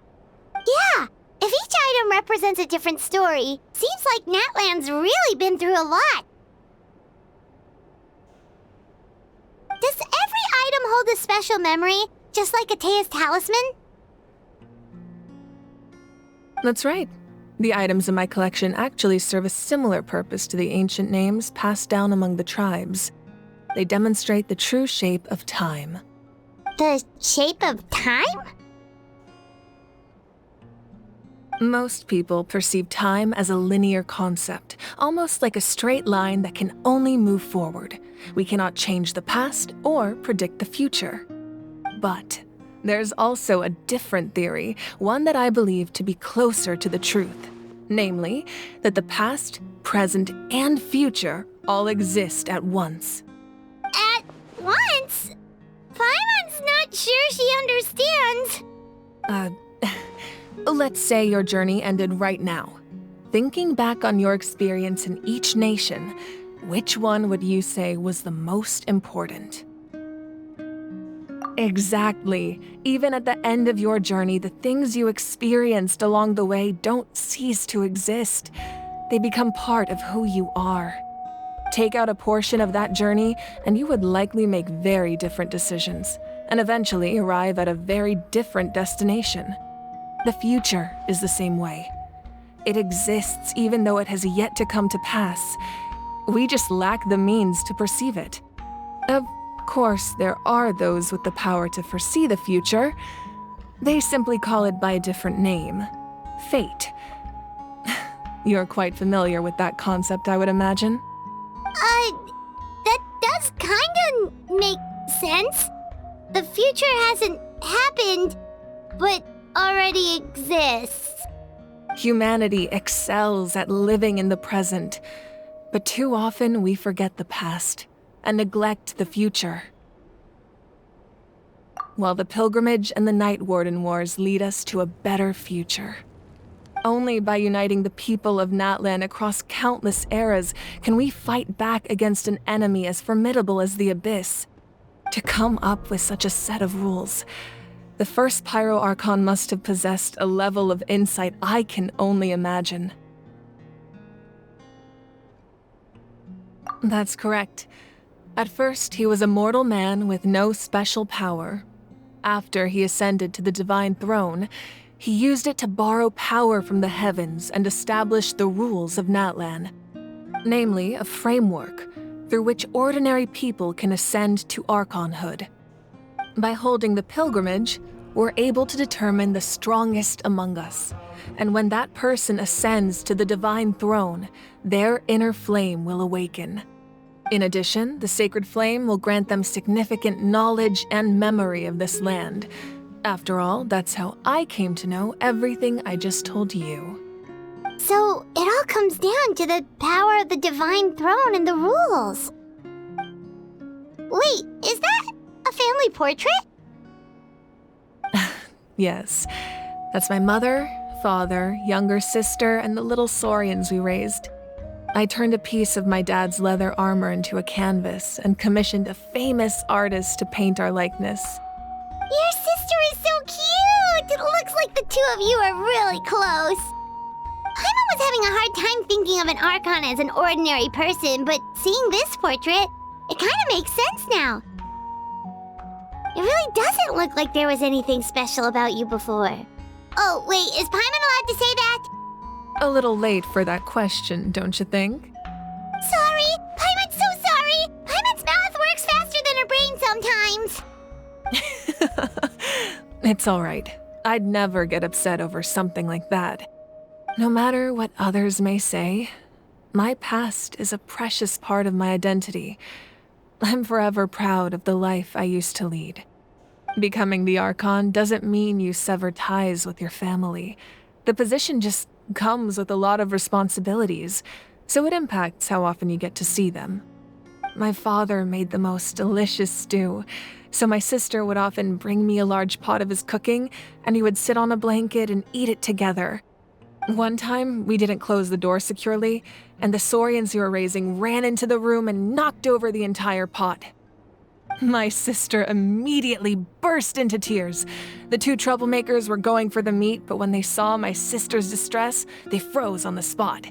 Yeah! If each item represents a different story, seems like Natlan's really been through a lot. Does every item hold a special memory, just like Atea's talisman? That's right. The items in my collection actually serve a similar purpose to the ancient names passed down among the tribes. They demonstrate the true shape of time. The shape of time? Most people perceive time as a linear concept, almost like a straight line that can only move forward. We cannot change the past or predict the future. But there's also a different theory, one that I believe to be closer to the truth. Namely, that the past, present, and future all exist at once. At once? Paimon's not sure she understands. Let's say your journey ended right now. Thinking back on your experience in each nation, which one would you say was the most important? Exactly. Even at the end of your journey, the things you experienced along the way don't cease to exist. They become part of who you are. Take out a portion of that journey, and you would likely make very different decisions, and eventually arrive at a very different destination. The future is the same way. It exists even though it has yet to come to pass. We just lack the means to perceive it. Of course, there are those with the power to foresee the future. They simply call it by a different name. Fate. You're quite familiar with that concept, I would imagine. That does kinda make sense. The future hasn't happened, but already exists. Humanity excels at living in the present, but too often we forget the past and neglect the future. While the pilgrimage and the Night Warden Wars lead us to a better future. Only by uniting the people of Natlan across countless eras can we fight back against an enemy as formidable as the Abyss. To come up with such a set of rules, the first Pyro Archon must have possessed a level of insight I can only imagine. That's correct. At first, he was a mortal man with no special power. After he ascended to the divine throne, he used it to borrow power from the heavens and establish the rules of Natlan. Namely, a framework through which ordinary people can ascend to Archonhood. By holding the pilgrimage, we're able to determine the strongest among us, and when that person ascends to the divine throne, their inner flame will awaken. In addition, the sacred flame will grant them significant knowledge and memory of this land. After all, that's how I came to know everything I just told you. So, it all comes down to the power of the divine throne and the rules. Wait, is that a family portrait? Yes, that's my mother, father, younger sister, and the little saurians we raised. I turned a piece of my dad's leather armor into a canvas and commissioned a famous artist to paint our likeness. Your sister is so cute! It looks like the two of you are really close. Paimon was having a hard time thinking of an Archon as an ordinary person, but seeing this portrait, it kind of makes sense now. It really doesn't look like there was anything special about you before. Oh, wait, is Paimon allowed to say that? A little late for that question, don't you think? Sorry! Paimon's so sorry! Paimon's mouth works faster than her brain sometimes. It's all right. I'd never get upset over something like that. No matter what others may say, my past is a precious part of my identity. I'm forever proud of the life I used to lead. Becoming the Archon doesn't mean you sever ties with your family. The position just comes with a lot of responsibilities, so it impacts how often you get to see them. My father made the most delicious stew, so my sister would often bring me a large pot of his cooking, and we would sit on a blanket and eat it together. One time, we didn't close the door securely, and the saurians you were raising ran into the room and knocked over the entire pot. My sister immediately burst into tears. The two troublemakers were going for the meat, but when they saw my sister's distress, they froze on the spot.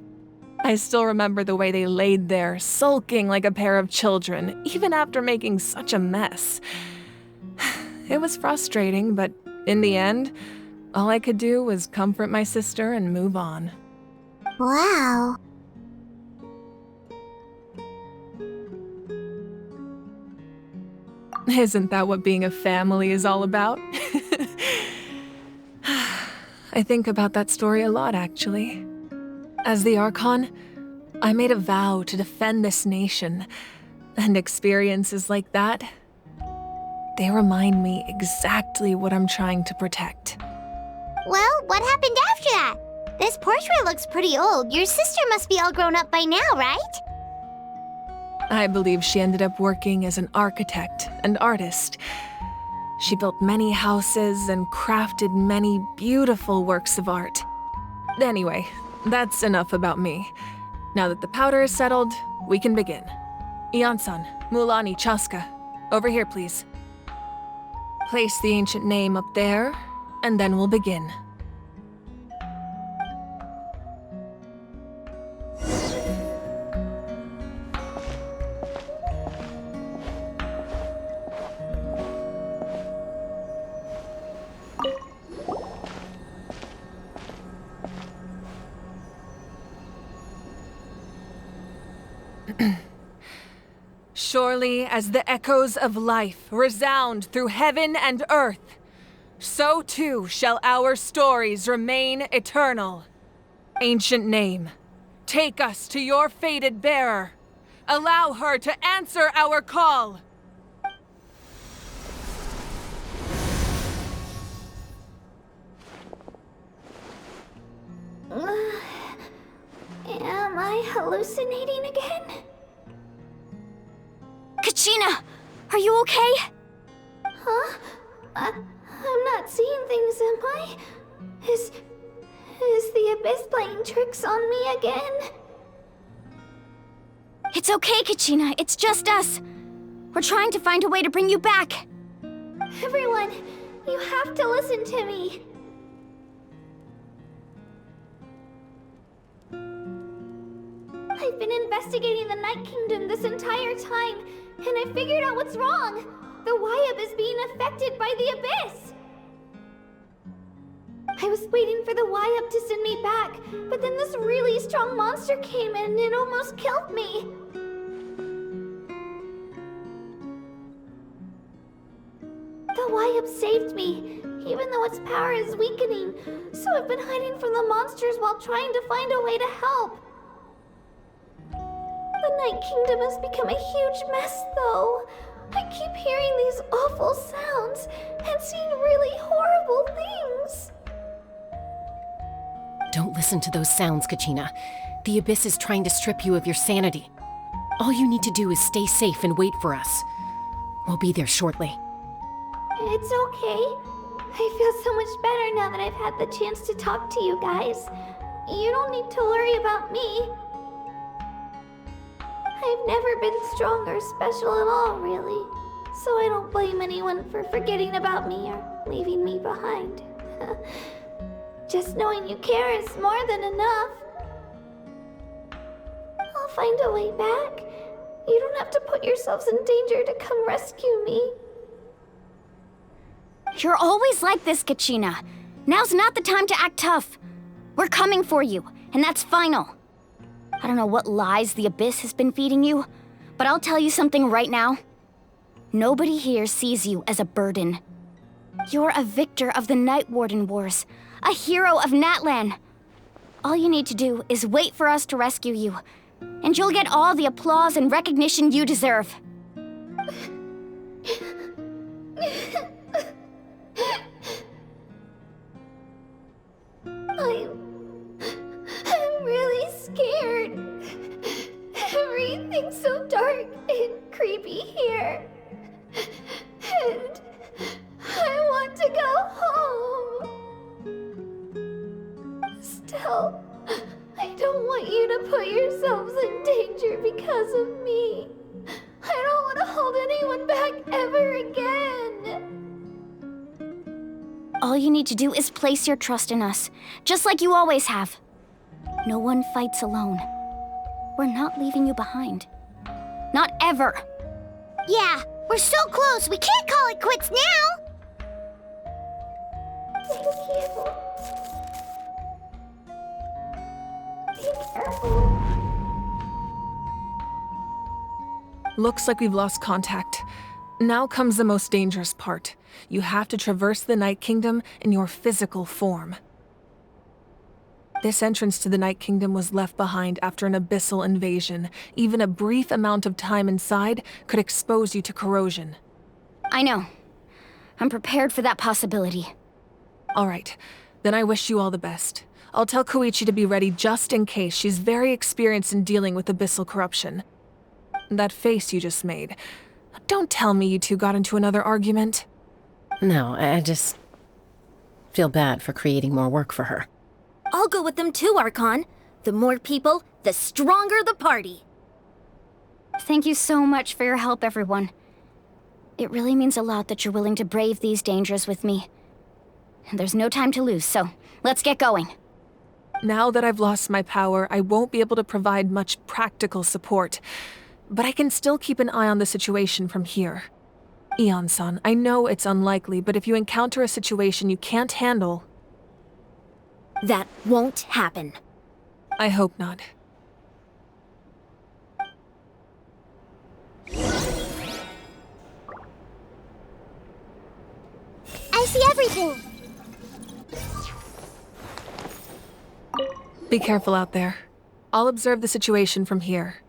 I still remember the way they laid there, sulking like a pair of children, even after making such a mess. It was frustrating, but in the end, all I could do was comfort my sister and move on. Wow. Isn't that what being a family is all about? I think about that story a lot, actually. As the Archon, I made a vow to defend this nation, and experiences like that, they remind me exactly what I'm trying to protect. Well, what happened after that? This portrait looks pretty old. Your sister must be all grown up by now, right? I believe she ended up working as an architect and artist. She built many houses and crafted many beautiful works of art. Anyway, that's enough about me. Now that the powder is settled, we can begin. Ian-san, Mulani, Chaska, over here, please. Place the ancient name up there, and then we'll begin. Surely as the echoes of life resound through heaven and earth, so too shall our stories remain eternal. Ancient name, take us to your fated bearer. Allow her to answer our call. Am I hallucinating again? Kachina, are you okay? Huh? I'm not seeing things, am I? Is the Abyss playing tricks on me again? It's okay, Kachina. It's just us. We're trying to find a way to bring you back. Everyone, you have to listen to me. I've been investigating the Night Kingdom this entire time, and I figured out what's wrong. The Wyab is being affected by the Abyss. I was waiting for the Wyab to send me back, but then this really strong monster came in and it almost killed me. The Wyab saved me, even though its power is weakening, so I've been hiding from the monsters while trying to find a way to help. The Night Kingdom has become a huge mess, though. I keep hearing these awful sounds and seeing really horrible things. Don't listen to those sounds, Kachina. The Abyss is trying to strip you of your sanity. All you need to do is stay safe and wait for us. We'll be there shortly. It's okay. I feel so much better now that I've had the chance to talk to you guys. You don't need to worry about me. I've never been strong or special at all, really. So I don't blame anyone for forgetting about me or leaving me behind. Just knowing you care is more than enough. I'll find a way back. You don't have to put yourselves in danger to come rescue me. You're always like this, Kachina. Now's not the time to act tough. We're coming for you, and that's final. I don't know what lies the Abyss has been feeding you, but I'll tell you something right now. Nobody here sees you as a burden. You're a victor of the Night Warden Wars, a hero of Natlan. All you need to do is wait for us to rescue you, and you'll get all the applause and recognition you deserve. I'm really scared. Everything's so dark and creepy here. And I want to go home. Still, don't want you to put yourselves in danger because of me. I don't want to hold anyone back ever again. All you need to do is place your trust in us, just like you always have. No one fights alone. We're not leaving you behind. Not ever. Yeah, we're so close, we can't call it quits now! Thank you. Be careful. Looks like we've lost contact. Now comes the most dangerous part. You have to traverse the Night Kingdom in your physical form. This entrance to the Night Kingdom was left behind after an abyssal invasion. Even a brief amount of time inside could expose you to corrosion. I know. I'm prepared for that possibility. All right, then I wish you all the best. I'll tell Koichi to be ready just in case. She's very experienced in dealing with abyssal corruption. That face you just made. Don't tell me you two got into another argument. No, I just feel bad for creating more work for her. I'll go with them too, Archon. The more people, the stronger the party. Thank you so much for your help, everyone. It really means a lot that you're willing to brave these dangers with me. And there's no time to lose, so let's get going. Now that I've lost my power, I won't be able to provide much practical support. But I can still keep an eye on the situation from here. Eon-san, I know it's unlikely, but if you encounter a situation you can't handle... That won't happen. I hope not. I see everything! Be careful out there. I'll observe the situation from here.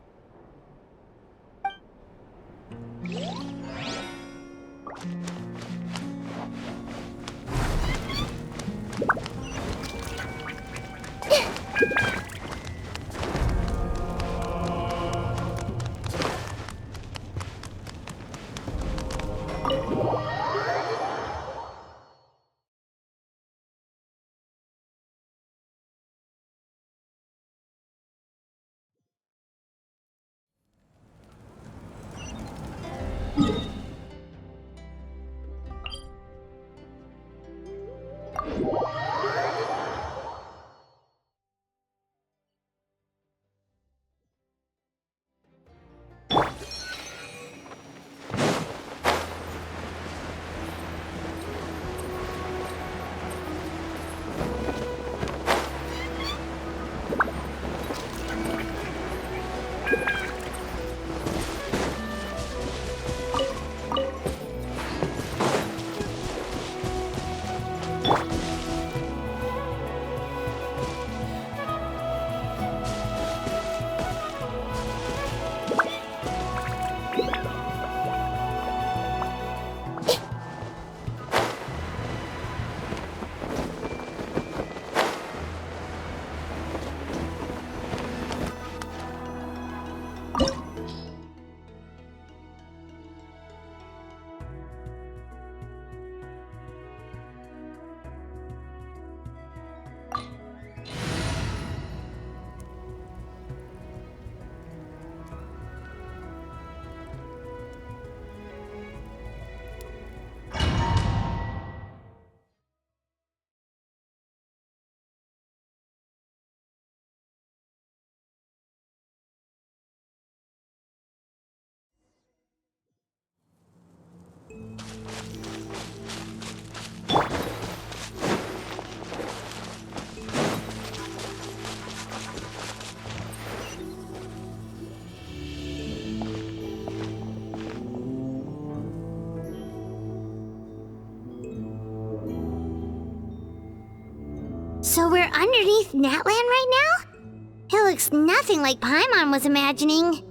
So we're underneath Natlan right now? It looks nothing like Paimon was imagining.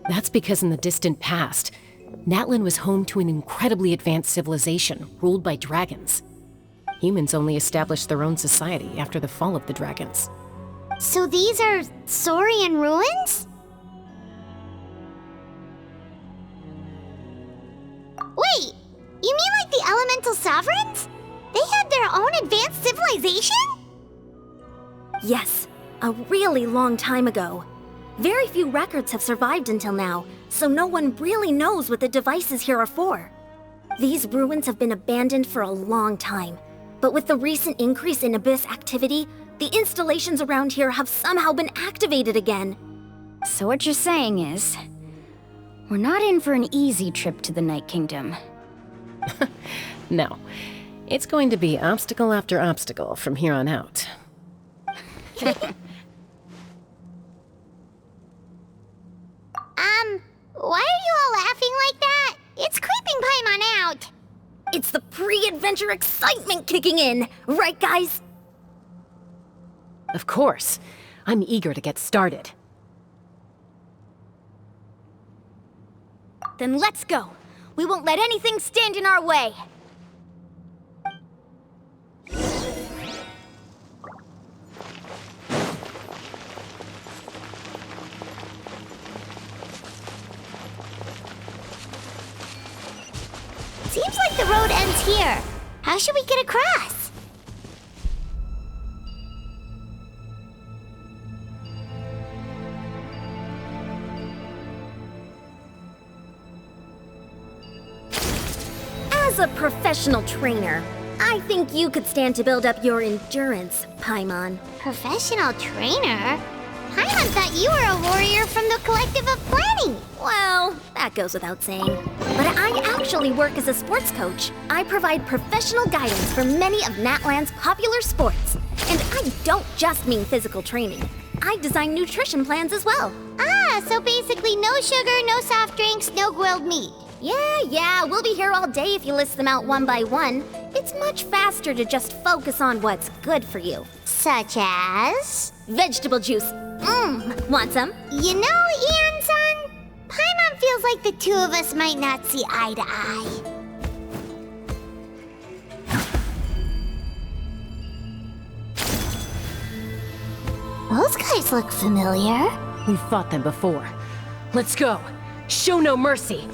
That's because in the distant past, Natlan was home to an incredibly advanced civilization ruled by dragons. Humans only established their own society after the fall of the dragons. So these are Saurian ruins? Wait, you mean like the elemental sovereigns? They had their own advanced civilization? Yes, a really long time ago. Very few records have survived until now, so no one really knows what the devices here are for. These ruins have been abandoned for a long time, but with the recent increase in Abyss activity, the installations around here have somehow been activated again. So what you're saying is, we're not in for an easy trip to the Night Kingdom. No. It's going to be obstacle after obstacle from here on out. Why are you all laughing like that? It's creeping Paimon out. It's the pre-adventure excitement kicking in, right guys? Of course. I'm eager to get started. Then let's go. We won't let anything stand in our way. Seems like the road ends here. How should we get across? As a professional trainer, I think you could stand to build up your endurance, Paimon. Professional trainer? Paimon thought you were a warrior from the Collective of Planning. Well, that goes without saying. But I actually work as a sports coach. I provide professional guidance for many of Natlan's popular sports. And I don't just mean physical training. I design nutrition plans as well. Ah, so basically no sugar, no soft drinks, no grilled meat. Yeah, we'll be here all day if you list them out one by one. It's much faster to just focus on what's good for you. Such as? Vegetable juice. Want some? You know, Ian-san, Paimon feels like the two of us might not see eye to eye. Those guys look familiar. We've fought them before. Let's go. Show no mercy.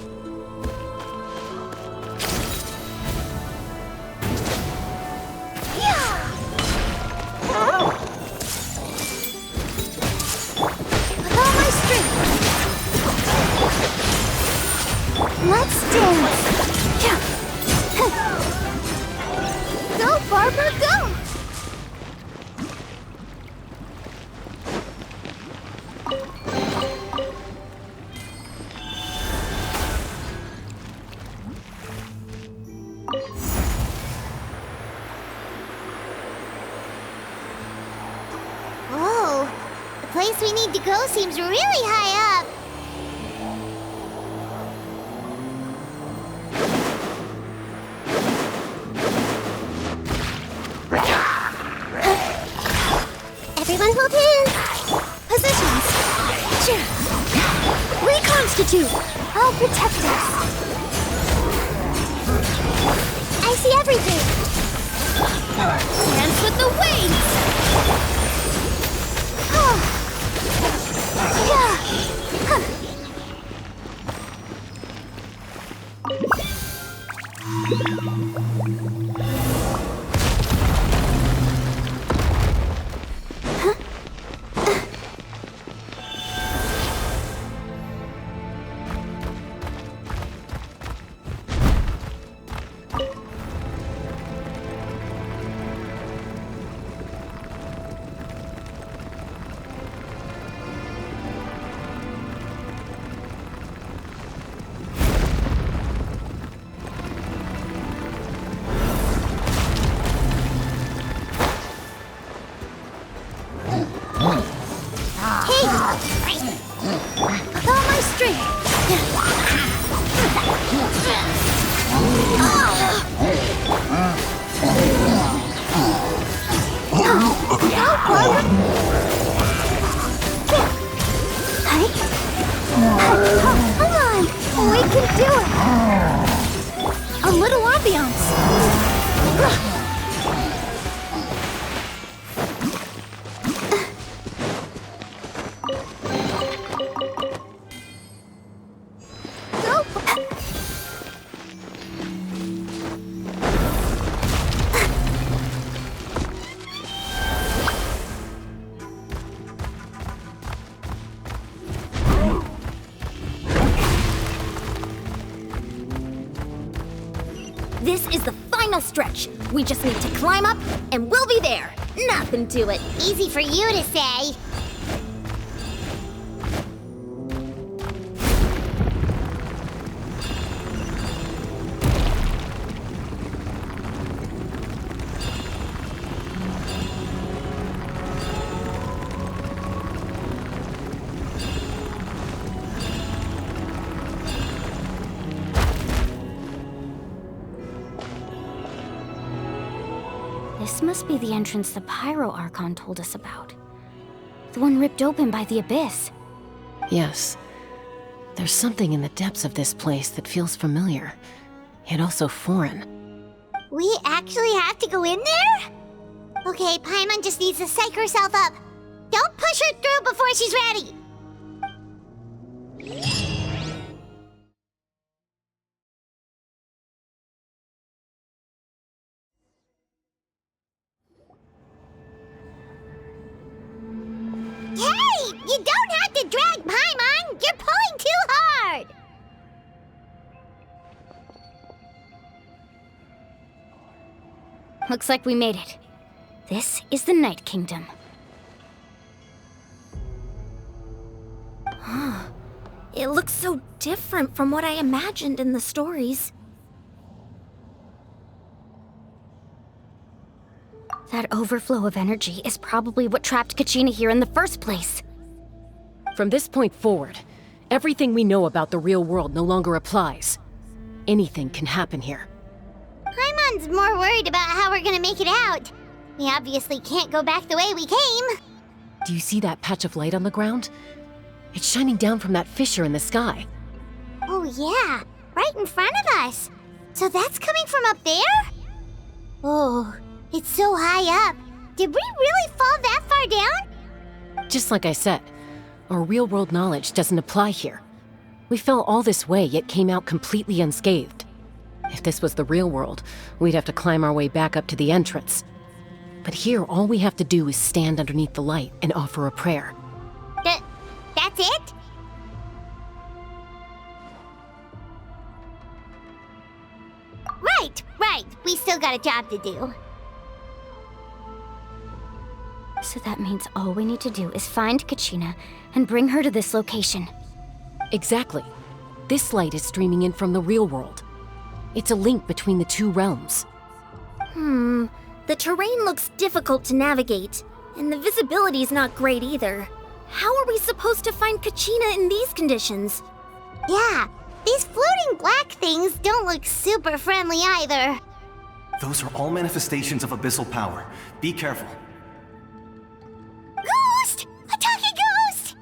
Let's dance! Go, Barber, go! Whoa, the place we need to go seems really high up. Everyone hold hands. Positions. Reconstitute. I'll protect us. I see everything. Dance with the waves. With all my strength. Come on, we can do it. A little ambiance. This is the final stretch. We just need to climb up, and we'll be there. Nothing to it. Easy for you to say. This must be the entrance the Pyro Archon told us about. The one ripped open by the Abyss. Yes. There's something in the depths of this place that feels familiar, yet also foreign. We actually have to go in there? Okay, Paimon just needs to psych herself up. Don't push her through before she's ready. Hey! You don't have to drag Paimon! You're pulling too hard! Looks like we made it. This is the Night Kingdom. It looks so different from what I imagined in the stories. That overflow of energy is probably what trapped Kachina here in the first place. From this point forward, everything we know about the real world no longer applies. Anything can happen here. Paimon's more worried about how we're gonna make it out. We obviously can't go back the way we came. Do you see that patch of light on the ground? It's shining down from that fissure in the sky. Oh yeah, right in front of us. So that's coming from up there? Oh, it's so high up. Did we really fall that far down? Just like I said, our real-world knowledge doesn't apply here. We fell all this way, yet came out completely unscathed. If this was the real world, we'd have to climb our way back up to the entrance. But here, all we have to do is stand underneath the light and offer a prayer. That's it? Right. We still got a job to do. So that means all we need to do is find Kachina and bring her to this location. Exactly. This light is streaming in from the real world. It's a link between the two realms. The terrain looks difficult to navigate, and the visibility's not great either. How are we supposed to find Kachina in these conditions? Yeah, these floating black things don't look super friendly either. Those are all manifestations of abyssal power. Be careful. Ghost! A talking ghost!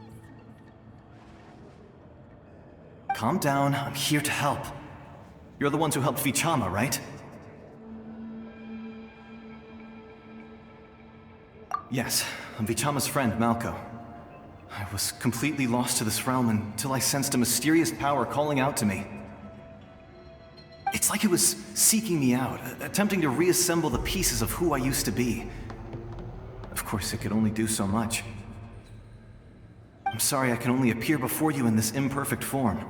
Calm down, I'm here to help. You're the ones who helped Vichama, right? Yes, I'm Vichama's friend, Malko. I was completely lost to this realm until I sensed a mysterious power calling out to me. It's like it was seeking me out, attempting to reassemble the pieces of who I used to be. Of course, it could only do so much. I'm sorry I can only appear before you in this imperfect form.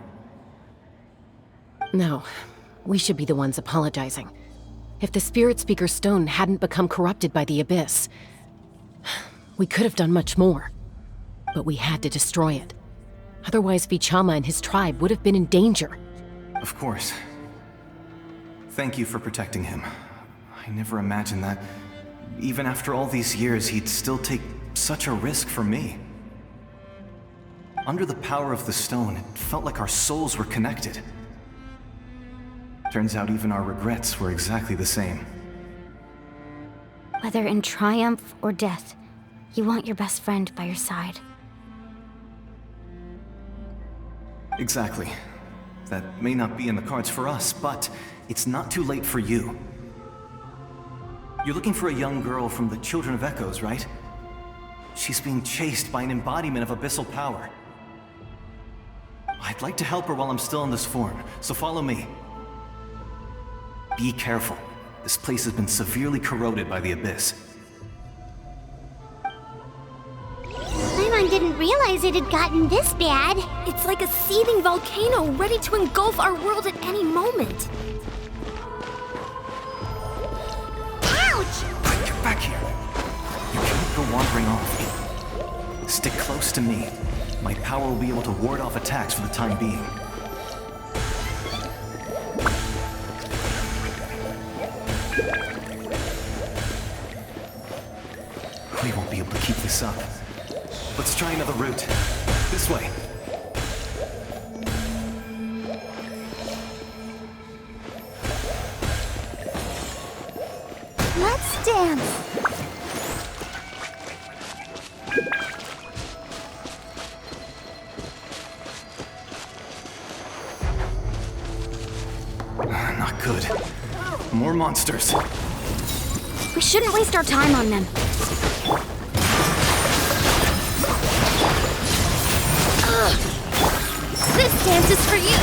No, we should be the ones apologizing. If the Spirit Speaker Stone hadn't become corrupted by the Abyss, we could have done much more. But we had to destroy it. Otherwise, Vichama and his tribe would have been in danger. Of course. Thank you for protecting him. I never imagined that, even after all these years, he'd still take such a risk for me. Under the power of the stone, it felt like our souls were connected. Turns out even our regrets were exactly the same. Whether in triumph or death, you want your best friend by your side. Exactly. That may not be in the cards for us, but it's not too late for you. You're looking for a young girl from the Children of Echoes, right? She's being chased by an embodiment of abyssal power. I'd like to help her while I'm still in this form, so follow me. Be careful. This place has been severely corroded by the Abyss. Paimon didn't realize it had gotten this bad. It's like a seething volcano ready to engulf our world at any moment. go wandering off. Stick close to me. My power will be able to ward off attacks for the time being. We won't be able to keep this up. Let's try another route. This way. Let's dance. Not good. More monsters. We shouldn't waste our time on them. This dance is for you.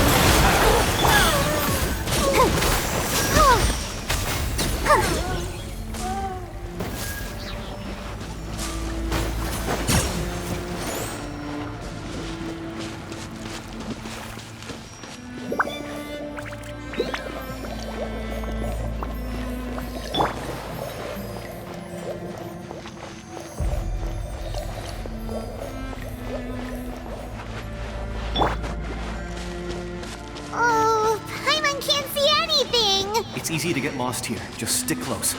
Oh, Paimon can't see anything! It's easy to get lost here. Just stick close.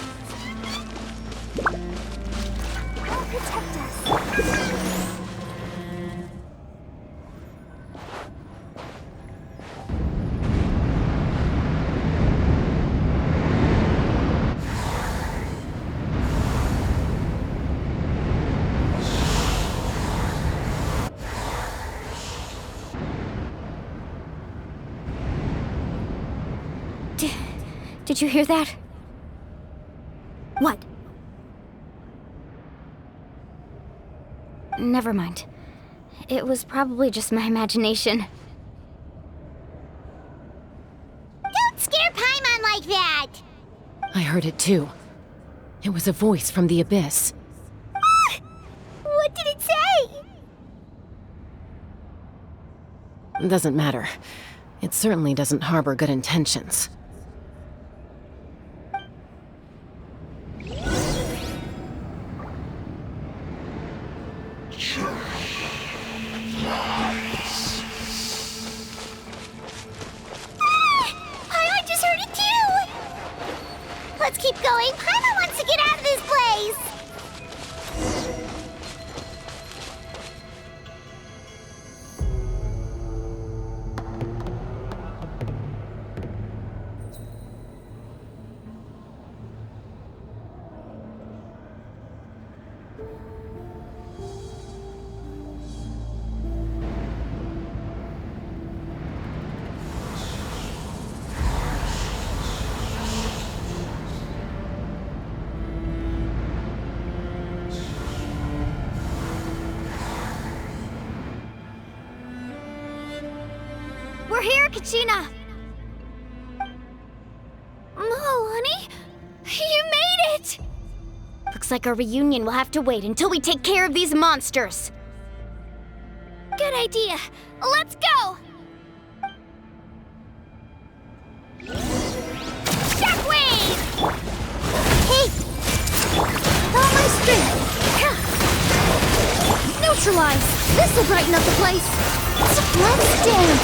I'll protect us. Did you hear that? What? Never mind. It was probably just my imagination. Don't scare Paimon like that! I heard it too. It was a voice from the abyss. What did it say? Doesn't matter. It certainly doesn't harbor good intentions. Paimon just heard it too! Let's keep going. Paimon wants to get out of this place! We're here, Kachina! Honey, you made it! Looks like our reunion will have to wait until we take care of these monsters. Good idea. Let's go! Shockwave! Hey! All my strength! Neutralize! This'll brighten up the place! Let's dance!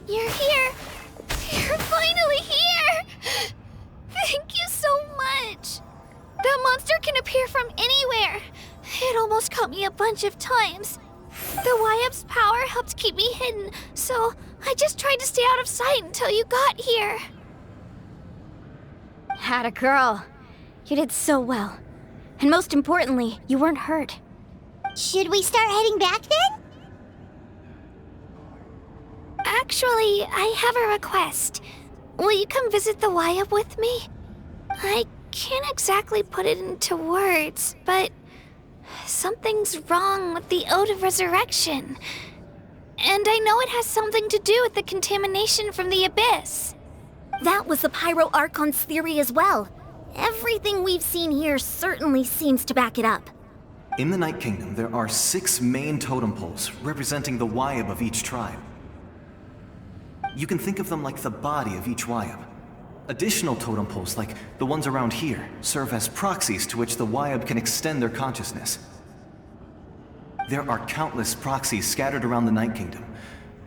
You're here! You're finally here! Thank you so much! That monster can appear from anywhere! It almost caught me a bunch of times. The YF's power helped keep me hidden, so I just tried to stay out of sight until you got here. Had a girl. You did so well. And most importantly, you weren't hurt. Should we start heading back then? Actually, I have a request. Will you come visit the YF with me? I can't exactly put it into words, but something's wrong with the Ode of Resurrection. And I know it has something to do with the contamination from the Abyss. That was the Pyro Archon's theory as well. Everything we've seen here certainly seems to back it up. In the Night Kingdom, there are 6 main totem poles representing the Wyab of each tribe. You can think of them like the body of each Wyab. Additional totem poles, like the ones around here, serve as proxies to which the Wyab can extend their consciousness. There are countless proxies scattered around the Night Kingdom.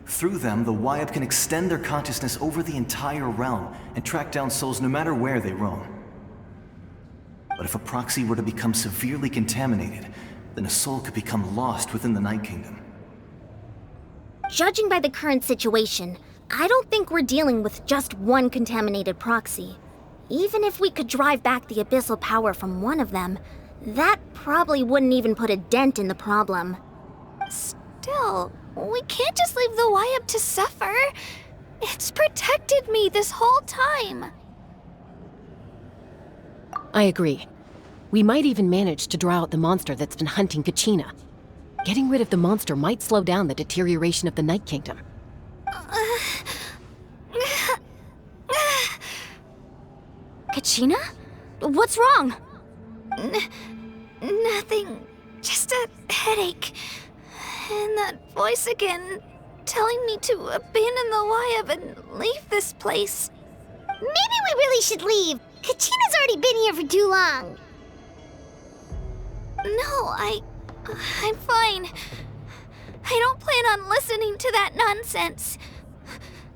Through them, the Wyab can extend their consciousness over the entire realm and track down souls no matter where they roam. But if a proxy were to become severely contaminated, then a soul could become lost within the Night Kingdom. Judging by the current situation, I don't think we're dealing with just one contaminated proxy. Even if we could drive back the abyssal power from one of them, that probably wouldn't even put a dent in the problem. Still, we can't just leave the Wyab to suffer. It's protected me this whole time. I agree. We might even manage to draw out the monster that's been hunting Kachina. Getting rid of the monster might slow down the deterioration of the Night Kingdom. Kachina? What's wrong? Nothing. Just a headache. And that voice again, telling me to abandon the Wyab and leave this place. Maybe we really should leave. Kachina's already been here for too long. No, I'm fine. I don't plan on listening to that nonsense.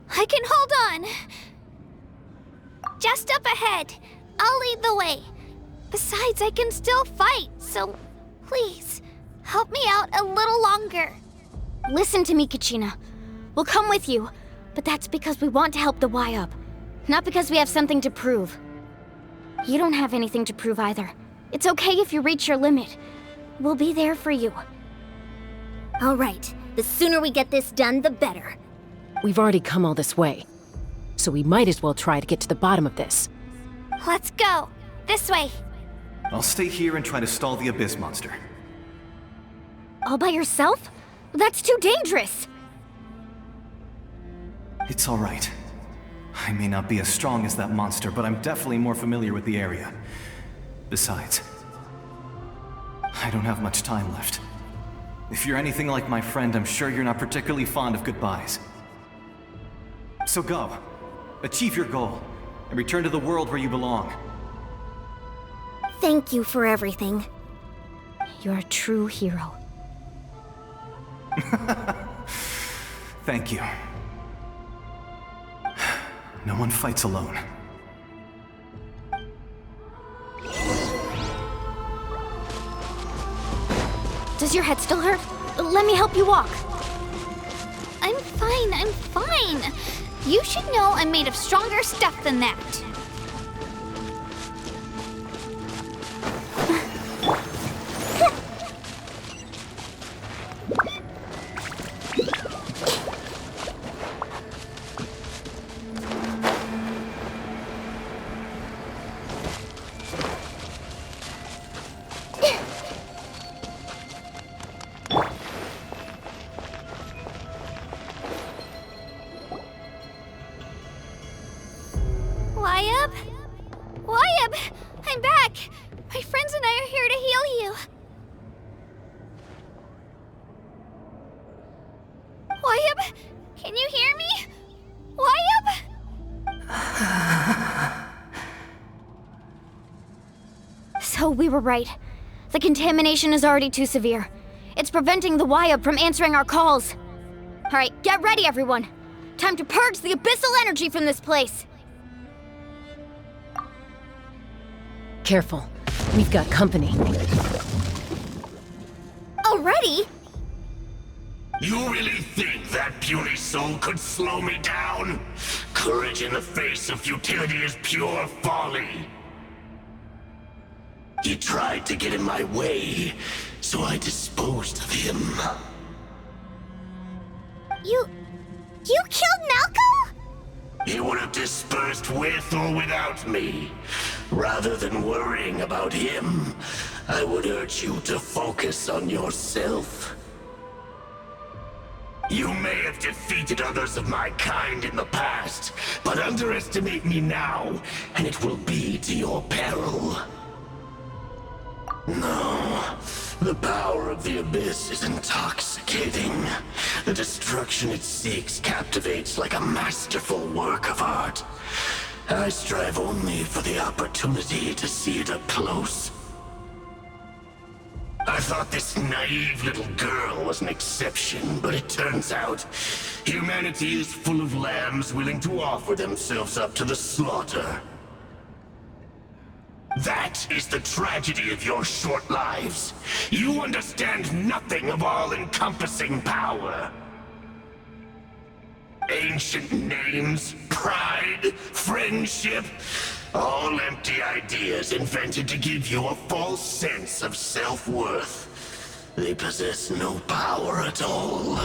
I can hold on. Just up ahead. I'll lead the way. Besides, I can still fight, so please, help me out a little longer. Listen to me, Kachina. We'll come with you, but that's because we want to help the Wyab, not because we have something to prove. You don't have anything to prove either. It's okay if you reach your limit. We'll be there for you. All right. The sooner we get this done, the better. We've already come all this way, so we might as well try to get to the bottom of this. Let's go. This way. I'll stay here and try to stall the Abyss monster. All by yourself? That's too dangerous. It's all right. I may not be as strong as that monster, but I'm definitely more familiar with the area. Besides, I don't have much time left. If you're anything like my friend, I'm sure you're not particularly fond of goodbyes. So go. Achieve your goal, and return to the world where you belong. Thank you for everything. You're a true hero. Thank you. No one fights alone. Does your head still hurt? Let me help you walk. I'm fine. You should know I'm made of stronger stuff than that. Wyab! I'm back! My friends and I are here to heal you. Wyab, can you hear me? Wyab? So we were right. The contamination is already too severe. It's preventing the Wyab from answering our calls. All right, get ready, everyone. Time to purge the abyssal energy from this place. Careful. We've got company. Already? You really think that puny soul could slow me down? Courage in the face of futility is pure folly. He tried to get in my way, so I disposed of him. You killed Malco? He would have dispersed with or without me. Rather than worrying about him, I would urge you to focus on yourself. You may have defeated others of my kind in the past, but underestimate me now, and it will be to your peril. No, The power of the Abyss is intoxicating. The destruction it seeks captivates like a masterful work of art. I strive only for the opportunity to see it up close. I thought this naive little girl was an exception, but it turns out humanity is full of lambs willing to offer themselves up to the slaughter. That is the tragedy of your short lives. You understand nothing of all-encompassing power. Ancient names, pride, friendship, all empty ideas invented to give you a false sense of self-worth. They possess no power at all.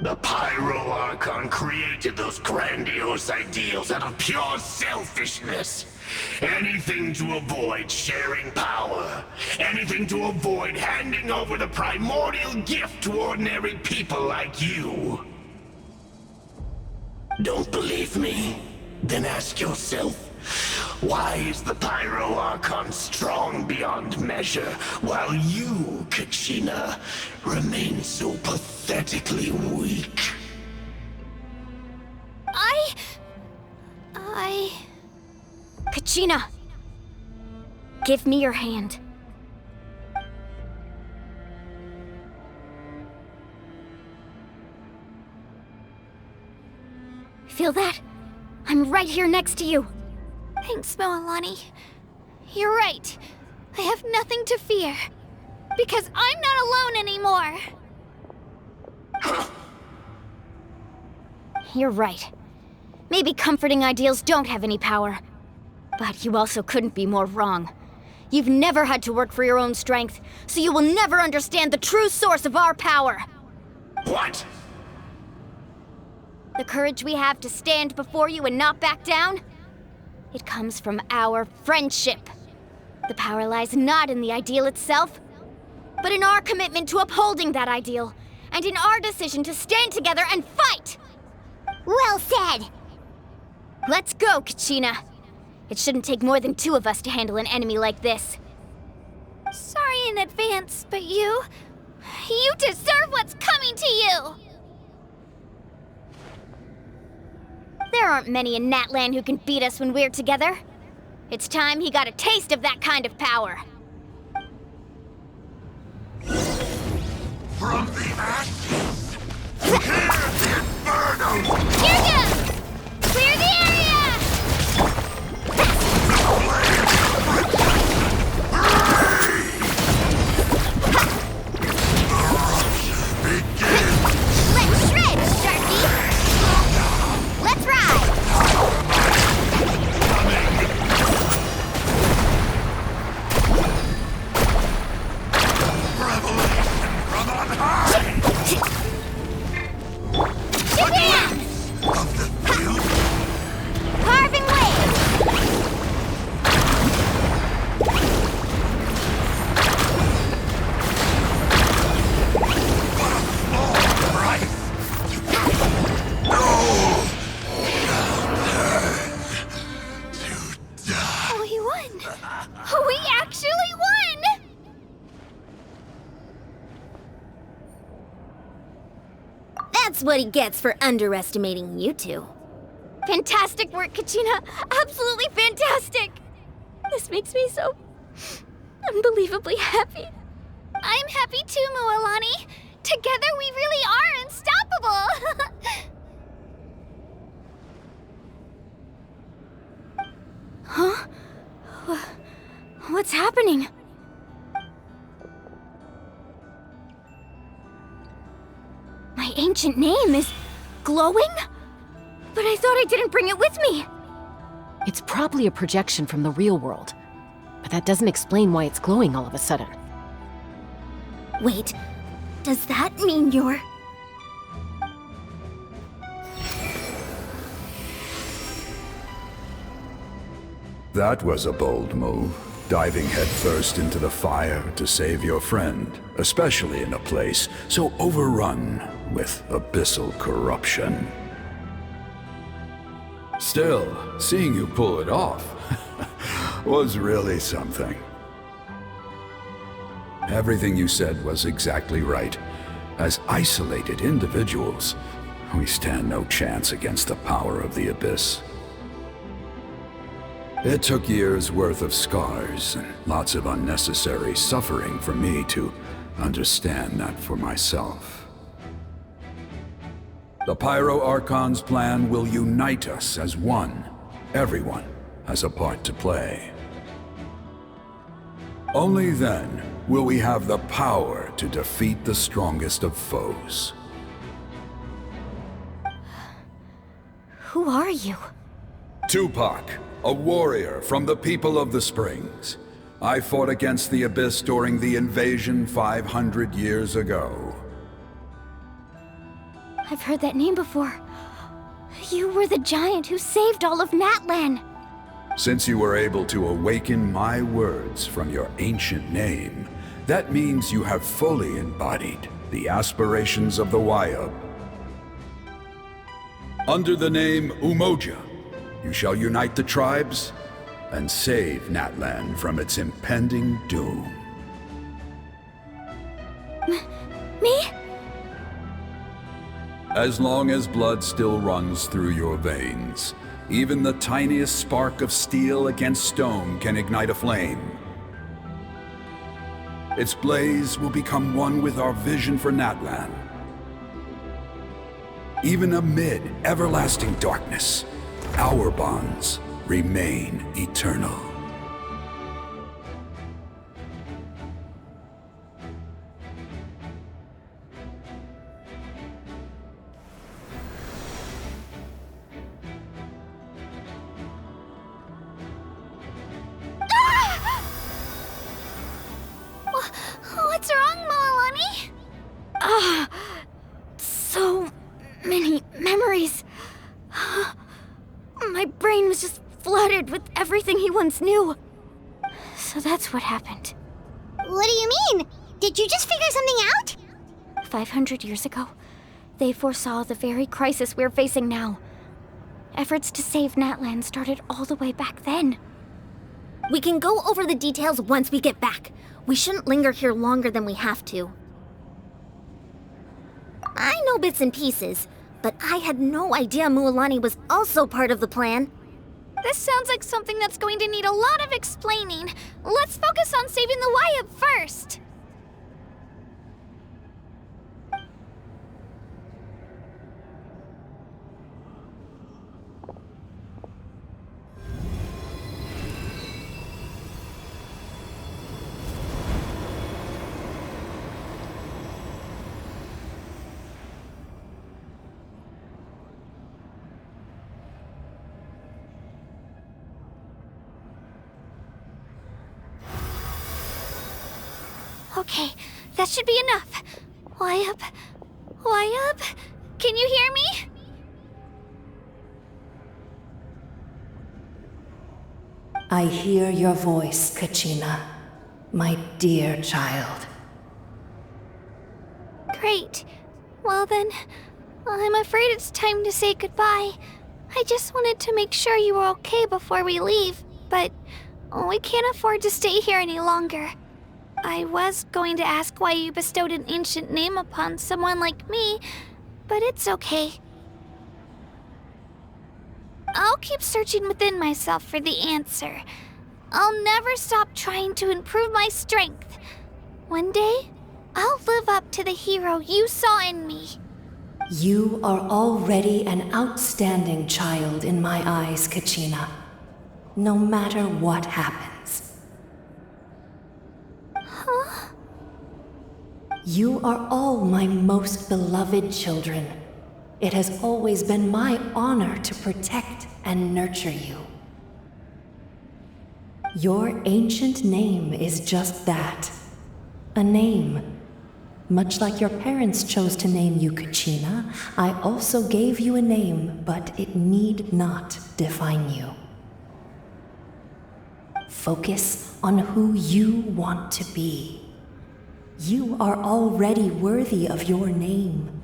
The Pyro Archon created those grandiose ideals out of pure selfishness. Anything to avoid sharing power. Anything to avoid handing over the primordial gift to ordinary people like you. Don't believe me? Then ask yourself, why is the Pyro Archon strong beyond measure, while you, Kachina, remain so pathetically weak? Kachina! Give me your hand. Feel that? I'm right here next to you. Thanks, Moalani. You're right. I have nothing to fear. Because I'm not alone anymore. You're right. Maybe comforting ideals don't have any power. But you also couldn't be more wrong. You've never had to work for your own strength, so you will never understand the true source of our power. What? The courage we have to stand before you and not back down? It comes from our friendship. The power lies not in the ideal itself, but in our commitment to upholding that ideal, and in our decision to stand together and fight! Well said! Let's go, Kachina. It shouldn't take more than two of us to handle an enemy like this. Sorry in advance, but you deserve what's coming to you! There aren't many in Natlan who can beat us when we're together. It's time he got a taste of that kind of power. From the ashes, hear the inferno! Here goes! Clear the area! Let's shred, Sharky! Let's ride! Revelation from on high! Japan! Of the field? Carving waves! We won! We actually won! That's what he gets for underestimating you two. Fantastic work, Kachina! Absolutely fantastic! This makes me so unbelievably happy. I'm happy too, Moalani. Together we really are unstoppable! Huh? What's happening? My ancient name is glowing? But I thought I didn't bring it with me. It's probably a projection from the real world, but that doesn't explain why it's glowing all of a sudden. Wait, does that mean you're... That was a bold move, diving headfirst into the fire to save your friend, especially in a place so overrun with abyssal corruption. Still, seeing you pull it off was really something. Everything you said was exactly right. As isolated individuals, we stand no chance against the power of the Abyss. It took years' worth of scars and lots of unnecessary suffering for me to understand that for myself. The Pyro Archon's plan will unite us as one. Everyone has a part to play. Only then will we have the power to defeat the strongest of foes. Who are you? Tupac, a warrior from the people of the Springs. I fought against the Abyss during the invasion 500 years ago. I've heard that name before. You were the giant who saved all of Natlan. Since you were able to awaken my words from your ancient name, that means you have fully embodied the aspirations of the Wayub. Under the name Umoja, you shall unite the tribes and save Natlan from its impending doom. Me? As long as blood still runs through your veins, even the tiniest spark of steel against stone can ignite a flame. Its blaze will become one with our vision for Natlan. Even amid everlasting darkness, our bonds remain eternal. What's wrong, Moalani? So many memories. My brain was just flooded with everything he once knew. So that's what happened. What do you mean? Did you just figure something out? 500 years ago, they foresaw the very crisis we're facing now. Efforts to save Natlan started all the way back then. We can go over the details once we get back. We shouldn't linger here longer than we have to. I know bits and pieces, but I had no idea Mualani was also part of the plan. This sounds like something that's going to need a lot of explaining. Let's focus on saving the Wayub first. Okay, that should be enough. Wayub? Wayub? Can you hear me? I hear your voice, Kachina, my dear child. Great. Well then, I'm afraid it's time to say goodbye. I just wanted to make sure you were okay before we leave, but we can't afford to stay here any longer. I was going to ask why you bestowed an ancient name upon someone like me, but it's okay. I'll keep searching within myself for the answer. I'll never stop trying to improve my strength. One day, I'll live up to the hero you saw in me. You are already an outstanding child in my eyes, Kachina. No matter what happens. Huh? You are all my most beloved children. It has always been my honor to protect and nurture you. Your ancient name is just that. A name. Much like your parents chose to name you Kachina, I also gave you a name, but it need not define you. Focus on who you want to be. You are already worthy of your name.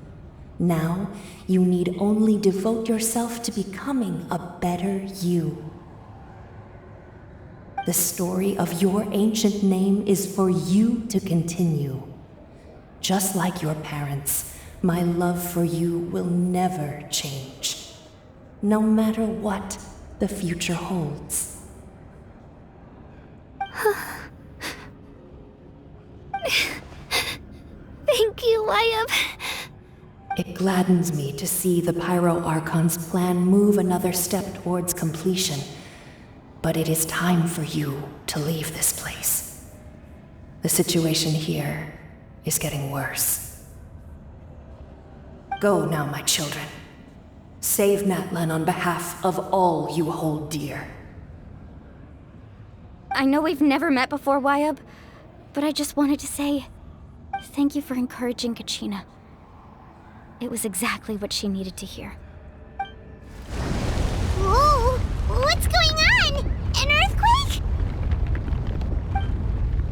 Now, you need only devote yourself to becoming a better you. The story of your ancient name is for you to continue. Just like your parents, my love for you will never change, no matter what the future holds. Thank you, Wyatt. It gladdens me to see the Pyro Archon's plan move another step towards completion, but it is time for you to leave this place. The situation here is getting worse. Go now, my children. Save Natlan on behalf of all you hold dear. I know we've never met before, Wyatt, but I just wanted to say thank you for encouraging Kachina. It was exactly what she needed to hear. Whoa! What's going on? An earthquake?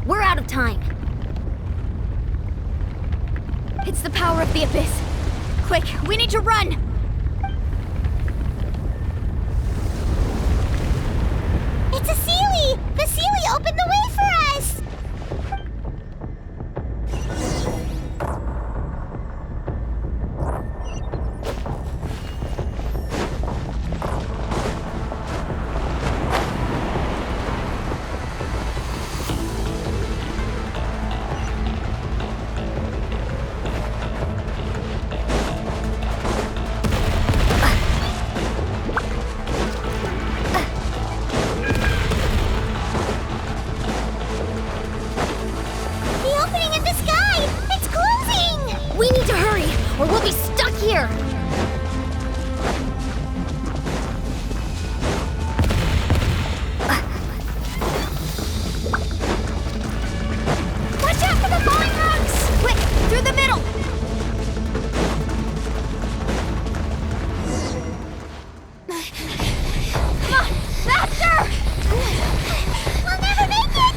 We're out of time. It's the power of the Abyss. Quick, we need to run! It's a Seelie! The Seelie opened the way for us! Or we'll be stuck here! Watch out for the falling rocks! Quick, through the middle! Come on, faster! We'll never make it!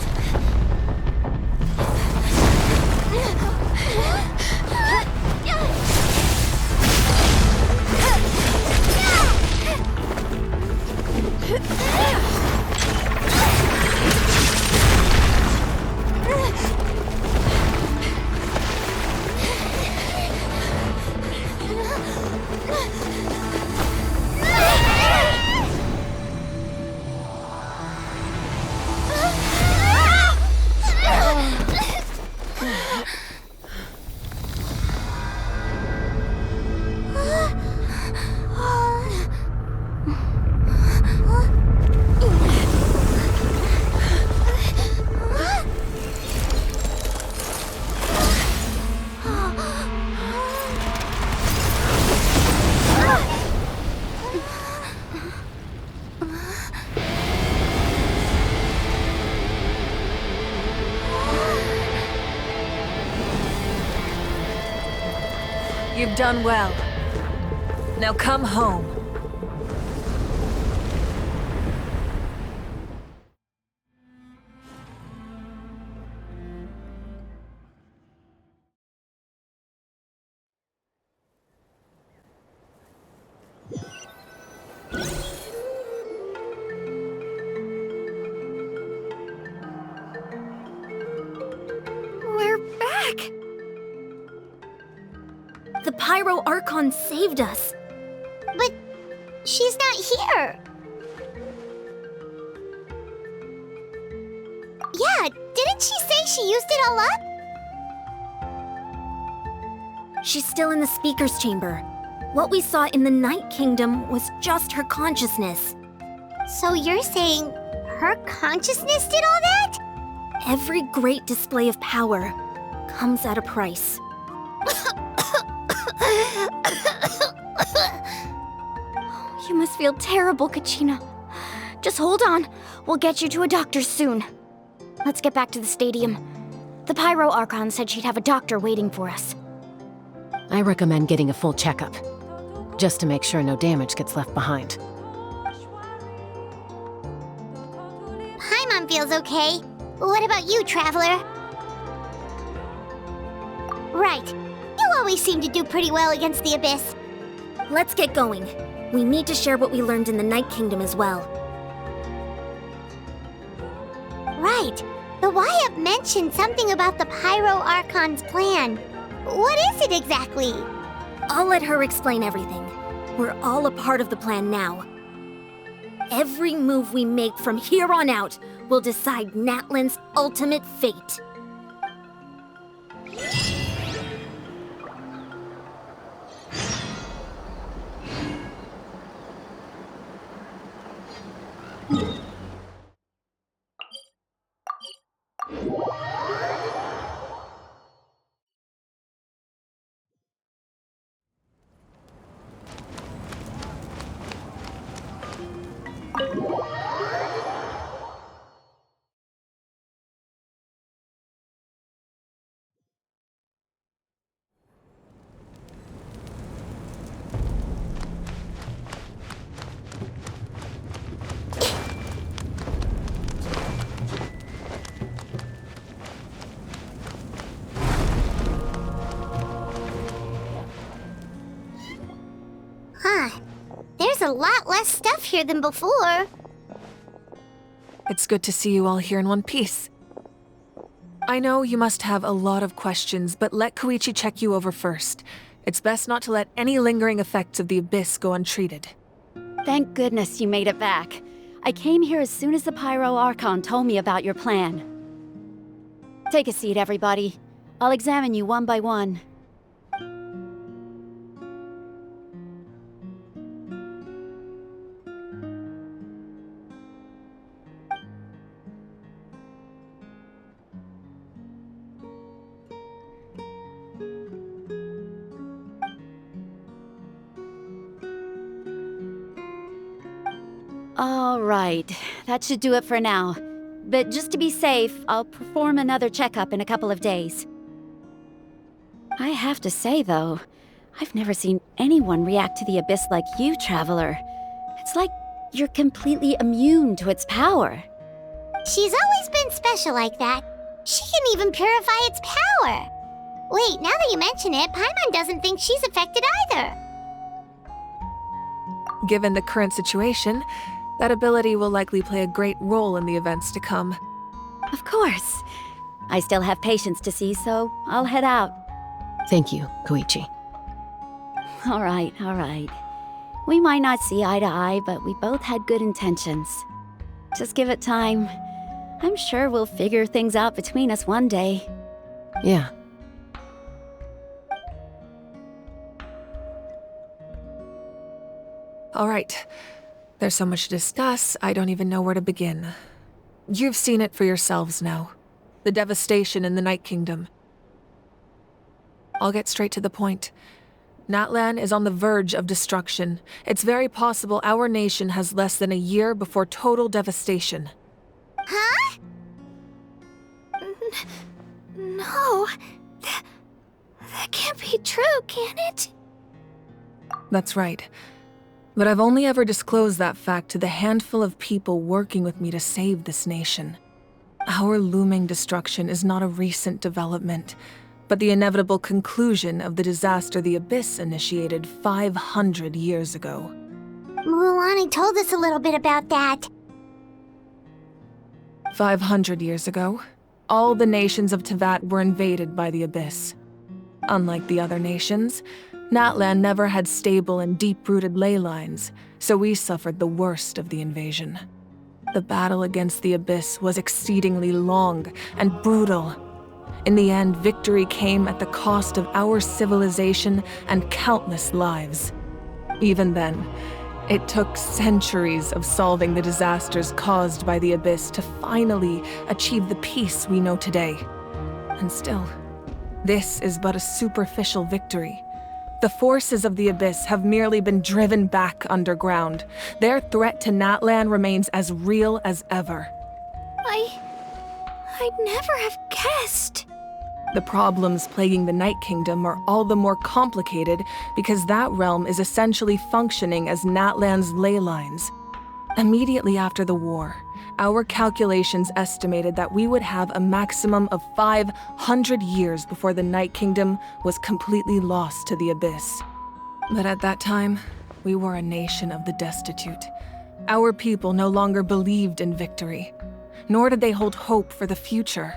You've done well. Now come home. We're back! The Pyro Archon saved us. But she's not here. Yeah, didn't she say she used it all up? She's still in the speaker's chamber. What we saw in the Night Kingdom was just her consciousness. So you're saying her consciousness did all that? Every great display of power comes at a price. You must feel terrible, Kachina. Just hold on. We'll get you to a doctor soon. Let's get back to the stadium. The Pyro Archon said she'd have a doctor waiting for us. I recommend getting a full checkup, just to make sure no damage gets left behind. Paimon feels okay. What about you, Traveler? Right. You always seem to do pretty well against the Abyss. Let's get going. We need to share what we learned in the Night Kingdom as well. right. The Y-Up mentioned something about the Pyro Archon's plan. What is it exactly? I'll let her explain everything. We're all a part of the plan now. Every move we make from here on out will decide Natlan's ultimate fate. Huh. There's a lot less stuff here than before. It's good to see you all here in one piece. I know you must have a lot of questions, but let Koichi check you over first. It's best not to let any lingering effects of the Abyss go untreated. Thank goodness you made it back. I came here as soon as the Pyro Archon told me about your plan. Take a seat, everybody. I'll examine you one by one. All right, that should do it for now. But just to be safe, I'll perform another checkup in a couple of days. I have to say, though, I've never seen anyone react to the Abyss like you, Traveler. It's like you're completely immune to its power. She's always been special like that. She can even purify its power. Wait, now that you mention it, Paimon doesn't think she's affected either. Given the current situation, that ability will likely play a great role in the events to come. Of course. I still have patients to see, so I'll head out. Thank you, Koichi. All right, all right. We might not see eye to eye, but we both had good intentions. Just give it time. I'm sure we'll figure things out between us one day. Yeah. All right. There's so much to discuss, I don't even know where to begin. You've seen it for yourselves now. The devastation in the Night Kingdom. I'll get straight to the point. Natlan is on the verge of destruction. It's very possible our nation has less than a year before total devastation. Huh? No. That can't be true, can it? That's right. But I've only ever disclosed that fact to the handful of people working with me to save this nation. Our looming destruction is not a recent development, but the inevitable conclusion of the disaster the Abyss initiated 500 years ago. Mulan told us a little bit about that. 500 years ago, all the nations of Teyvat were invaded by the Abyss. Unlike the other nations, Natlan never had stable and deep-rooted ley lines, so we suffered the worst of the invasion. The battle against the Abyss was exceedingly long and brutal. In the end, victory came at the cost of our civilization and countless lives. Even then, it took centuries of solving the disasters caused by the Abyss to finally achieve the peace we know today. And still, this is but a superficial victory. The forces of the Abyss have merely been driven back underground. Their threat to Natlan remains as real as ever. I'd never have guessed. The problems plaguing the Night Kingdom are all the more complicated because that realm is essentially functioning as Natlan's ley lines. Immediately after the war, our calculations estimated that we would have a maximum of 500 years before the Night Kingdom was completely lost to the Abyss. But at that time, we were a nation of the destitute. Our people no longer believed in victory. nor did they hold hope for the future.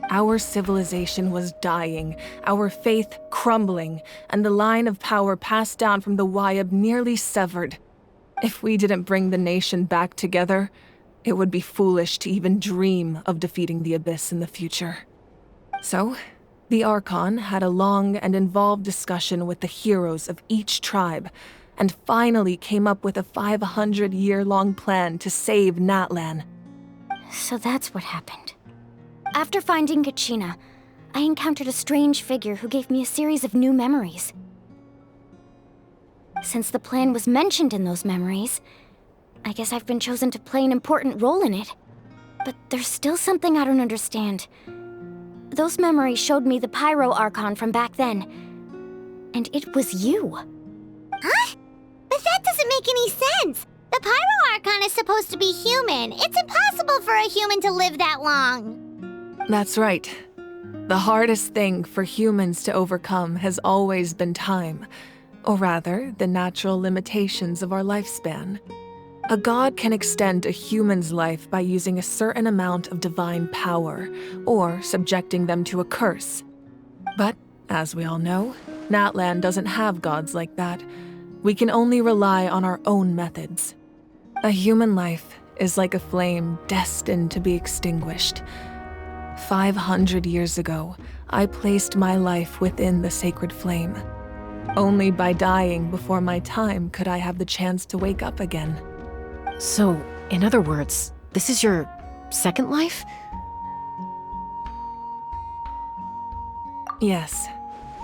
Our civilization was dying, our faith crumbling, and the line of power passed down from the Wyab nearly severed. If we didn't bring the nation back together, it would be foolish to even dream of defeating the Abyss in the future. So, the Archon had a long and involved discussion with the heroes of each tribe, and finally came up with a 500-year-long plan to save Natlan. So that's what happened. After finding Kachina, I encountered a strange figure who gave me a series of new memories. Since the plan was mentioned in those memories, I guess I've been chosen to play an important role in it. But there's still something I don't understand. Those memories showed me the Pyro Archon from back then, and it was you. Huh? But that doesn't make any sense! The Pyro Archon is supposed to be human. It's impossible for a human to live that long. That's right. The hardest thing for humans to overcome has always been time, or rather, the natural limitations of our lifespan. A god can extend a human's life by using a certain amount of divine power, or subjecting them to a curse. But, as we all know, Natlan doesn't have gods like that. We can only rely on our own methods. A human life is like a flame destined to be extinguished. 500 years ago, I placed my life within the sacred flame. Only by dying before my time could I have the chance to wake up again. So, in other words, this is your second life? Yes.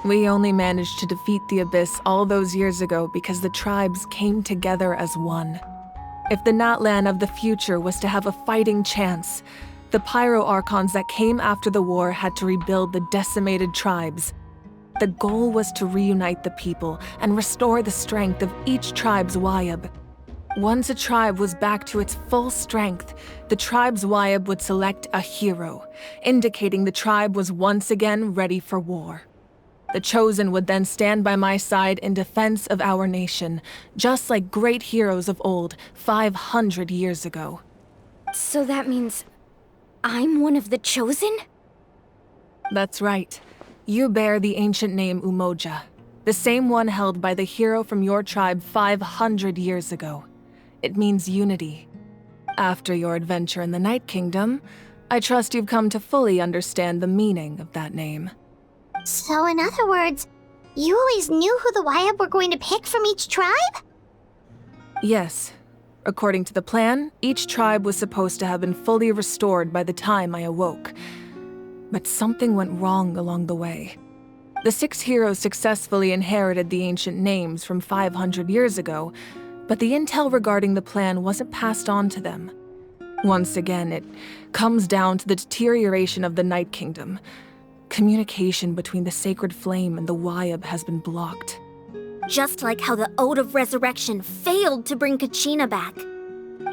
We only managed to defeat the Abyss all those years ago because the tribes came together as one. If the Natlan of the future was to have a fighting chance, the Pyro Archons that came after the war had to rebuild the decimated tribes. The goal was to reunite the people and restore the strength of each tribe's Wyab. Once a tribe was back to its full strength, the tribe's Wyab would select a hero, indicating the tribe was once again ready for war. The Chosen would then stand by my side in defense of our nation, just like great heroes of old, 500 years ago. So that means I'm one of the Chosen? That's right. You bear the ancient name Umoja, the same one held by the hero from your tribe 500 years ago. It means unity. After your adventure in the Night Kingdom, I trust you've come to fully understand the meaning of that name. So in other words, you always knew who the Wyab were going to pick from each tribe? Yes. According to the plan, each tribe was supposed to have been fully restored by the time I awoke. But something went wrong along the way. The 6 heroes successfully inherited the ancient names from 500 years ago, but the intel regarding the plan wasn't passed on to them. Once again, it comes down to the deterioration of the Night Kingdom. Communication between the Sacred Flame and the Wyab has been blocked. Just like how the Ode of Resurrection failed to bring Kachina back.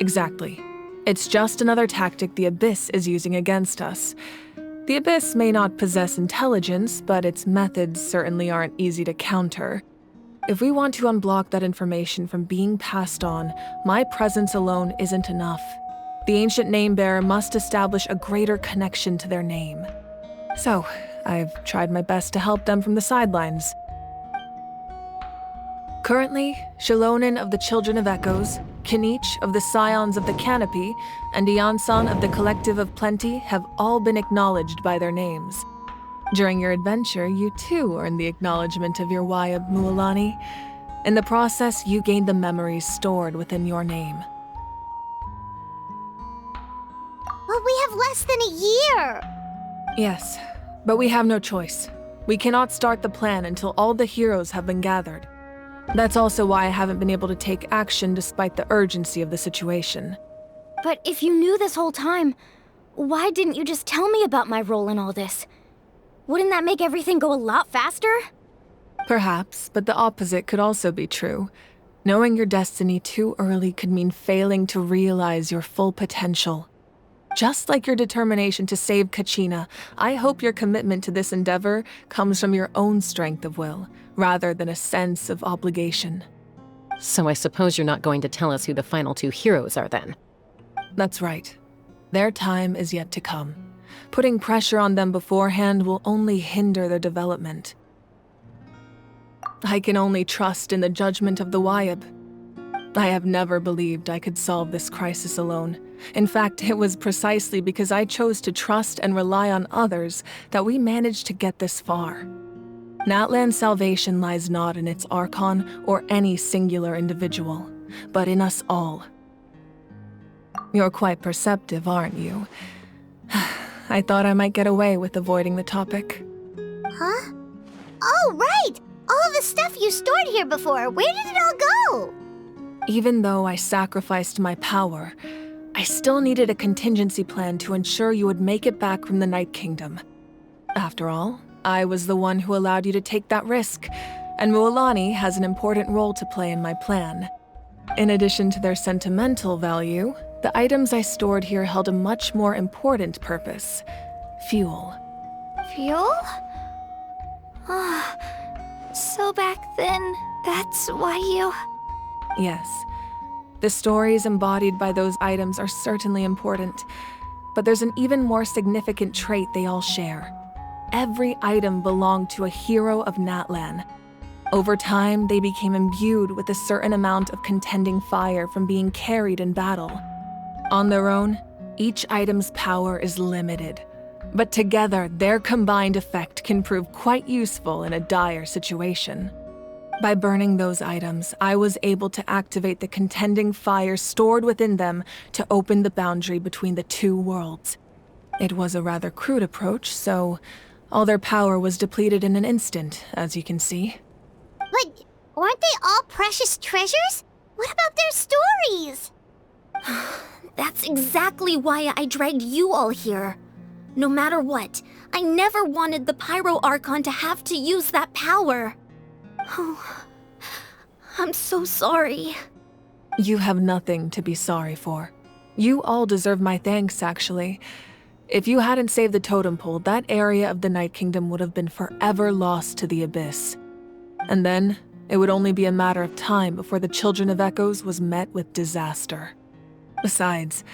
Exactly. It's just another tactic the Abyss is using against us. The Abyss may not possess intelligence, but its methods certainly aren't easy to counter. If we want to unblock that information from being passed on, my presence alone isn't enough. The ancient name-bearer must establish a greater connection to their name. So, I've tried my best to help them from the sidelines. Currently, Shalonin of the Children of Echoes, Kinich of the Scions of the Canopy, and Iansan of the Collective of Plenty have all been acknowledged by their names. During your adventure, you too earned the acknowledgement of your Wyab, Mualani. In the process, you gained the memories stored within your name. But we have less than a year! Yes, but we have no choice. We cannot start the plan until all the heroes have been gathered. That's also why I haven't been able to take action despite the urgency of the situation. But if you knew this whole time, why didn't you just tell me about my role in all this? Wouldn't that make everything go a lot faster? Perhaps, but the opposite could also be true. Knowing your destiny too early could mean failing to realize your full potential. Just like your determination to save Kachina, I hope your commitment to this endeavor comes from your own strength of will, rather than a sense of obligation. So I suppose you're not going to tell us who the final 2 heroes are then? That's right. Their time is yet to come. Putting pressure on them beforehand will only hinder their development. I can only trust in the judgment of the Wyab. I have never believed I could solve this crisis alone. In fact, it was precisely because I chose to trust and rely on others that we managed to get this far. Natlan's salvation lies not in its Archon or any singular individual, but in us all. You're quite perceptive, aren't you? I thought I might get away with avoiding the topic. Huh? Oh, right! All of the stuff you stored here before, where did it all go? Even though I sacrificed my power, I still needed a contingency plan to ensure you would make it back from the Night Kingdom. After all, I was the one who allowed you to take that risk, and Mualani has an important role to play in my plan. In addition to their sentimental value, the items I stored here held a much more important purpose: fuel. Fuel? Ah, so back then, that's why you... Yes. The stories embodied by those items are certainly important, but there's an even more significant trait they all share. Every item belonged to a hero of Natlan. Over time, they became imbued with a certain amount of contending fire from being carried in battle. On their own, each item's power is limited, but together, their combined effect can prove quite useful in a dire situation. By burning those items, I was able to activate the contending fire stored within them to open the boundary between the two worlds. It was a rather crude approach, so all their power was depleted in an instant, as you can see. But aren't they all precious treasures? What about their stories? That's exactly why I dragged you all here. No matter what, I never wanted the Pyro Archon to have to use that power. Oh, I'm so sorry. You have nothing to be sorry for. You all deserve my thanks, actually. If you hadn't saved the totem pole, that area of the Night Kingdom would have been forever lost to the Abyss. And then, it would only be a matter of time before the Children of Echoes was met with disaster. Besides,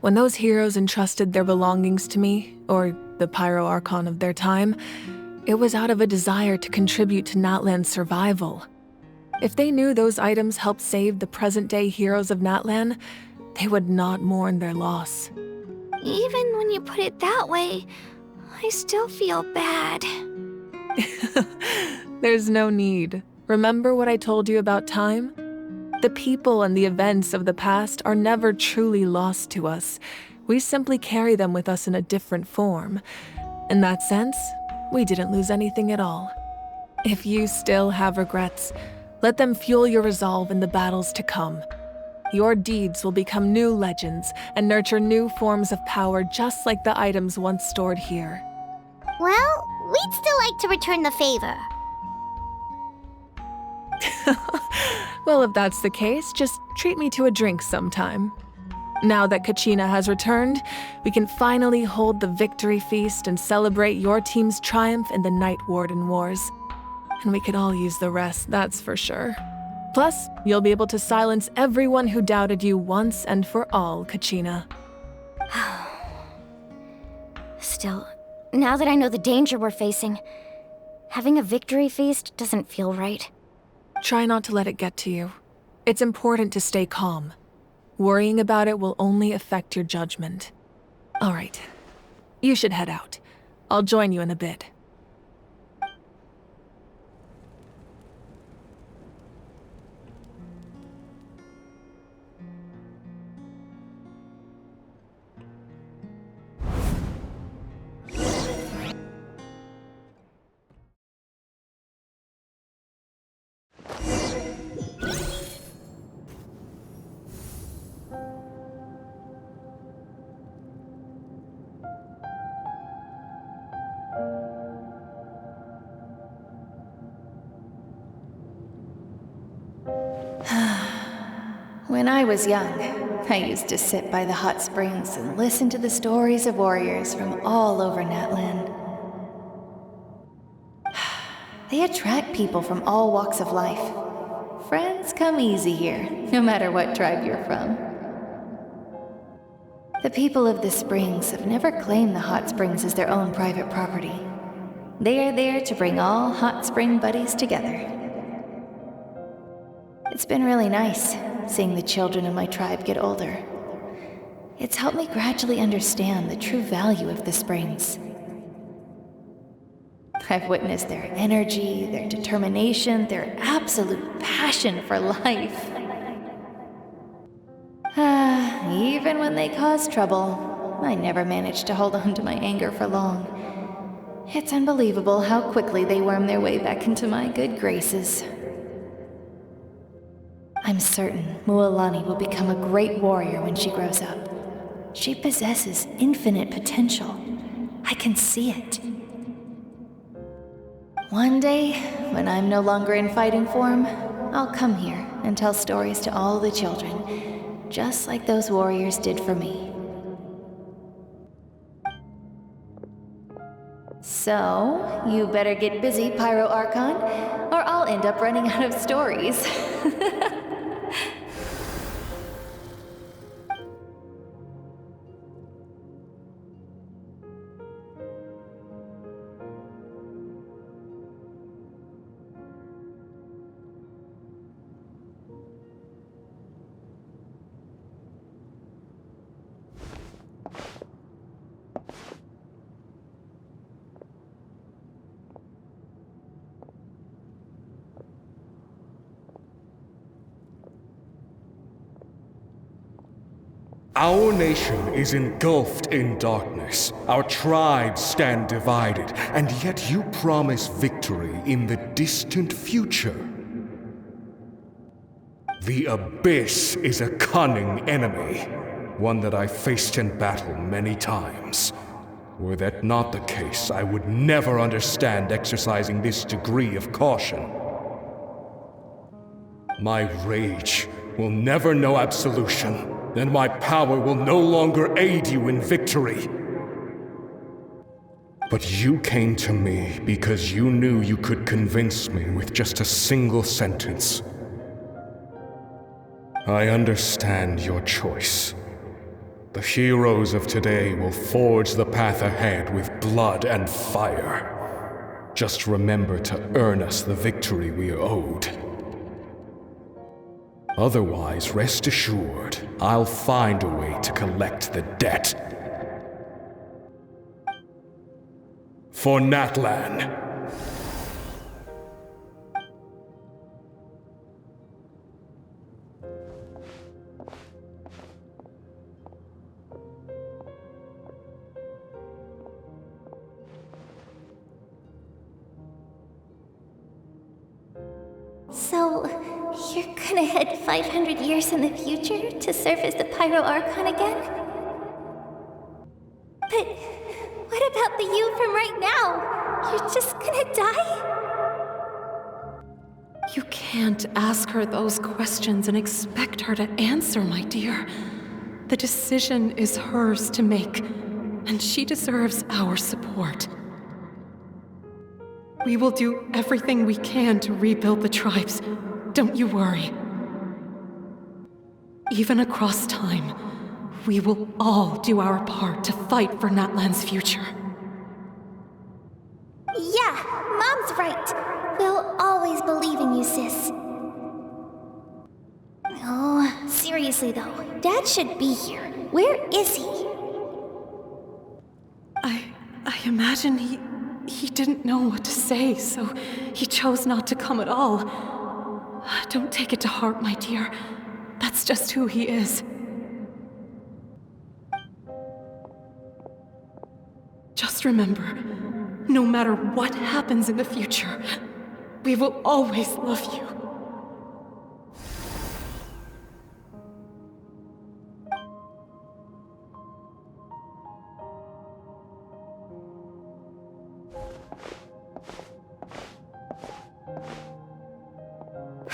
when those heroes entrusted their belongings to me, or the Pyro Archon of their time, it was out of a desire to contribute to Natlan's survival. If they knew those items helped save the present-day heroes of Natlan, they would not mourn their loss. Even when you put it that way, I still feel bad. There's no need. Remember what I told you about time? The people and the events of the past are never truly lost to us. We simply carry them with us in a different form. In that sense, we didn't lose anything at all. If you still have regrets, let them fuel your resolve in the battles to come. Your deeds will become new legends and nurture new forms of power just like the items once stored here. Well, we'd still like to return the favor. Well, if that's the case, just treat me to a drink sometime. Now that Kachina has returned, we can finally hold the victory feast and celebrate your team's triumph in the Night Warden Wars. And we could all use the rest, that's for sure. Plus, you'll be able to silence everyone who doubted you once and for all, Kachina. Still, now that I know the danger we're facing, having a victory feast doesn't feel right. Try not to let it get to you. It's important to stay calm. Worrying about it will only affect your judgment. All right, you should head out. I'll join you in a bit. When I was young, I used to sit by the hot springs and listen to the stories of warriors from all over Natlan. They attract people from all walks of life. Friends come easy here, no matter what tribe you're from. The people of the springs have never claimed the hot springs as their own private property. They are there to bring all hot spring buddies together. It's been really nice seeing the children of my tribe get older. It's helped me gradually understand the true value of the springs. I've witnessed their energy, their determination, their absolute passion for life. Even when they cause trouble, I never managed to hold on to my anger for long. It's unbelievable how quickly they worm their way back into my good graces. I'm certain Mualani will become a great warrior when she grows up. She possesses infinite potential. I can see it. One day, when I'm no longer in fighting form, I'll come here and tell stories to all the children, just like those warriors did for me. So, you better get busy, Pyro Archon, or I'll end up running out of stories. Our nation is engulfed in darkness. Our tribes stand divided, and yet you promise victory in the distant future. The Abyss is a cunning enemy, one that I faced in battle many times. Were that not the case, I would never understand exercising this degree of caution. My rage will never know absolution, and my power will no longer aid you in victory. But you came to me because you knew you could convince me with just a single sentence. I understand your choice. The heroes of today will forge the path ahead with blood and fire. Just remember to earn us the victory we are owed. Otherwise, rest assured, I'll find a way to collect the debt. For Natlan. So, you're gonna head 500 years in the future to serve as the Pyro Archon again? But what about the you from right now? You're just gonna die? You can't ask her those questions and expect her to answer, my dear. The decision is hers to make, and she deserves our support. We will do everything we can to rebuild the tribes. Don't you worry. Even across time, we will all do our part to fight for Natlan's future. Yeah, Mom's right. We'll always believe in you, sis. Oh, seriously though, Dad should be here. Where is he? I imagine he didn't know what to say, so he chose not to come at all. Don't take it to heart, my dear. That's just who he is. Just remember, no matter what happens in the future, we will always love you.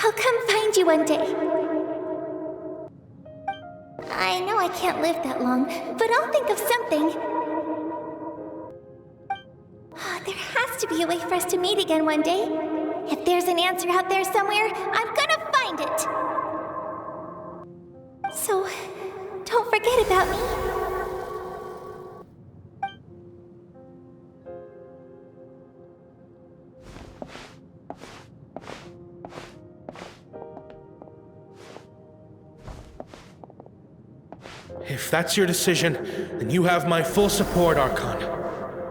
I'll come find you one day. I know I can't live that long, but I'll think of something. There has to be a way for us to meet again one day. If there's an answer out there somewhere, I'm gonna find it. So, don't forget about me. If that's your decision, then you have my full support, Archon.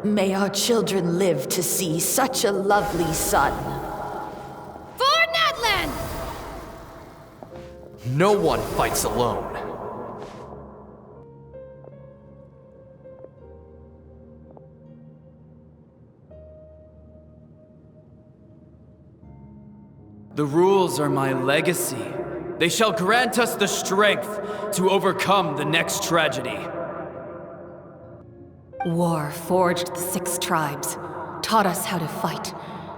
May our children live to see such a lovely son. For Natlan! No one fights alone. The rules are my legacy. They shall grant us the strength to overcome the next tragedy. War forged the 6 tribes, taught us how to fight,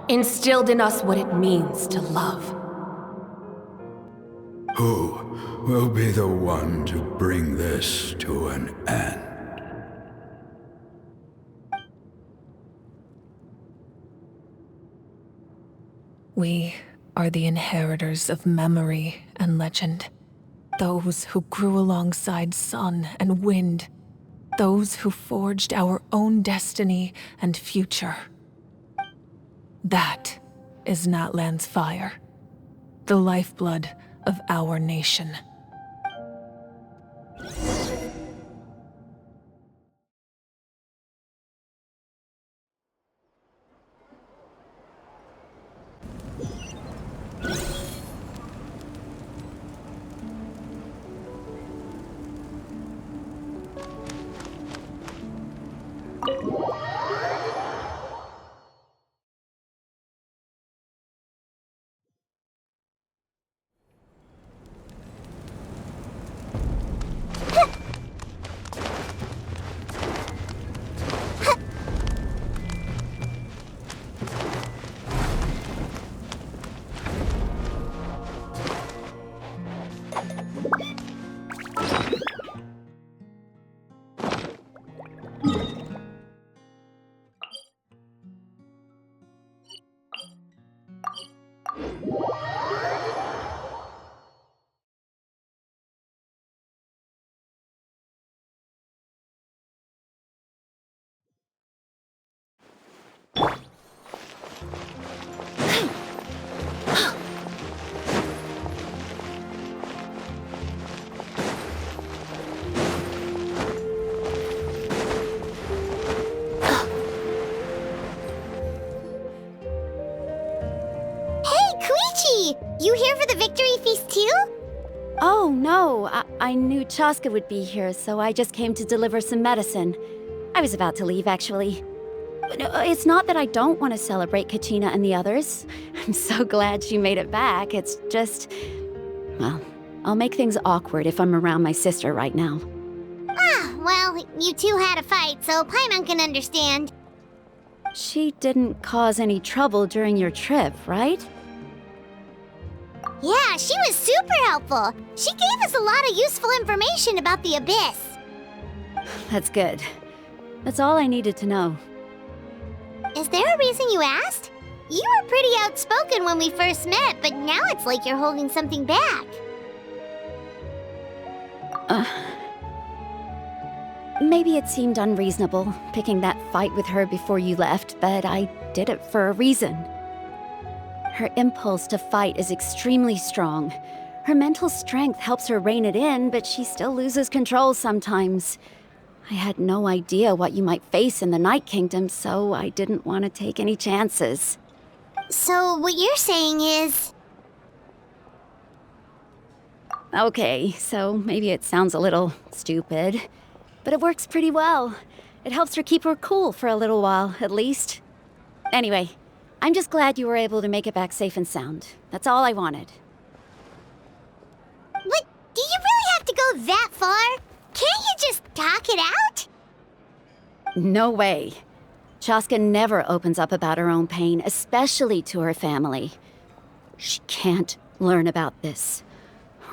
instilled in us what it means to love. Who will be the one to bring this to an end? We are the inheritors of memory and legend. Those who grew alongside sun and wind. Those who forged our own destiny and future. That is Natlan's fire. The lifeblood of our nation. You here for the victory feast too? Oh, no. I knew Chaska would be here, so I just came to deliver some medicine. I was about to leave, actually. It's not that I don't want to celebrate Kachina and the others. I'm so glad she made it back. It's just... well, I'll make things awkward if I'm around my sister right now. Ah, well, you two had a fight, so Paimon can understand. She didn't cause any trouble during your trip, right? Yeah, she was super helpful. She gave us a lot of useful information about the Abyss. That's good. That's all I needed to know. Is there a reason you asked? You were pretty outspoken when we first met, but now it's like you're holding something back. Maybe it seemed unreasonable, picking that fight with her before you left, but I did it for a reason. Her impulse to fight is extremely strong. Her mental strength helps her rein it in, but she still loses control sometimes. I had no idea what you might face in the Night Kingdom, so I didn't want to take any chances. So what you're saying is... Okay, so maybe it sounds a little stupid, but it works pretty well. It helps her keep her cool for a little while, at least. Anyway, I'm just glad you were able to make it back safe and sound. That's all I wanted. But do you really have to go that far? Can't you just talk it out? No way. Chaska never opens up about her own pain, especially to her family. She can't learn about this,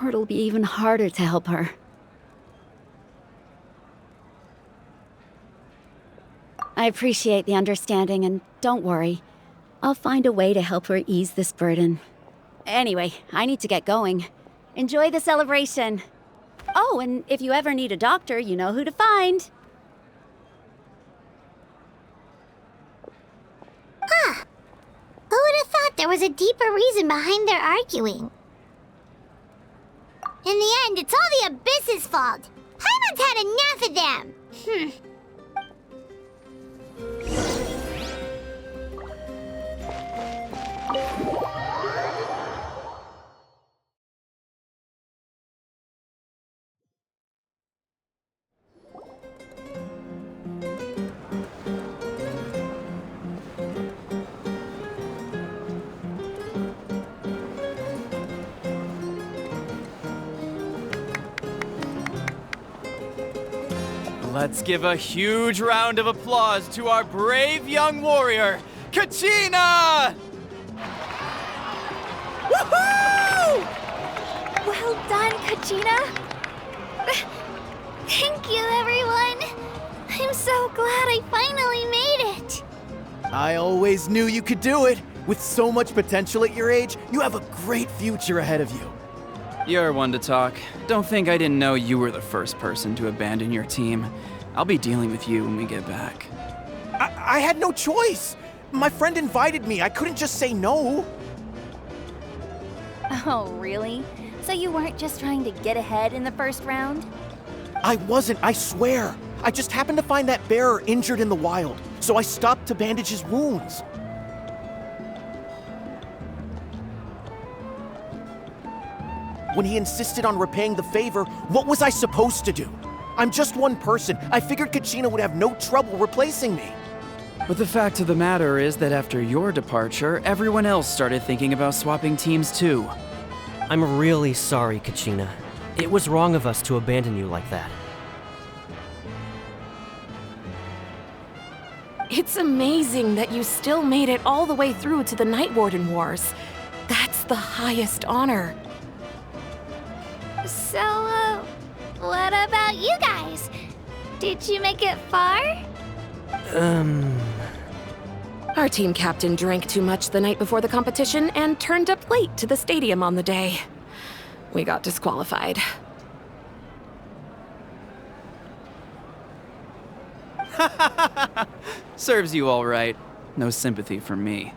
or it'll be even harder to help her. I appreciate the understanding, and don't worry. I'll find a way to help her ease this burden. Anyway, I need to get going. Enjoy the celebration. Oh, and if you ever need a doctor, you know who to find. Huh. Who would have thought there was a deeper reason behind their arguing? In the end, it's all the Abyss's fault. Paimon Paimon's had enough of them! Let's give a huge round of applause to our brave young warrior, Kachina! Woohoo! Well done, Kachina. Thank you, everyone. I'm so glad I finally made it. I always knew you could do it. With so much potential at your age, you have a great future ahead of you. You're one to talk. Don't think I didn't know you were the first person to abandon your team. I'll be dealing with you when we get back. I had no choice. My friend invited me. I couldn't just say no. Oh, really? So you weren't just trying to get ahead in the first round? I wasn't, I swear. I just happened to find that bearer injured in the wild, so I stopped to bandage his wounds. When he insisted on repaying the favor, what was I supposed to do? I'm just one person. I figured Kachina would have no trouble replacing me. But the fact of the matter is that after your departure, everyone else started thinking about swapping teams too. I'm really sorry, Kachina. It was wrong of us to abandon you like that. It's amazing that you still made it all the way through to the Night Warden Wars. That's the highest honor. So, what about you guys? Did you make it far? Our team captain drank too much the night before the competition and turned up late to the stadium on the day. We got disqualified. Serves you all right. No sympathy from me.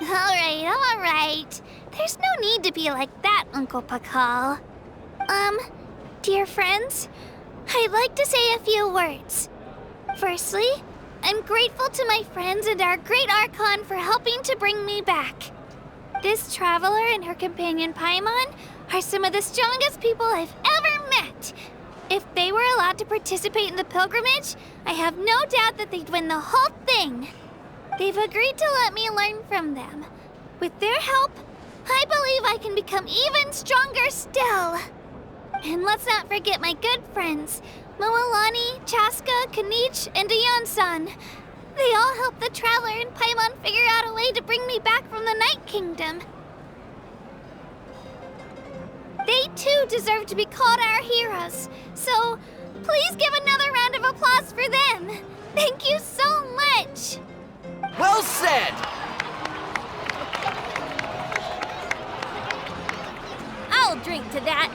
All right. There's no need to be like that, Uncle Pakal. Dear friends, I'd like to say a few words. Firstly, I'm grateful to my friends and our great Archon for helping to bring me back. This traveler and her companion Paimon are some of the strongest people I've ever met. If they were allowed to participate in the pilgrimage, I have no doubt that they'd win the whole thing. They've agreed to let me learn from them. With their help, I believe I can become even stronger still. And let's not forget my good friends, Moalani, Chaska, Kanich, and Ayan-san. They all helped the Traveler and Paimon figure out a way to bring me back from the Night Kingdom. They too deserve to be called our heroes, so please give another round of applause for them. Thank you so much. Well said! I'll drink to that.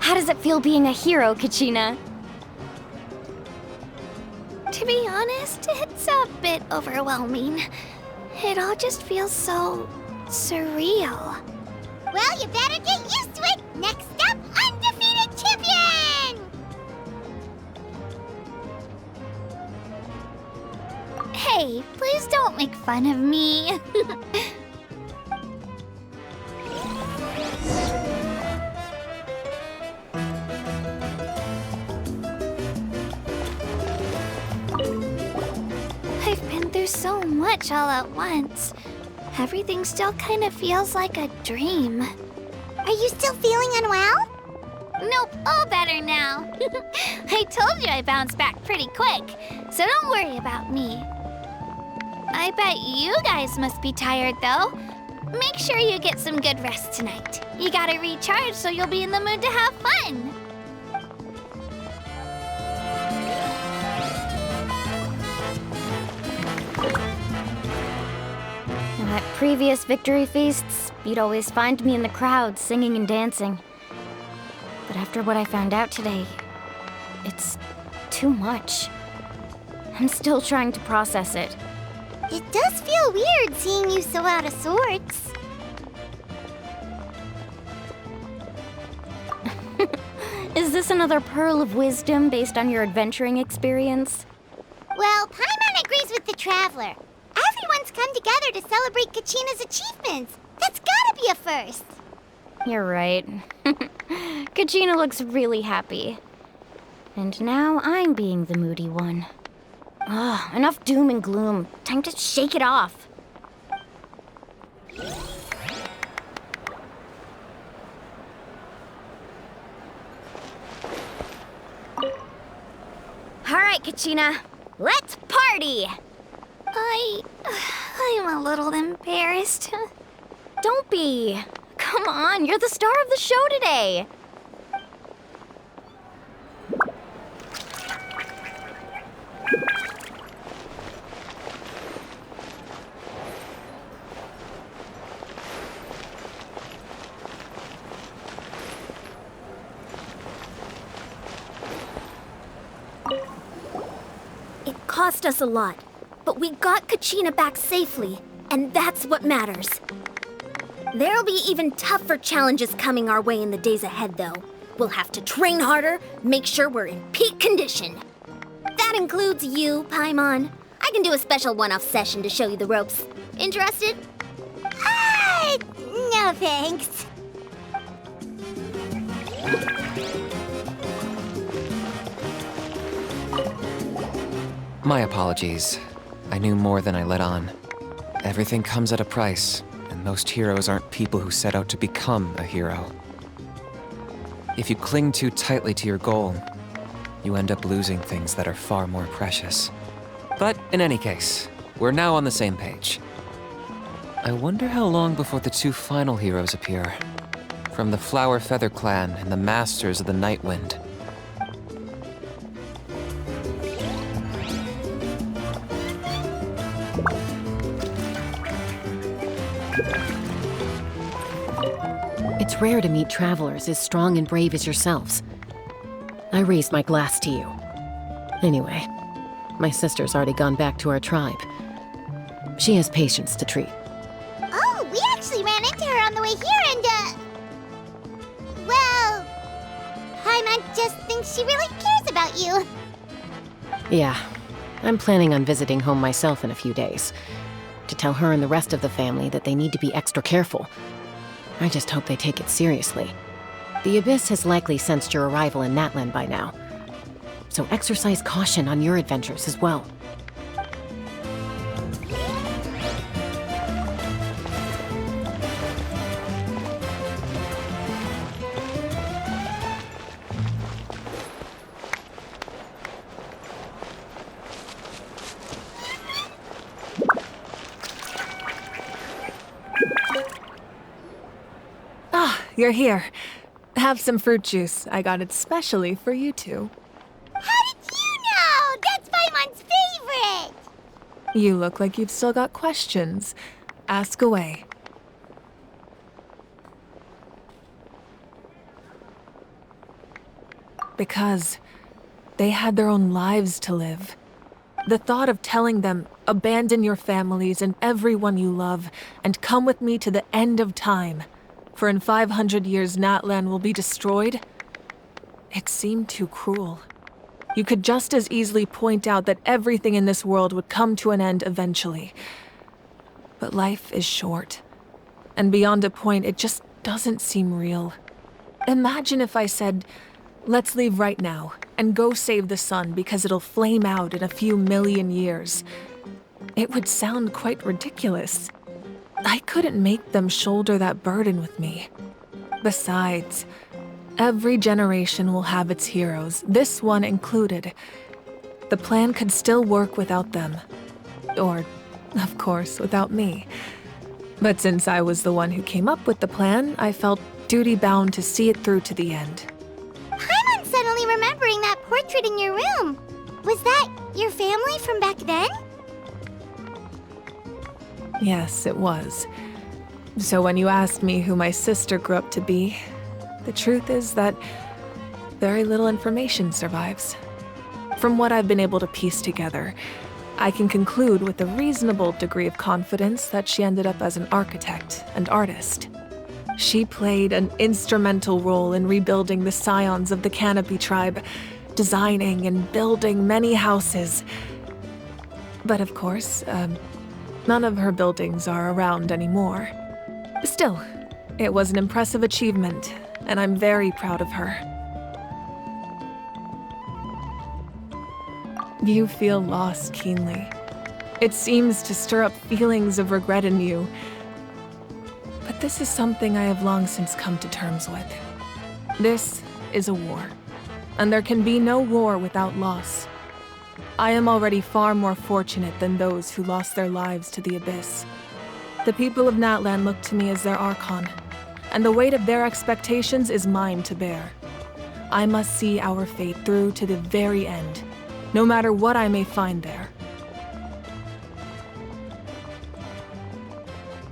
How does it feel being a hero, Kachina? To be honest, it's a bit overwhelming. It all just feels so surreal. Well, you better get used to it. Next up, undefeated champion! Hey, please don't make fun of me. I've been through so much all at once. Everything still kind of feels like a dream. Are you still feeling unwell? Nope, all better now. I told you I bounced back pretty quick, so don't worry about me. I bet you guys must be tired, though. Make sure you get some good rest tonight. You gotta recharge so you'll be in the mood to have fun. At previous victory feasts, you'd always find me in the crowd singing and dancing. But after what I found out today, it's too much. I'm still trying to process it. It does feel weird seeing you so out of sorts. this another pearl of wisdom based on your adventuring experience? Well, Paimon agrees with the Traveler. Everyone's come together to celebrate Kachina's achievements. That's gotta be a first. You're right. Kachina looks really happy. And now I'm being the moody one. Enough doom and gloom. Time to shake it off. Alright, Kachina. Let's party! I'm a little embarrassed. Don't be. Come on, you're the star of the show today. It cost us a lot, but we got Kachina back safely, and that's what matters. There'll be even tougher challenges coming our way in the days ahead, though. We'll have to train harder, make sure we're in peak condition. That includes you, Paimon. I can do a special one-off session to show you the ropes. Interested? No thanks. My apologies. I knew more than I let on. Everything comes at a price, and most heroes aren't people who set out to become a hero. If you cling too tightly to your goal, you end up losing things that are far more precious. But in any case, we're now on the same page. I wonder how long before the two final heroes appear. From the Flower Feather Clan and the Masters of the Night Wind. It's rare to meet travelers as strong and brave as yourselves. I raised my glass to you. Anyway, my sister's already gone back to our tribe. She has patients to treat. Oh, we actually ran into her on the way here and, well, Paimon just thinks she really cares about you. Yeah, I'm planning on visiting home myself in a few days. To tell her and the rest of the family that they need to be extra careful. I just hope they take it seriously. The Abyss has likely sensed your arrival in Natlan by now. So exercise caution on your adventures as well. You're here. Have some fruit juice. I got it specially for you two. How did you know? That's Paimon's favorite! You look like you've still got questions. Ask away. Because they had their own lives to live. The thought of telling them, abandon your families and everyone you love, and come with me to the end of time, for in 500 years Natlan will be destroyed, it seemed too cruel. You could just as easily point out that everything in this world would come to an end eventually. But life is short, and beyond a point, it just doesn't seem real. Imagine if I said, let's leave right now, and go save the sun because it'll flame out in a few million years. It would sound quite ridiculous. I couldn't make them shoulder that burden with me. Besides, every generation will have its heroes, this one included. The plan could still work without them. Or, of course, without me. But since I was the one who came up with the plan, I felt duty-bound to see it through to the end. Paimon's suddenly remembering that portrait in your room. Was that your family from back then? Yes, it was. So when you asked me who my sister grew up to be, the truth is that very little information survives. From what I've been able to piece together, I can conclude with a reasonable degree of confidence that she ended up as an architect and artist. She played an instrumental role in rebuilding the scions of the Canopy tribe, designing and building many houses. But of course, none of her buildings are around anymore. Still, it was an impressive achievement, and I'm very proud of her. You feel loss keenly. It seems to stir up feelings of regret in you. But this is something I have long since come to terms with. This is a war, and there can be no war without loss. I am already far more fortunate than those who lost their lives to the Abyss. The people of Natlan look to me as their Archon, and the weight of their expectations is mine to bear. I must see our fate through to the very end, no matter what I may find there.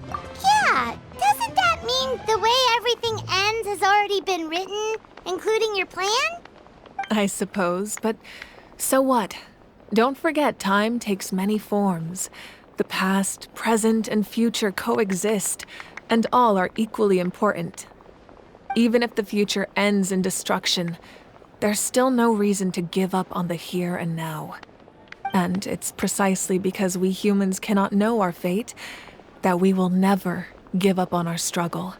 Yeah, doesn't that mean the way everything ends has already been written, including your plan? I suppose, but so what? Don't forget, time takes many forms. The past, present, and future coexist, and all are equally important. Even if the future ends in destruction, there's still no reason to give up on the here and now. And it's precisely because we humans cannot know our fate that we will never give up on our struggle.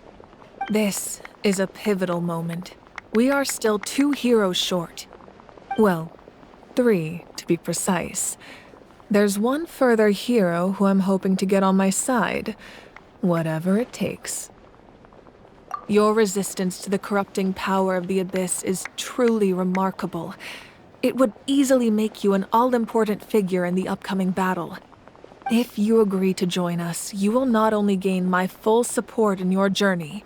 This is a pivotal moment. We are still 2 heroes short. Well, 3 to be precise. There's one further hero who I'm hoping to get on my side, whatever it takes. Your resistance to the corrupting power of the Abyss is truly remarkable. It would easily make you an all-important figure in the upcoming battle. If you agree to join us, you will not only gain my full support in your journey,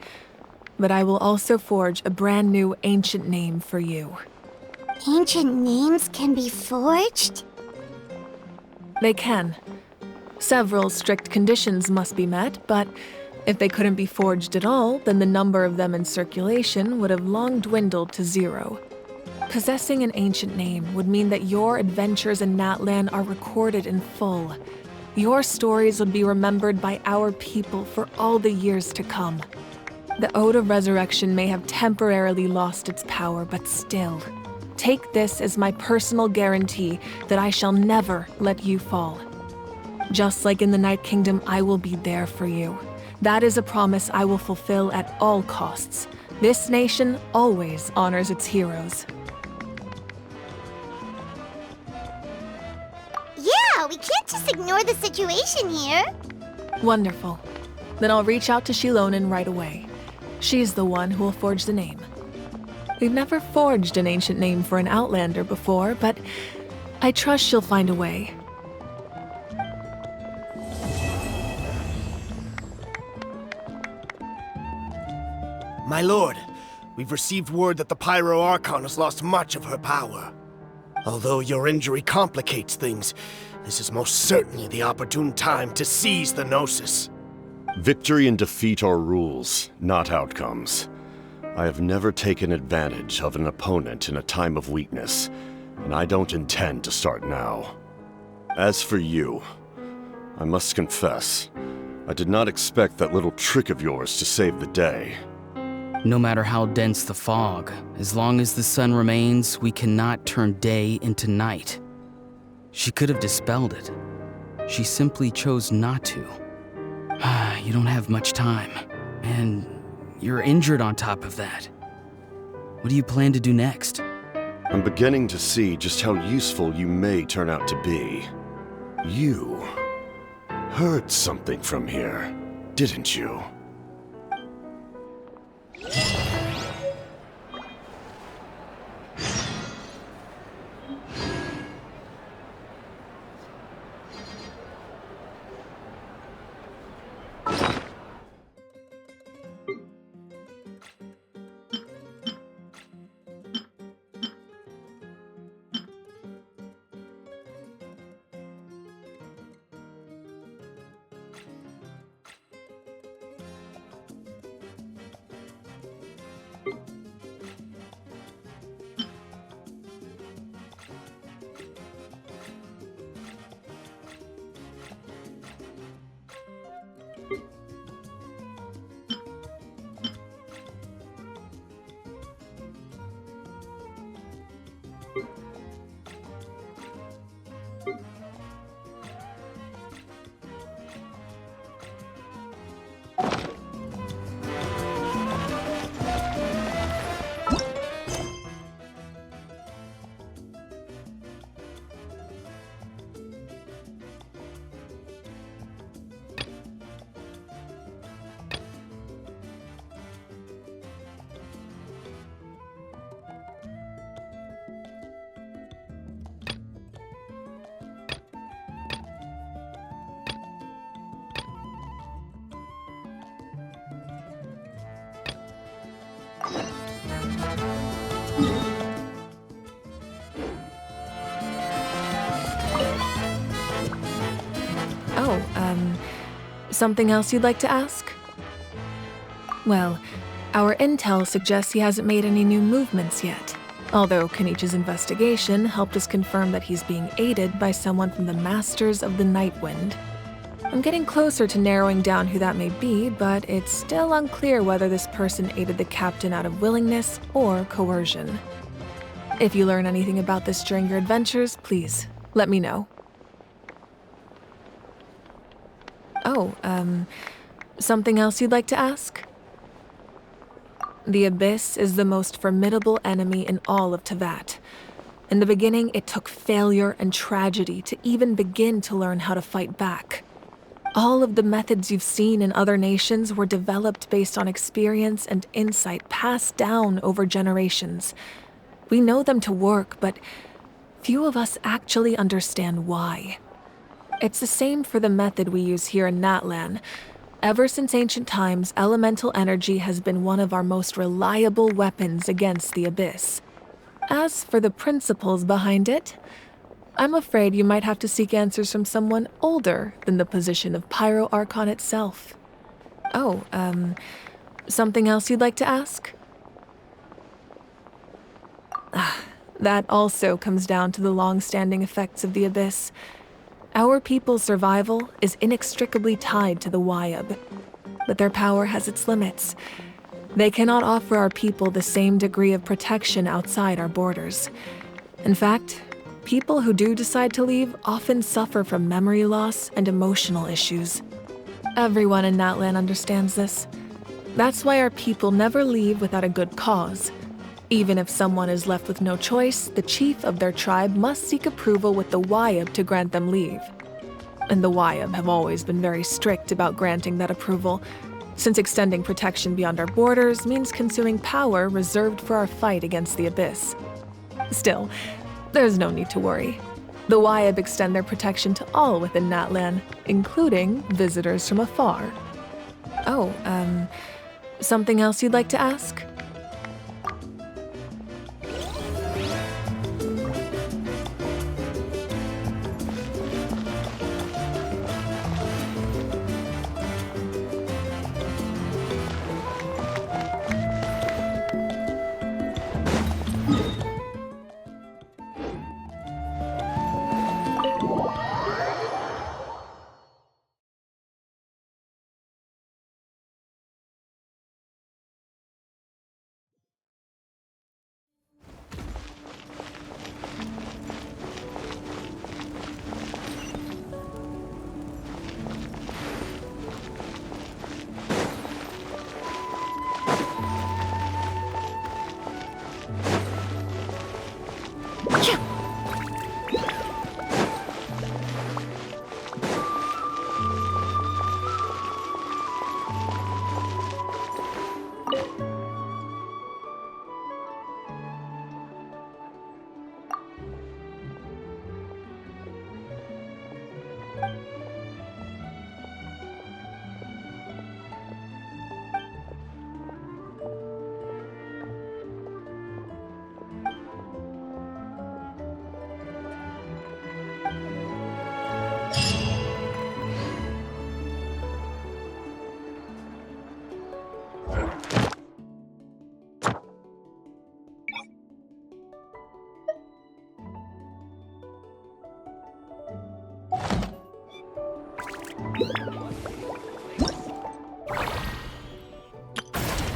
but I will also forge a brand new ancient name for you. Ancient names can be forged? They can. Several strict conditions must be met, but if they couldn't be forged at all, then the number of them in circulation would have long dwindled to 0. Possessing an ancient name would mean that your adventures in Natlan are recorded in full. Your stories would be remembered by our people for all the years to come. The Ode of Resurrection may have temporarily lost its power, but still, take this as my personal guarantee that I shall never let you fall. Just like in the Night Kingdom, I will be there for you. That is a promise I will fulfill at all costs. This nation always honors its heroes. Yeah, we can't just ignore the situation here. Wonderful. Then I'll reach out to Shilonen right away. She's the one who will forge the name. We've never forged an ancient name for an Outlander before, but I trust she'll find a way. My lord, we've received word that the Pyro Archon has lost much of her power. Although your injury complicates things, this is most certainly the opportune time to seize the Gnosis. Victory and defeat are rules, not outcomes. I have never taken advantage of an opponent in a time of weakness, and I don't intend to start now. As for you, I must confess, I did not expect that little trick of yours to save the day. No matter how dense the fog, as long as the sun remains, we cannot turn day into night. She could have dispelled it. She simply chose not to. You don't have much time, and you're injured on top of that. What do you plan to do next? I'm beginning to see just how useful you may turn out to be. You heard something from here, didn't you? Something else you'd like to ask? Well, our intel suggests he hasn't made any new movements yet, although Kenichi's investigation helped us confirm that he's being aided by someone from the Masters of the Nightwind. I'm getting closer to narrowing down who that may be, but it's still unclear whether this person aided the captain out of willingness or coercion. If you learn anything about this during your adventures, please let me know. Oh, something else you'd like to ask? The Abyss is the most formidable enemy in all of Tevat. In the beginning, it took failure and tragedy to even begin to learn how to fight back. All of the methods you've seen in other nations were developed based on experience and insight passed down over generations. We know them to work, but few of us actually understand why. It's the same for the method we use here in Natlan. Ever since ancient times, elemental energy has been one of our most reliable weapons against the Abyss. As for the principles behind it, I'm afraid you might have to seek answers from someone older than the position of Pyro Archon itself. Oh, something else you'd like to ask? That also comes down to the long-standing effects of the Abyss. Our people's survival is inextricably tied to the Wyab, but their power has its limits. They cannot offer our people the same degree of protection outside our borders. In fact, people who do decide to leave often suffer from memory loss and emotional issues. Everyone in Natlan understands this. That's why our people never leave without a good cause. Even if someone is left with no choice, the chief of their tribe must seek approval with the Wyab to grant them leave. And the Wyab have always been very strict about granting that approval, since extending protection beyond our borders means consuming power reserved for our fight against the Abyss. Still, there's no need to worry. The Wyab extend their protection to all within Natlan, including visitors from afar. Oh, something else you'd like to ask?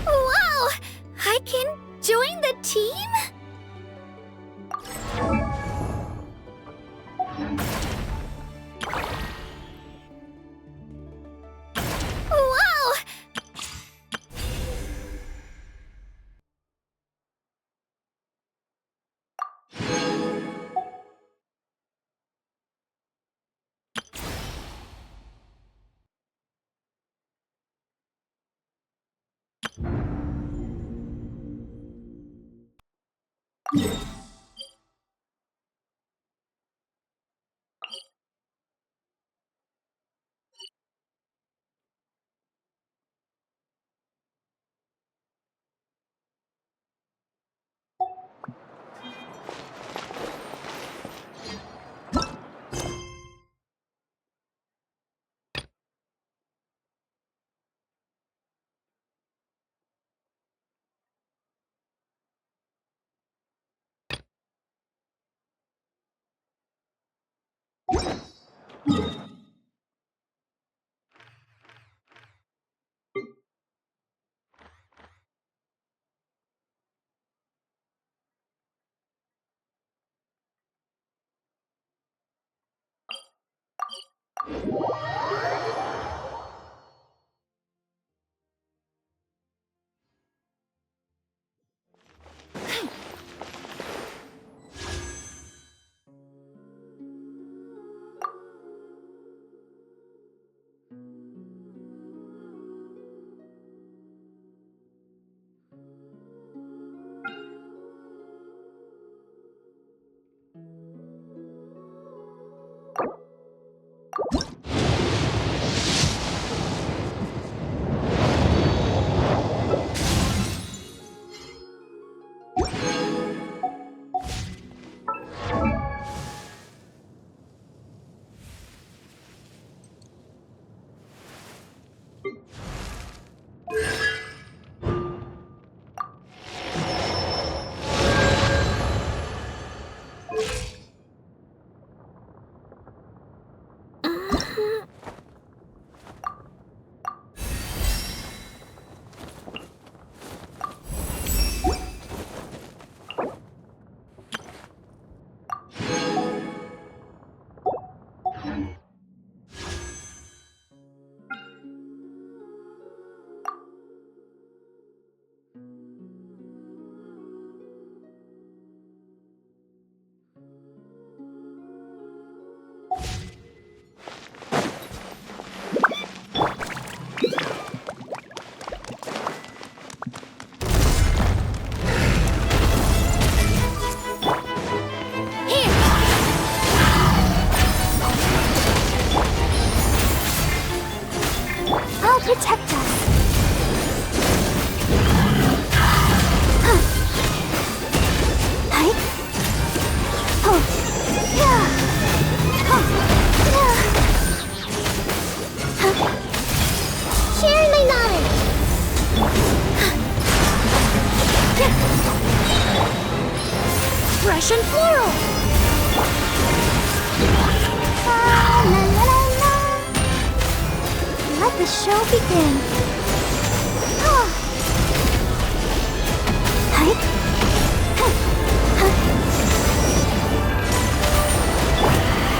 Wow! I can join the team? Wow! I'll protect us. Hi. Oh. Yeah. Oh. Yeah. Sharing my knowledge. Fresh and floral. La la la la. Let the show begin. Oh. Hi.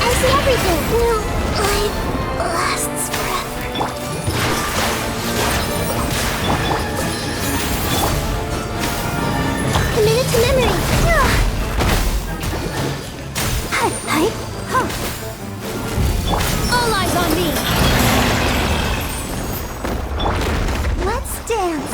I see everything. No, life lasts forever. Committed to memory. Hi, hi, huh. All eyes on me. Let's dance.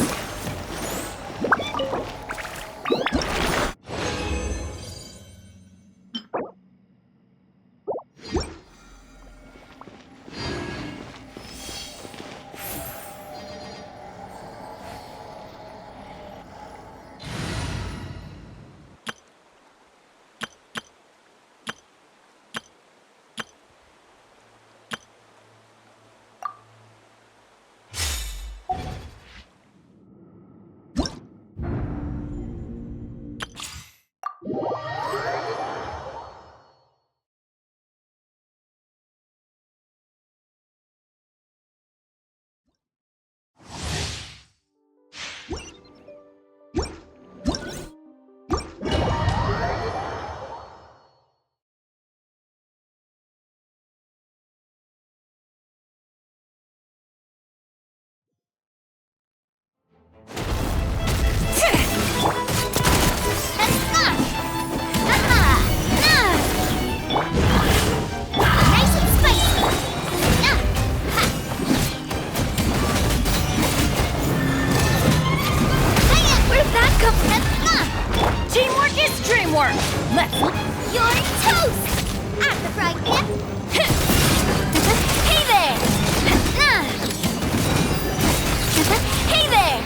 Teamwork is dreamwork! Let's... You're toast! At the fry pan. Hey there! Hey there!